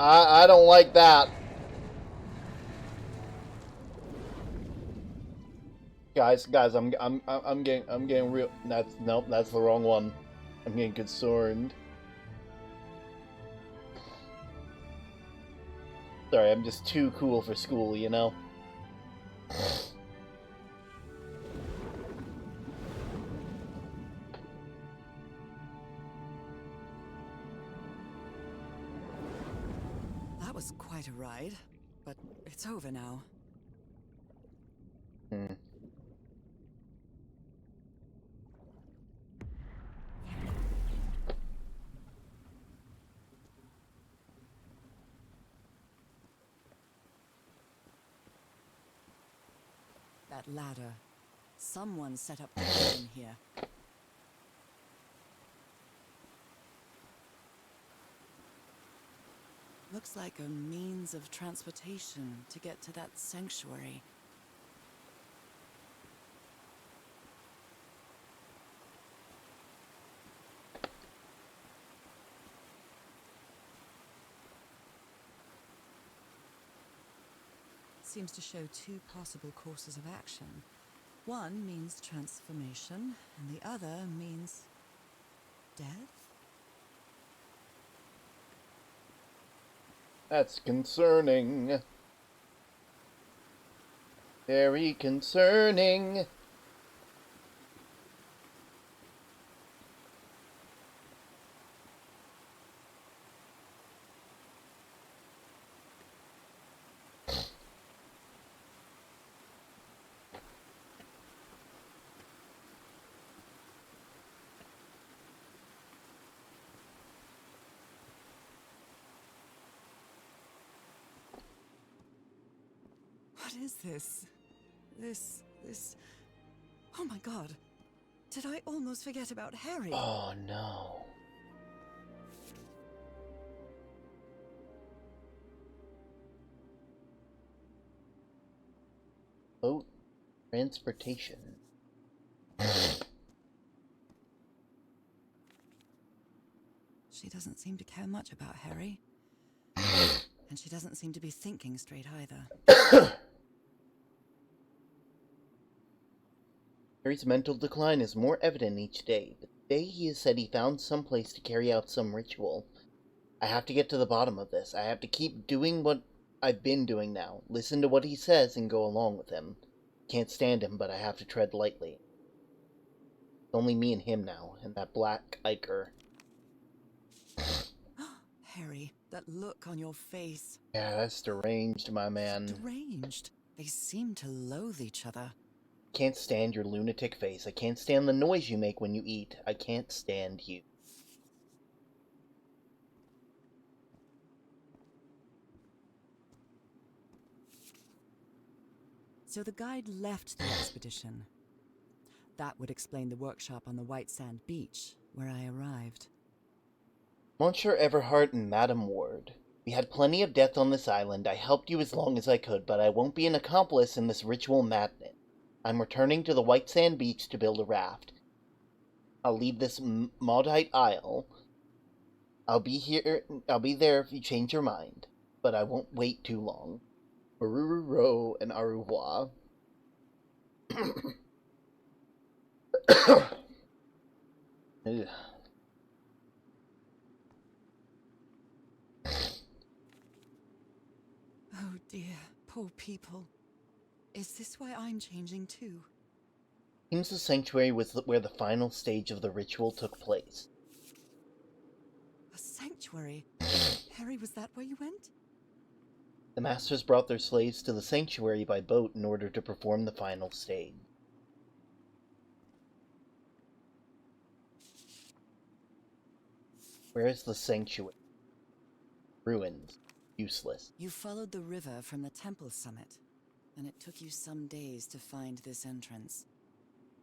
Speaker 1: I don't like that. Guys, I'm getting real. Nope, that's the wrong one. I'm getting concerned. Sorry, I'm just too cool for school, you know?
Speaker 3: That was quite a ride, but it's over now. That ladder. Someone set up the in here. Looks like a means of transportation to get to that sanctuary. Seems to show two possible courses of action. One means transformation, and the other means death?
Speaker 1: That's concerning. Very concerning.
Speaker 3: What is this? This... Oh my god. Did I almost forget about Harry?
Speaker 1: Oh no. Boat transportation.
Speaker 3: She doesn't seem to care much about Harry. And she doesn't seem to be thinking straight either.
Speaker 1: Harry's mental decline is more evident each day, but today he has said he found some place to carry out some ritual. I have to get to the bottom of this. I have to keep doing what I've been doing now. Listen to what he says and go along with him. Can't stand him, but I have to tread lightly. It's only me and him now, and that black Iker.
Speaker 3: Harry, that look on your face.
Speaker 1: Yeah, that's deranged, my man.
Speaker 3: Deranged. They seem to loathe each other.
Speaker 1: Can't stand your lunatic face. I can't stand the noise you make when you eat. I can't stand you.
Speaker 3: So the guide left the expedition. That would explain the workshop on the White Sand Beach, where I arrived.
Speaker 1: Monsieur Everhart and Madame Ward, we had plenty of death on this island. I helped you as long as I could, but I won't be an accomplice in this ritual madness. I'm returning to the White Sand Beach to build a raft. I'll leave this Maudite Isle. I'll be there if you change your mind, but I won't wait too long. Maruru and au revoir. Ugh.
Speaker 3: Oh dear, poor people. Is this why I'm changing too?
Speaker 1: Seems the sanctuary was where the final stage of the ritual took place.
Speaker 3: A sanctuary? Harry, was that where you went?
Speaker 1: The masters brought their slaves to the sanctuary by boat in order to perform the final stage. Where is the sanctuary? Ruins. Useless.
Speaker 3: You followed the river from the temple summit, and it took you some days to find this entrance.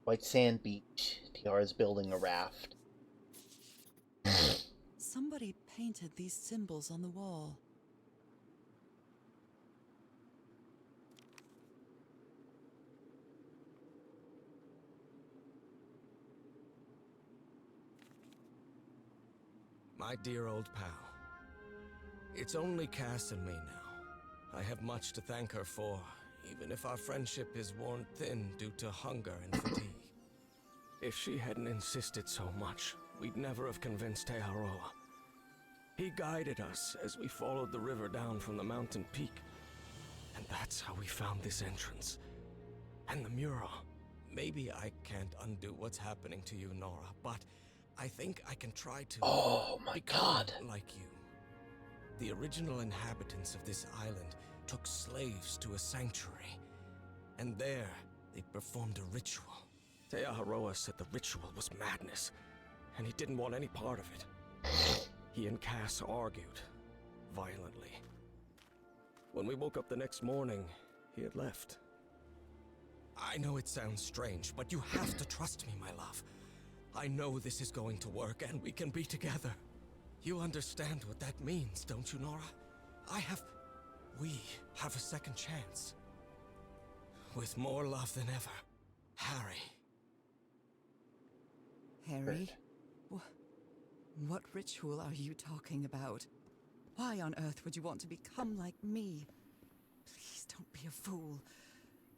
Speaker 1: White Sand Beach. Tiara's building a raft.
Speaker 3: Somebody painted these symbols on the wall.
Speaker 7: My dear old pal. It's only Cass and me now. I have much to thank her for, even if our friendship is worn thin due to hunger and fatigue. If she hadn't insisted so much, we'd never have convinced Aotearoa. He guided us as we followed the river down from the mountain peak. And that's how we found this entrance. And the mural. Maybe I can't undo what's happening to you, Nora, but I think I can try to...
Speaker 1: Oh my god.
Speaker 7: Like you. The original inhabitants of this island took slaves to a sanctuary. And there, they performed a ritual. Aotearoa said the ritual was madness, and he didn't want any part of it. He and Cass argued, violently. When we woke up the next morning, he had left. I know it sounds strange, but you have to trust me, my love. I know this is going to work, and we can be together. You understand what that means, don't you, Nora? We have a second chance. With more love than ever, Harry.
Speaker 3: Harry? What ritual are you talking about? Why on earth would you want to become like me? Please don't be a fool.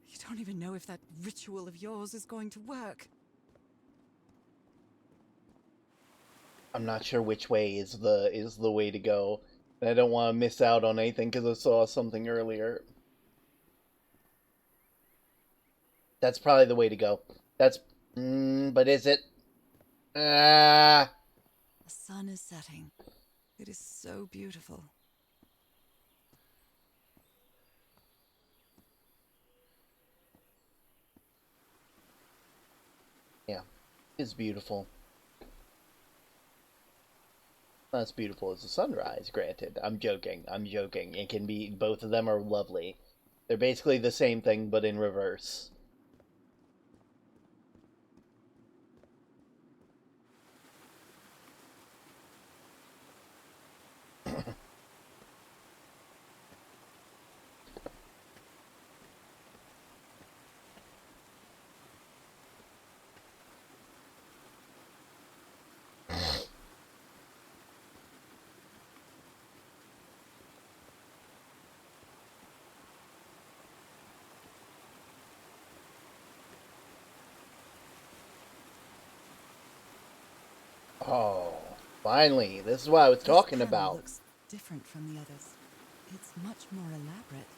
Speaker 3: You don't even know if that ritual of yours is going to work.
Speaker 1: I'm not sure which way is the way to go. And I don't want to miss out on anything because I saw something earlier. That's probably the way to go. That's... but is it?
Speaker 3: The sun is setting. It is so beautiful.
Speaker 1: Yeah, it's beautiful. Not as beautiful as the sunrise, granted. I'm joking. It can be... both of them are lovely. They're basically the same thing, but in reverse. Oh, finally. This is what I was talking
Speaker 3: This panel
Speaker 1: about.
Speaker 3: looks different from the others. It's much more elaborate.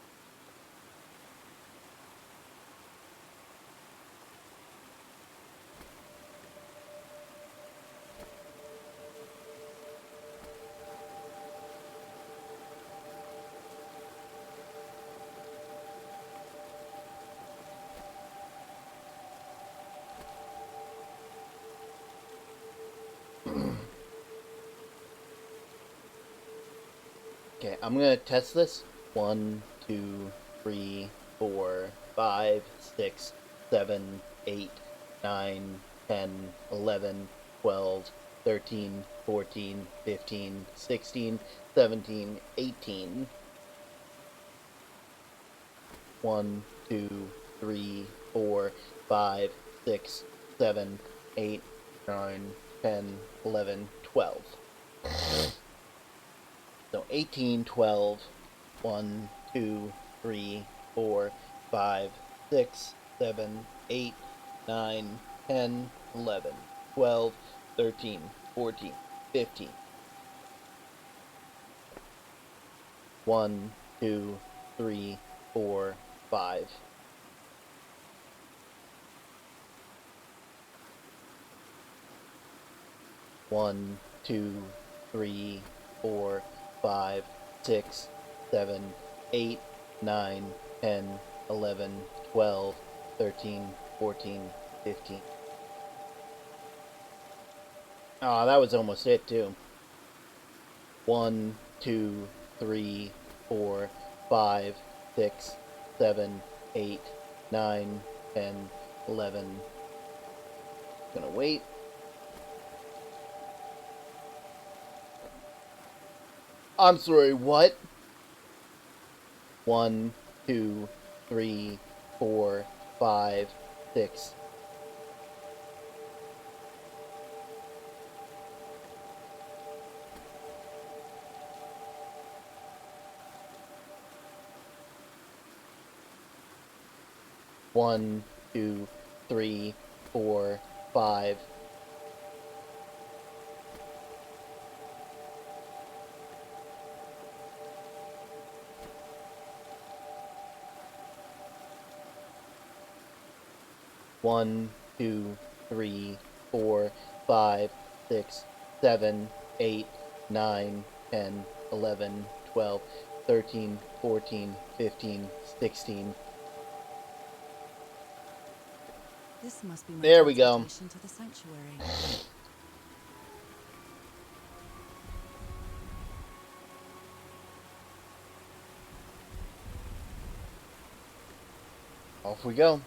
Speaker 1: Okay, I'm gonna test this. 1, 2, 3, 4, 5, 6, 7, 8, 9, 10, 11, 12, 13, 14, 15, 16, 17, 18. 1, 2, 3, 4, 5, 6, 7, 8, 9, 10, 11, 12. So 18, 12, 1, 2, 3, 4, 5, 6, 7, 8, 9, 10, 11, 12, 13, 14, 15. 1, 2, 3, 4, 5. 1, 2, 3, 4, 5, 6, 7, 8, 9, 10, 11, 12, 13, 14, 15. Ah, that was almost it, too. 1, 2, 3, 4, 5, 6, 7, 8, 9, 10, 11. Gonna wait. I'm sorry, what? 1, 2, 3, 4, 5, 6. One, 2, 3, 4, 5. 1, 2, 3, 4, 5, 6, 7, 8, 9, 10, 11, 12, 13, 14, 15, 16.
Speaker 3: This must be my
Speaker 1: There we go.
Speaker 3: transportation to the sanctuary.
Speaker 1: Off we go.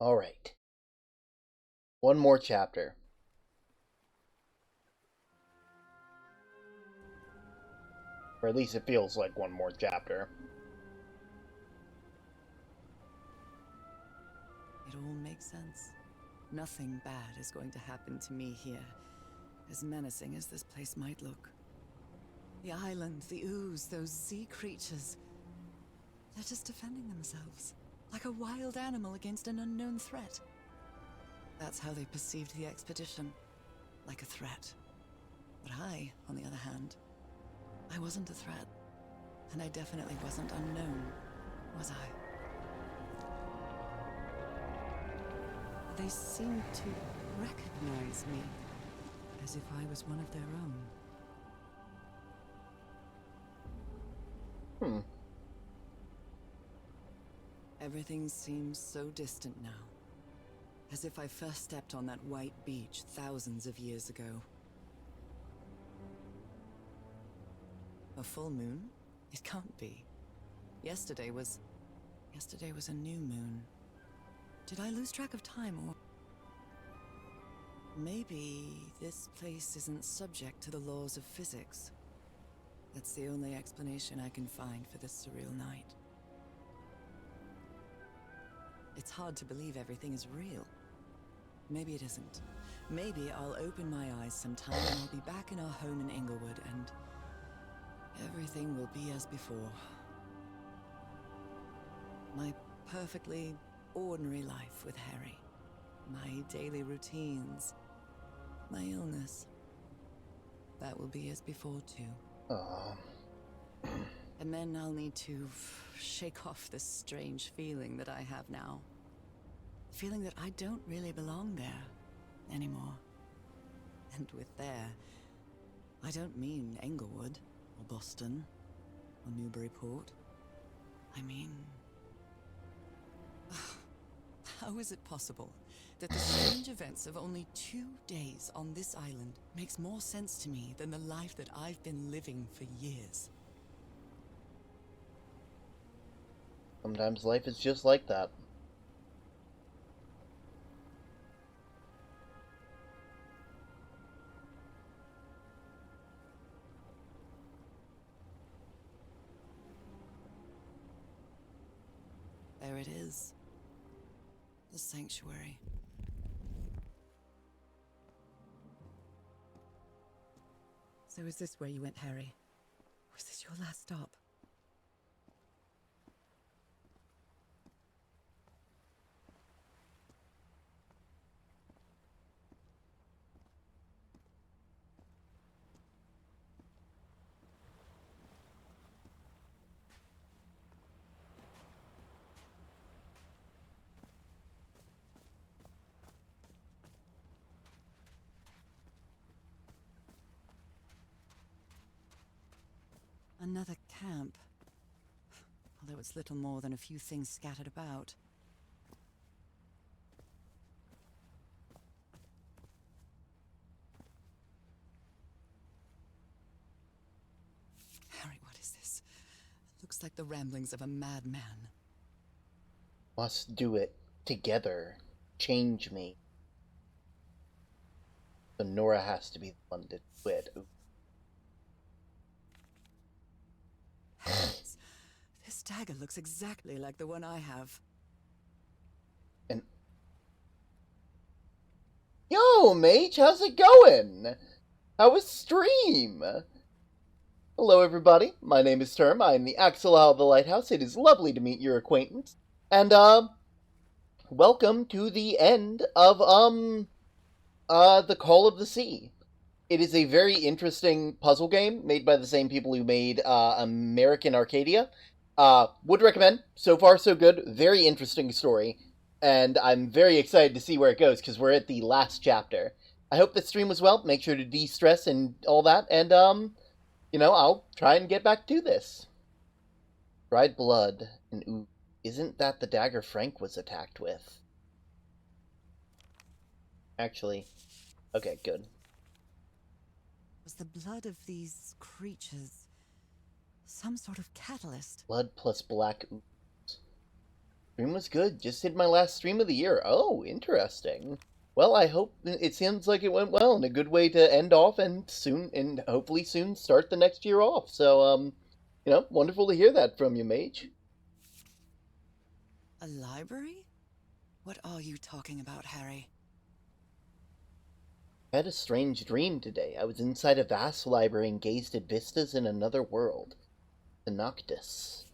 Speaker 1: All right. One more chapter. Or at least it feels like one more chapter.
Speaker 3: It all makes sense. Nothing bad is going to happen to me here, as menacing as this place might look. The island, the ooze, those sea creatures. They're just defending themselves, like a wild animal against an unknown threat. That's how they perceived the expedition, like a threat. But I, on the other hand, I wasn't a threat. And I definitely wasn't unknown, was I? They seemed to recognize me, as if I was one of their own. Everything seems so distant now, as if I first stepped on that white beach thousands of years ago. A full moon? It can't be. Yesterday was a new moon. Did I lose track of time, or... Maybe this place isn't subject to the laws of physics. That's the only explanation I can find for this surreal night. It's hard to believe everything is real. Maybe it isn't. Maybe I'll open my eyes sometime and I'll be back in our home in Inglewood and everything will be as before. My perfectly ordinary life with Harry. My daily routines. My illness. That will be as before too. And then I'll need to shake off this strange feeling that I have now. Feeling that I don't really belong there anymore. And with there, I don't mean Englewood, or Boston, or Newburyport. I mean... How is it possible that the strange events of only 2 days on this island makes more sense to me than the life that I've been living for years?
Speaker 1: Sometimes life is just like that.
Speaker 3: There it is. The sanctuary. So is this where you went, Harry? Was this your last stop? Another camp. Although it's little more than a few things scattered about. Harry, what is this? It looks like the ramblings of a madman.
Speaker 1: Must do it together. Change me. So Nora has to be the one to do it.
Speaker 3: Heavens, this dagger looks exactly like the one I have.
Speaker 1: And yo, Mage, how's it going? How was stream? Hello, everybody. My name is Term. I am the Axolotl of the Lighthouse. It is lovely to meet your acquaintance. And, welcome to the end of, The Call of the Sea. It is a very interesting puzzle game made by the same people who made, American Arcadia. Would recommend. So far, so good. Very interesting story. And I'm very excited to see where it goes, because we're at the last chapter. I hope the stream was well. Make sure to de-stress and all that. And, I'll try and get back to this. Dried blood and ooh. Isn't that the dagger Frank was attacked with? Actually, okay, good.
Speaker 3: Was the blood of these creatures some sort of catalyst?
Speaker 1: Blood plus black ooze. Stream was good. Just hit my last stream of the year. Oh, interesting. Well, I hope it seems like it went well and a good way to end off and hopefully soon start the next year off. So, wonderful to hear that from you, Mage.
Speaker 3: A library? What are you talking about, Harry?
Speaker 1: I had a strange dream today. I was inside a vast library and gazed at vistas in another world. The Noctis.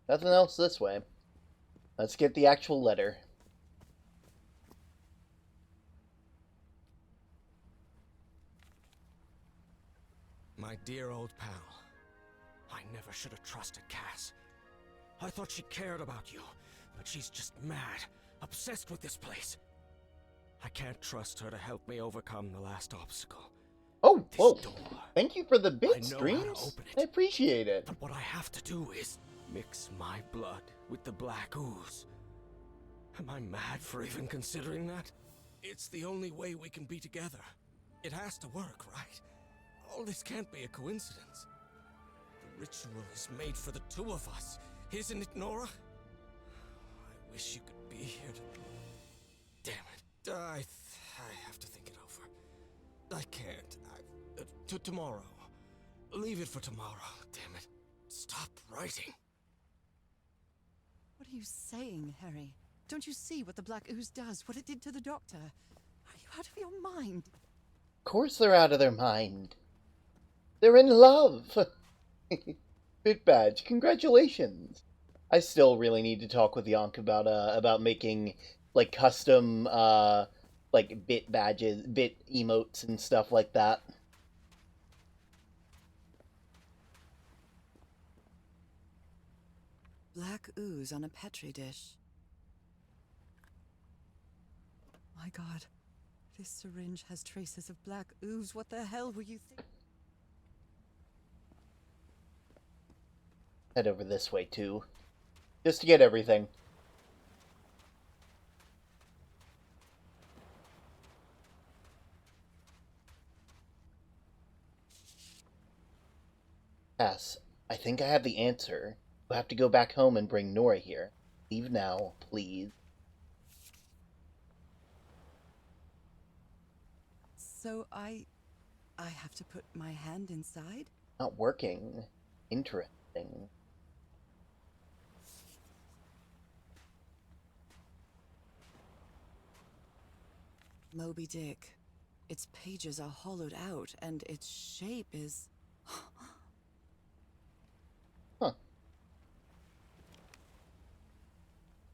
Speaker 1: Nothing else this way. Let's get the actual letter.
Speaker 7: My dear old pal, I never should have trusted Cass. I thought she cared about you, but she's just mad, obsessed with this place. I can't trust her to help me overcome the last obstacle.
Speaker 1: Oh,
Speaker 7: This
Speaker 1: whoa.
Speaker 7: door.
Speaker 1: Thank you for the
Speaker 7: I
Speaker 1: bit
Speaker 7: know how
Speaker 1: streams.
Speaker 7: to open it.
Speaker 1: I appreciate it.
Speaker 7: But what I have to do is mix my blood with the black ooze. Am I mad for even considering that? It's the only way we can be together. It has to work, right? All this can't be a coincidence. The ritual is made for the two of us, isn't it, Nora? I wish you could be here to... Damn it. I have to think it over. I can't. Tomorrow. Leave it for tomorrow. Damn it. Stop writing.
Speaker 3: What are you saying, Harry? Don't you see what the black ooze does? What it did to the doctor? Are you out of your mind?
Speaker 1: Of course they're out of their mind. They're in love. Bit badge, congratulations. I still really need to talk with Yonk about making like custom like bit badges, bit emotes and stuff like that.
Speaker 3: Black ooze on a petri dish. My god, this syringe has traces of black ooze. What the hell were you thinking?
Speaker 1: Head over this way too, just to get everything. Yes, I think I have the answer. We'll have to go back home and bring Nora here. Leave now, please.
Speaker 3: So I have to put my hand inside?
Speaker 1: Not working. Interesting.
Speaker 3: Moby Dick. Its pages are hollowed out, and its shape is...
Speaker 1: Huh.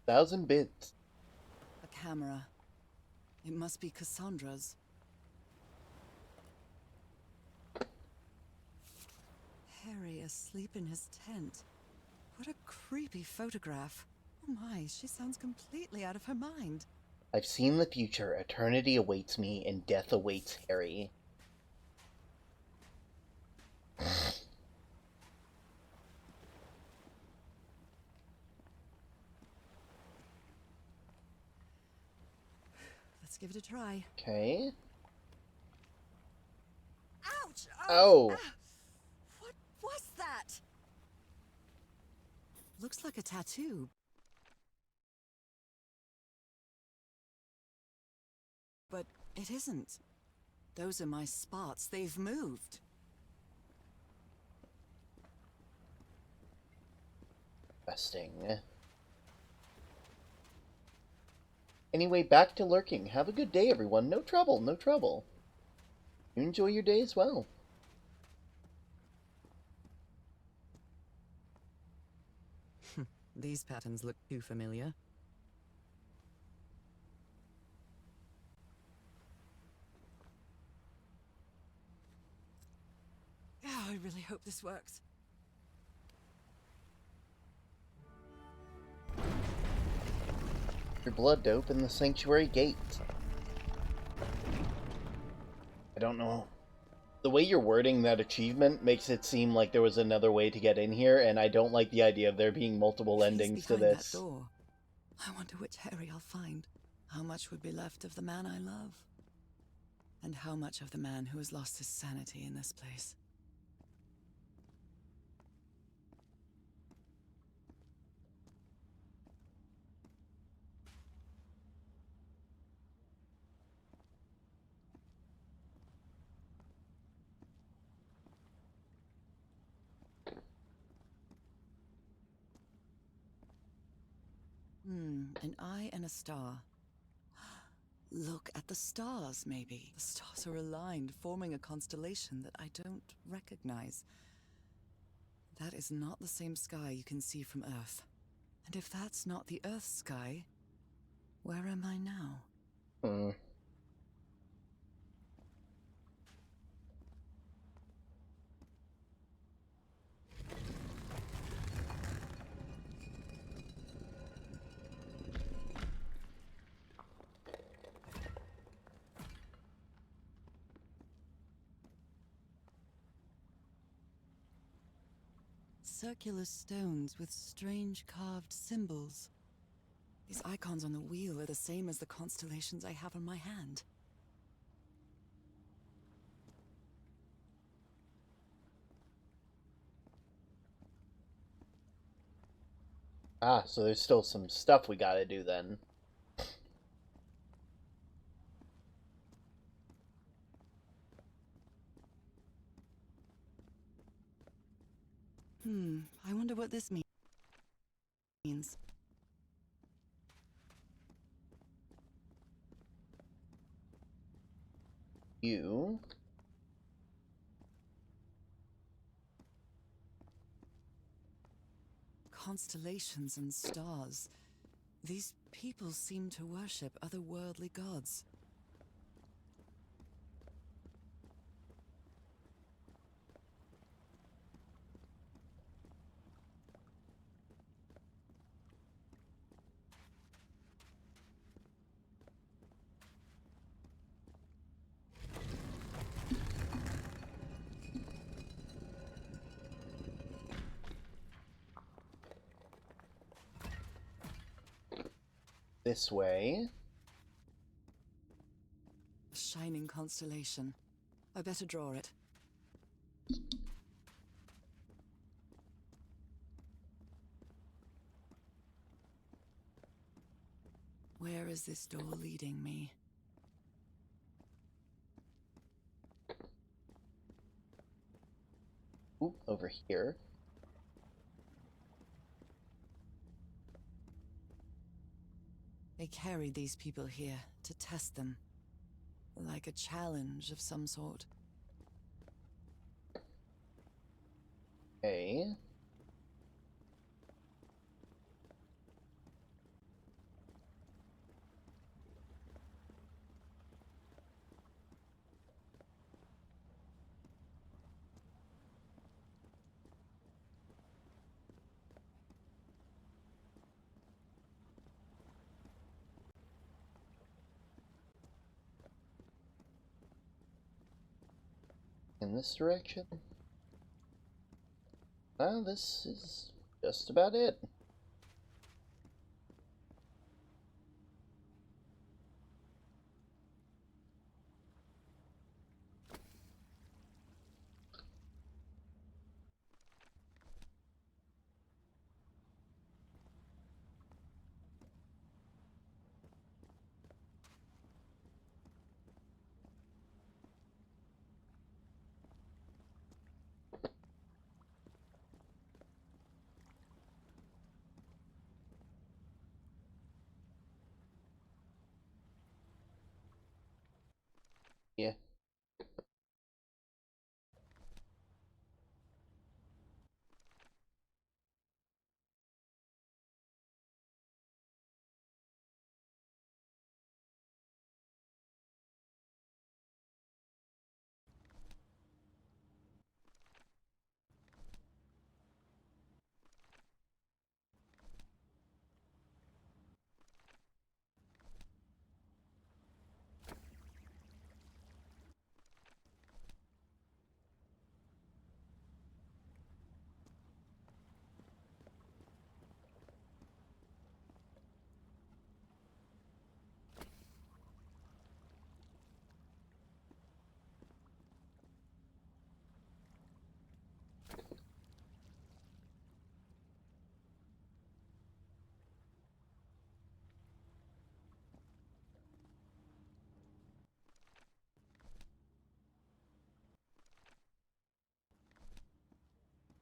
Speaker 1: 1,000 bits.
Speaker 3: A camera. It must be Cassandra's. Harry asleep in his tent. What a creepy photograph. Oh my, she sounds completely out of her mind.
Speaker 1: I've seen the future. Eternity awaits me, and death awaits Harry.
Speaker 3: Let's give it a try.
Speaker 1: Okay.
Speaker 3: Ouch!
Speaker 1: Oh!
Speaker 3: What was that? Looks like a tattoo. But it isn't. Those are my spots. They've moved.
Speaker 1: Interesting. Anyway, back to lurking. Have a good day, everyone. No trouble, no trouble. You enjoy your day as well.
Speaker 3: These patterns look too familiar. Oh, I really hope this works.
Speaker 1: Your blood to open the sanctuary gate. I don't know. The way you're wording that achievement makes it seem like there was another way to get in here, and I don't like the idea of there being multiple endings to
Speaker 3: behind
Speaker 1: this.
Speaker 3: that door. I wonder which Harry I'll find. How much would be left of the man I love? And how much of the man who has lost his sanity in this place? An eye and a star. Look at the stars, maybe. The stars are aligned, forming a constellation that I don't recognize. That is not the same sky you can see from Earth. And if that's not the Earth's sky, where am I now? Circular stones with strange carved symbols. These icons on the wheel are the same as the constellations I have on my hand.
Speaker 1: Ah, so there's still some stuff we gotta do then.
Speaker 3: I wonder what this means.
Speaker 1: You...
Speaker 3: Constellations and stars. These people seem to worship otherworldly gods.
Speaker 1: This way.
Speaker 3: A shining constellation. I better draw it. Where is this door leading me?
Speaker 1: Ooh, over here.
Speaker 3: They carried these people here to test them. Like a challenge of some sort.
Speaker 1: Okay. In this direction? Well, this is just about it. Yeah.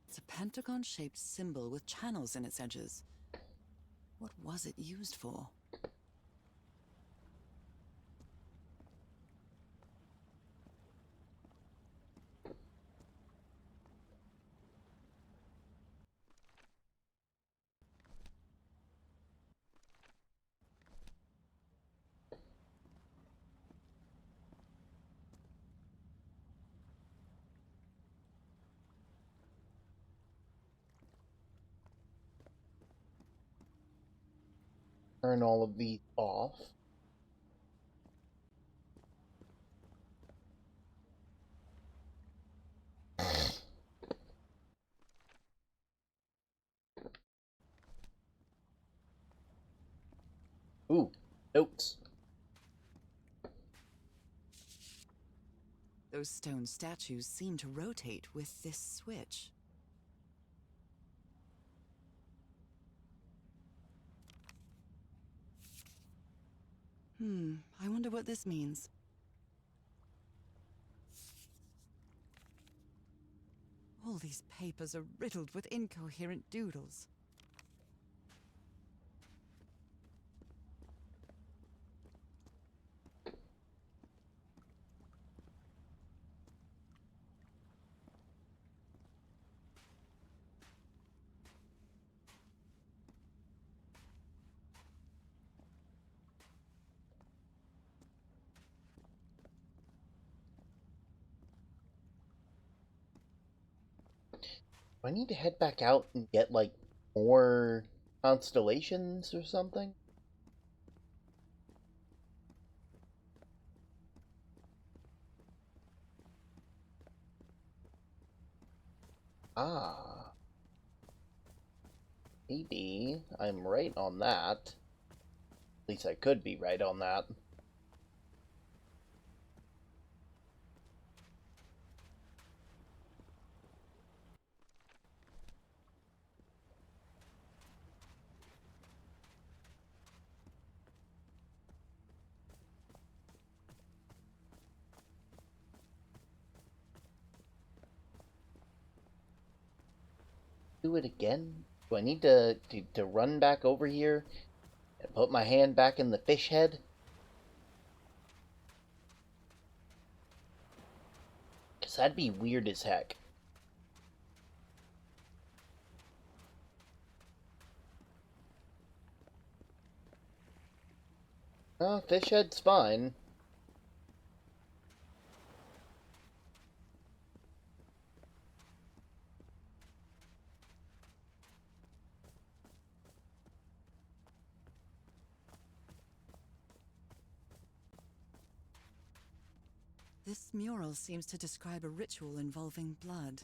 Speaker 3: It's a pentagon-shaped symbol with channels in its edges. What was it used for?
Speaker 1: Turn all of these off. Ooh, notes.
Speaker 3: Those stone statues seem to rotate with this switch. I wonder what this means. All these papers are riddled with incoherent doodles.
Speaker 1: I need to head back out and get, like, more constellations or something? Ah, maybe I'm right on that. At least I could be right on that. Do it again? Do I need to run back over here and put my hand back in the fish head? Because that'd be weird as heck. Oh, fish head's fine.
Speaker 3: This mural seems to describe a ritual involving blood.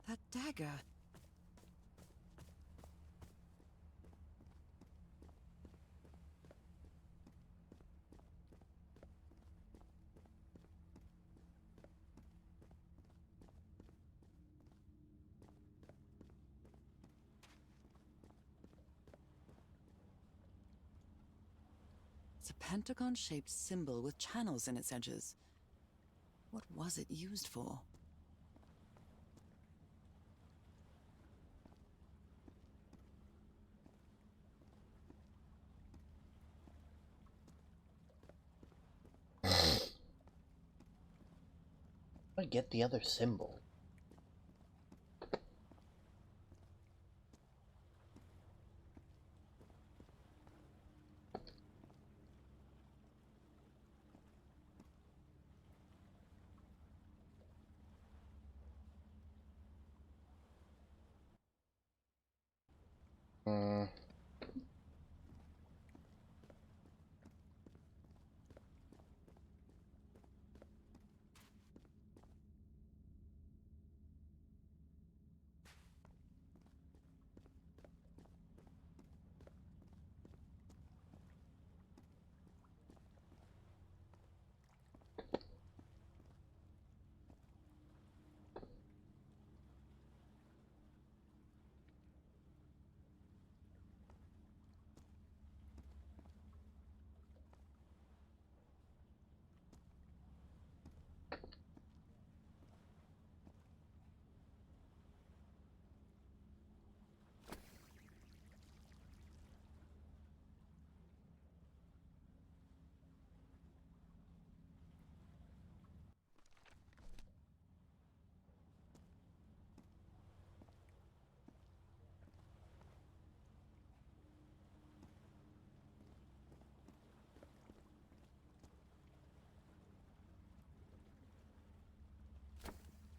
Speaker 3: That dagger. It's a pentagon-shaped symbol with channels in its edges. What was it used for?
Speaker 1: I get the other symbol. Hmm.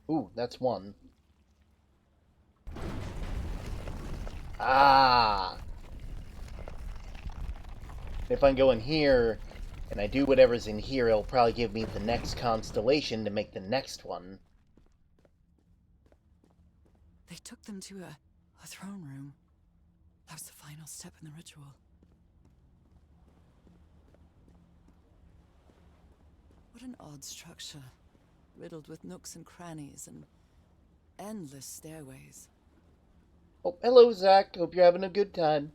Speaker 1: Ooh, that's one. Ah! If I go in here, and I do whatever's in here, it'll probably give me the next constellation to make the next one.
Speaker 3: They took them to a throne room. That was the final step in the ritual. What an odd structure, riddled with nooks and crannies and endless stairways.
Speaker 1: Oh, hello, Zach. Hope you're having a good time.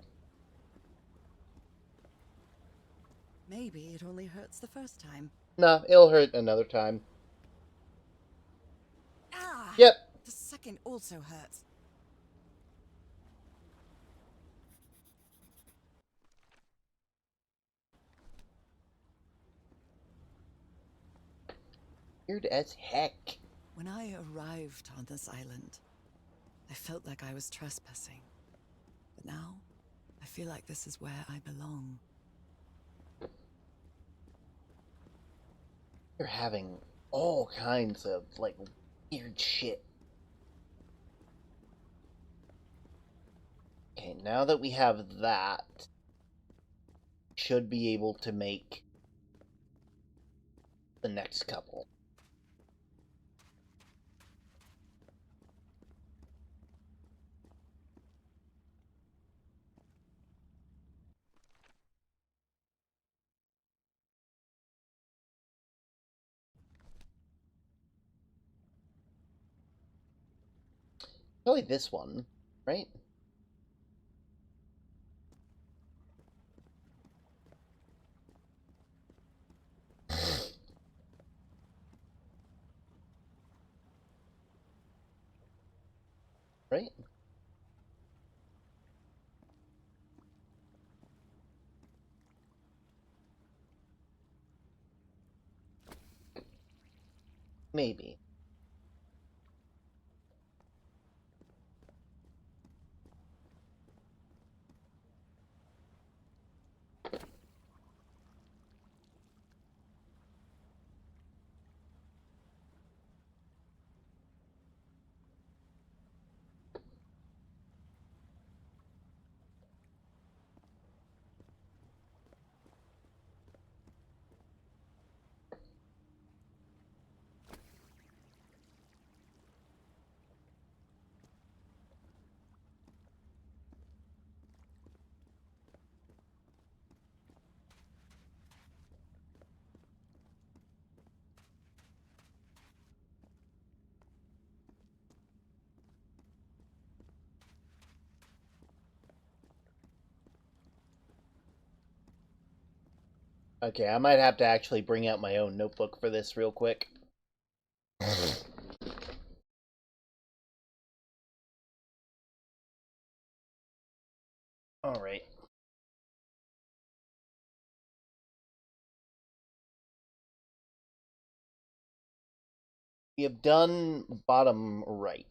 Speaker 3: Maybe it only hurts the first time.
Speaker 1: Nah, it'll hurt another time.
Speaker 3: Ah!
Speaker 1: Yep.
Speaker 3: The second also hurts.
Speaker 1: Weird as heck.
Speaker 3: When I arrived on this island, I felt like I was trespassing. But now, I feel like this is where I belong.
Speaker 1: You're having all kinds of, like, weird shit. Okay, now that we have that, should be able to make the next couple. Probably this one, right? Right? Maybe. Okay, I might have to actually bring out my own notebook for this real quick. Alright. We have done bottom right.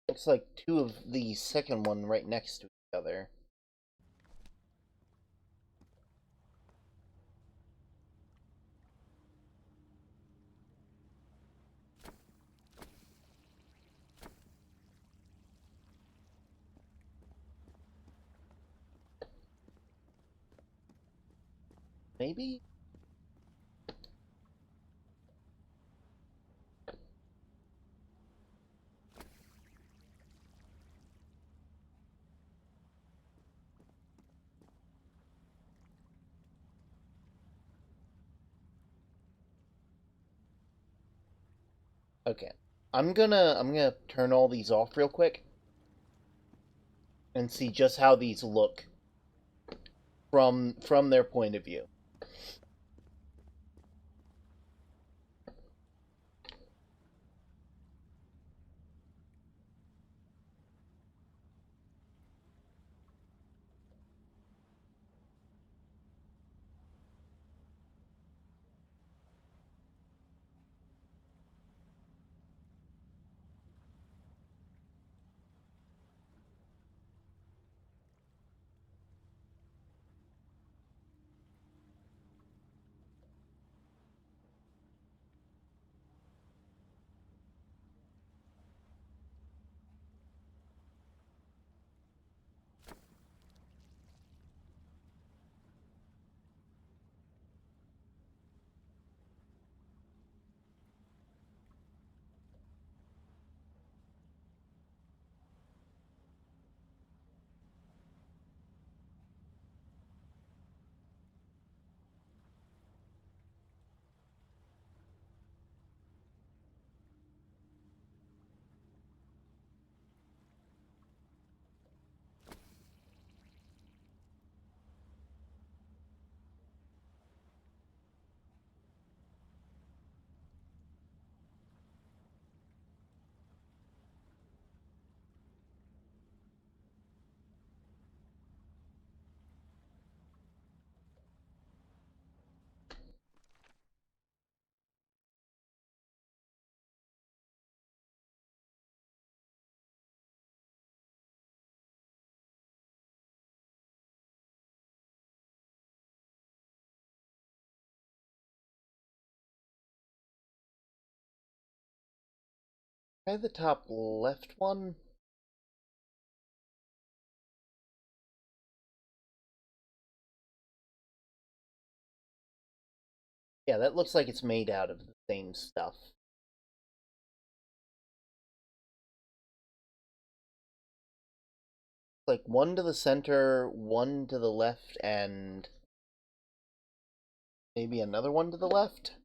Speaker 1: Looks like two of the second one right next to each other. Maybe? Okay. I'm gonna turn all these off real quick and see just how these look from their point of view. Try the top left one. Yeah, that looks like it's made out of the same stuff. Like one to the center, one to the left, and maybe another one to the left.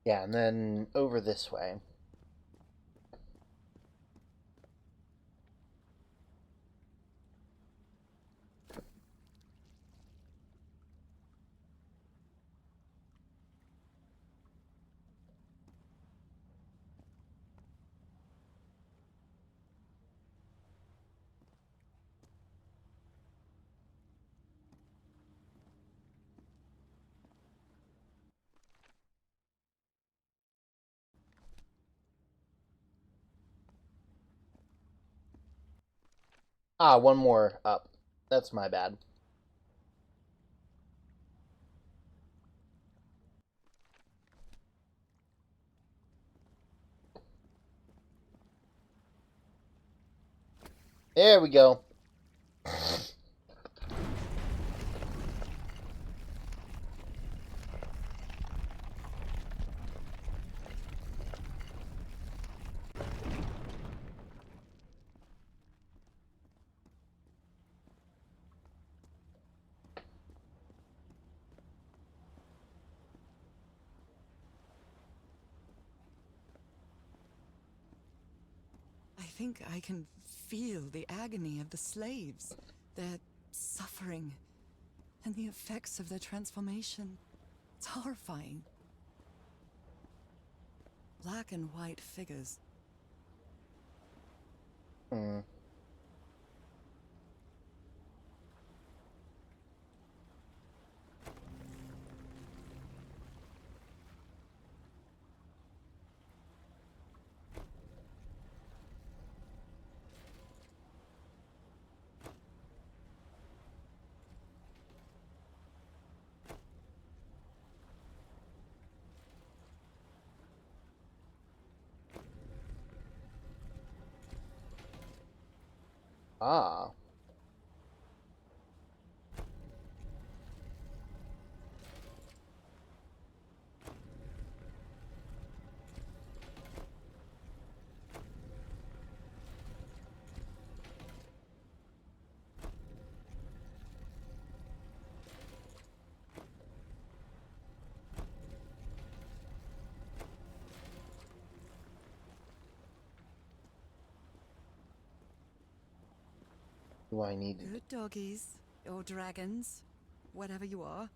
Speaker 1: Yeah, and then over this way. Ah, one more up. That's my bad. There we go.
Speaker 3: I think I can feel the agony of the slaves, their suffering, and the effects of their transformation. It's horrifying. Black and white figures.
Speaker 1: Hmm. Ah. Do I need to...
Speaker 3: Good doggies, or dragons, whatever you are.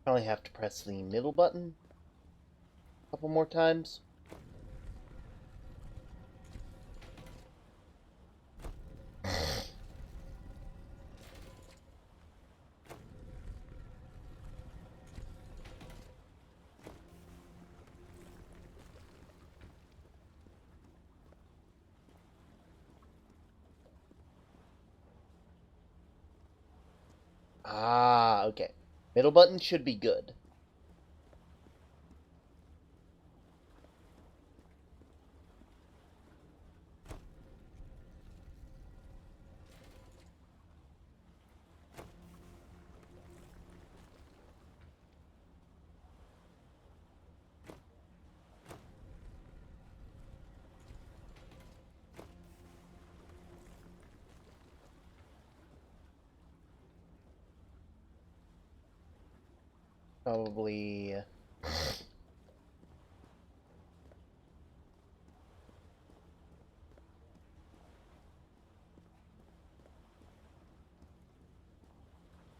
Speaker 1: Probably have to press the middle button a couple more times. Ah, okay. Middle button should be good. Probably...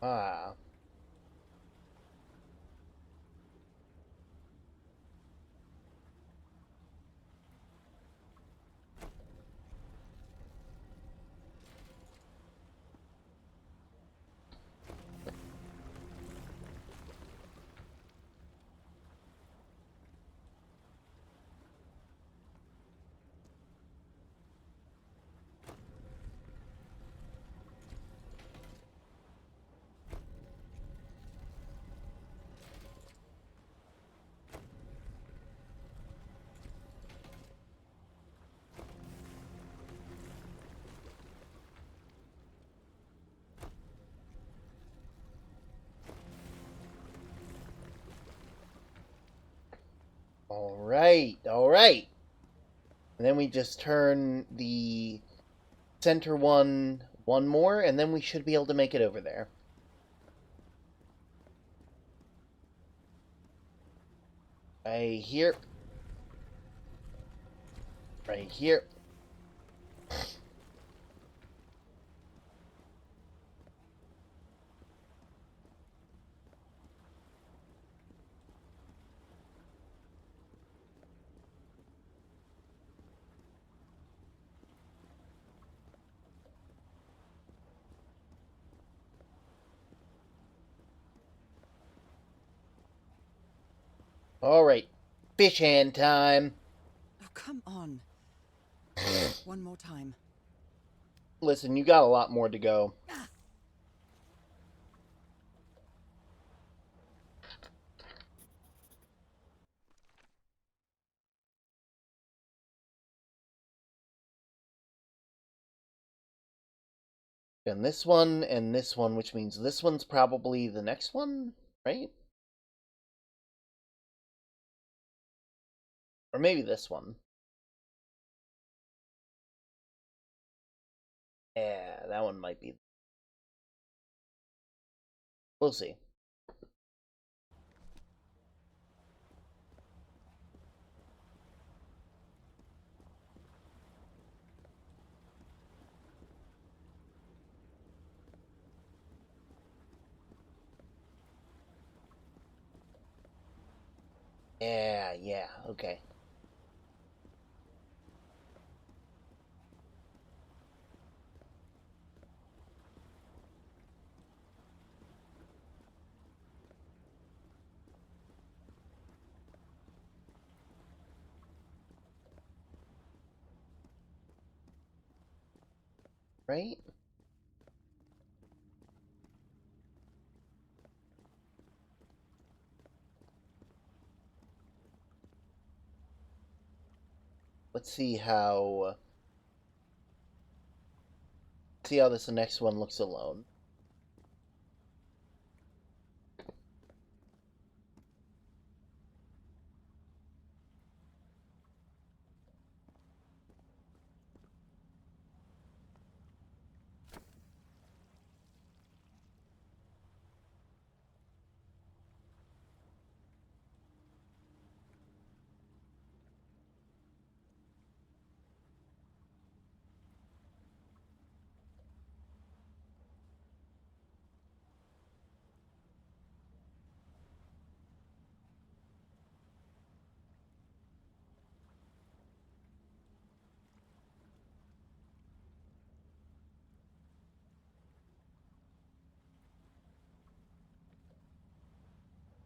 Speaker 1: Ah. Alright, alright. And then we just turn the center one more, and then we should be able to make it over there. Right here. Right here. Alright. Fish hand time.
Speaker 3: Oh, come on. One more time.
Speaker 1: Listen, you got a lot more to go. And this one, which means this one's probably the next one, right? Or maybe this one. Yeah, that one might be. We'll see. Yeah, okay. Right? Let's see how this next one looks alone.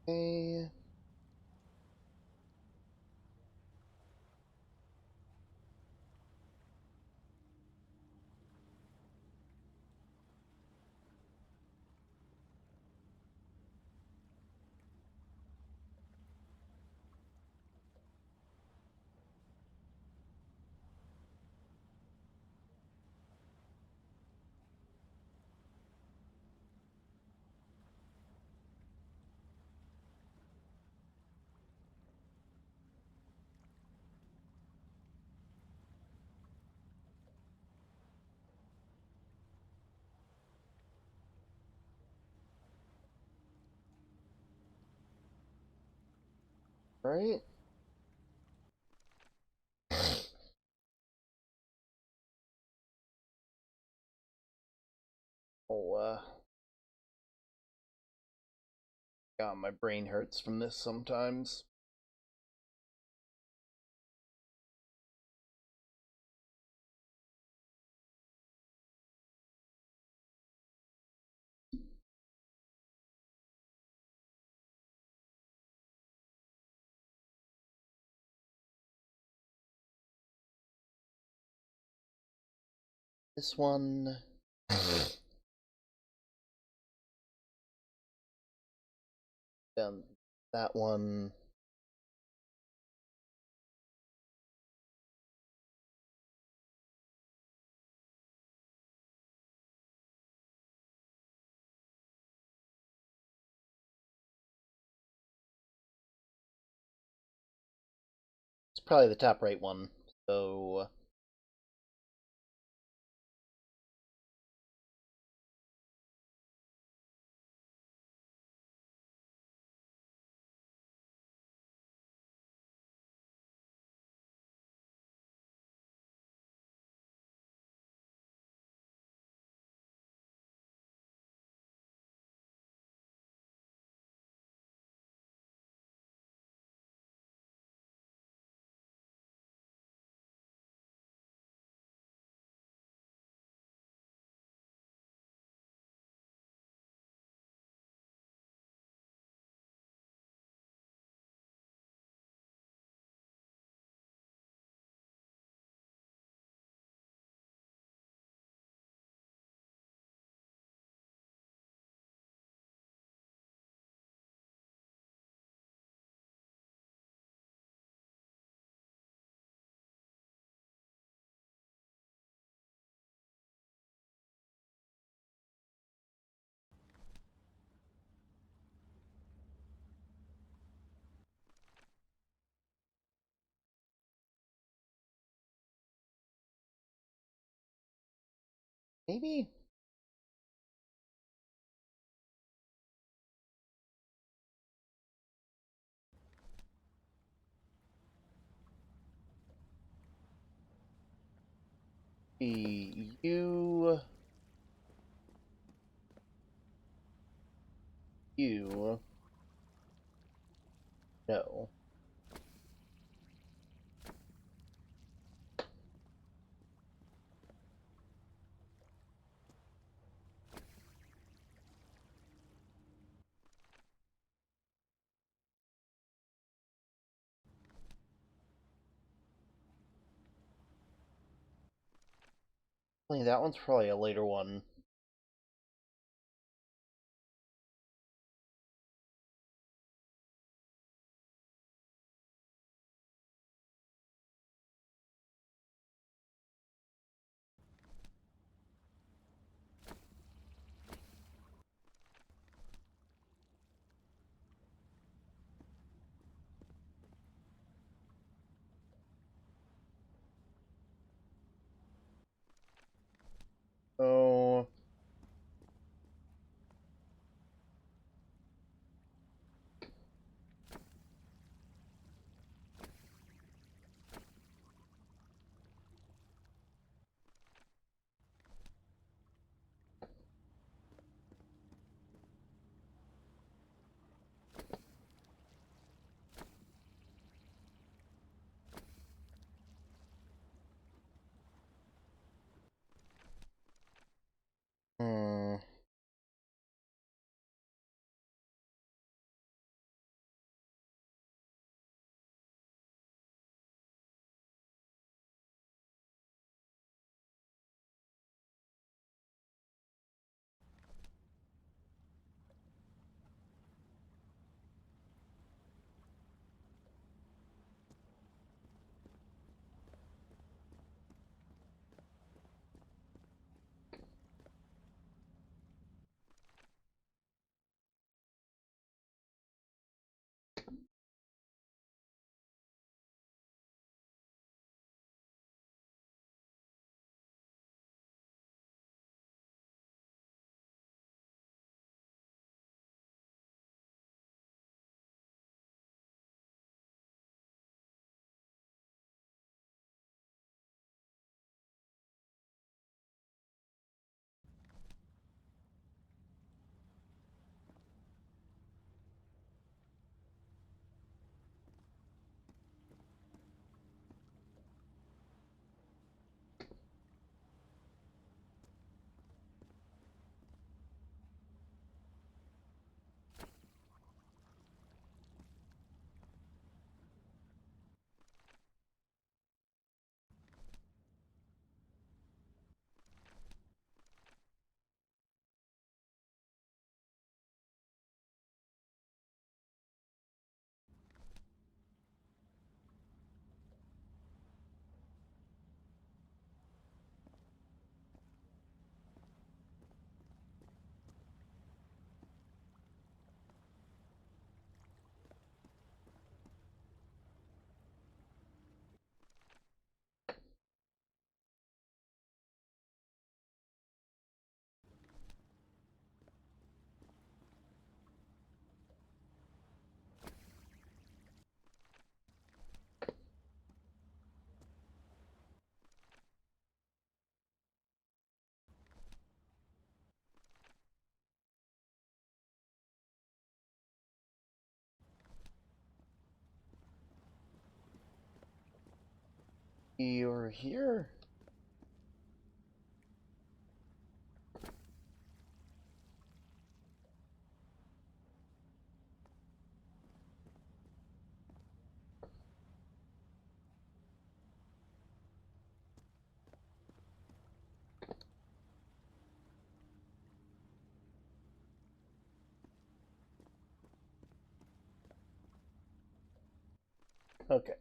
Speaker 1: Okay. Right? Oh, God, my brain hurts from this sometimes. This one. Then that one. It's probably the top right one. So. Maybe? You. You. No. I think that one's probably a later one. Oh. You're here. Okay.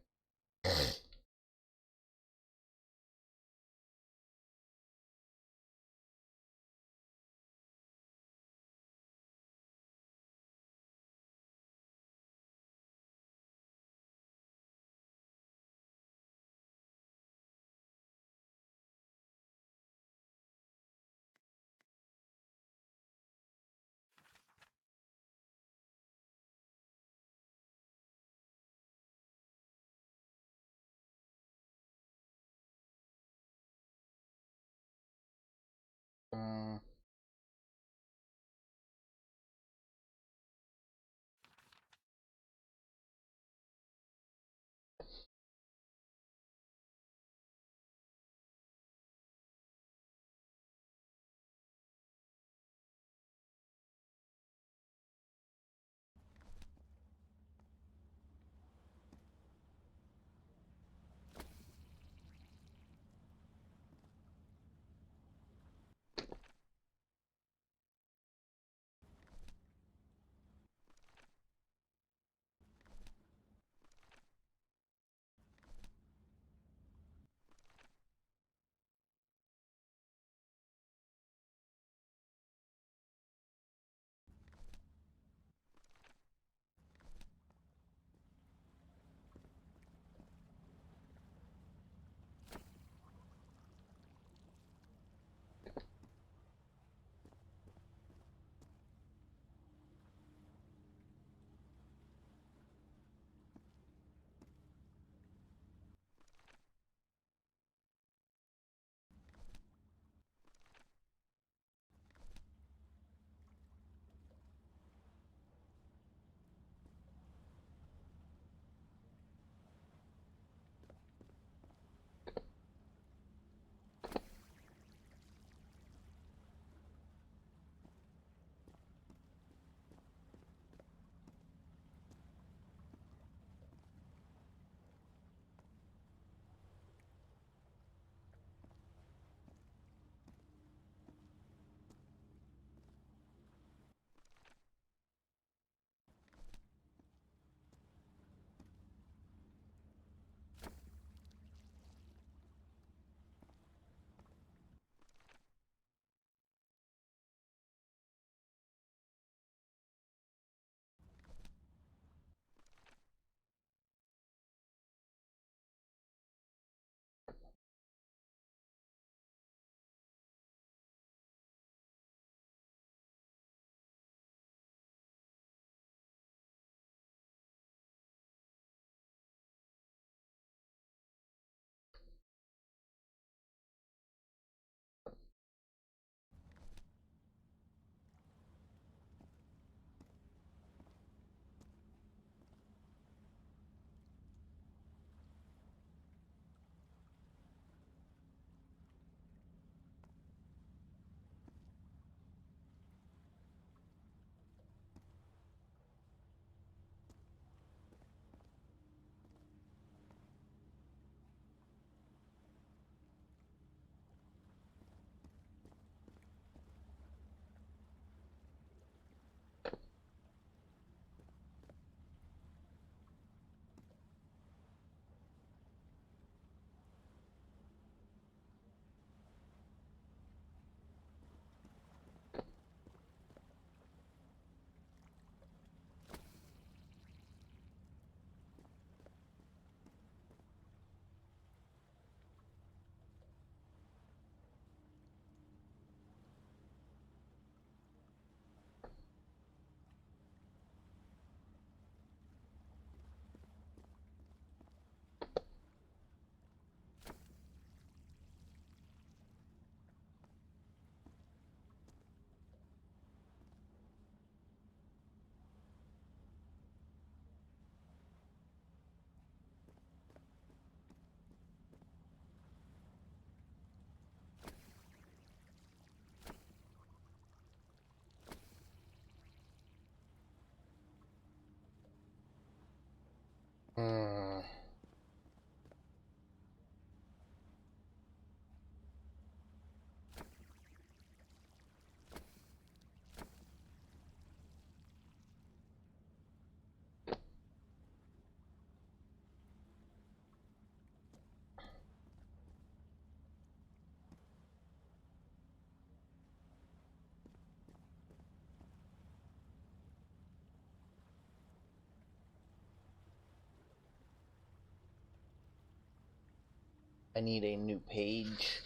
Speaker 1: I need a new page.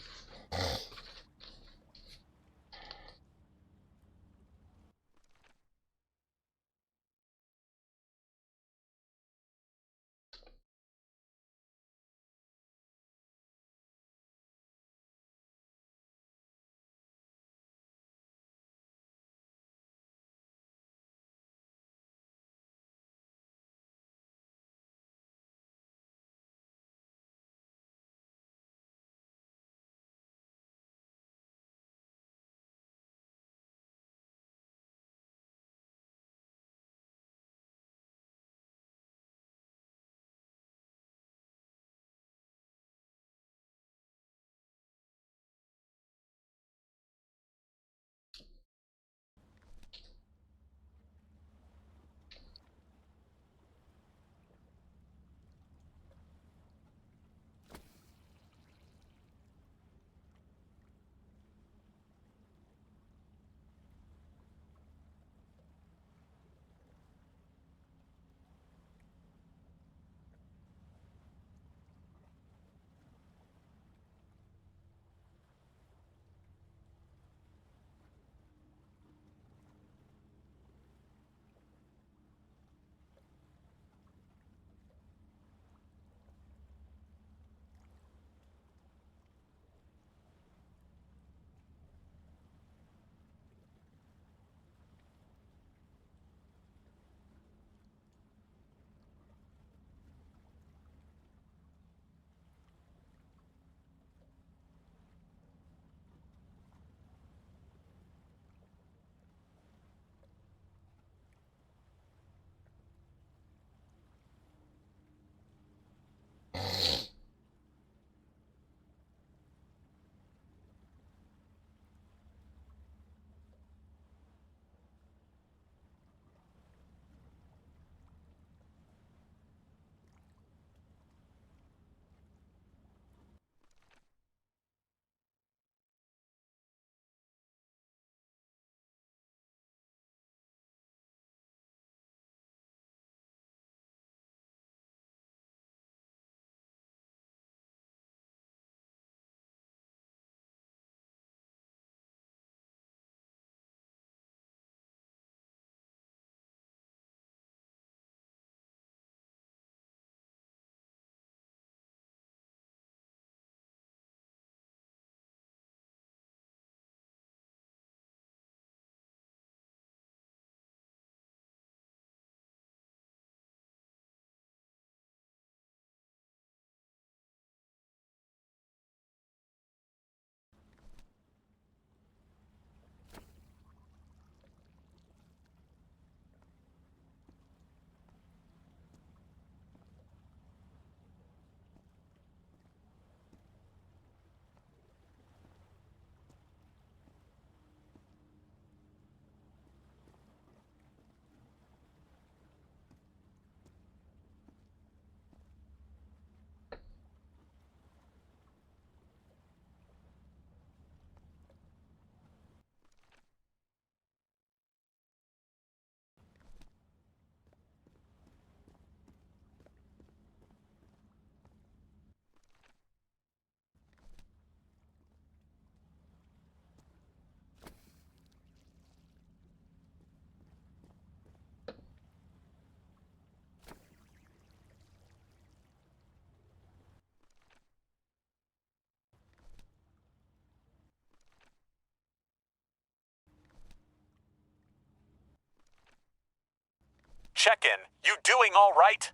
Speaker 2: Check in. You doing all right?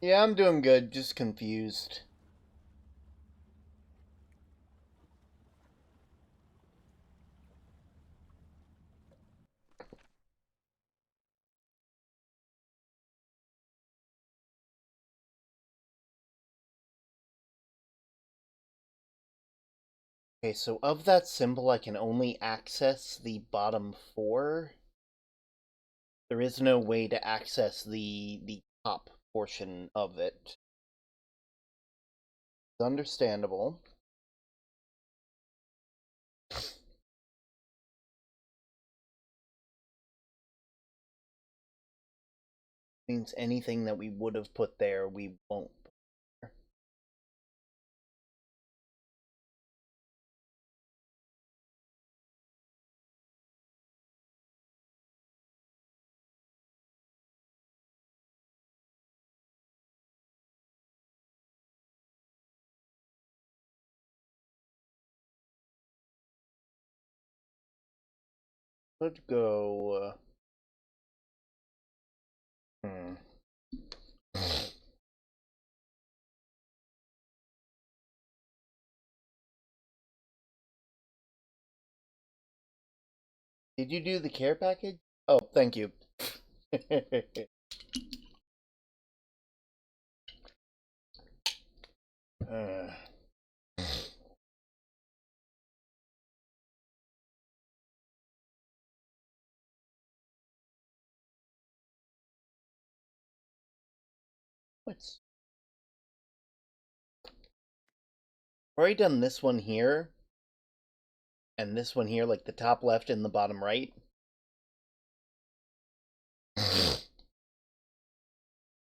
Speaker 1: Yeah, I'm doing good, just confused. Okay, so of that symbol, I can only access the bottom four. There is no way to access the top portion of it. It's understandable. Means anything that we would have put there, we won't. Let's go. Hmm. Did you do the care package? Oh, thank you. uh, what's already done this one here, and this one here, like the top left and the bottom right.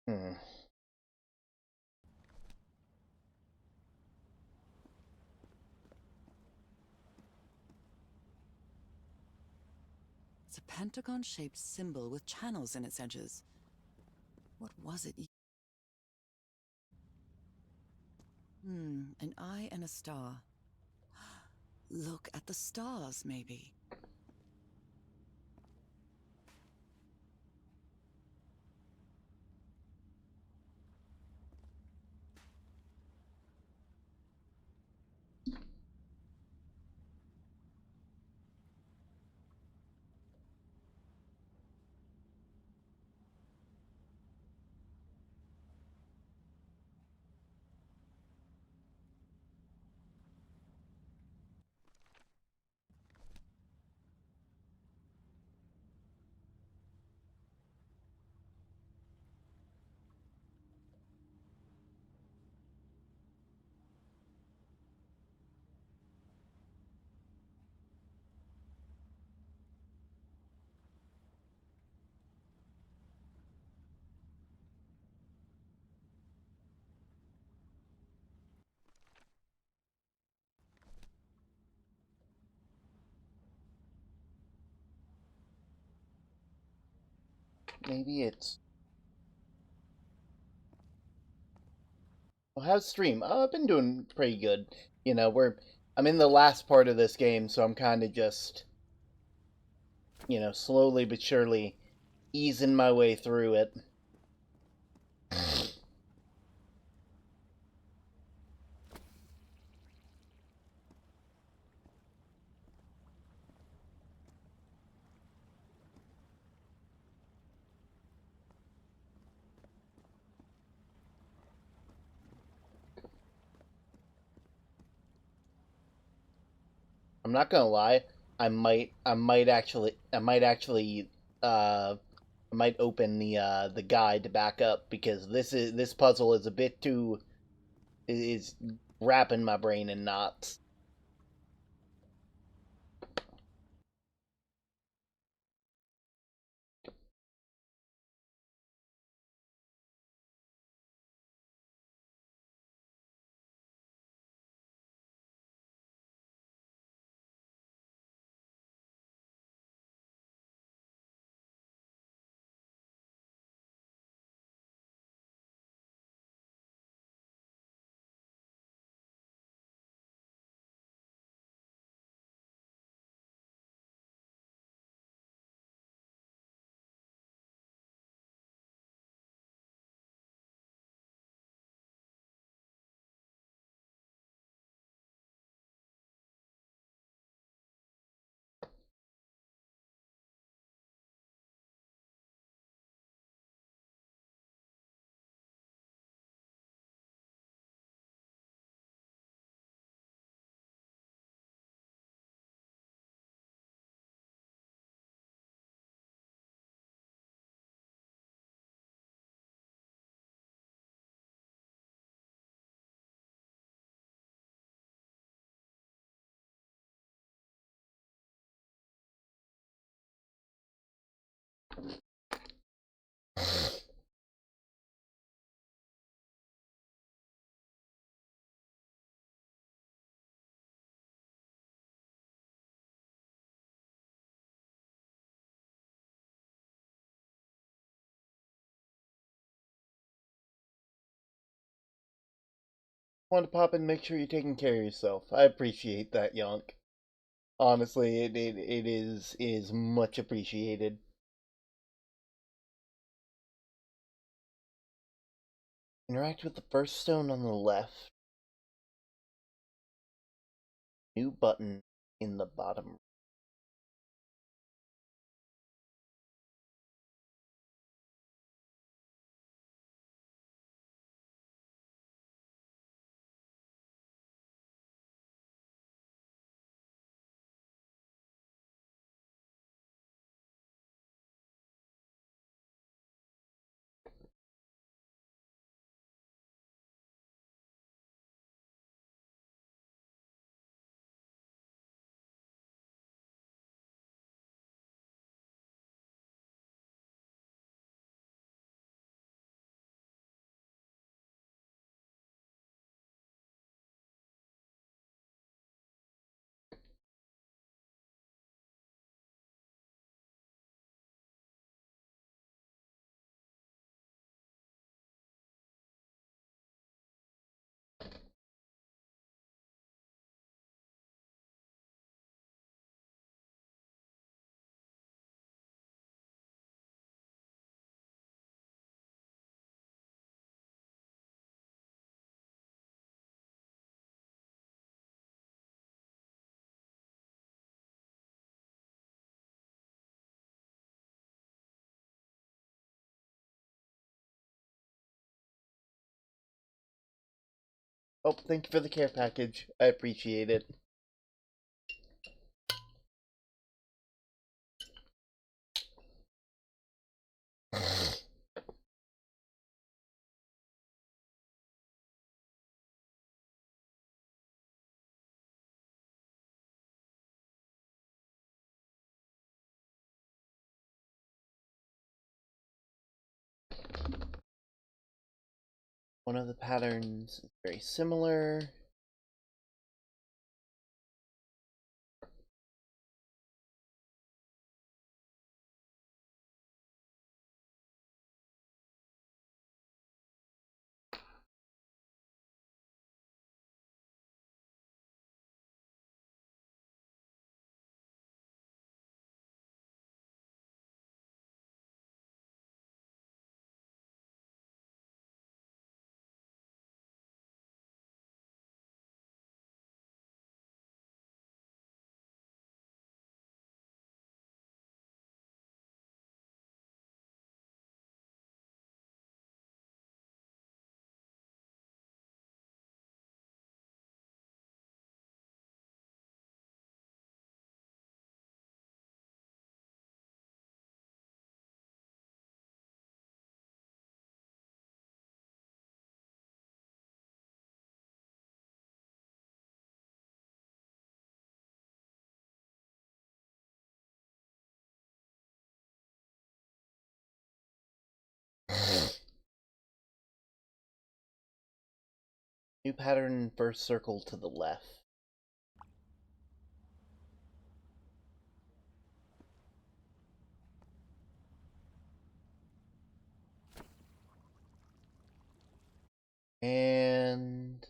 Speaker 1: Hmm.
Speaker 3: It's a pentagon-shaped symbol with channels in its edges. What was it? An eye and a star. Look at the stars, maybe.
Speaker 1: Maybe it's. Well, how's stream? I've been doing pretty good. You know, I'm in the last part of this game, so I'm kind of just, slowly but surely easing my way through it. I'm not gonna lie. I might open the guide to back up because this puzzle is a bit too is wrapping my brain in knots. Want to pop in and make sure you're taking care of yourself. I appreciate that, Yonk. Honestly, it is much appreciated. Interact with the first stone on the left. New button in the bottom. Oh, thank you for the care package. I appreciate it. One of the patterns is very similar. New pattern first circle to the left. And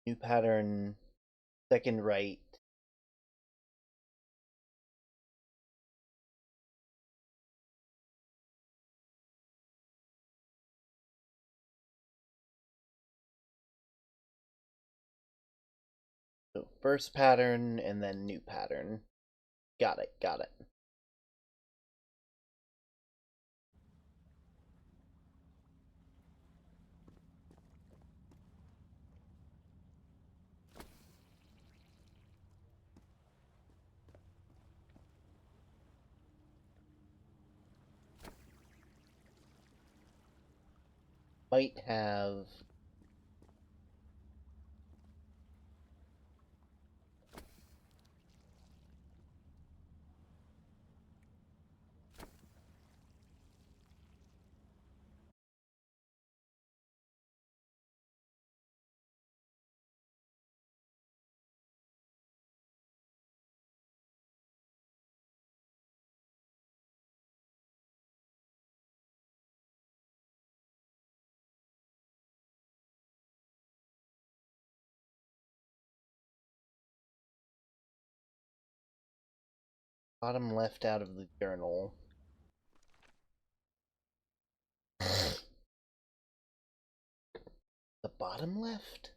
Speaker 1: new pattern second right. So first pattern and then new pattern. Got it, got it. Might have Bottom left out of the journal. The bottom left?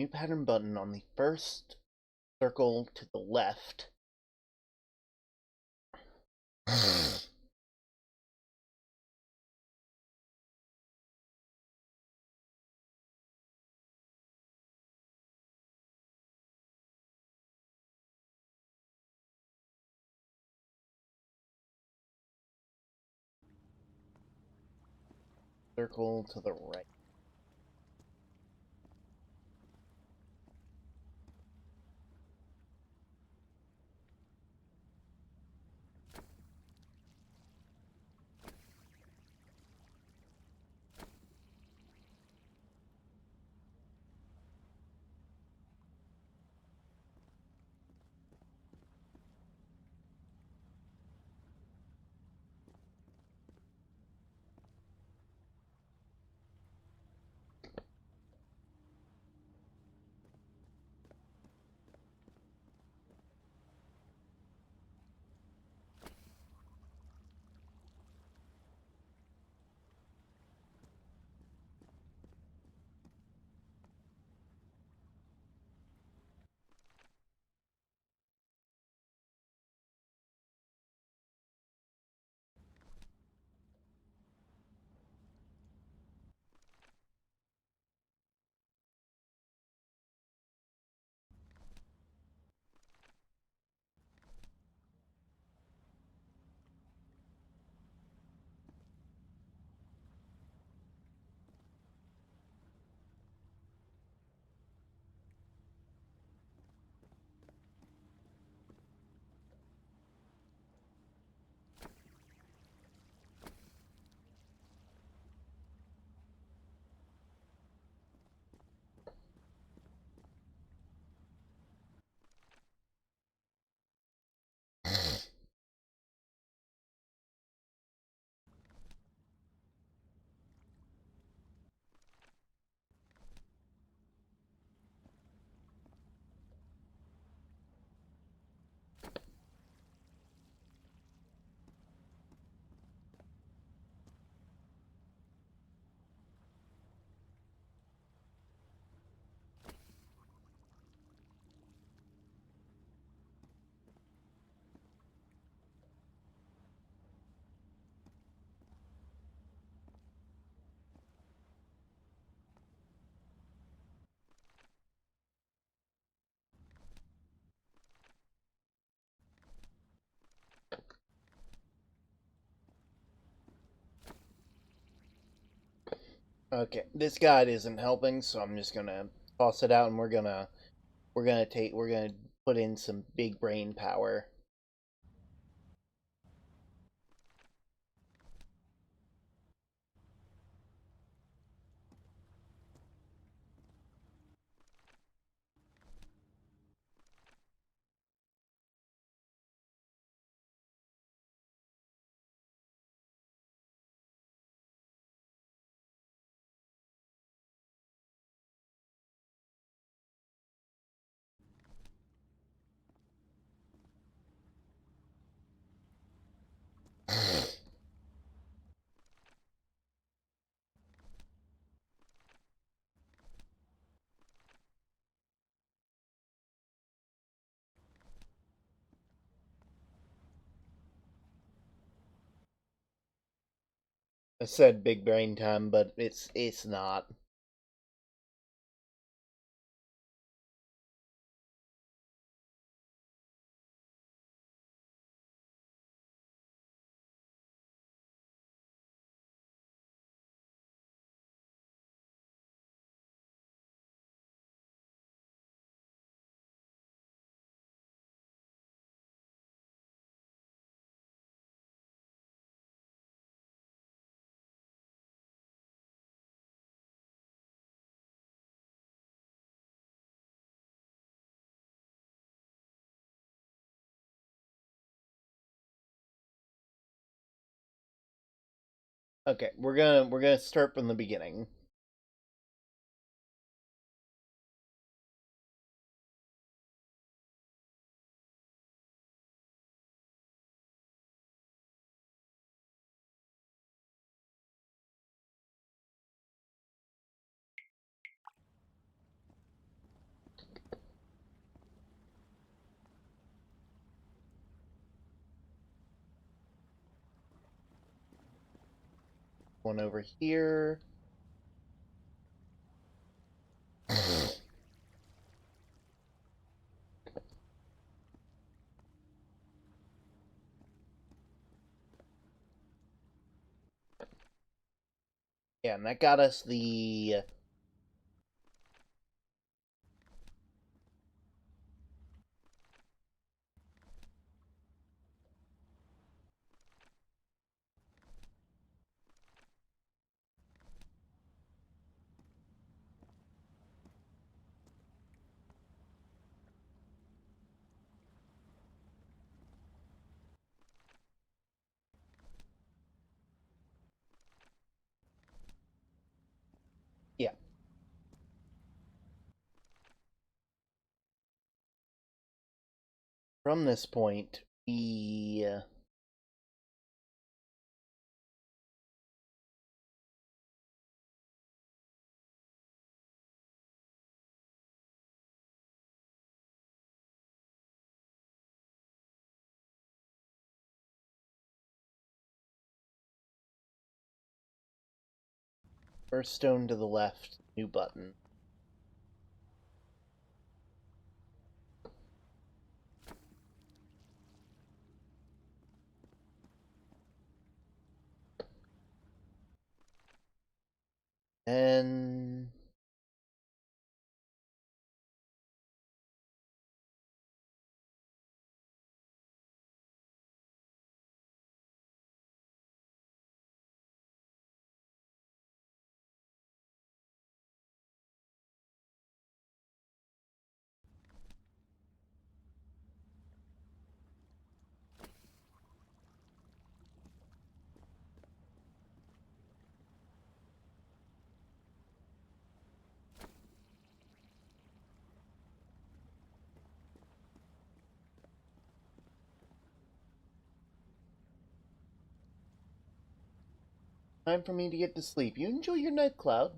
Speaker 1: New pattern button on the first circle to the left. Circle to the right. Okay, this guide isn't helping, so I'm just gonna toss it out, and we're gonna put in some big brain power. I said big brain time, but it's not. Okay, we're gonna start from the beginning. One over here. Yeah, and that got us the yeah. From this point, we first stone to the left, new button. And time for me to get to sleep. You enjoy your night, Cloud.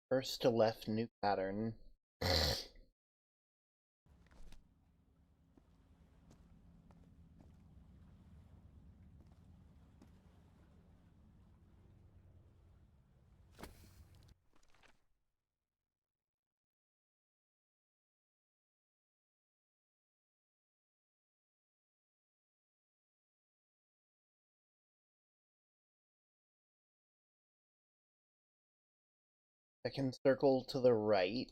Speaker 1: First to left, new pattern. Second circle to the right.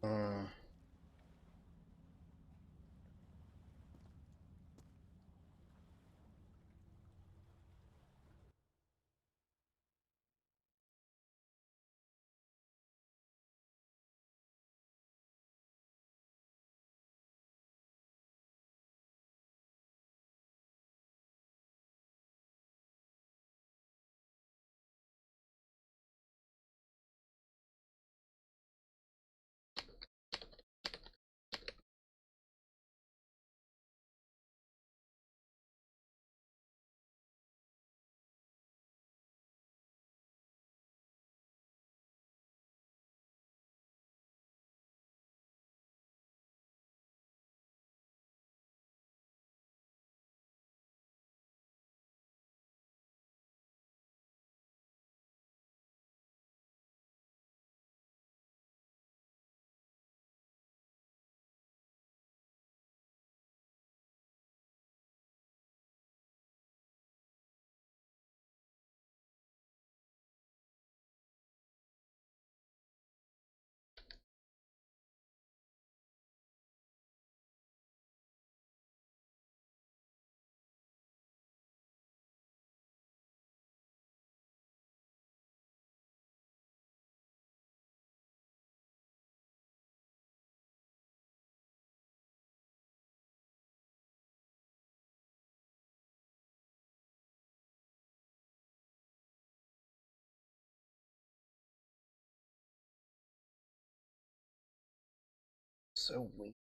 Speaker 1: Uh, so weak.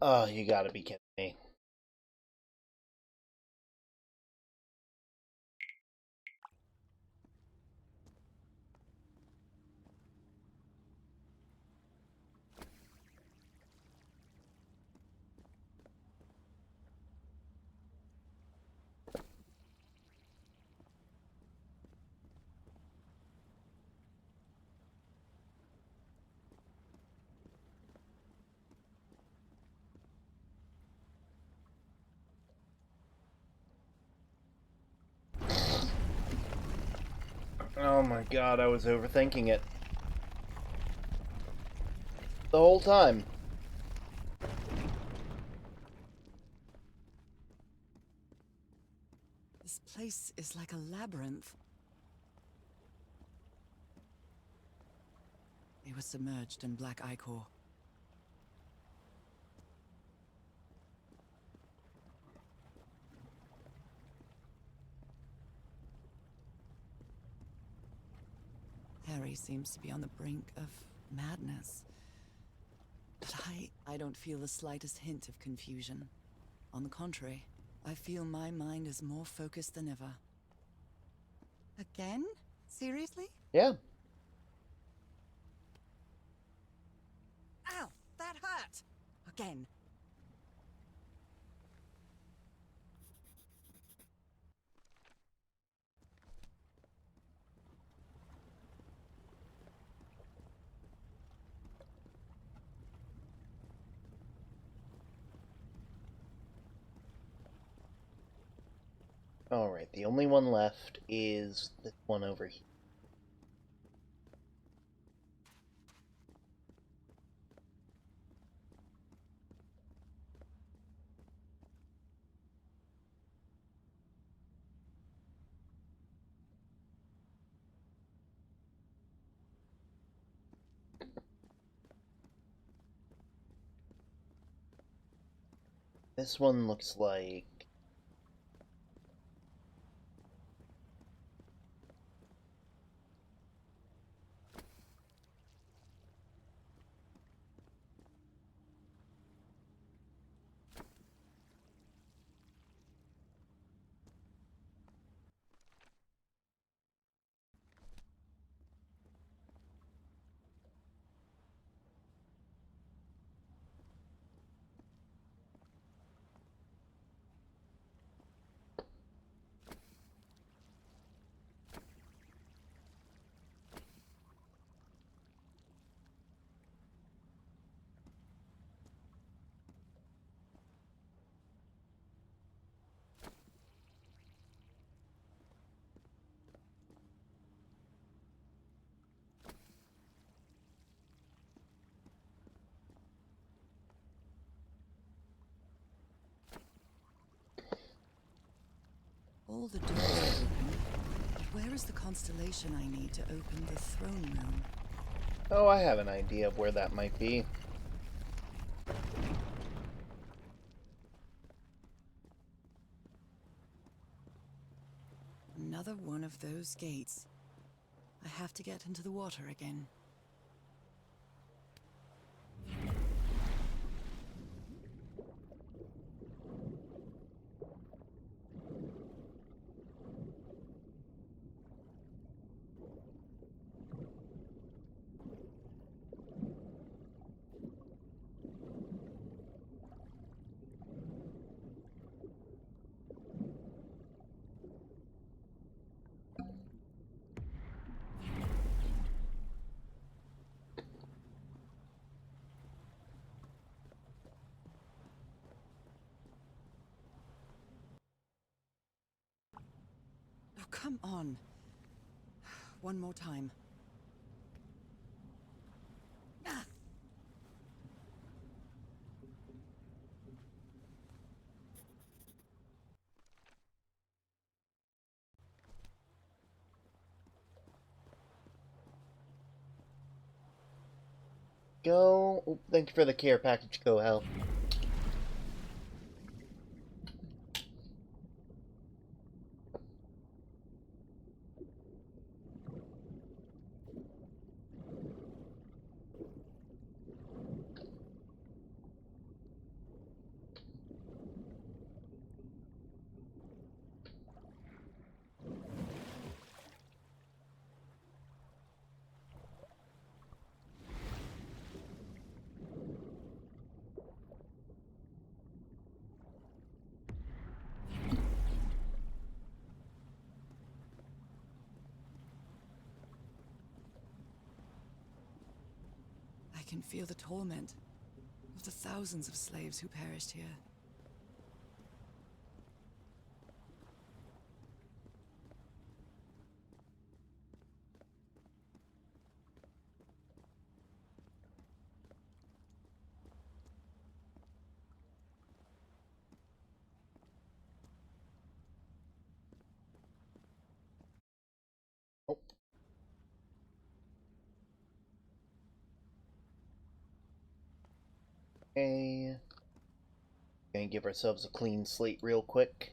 Speaker 1: Oh, you gotta be kidding me. Oh my god, I was overthinking it. The whole time.
Speaker 3: This place is like a labyrinth. They were submerged in black ichor. Harry seems to be on the brink of madness. But I don't feel the slightest hint of confusion. On the contrary, I feel my mind is more focused than ever. Again? Seriously?
Speaker 1: Yeah.
Speaker 3: Ow! That hurt! Again.
Speaker 1: Alright, the only one left is this one over here. This one looks like...
Speaker 3: All the doors are open. But where is the constellation I need to open the throne room?
Speaker 1: Oh, I have an idea of where that might be.
Speaker 3: Another one of those gates. I have to get into the water again. Oh, come on. One more time. Ah!
Speaker 1: Go... Oh, thank you for the care package, Go Hell.
Speaker 3: can feel the torment of the thousands of slaves who perished here.
Speaker 1: Oh. Okay. Gonna give ourselves a clean slate real quick.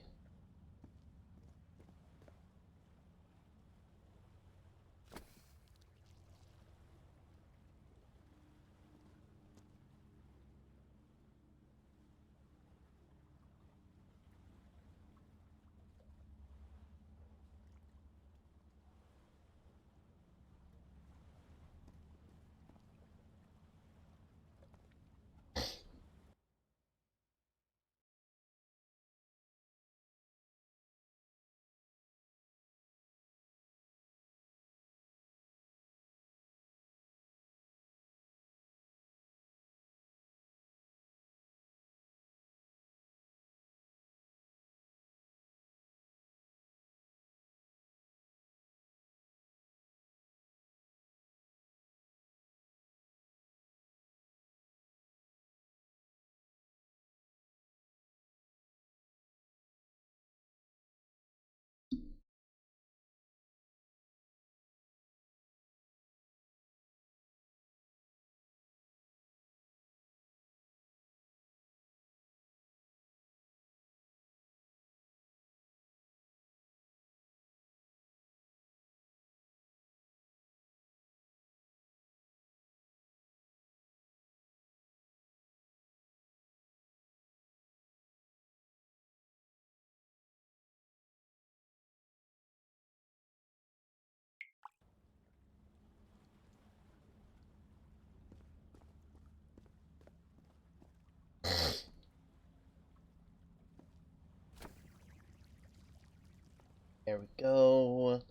Speaker 1: There we go.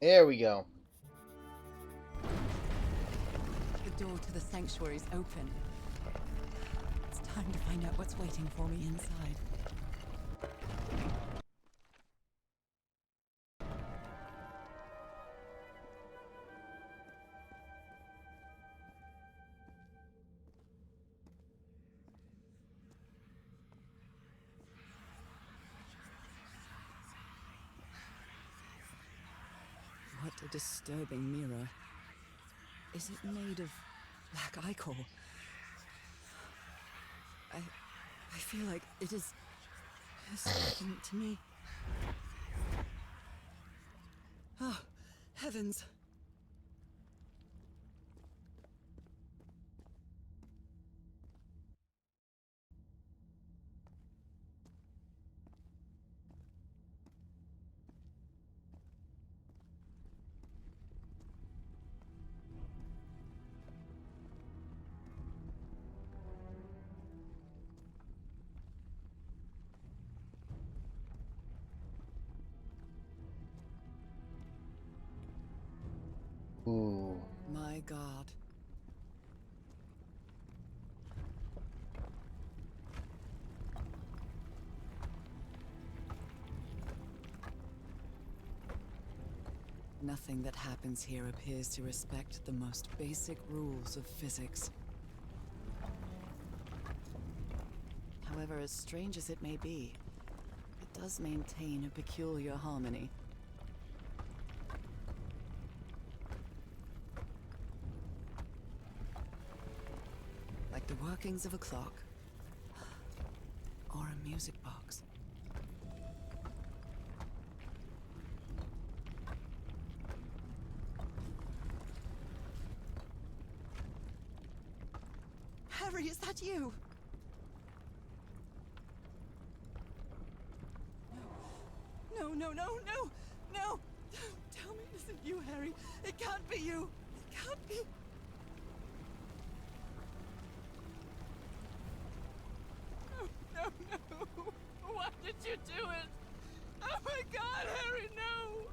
Speaker 1: There we go.
Speaker 3: door to the sanctuary's open. It's time to find out what's waiting for me inside. What a disturbing mirror. Is it made of black ichor? I feel like it is speaking to me. Oh, heavens.
Speaker 1: Ooh.
Speaker 3: My God. Nothing that happens here appears to respect the most basic rules of physics. However, as strange as it may be, it does maintain a peculiar harmony. Like the workings of a clock, or a music box. Harry, is that you? No, no, no, no, no! Tell me it isn't you, Harry. It can't be you. It can't be. No, no, no. Why did you do it? Oh my God, Harry, no!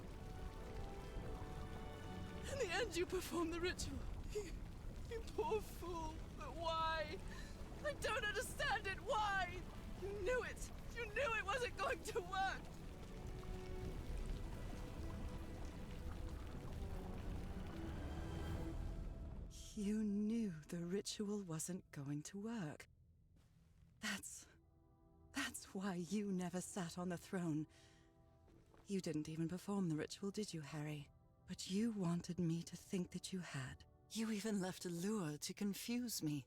Speaker 3: In the end, you performed the ritual. You poor fool. But why? I don't understand it. Why? You knew it. You knew it wasn't going to work. You knew the ritual wasn't going to work. That's why you never sat on the throne. You didn't even perform the ritual, did you, Harry? But you wanted me to think that you had. You even left a lure to confuse me.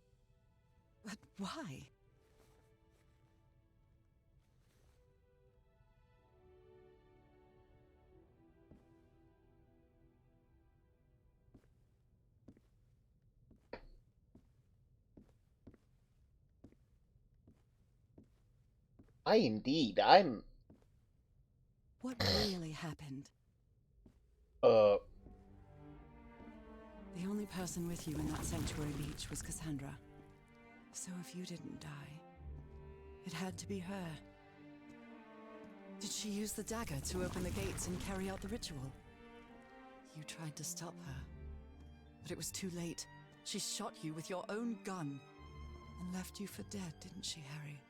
Speaker 3: But why?
Speaker 1: I'm
Speaker 3: What really happened?
Speaker 1: uh
Speaker 3: The only person with you in that sanctuary beach was Cassandra. So if you didn't die, it had to be her. Did she use the dagger to open the gates and carry out the ritual? You tried to stop her, but it was too late. She shot you with your own gun and left you for dead, didn't she, Harry?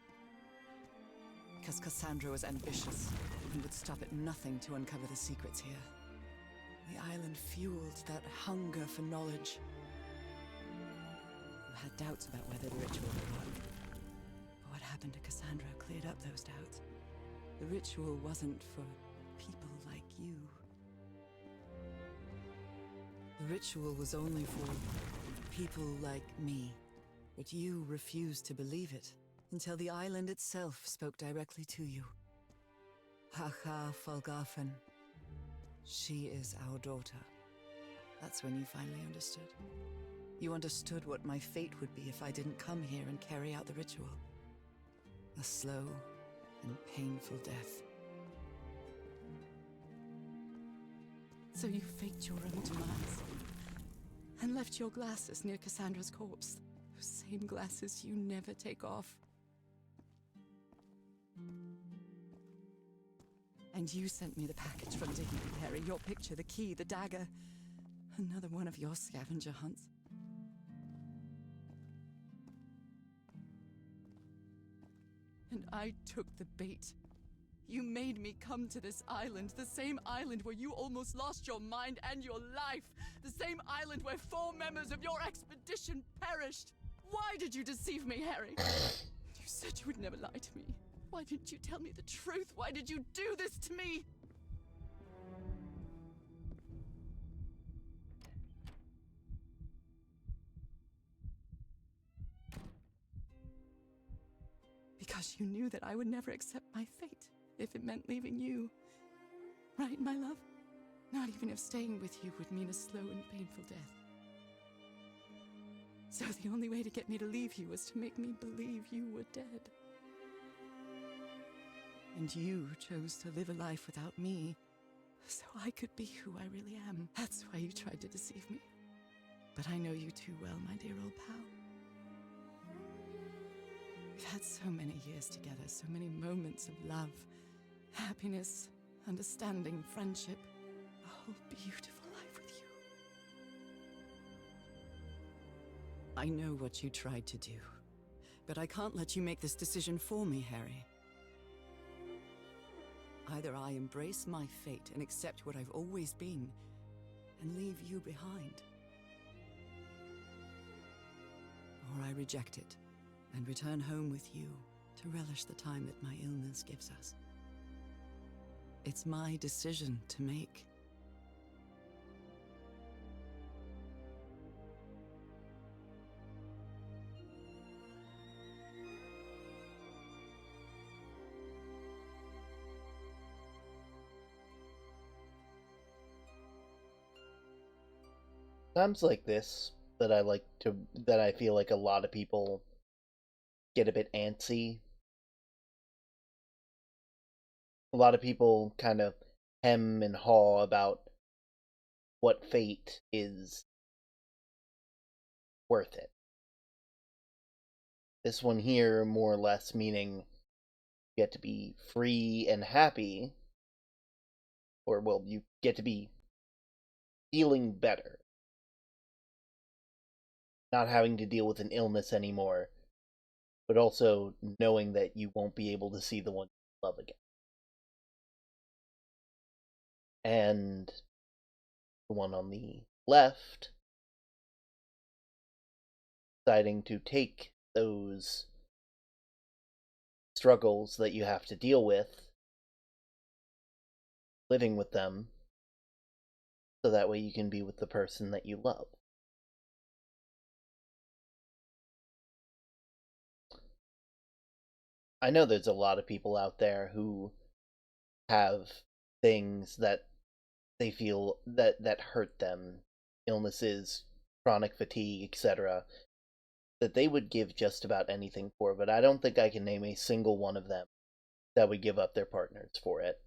Speaker 3: Because Cassandra was ambitious and would stop at nothing to uncover the secrets here. The island fueled that hunger for knowledge. You had doubts about whether the ritual would work. But what happened to Cassandra cleared up those doubts. The ritual wasn't for people like you. The ritual was only for people like me. But you refused to believe it until the island itself spoke directly to you. Haha Falgafen. She is our daughter. That's when you finally understood. You understood what my fate would be if I didn't come here and carry out the ritual. A slow and painful death. So you faked your own demise and left your glasses near Cassandra's corpse. Those same glasses you never take off. And you sent me the package from Dignity, Harry. Your picture, the key, the dagger. Another one of your scavenger hunts. I took the bait. You made me come to this island, the same island where you almost lost your mind and your life, the same island where 4 members of your expedition perished. Why did you deceive me, Harry? You said you would never lie to me. Why didn't you tell me the truth? Why did you do this to me? Because you knew that I would never accept my fate if it meant leaving you. Right, my love? Not even if staying with you would mean a slow and painful death. So the only way to get me to leave you was to make me believe you were dead. And you chose to live a life without me, so I could be who I really am. That's why you tried to deceive me. But I know you too well, my dear old pal. We've had so many years together, so many moments of love, happiness, understanding, friendship. A whole beautiful life with you. I know what you tried to do, but I can't let you make this decision for me, Harry. Either I embrace my fate and accept what I've always been, and leave you behind, or I reject it and return home with you to relish the time that my illness gives us. It's my decision to make.
Speaker 1: Times like this that I feel like a lot of people get a bit antsy. A lot of people kind of hem and haw about what fate is worth it. This one here, more or less, meaning you get to be free and happy, or, well, you get to be feeling better. Not having to deal with an illness anymore, but also knowing that you won't be able to see the one you love again. And the one on the left deciding to take those struggles that you have to deal with, living with them, so that way you can be with the person that you love. I know there's a lot of people out there who have things that they feel that hurt them, illnesses, chronic fatigue, etc., that they would give just about anything for, but I don't think I can name a single one of them that would give up their partners for it.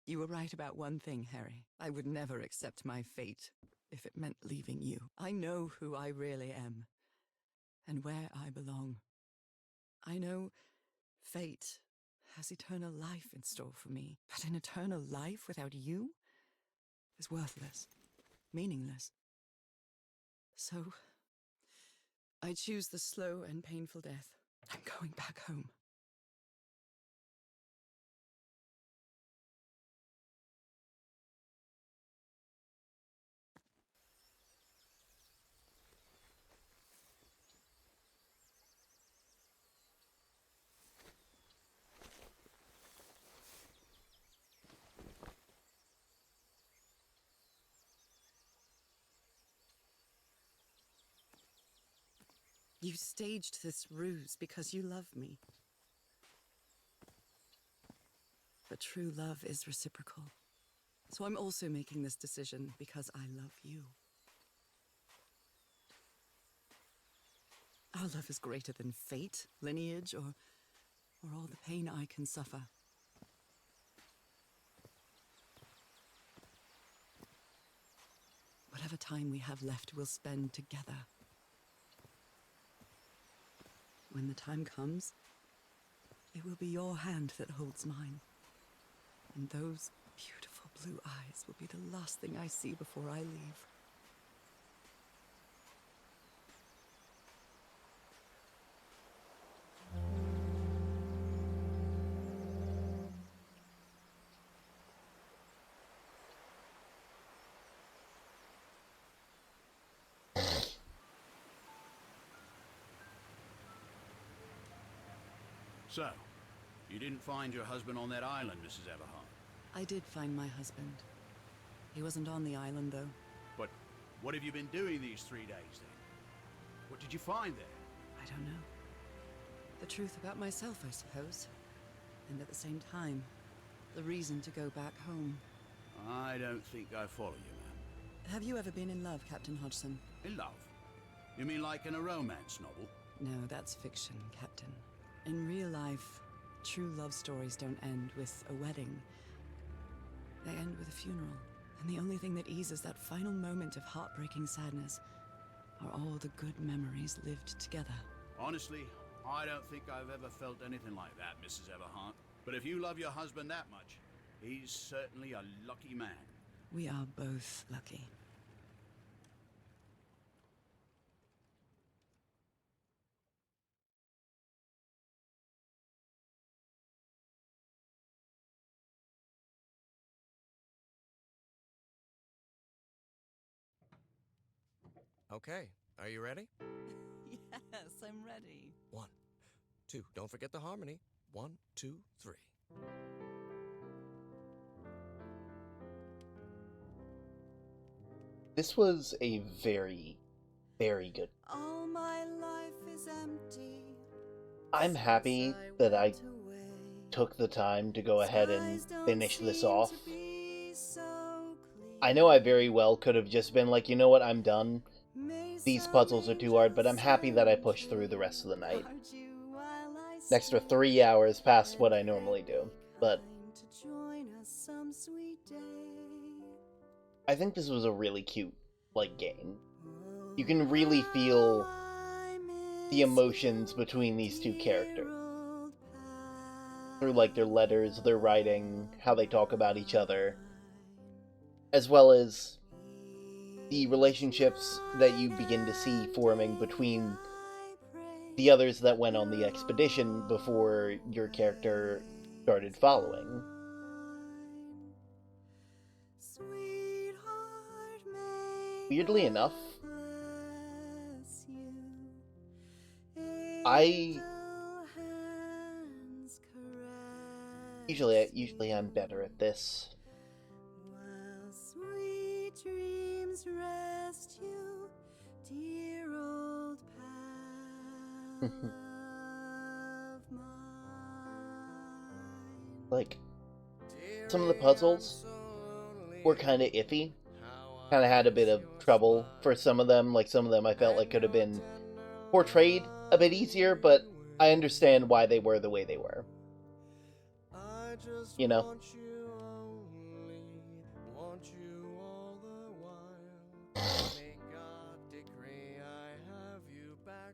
Speaker 3: You were right about one thing, Harry. I would never accept my fate if it meant leaving you. I know who I really am, and where I belong. I know fate has eternal life in store for me, but an eternal life without you is worthless, meaningless. So, I choose the slow and painful death. I'm going back home. You staged this ruse because you love me. But true love is reciprocal. So I'm also making this decision because I love you. Our love is greater than fate, lineage, or all the pain I can suffer. Whatever time we have left, we'll spend together. When the time comes, it will be your hand that holds mine. And those beautiful blue eyes will be the last thing I see before I leave.
Speaker 4: So, you didn't find your husband on that island, Mrs. Everhart.
Speaker 3: I did find my husband. He wasn't on the island, though.
Speaker 4: But what have you been doing these 3 days, then? What did you find there?
Speaker 3: I don't know. The truth about myself, I suppose. And at the same time, the reason to go back home.
Speaker 4: I don't think I follow you, ma'am.
Speaker 3: Have you ever been in love, Captain Hodgson?
Speaker 4: In love? You mean like in a romance novel?
Speaker 3: No, that's fiction, Captain. In real life, true love stories don't end with a wedding. They end with a funeral. And the only thing that eases that final moment of heartbreaking sadness are all the good memories lived together.
Speaker 4: Honestly, I don't think I've ever felt anything like that, Mrs. Everhart. But if you love your husband that much, he's certainly a lucky man.
Speaker 3: We are both lucky.
Speaker 7: Okay, are you ready?
Speaker 3: Yes, I'm ready.
Speaker 7: 1, 2, don't forget the harmony. 1, 2, 3.
Speaker 1: This was a very, very good.
Speaker 3: All my life is empty.
Speaker 1: I'm happy that I took the time to go ahead and finish this off. I know I very well could have just been like, you know what, I'm done. These puzzles are too hard, but I'm happy that I pushed through the rest of the night. An extra 3 hours past what I normally do, but I think this was a really cute, game. You can really feel the emotions between these two characters. Through, their letters, their writing, how they talk about each other. As well as the relationships that you begin to see forming between the others that went on the expedition before your character started following. Weirdly enough, usually I'm better at this.
Speaker 3: Sweet dreams rest you, dear old pal of mine.
Speaker 1: Some of the puzzles were kind of iffy. Kind of had a bit of trouble for some of them. Some of them I felt like could have been portrayed a bit easier, but I understand why they were the way they were. You know?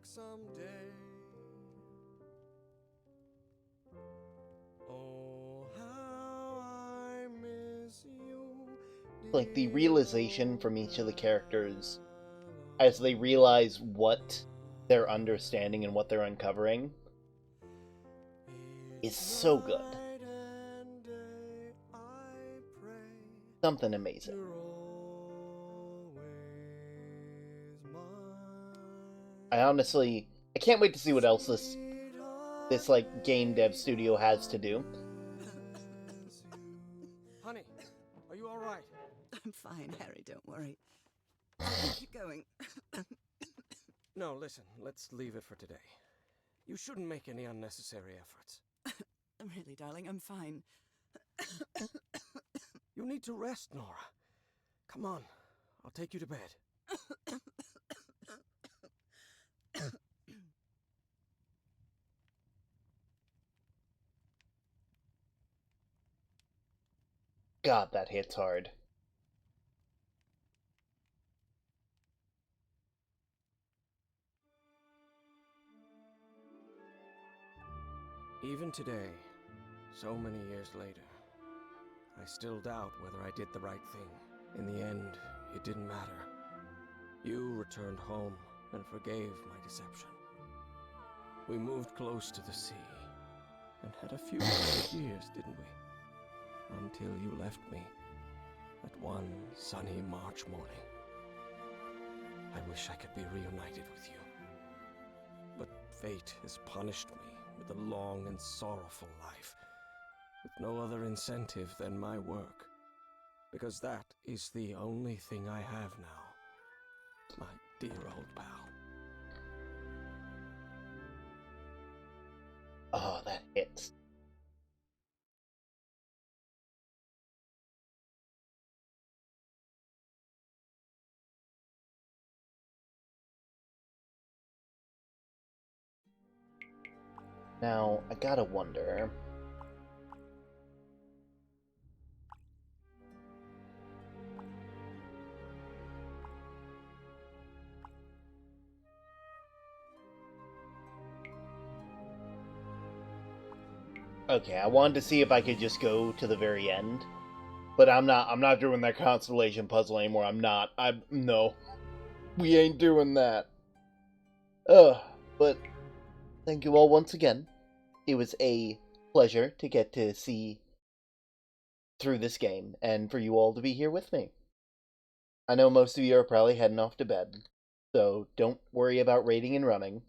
Speaker 7: Someday. Oh, how I miss you.
Speaker 1: The realization from each of the characters as they realize what they're understanding and what they're uncovering is so good. Something amazing. I can't wait to see what else this game dev studio has to do.
Speaker 7: Honey, are you all right?
Speaker 3: I'm fine, Harry, don't worry. Keep going.
Speaker 7: No, listen, let's leave it for today. You shouldn't make any unnecessary efforts.
Speaker 3: Really, darling, I'm fine.
Speaker 7: You need to rest, Nora. Come on, I'll take you to bed.
Speaker 1: God, that hits hard.
Speaker 7: Even today, so many years later, I still doubt whether I did the right thing. In the end, it didn't matter. You returned home and forgave my deception. We moved close to the sea and had a few good years, didn't we? Until you left me at one sunny March morning. I wish I could be reunited with you. But fate has punished me with a long and sorrowful life, with no other incentive than my work, because that is the only thing I have now, my dear old pal.
Speaker 1: Oh, that hits. Now, I gotta wonder. Okay, I wanted to see if I could just go to the very end. But I'm not doing that constellation puzzle anymore. No. We ain't doing that. But thank you all once again. It was a pleasure to get to see through this game and for you all to be here with me. I know most of you are probably heading off to bed, so don't worry about raiding and running.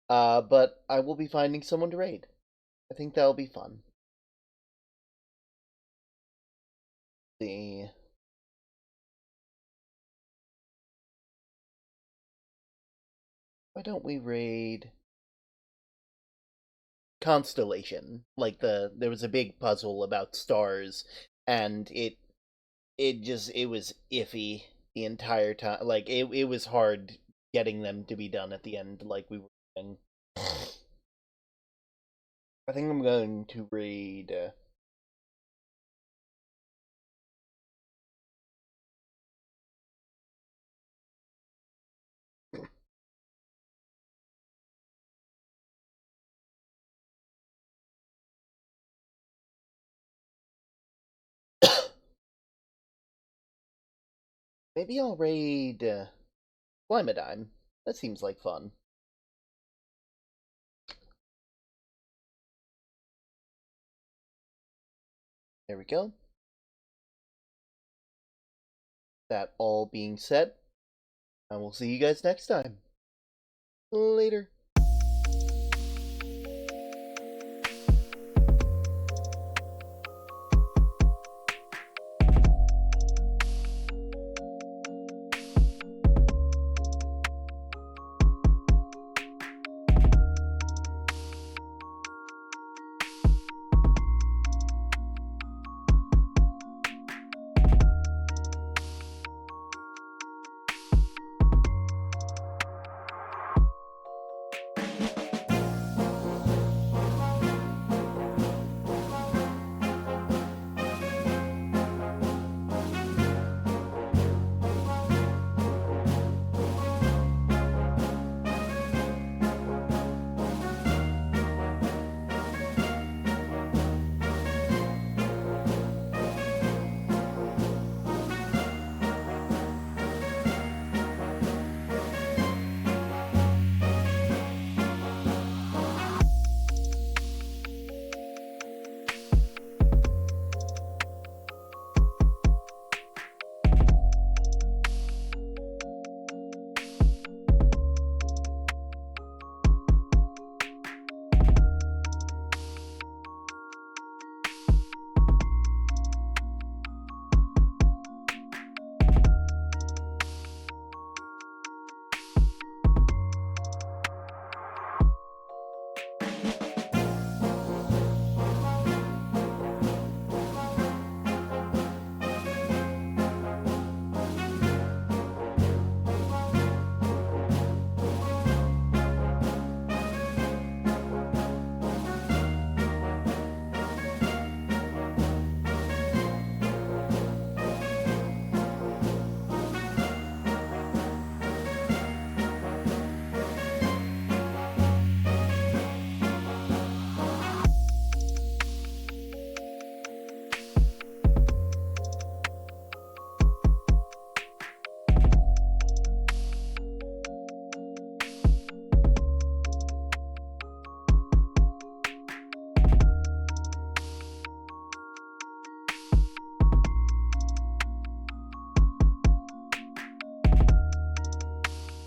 Speaker 1: But I will be finding someone to raid. I think that'll be fun. See. Why don't we raid Constellation? Like there was a big puzzle about stars, and it was iffy the entire time. Like it was hard getting them to be done at the end, like we were doing. I think I'm going to raid. Maybe I'll raid Glymadime. That seems like fun. There we go. That all being said, I will see you guys next time. Later.